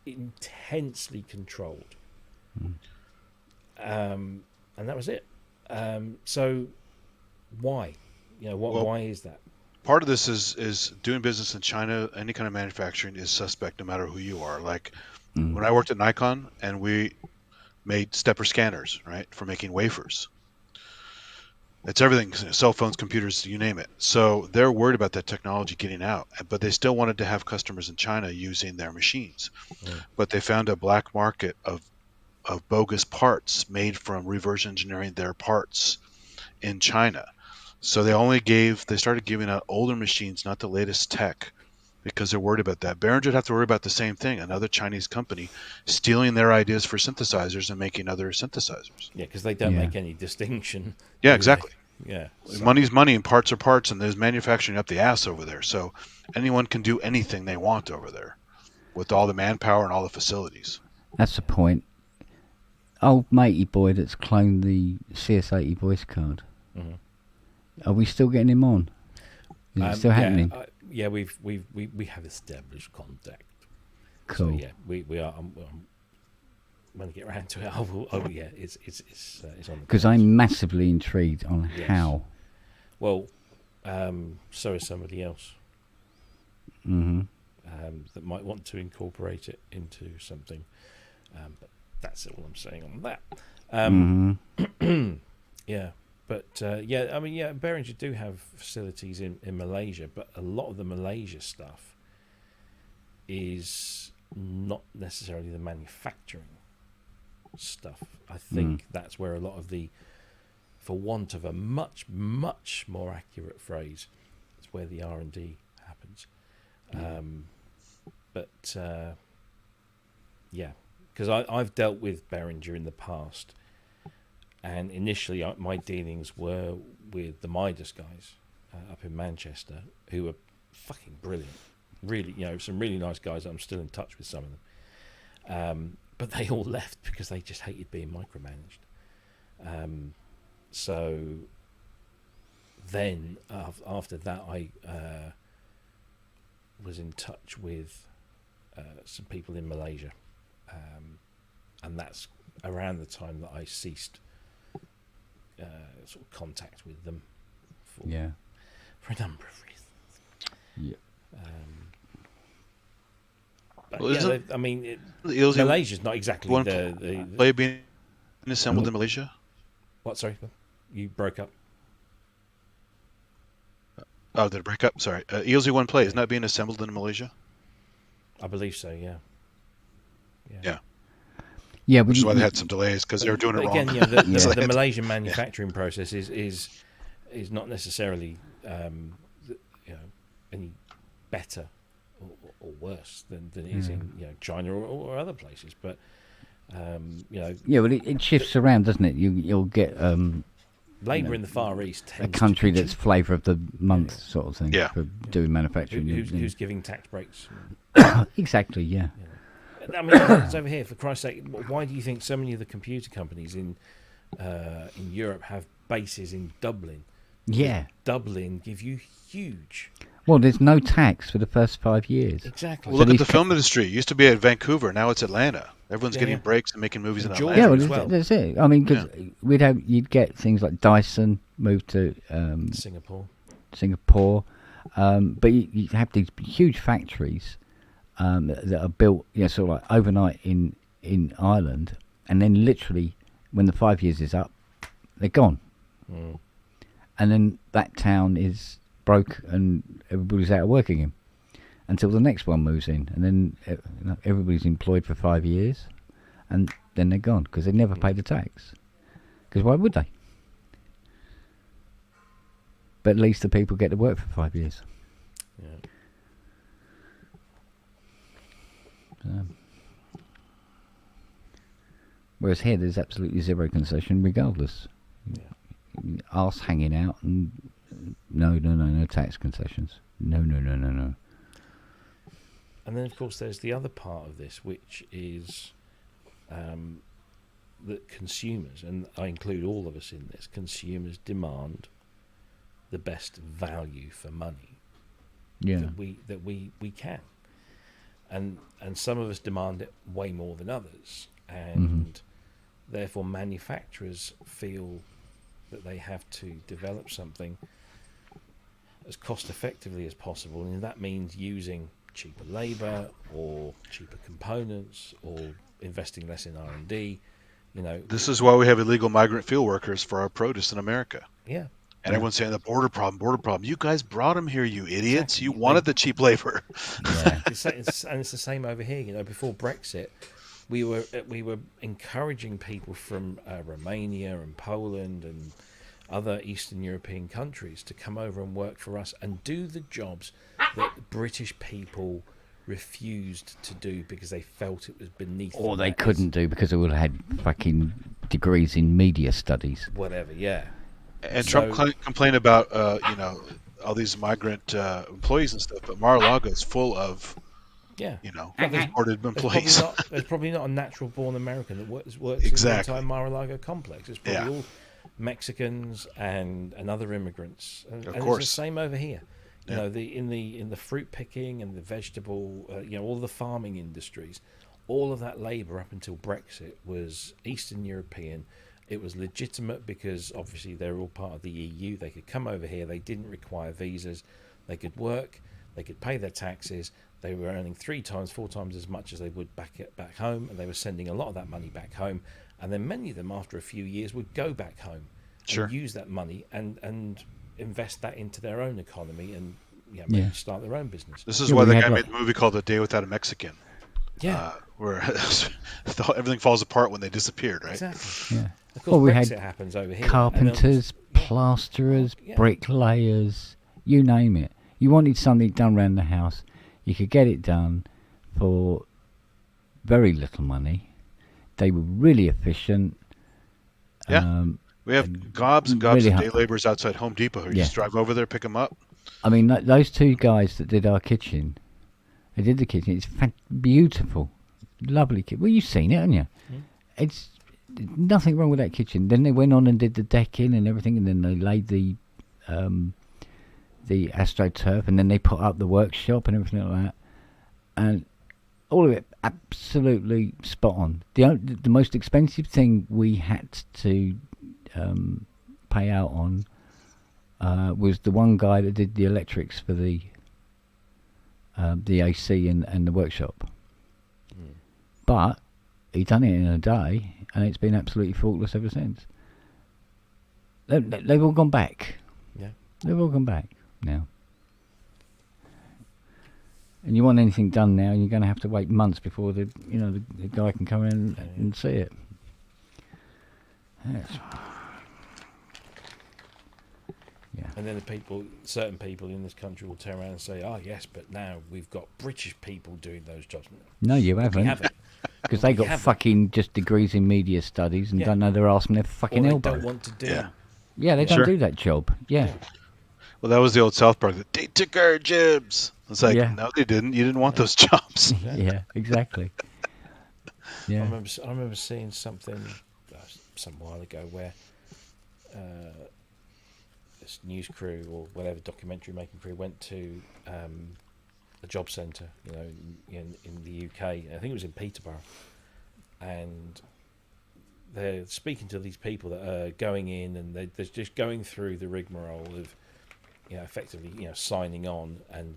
intensely controlled, and that was it. So why? Why is that? Part of this is doing business in China. Any kind of manufacturing is suspect, no matter who you are. Like when I worked at Nikon, and we made stepper scanners, right, for making wafers. It's everything, cell phones, computers, you name it. So they're worried about that technology getting out, but they still wanted to have customers in China using their machines. But they found a black market of bogus parts made from reverse engineering their parts in China. So they started giving out older machines, not the latest tech, because they're worried about that. Behringer would have to worry about the same thing, another Chinese company stealing their ideas for synthesizers and making other synthesizers. Yeah, because they don't make any distinction. Yeah, do they? exactly. Yeah. Money's money and parts are parts, and there's manufacturing up the ass over there. So anyone can do anything they want over there with all the manpower and all the facilities. That's the point. Old matey boy that's cloned the CS80 voice card. Are we still getting him on? Is it still happening? Yeah, we have established contact. Cool. So yeah, we are. When I get around to it, yeah, it's on. Because I'm massively intrigued on Yes. how. Well, so is somebody else that might want to incorporate it into something. But that's all I'm saying on that. Yeah, but Behringer do have facilities in Malaysia, but a lot of the Malaysia stuff is not necessarily the manufacturing stuff. I think that's where a lot of the, for want of a much more accurate phrase, it's where the R&D happens. Because I've dealt with Behringer in the past, and initially my dealings were with the Midas guys up in Manchester, who were fucking brilliant. Really, some really nice guys. I'm still in touch with some of them. But they all left because they just hated being micromanaged. So then after that, I was in touch with some people in Malaysia, and that's around the time that I ceased sort of contact with them for a number of reasons. But Malaysia's not exactly the play being assembled in Malaysia. What? Sorry, you broke up. Oh, did it break up? Sorry. ELZ One Play, isn't that being assembled in Malaysia? I believe so. Yeah. Yeah, which is why they had some delays, because they were doing it wrong. Again, the Malaysian manufacturing process is not necessarily any better or worse than it is in China or other places, but yeah, well, it shifts around, doesn't it? You'll get labour in the Far East a country that's flavour of the month sort of thing for doing manufacturing. Who's giving tax breaks? Exactly, yeah. I mean, it's over here, for Christ's sake. Why do you think so many of the computer companies in Europe have bases in Dublin? Yeah. Dublin give you huge Well, there's no tax for the first 5 years. Exactly. Well, look at these the film industry. It used to be at Vancouver. Now it's Atlanta. Everyone's Yeah, getting yeah. breaks and making movies And in Georgia Yeah, Atlanta. well, as well. that's it. I mean, because you'd get things like Dyson moved to Singapore, but you have these huge factories that are built, sort of like overnight in Ireland, and then literally when the 5 years is up, they're gone, and then that town is broke and everybody's out of work again until the next one moves in, and then everybody's employed for 5 years, and then they're gone because they never pay the tax. Because why would they? But at least the people get to work for 5 years. Yeah. Whereas here, there's absolutely zero concession, regardless. Yeah. Arse hanging out, and no tax concessions. No. And then, of course, there's the other part of this, which is that consumers, and I include all of us in this, consumers demand the best value for money that we can, and some of us demand it way more than others, and therefore manufacturers feel that they have to develop something as cost effectively as possible, and that means using cheaper labour or cheaper components or investing less in R&D. This is why we have illegal migrant field workers for our produce in America. Yeah. And everyone's saying the border problem. You guys brought them here, you idiots. Exactly. You wanted the cheap labor. Yeah. It's the same over here. Before Brexit, we were encouraging people from Romania and Poland and other Eastern European countries to come over and work for us and do the jobs that British people refused to do because they felt it was beneath them. Or they couldn't do because they would have had fucking degrees in media studies. Whatever, yeah. And Trump complained about, all these migrant employees and stuff, but Mar-a-Lago is full of, imported employees. There's probably not a natural-born American that works Exactly. in the entire Mar-a-Lago complex. It's probably all Mexicans and other immigrants. And Of course. it's the same over here. Yeah. In the fruit picking and the vegetable, all the farming industries, all of that labour up until Brexit was Eastern European. It was legitimate because obviously they're all part of the EU. They could come over here. They didn't require visas. They could work. They could pay their taxes. They were earning 3 times, 4 times as much as they would back home, and they were sending a lot of that money back home. And then many of them, after a few years, would go back home and use that money and invest that into their own economy and maybe start their own business. This is why the guy made the movie called A Day Without a Mexican. Yeah. Where everything falls apart when they disappeared, right? Exactly. Yeah. Of course, we Brexit had happens over here. carpenters, plasterers, bricklayers, you name it. You wanted something done around the house, you could get it done for very little money. They were really efficient. Yeah. We have gobs and gobs of day laborers outside Home Depot who just drive over there, pick them up. I mean, those 2 guys that did our kitchen, they did the kitchen. It's beautiful, lovely kitchen. Well, you've seen it, haven't you? Mm. It's nothing wrong with that kitchen. Then they went on and did the decking and everything, and then they laid the AstroTurf, and then they put up the workshop and everything like that, and all of it absolutely spot on. The most expensive thing we had to pay out on was the one guy that did the electrics for the AC and the workshop. But he done it in a day, and it's been absolutely faultless ever since. They've all gone back. Yeah, they've all gone back now. And you want anything done now, you're going to have to wait months before the guy can come in and see it. Yes. Yeah. And then certain people in this country will turn around and say, "Oh yes, but now we've got British people doing those jobs." No, you haven't. We haven't. Because they got fucking just degrees in media studies and don't know their arse from their fucking elbow. They don't want to do it. Yeah, they don't do that job. Yeah. Well, that was the old South Park. They took our jobs. It's like, no, they didn't. You didn't want those jobs. Yeah, exactly. Yeah. I remember seeing something some while ago where this news crew or whatever documentary making crew went to a job centre, in the UK. I think it was in Peterborough, and they're speaking to these people that are going in, and they're just going through the rigmarole of, effectively, signing on and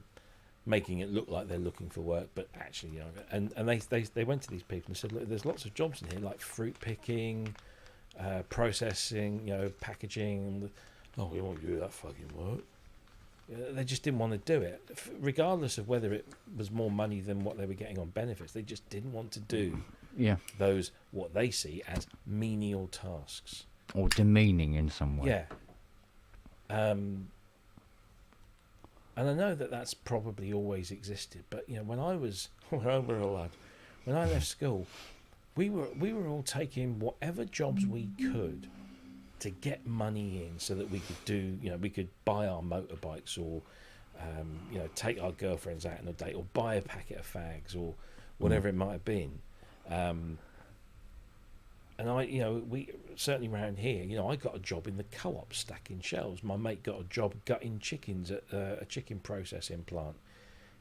making it look like they're looking for work, but actually, and they went to these people and said, look, there's lots of jobs in here, like fruit picking, processing, packaging. Oh, we won't do that fucking work. They just didn't want to do it, regardless of whether it was more money than what they were getting on benefits. They just didn't want to do those, what they see as menial tasks. Or demeaning in some way. Yeah. And I know that that's probably always existed, but when I was a lad, when I left school, we were all taking whatever jobs we could to get money in, so that we could do, we could buy our motorbikes, or take our girlfriends out on a date, or buy a packet of fags, or whatever it might have been. And we certainly around here, I got a job in the co-op stacking shelves. My mate got a job gutting chickens at a chicken processing plant.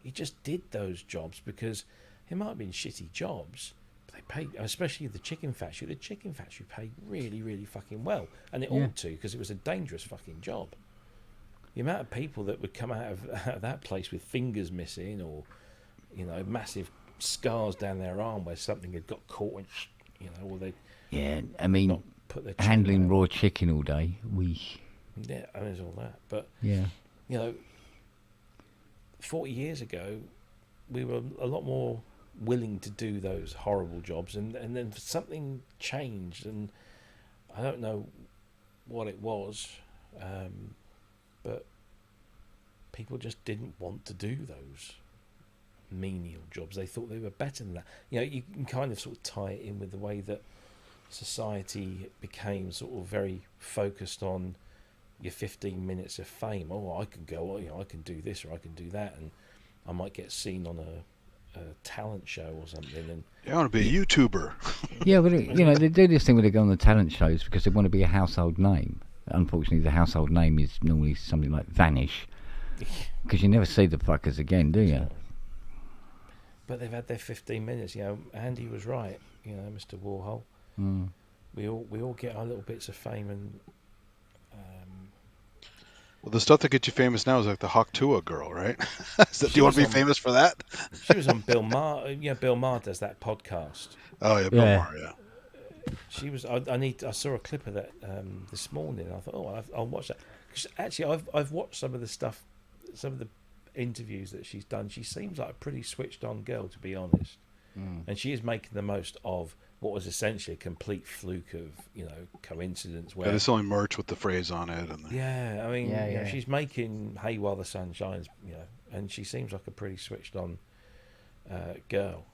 He just did those jobs because it might have been shitty jobs, but they paid, especially the chicken factory. The chicken factory paid really, really fucking well, and it ought to, because it was a dangerous fucking job. The amount of people that would come out of that place with fingers missing, or massive scars down their arm where something had got caught, and or they. Yeah, I mean, Not put their handling chicken raw chicken all day, Yeah, and there's all that. But, yeah. 40 years ago, we were a lot more willing to do those horrible jobs, and then something changed, and I don't know what it was, but people just didn't want to do those menial jobs. They thought they were better than that. You can kind of sort of tie it in with the way that society became sort of very focused on your 15 minutes of fame. Oh, I can go, I can do this or I can do that, and I might get seen on a talent show or something. And I want to be a YouTuber. Yeah, but they do this thing where they go on the talent shows because they want to be a household name. Unfortunately, the household name is normally something like Vanish, because you never see the fuckers again, do you? But they've had their 15 minutes. Andy was right. Mr. Warhol. Mm. We all get our little bits of fame, and Well, the stuff that gets you famous now is like the Hawk-Tuah girl, right? Do you want to be famous for that? She was on Bill Maher. Bill Maher does that podcast. Oh yeah, Bill Maher, yeah. She was. I saw a clip of that this morning. I thought, I'll watch that. 'Cause actually, I've watched some of the stuff, some of the interviews that she's done. She seems like a pretty switched on girl, to be honest. And she is making the most of what was essentially a complete fluke of coincidence. Where There's only merch with the phrase on it, and I mean, she's making hay while the sun shines, and she seems like a pretty switched on girl.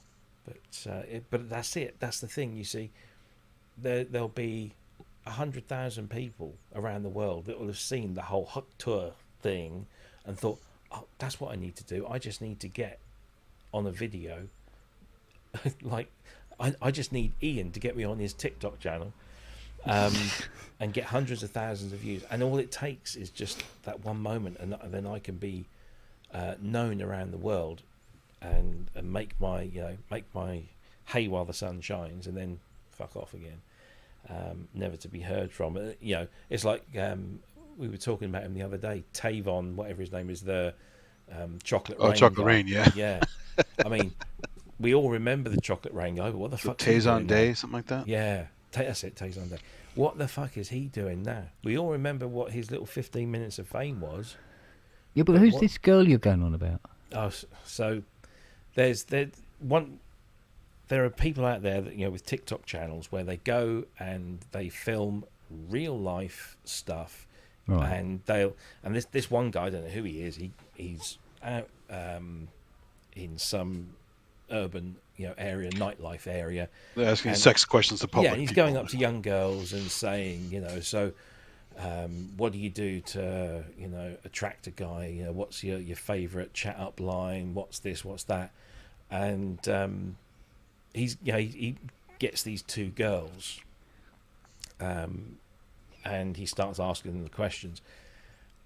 But that's it. That's the thing. You see, there'll be 100,000 people around the world that will have seen the whole Hawk-Tuah thing and thought, oh, that's what I need to do. I just need to get on a video. Like, I just need Ian to get me on his TikTok channel, and get hundreds of thousands of views. And all it takes is just that one moment, and then I can be known around the world, and make my hay while the sun shines, and then fuck off again, never to be heard from. It's like we were talking about him the other day, Tavon, whatever his name is, the Chocolate Rain. Oh, Chocolate guy. Rain, yeah. Yeah. I mean, we all remember the Chocolate Rain guy, but what the fuck? Tazon Day, something like that? Yeah, that's it, Tazon Day. What the fuck is he doing now? We all remember what his little 15 minutes of fame was. Yeah, but who's this girl you're going on about? Oh, so there are people out there that with TikTok channels where they go and they film real life stuff, Right. and this one guy, I don't know who he is. He's out in some urban area, nightlife area. They're asking sex questions to public. Yeah, and he's people. going up to young girls and saying, so what do you do to attract a guy? What's your favourite chat up line? What's this? What's that? And he gets these two girls, and he starts asking them the questions.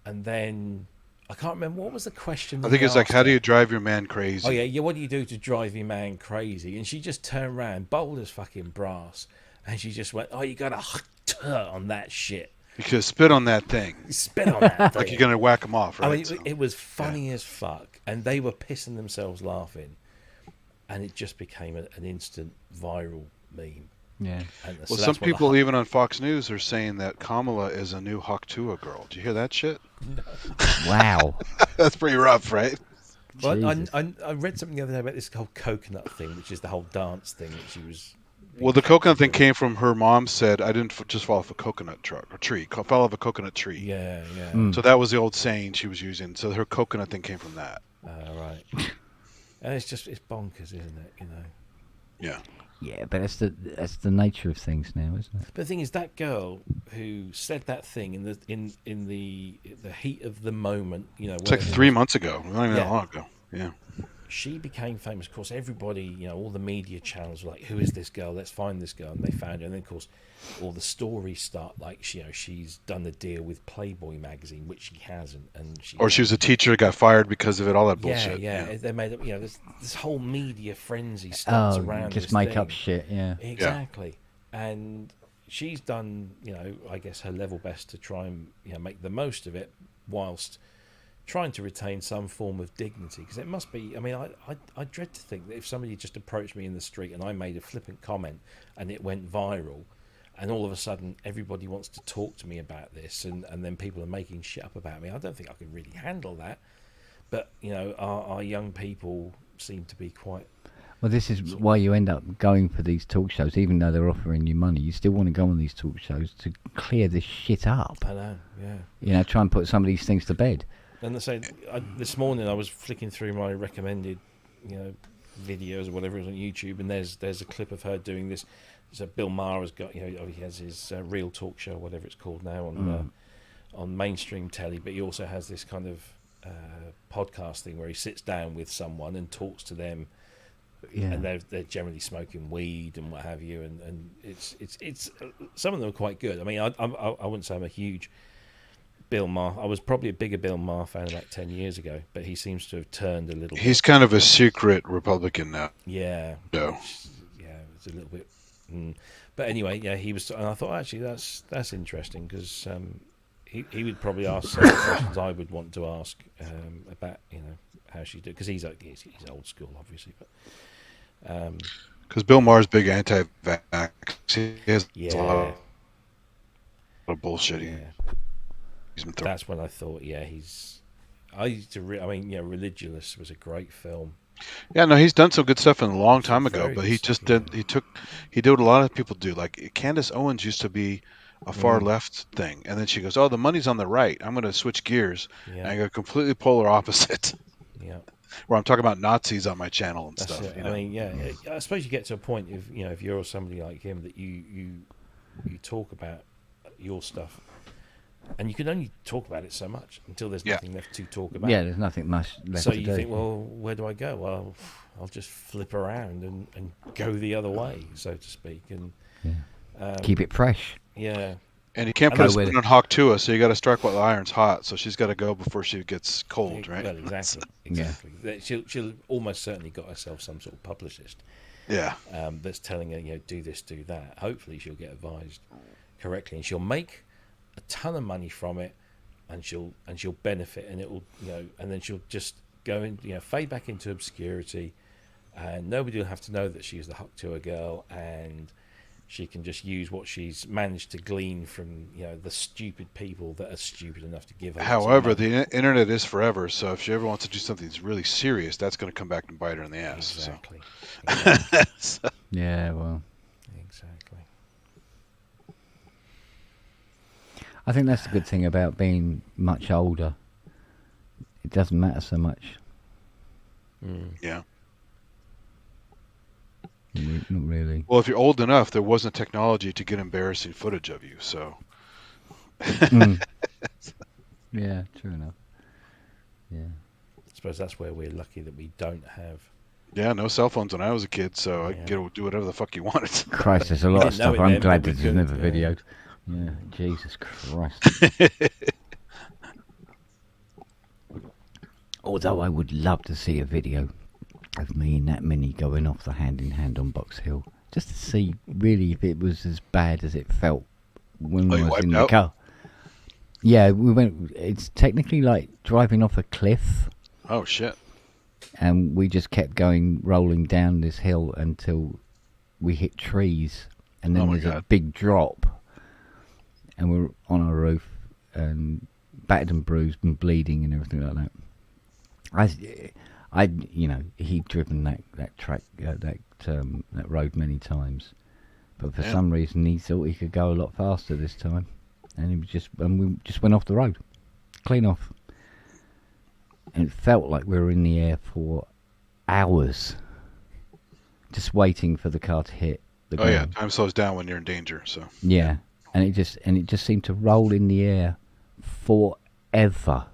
and then I can't remember what was the question. I think it's like, how do you drive your man crazy? Oh yeah. What do you do to drive your man crazy? And she just turned around, bold as fucking brass, and she just went, "Oh, you got to on that shit. You could spit on that thing. Spit on that thing." Like you're gonna whack him off, right? I mean, So, it was funny as fuck, and they were pissing themselves laughing, and it just became an instant viral meme. Yeah. And so well, that's some what the people even on Fox News are saying that Kamala is a new Haktua girl. Do you hear that shit? Wow. That's pretty rough, right? Well, Jesus. I read something the other day about this whole coconut thing, which is the whole dance thing that she was. Well, the coconut thing came from her mom said, I didn't just fall off a coconut truck or tree. Fell off a coconut tree. Yeah, yeah. Mm. So that was the old saying she was using. So her coconut thing came from that. Right. And it's bonkers, isn't it? You know. Yeah. Yeah, but that's the nature of things now, isn't it? But the thing is, that girl who said that thing in the heat of the moment, you know, It's like whatever it 3 was, months ago. Not even that Yeah. long ago. Yeah. she became famous. Of course, everybody, you know, all the media channels were like, "Who is this girl? Let's find this girl." And they found her. And then, of course, all the stories start like, she's done a deal with Playboy magazine, which she hasn't, and she was a teacher, got fired because of it. All that yeah, bullshit. yeah. They made up, you know, this whole media frenzy starts Oh, around. just this make thing. up shit, yeah. Exactly. And she's done, you know, I guess her level best to try and, you know, make the most of it whilst trying to retain some form of dignity. Because it must be, I mean, I dread to think that if somebody just approached me in the street and I made a flippant comment and it went viral, and all of a sudden everybody wants to talk to me about this, and then people are making shit up about me, I don't think I could really handle that. But, you know, our young people seem to be quite... Well, this is why you end up going for these talk shows, even though they're offering you money. You still want to go on these talk shows to clear this shit up. I know, yeah. You know, try and put some of these things to bed. And they say, this morning I was flicking through my recommended, you know, videos or whatever it was on YouTube, and there's a clip of her doing this. So Bill Maher has got, you know, he has his real talk show, whatever it's called now, on mainstream telly, but he also has this kind of podcast thing where he sits down with someone and talks to them. Yeah. And they're generally smoking weed and what have you, and it's some of them are quite good. I mean, I wouldn't say I'm a huge Bill Maher. I was probably a bigger Bill Maher fan about 10 years ago, but he seems to have turned a little. He's kind of a secret Republican now. Yeah. No. Yeah, it's a little bit. But anyway, yeah, he was, and I thought actually that's interesting because he would probably ask some of the questions I would want to ask about, you know, how she did, because he's old school, obviously, but. Because Bill Maher's big anti-vax. He has a lot of bullshit. Yeah. He's been throwing. That's when I thought, yeah, I used to. I mean, yeah, Religulous was a great film. Yeah, no, he's done some good stuff in a long time ago, Very but good he stuff, just yeah. he did what a lot of people do. Like Candace Owens used to be a far left thing, and then she goes, "Oh, the money's on the right. I'm going to switch gears and I go completely polar opposite." Yeah. Where I'm talking about Nazis on my channel and That's stuff. it. You know? I mean, yeah, I suppose you get to a point if, you know, if you're somebody like him that you talk about your stuff, and you can only talk about it so much until there's nothing left to talk about. Yeah, there's nothing much left So to you do. think, well, where do I go? Well, I'll just flip around and go the other way, so to speak, and Keep it fresh. yeah. And you can't I put a know where spoon the- on Hawk Tua, so you got to strike while the iron's hot. So she's got to go before she gets cold, right? Well, exactly. That She'll almost certainly got herself some sort of publicist Yeah. that's telling her, you know, do this, do that. Hopefully, she'll get advised correctly, and she'll make a ton of money from it, and she'll benefit, and it will, you know, and then she'll just go in, you know, fade back into obscurity, and nobody will have to know that she's the Huck Tour girl, and she can just use what she's managed to glean from, you know, the stupid people that are stupid enough to give her. lots of However, money. the internet is forever, so if she ever wants to do something that's really serious, that's going to come back and bite her in the ass. Exactly. So. Yeah, well, Exactly. I think that's the good thing about being much older. It doesn't matter so much. Yeah. Not really. Well, if you're old enough, there wasn't technology to get embarrassing footage of you, so. Yeah, true enough. Yeah. I suppose that's where we're lucky that we don't have. Yeah, no cell phones when I was a kid, so I Yeah. could do whatever the fuck you wanted. Christ, there's a lot of didn't know stuff it I'm then, glad but we that it's never could, yeah. videoed. Yeah, Jesus Christ. Although I would love to see a video of me in that Mini going off the hand in hand on Box Hill, just to see really if it was as bad as it felt when we you was in wiped the out? car. Yeah, we went. It's technically like driving off a cliff, Oh shit! and we just kept going, rolling down this hill until we hit trees, and then Oh my there's a God. big drop, and we're on our roof, and battered and bruised and bleeding and everything like that. He'd driven that track, that road many times, but for Yeah. some reason he thought he could go a lot faster this time, and we just went off the road, clean off, and it felt like we were in the air for hours, just waiting for the car to hit the Oh yeah, ground. time slows down when you're in danger. So Yeah, and it just seemed to roll in the air forever.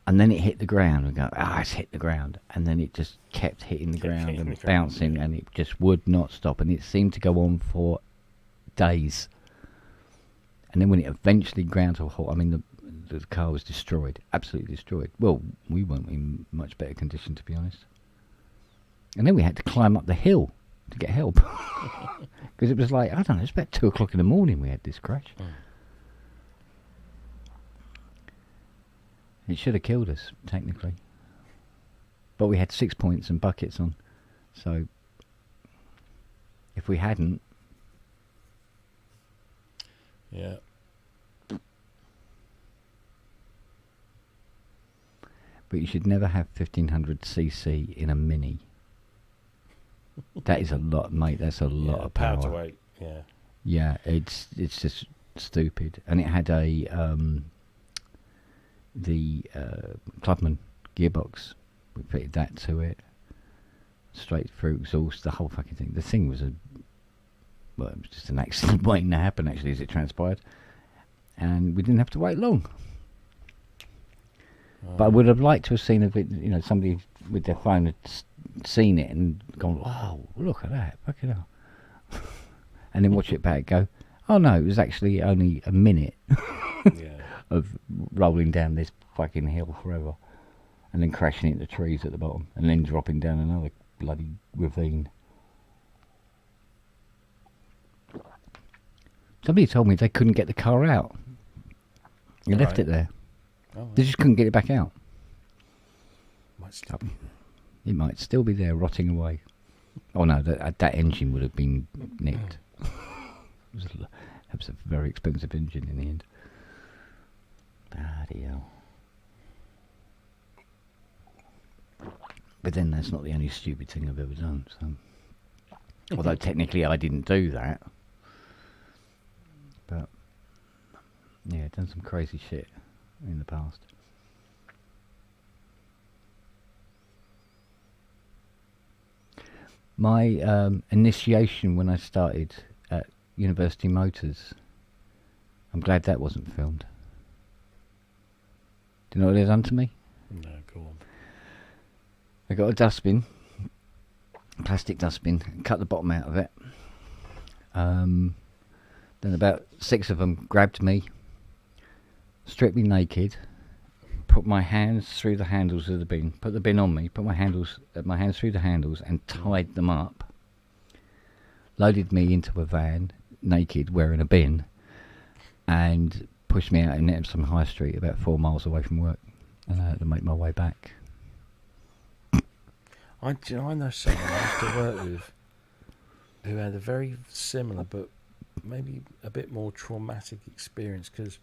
And then it hit the ground and go, it's hit the ground. And then it just kept hitting the ground hitting and the ground. bouncing, and it just would not stop. And it seemed to go on for days. And then when it eventually ground to a halt, I mean, the car was destroyed, absolutely destroyed. Well, we weren't in much better condition, to be honest. And then we had to climb up the hill to get help. Because it was like, I don't know, it's about 2 o'clock in the morning we had this crash. It should have killed us, technically. But we had 6 points and buckets on. So, if we hadn't... Yeah. But you should never have 1500cc in a Mini. That is a lot, mate. That's a lot of power. to weight. Yeah. Yeah, it's just stupid. And it had the Clubman gearbox. We fitted that to it. Straight through exhaust, the whole fucking thing. The thing was it was just an accident waiting to happen, actually, as it transpired. And we didn't have to wait long. But I would have liked to have seen somebody with their phone had seen it and gone, wow, look at that, fucking hell. And then watch it back, go, oh no, it was actually only a minute Yeah. of rolling down this fucking hill forever, and then crashing into trees at the bottom, and then dropping down another bloody ravine. Somebody told me they couldn't get the car out. They left Right. it there. Oh, They just couldn't get it back out. might still be It might still be there, rotting away. Oh no, that engine would have been nicked. It was a very expensive engine in the end. Bloody hell. But then that's not the only stupid thing I've ever done. So, although technically I didn't do that. But yeah, done some crazy shit in the past. My initiation when I started at University Motors, I'm glad that wasn't filmed. Do you know what they've done to me? No, go on. I got a dustbin, a plastic dustbin, and cut the bottom out of it. Then about 6 of them grabbed me, stripped me naked, put my hands through the handles of the bin, put the bin on me, put my hands through the handles and tied them up, loaded me into a van, naked, wearing a bin, and pushed me out in Epsom High Street about 4 miles away from work, and I had to make my way back. I know someone I used to work with who had a very similar but maybe a bit more traumatic experience because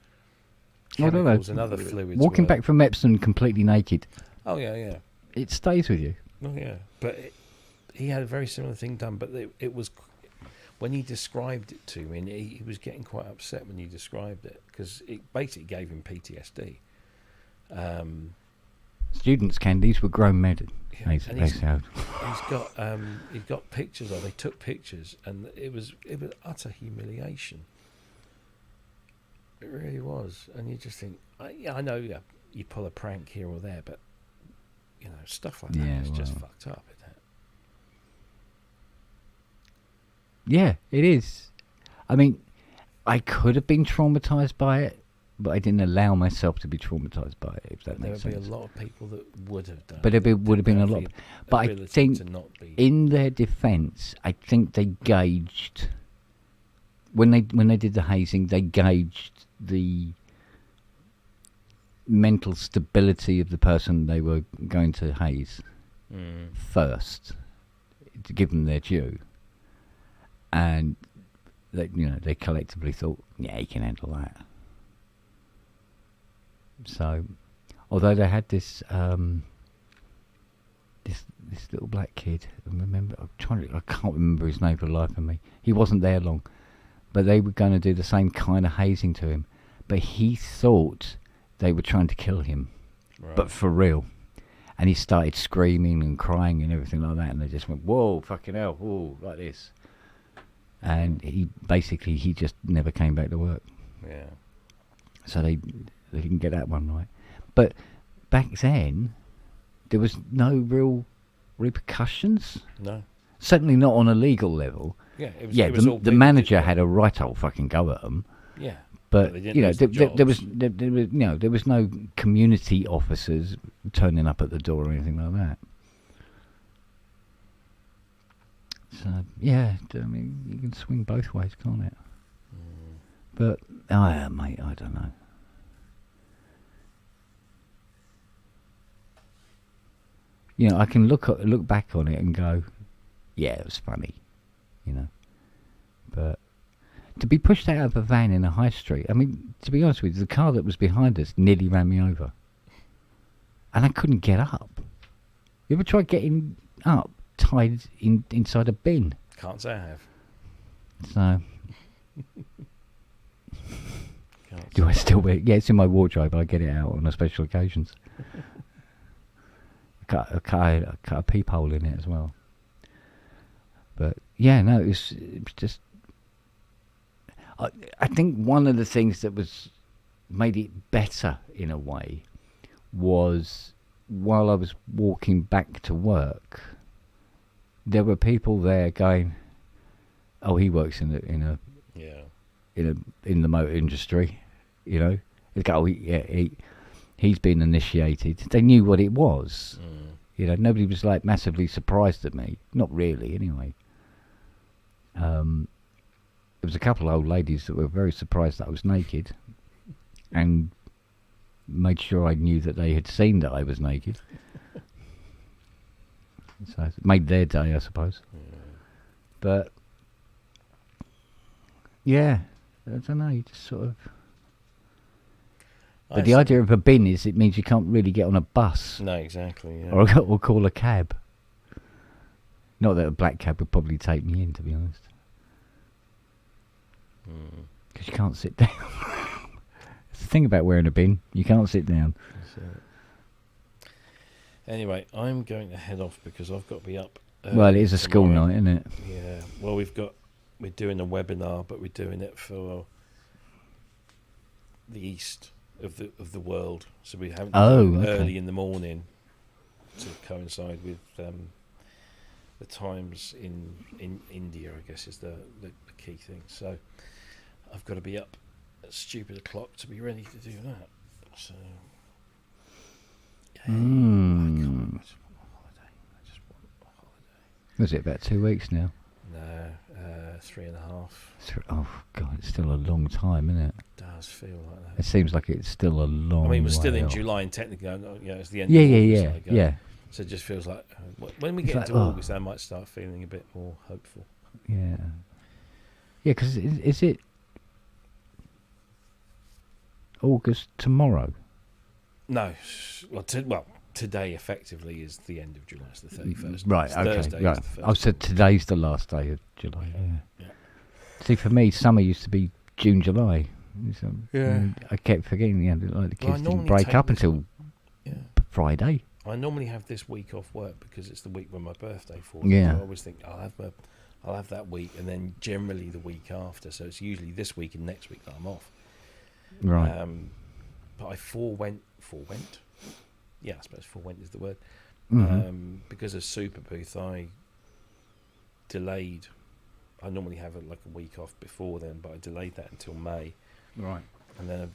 I don't know. chemicals and other fluids. Walking were- back from Epsom completely naked, Oh yeah. it stays with you. Oh yeah. But he had a very similar thing done, but it was when he described it to me, and he was getting quite upset when he described it because it basically gave him PTSD. Students' candies were grown men. Yeah, They and he's- said. He's got pictures of. They took pictures, and it was utter humiliation. It really was, and you just think, I know, you pull a prank here or there, but stuff like that Yeah, is just well. fucked up, isn't it? Yeah, it is. I mean, I could have been traumatised by it, but I didn't allow myself to be traumatized by it. If that There makes would be sense. a lot of people that would have done. But there would have been a lot. But I think, to not be. in their defence, I think they gauged when they did the hazing. They gauged the mental stability of the person they were going to haze first, to give them their due, and they collectively thought, yeah, he can handle that. So, although they had this this little black kid, I can't remember his name for the life of me. He wasn't there long, but they were going to do the same kind of hazing to him, but he thought they were trying to kill him, but for real. And he started screaming and crying and everything like that, and they just went, whoa, fucking hell, whoa, like this. And he just never came back to work. Yeah. So they didn't get that one right. But back then, there was no real repercussions. No. Certainly not on a legal level. Yeah. It was the manager had a right old fucking go at them. Yeah. But they didn't lose the there was jobs. there was no community officers turning up at the door or anything like that. So yeah, I mean, you can swing both ways, can't it? But mate, I don't know. I can look back on it and go, yeah, it was funny, But to be pushed out of a van in a high street, I mean, to be honest with you, the car that was behind us nearly ran me over. And I couldn't get up. You ever tried getting up tied inside a bin? Can't say I have. So, do I still wear it? Yeah, it's in my wardrobe. I get it out on special occasions. I cut a peephole in it as well. But yeah, no, it was just. I think one of the things that made it better in a way was, while I was walking back to work, there were people there going, "Oh, he works in the motor industry," They go, "Oh, he's been initiated." They knew what it was. Nobody was like massively surprised at me. Not really, anyway. There was a couple of old ladies that were very surprised that I was naked, and made sure I knew that they had seen that I was naked. So it made their day, I suppose. But yeah, I don't know. You just sort of. But the idea of a bin is it means you can't really get on a bus. No, exactly. Yeah. Or call a cab. Not that a black cab would probably take me in, to be honest. Because you can't sit down. It's the thing about wearing a bin. You can't sit down. Anyway, I'm going to head off because I've got to be up. Well, it is a school night, isn't it? Yeah. Well, we're doing a webinar, but we're doing it for the east of the world. So we haven't early in the morning to coincide with the times in India, I guess, is the key thing. So I've got to be up at stupid o'clock to be ready to do that. So yeah, I can't. I just want a holiday. Was it about 2 weeks now? No, 3.5. Oh God, it's still a long time, isn't it? It does feel like that. It seems like it's still a long. I mean, we're still way in off. July, and technically, it's the end. Yeah, of yeah, August, yeah, yeah. So it just feels like when we get It's into like, August, I might start feeling a bit more hopeful. Yeah. Yeah, because is it August tomorrow? No, today effectively is the end of July. It's the 31st. Right. It's Okay. Thursday Right. is the Oh, first. so today's the last day of July. Yeah. See, for me, summer used to be June, July. So, Yeah. I kept forgetting. Like the Well, I kids didn't normally break take up this- until Yeah. Friday. I normally have this week off work because it's the week when my birthday falls. Yeah. So I always think I'll have that week, and then generally the week after. So it's usually this week and next week that I'm off. Right. But I forewent. Yeah, I suppose forewent is the word. Mhm. Because of Super Booth, I delayed. I normally have a week off before then, but I delayed that until May. Right. And then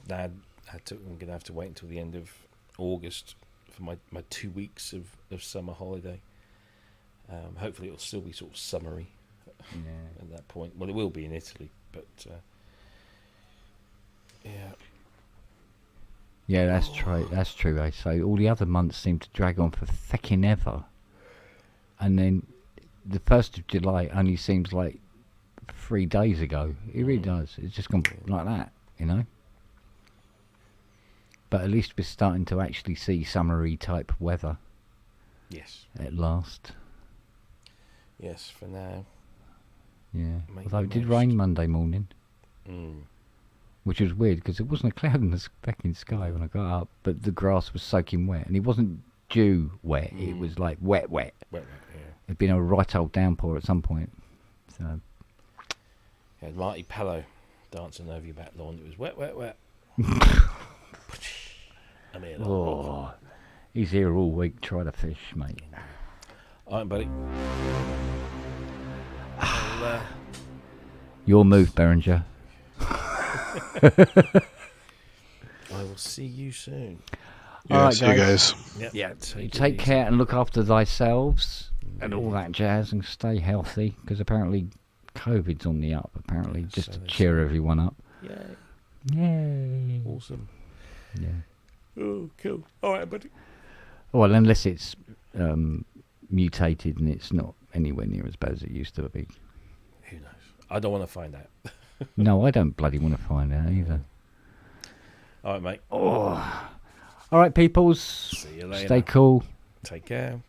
I'm going to have to wait until the end of August for my 2 weeks of summer holiday. Hopefully it'll still be sort of summery at that point. Well, it will be in Italy, but yeah. Yeah, that's true. That's true. Eh? So all the other months seem to drag on for fecking ever, and then the 1st of July only seems like 3 days ago. It really does. It's just gone like that, you know. But at least we're starting to actually see summery type weather. Yes. At last. Yes, for now. Yeah. Make Although the it did most. rain Monday morning, Mm. which was weird because there wasn't a cloud in the fucking sky when I got up, but the grass was soaking wet, and it wasn't dew wet. It was like wet. Wet, yeah. It'd been a right old downpour at some point. So. You had Marty Pello dancing over your back lawn. It was wet, wet, wet. I'm here. Oh, he's here all week. Try to fish, mate. All right, buddy. I'll, Your move, Berenger. I will see you soon. Yeah, All right, see you guys. Yep. Yeah, Take it take easy. care and look after thyselves and all that jazz, and stay healthy, because apparently COVID's on the up. Apparently, Yeah, just so to they cheer everyone up. Yay. Yay! Awesome. Yeah. Oh, cool. All right, buddy. Well, unless it's mutated and it's not anywhere near as bad as it used to be. Who knows? I don't want to find out. No, I don't bloody want to find out either. All right, mate. Oh. All right, peoples. See you later. Stay cool. Take care.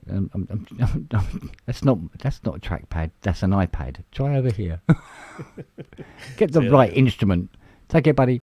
That's not a trackpad. That's an iPad. Try over here. Get the See you right later. instrument. Take it, buddy.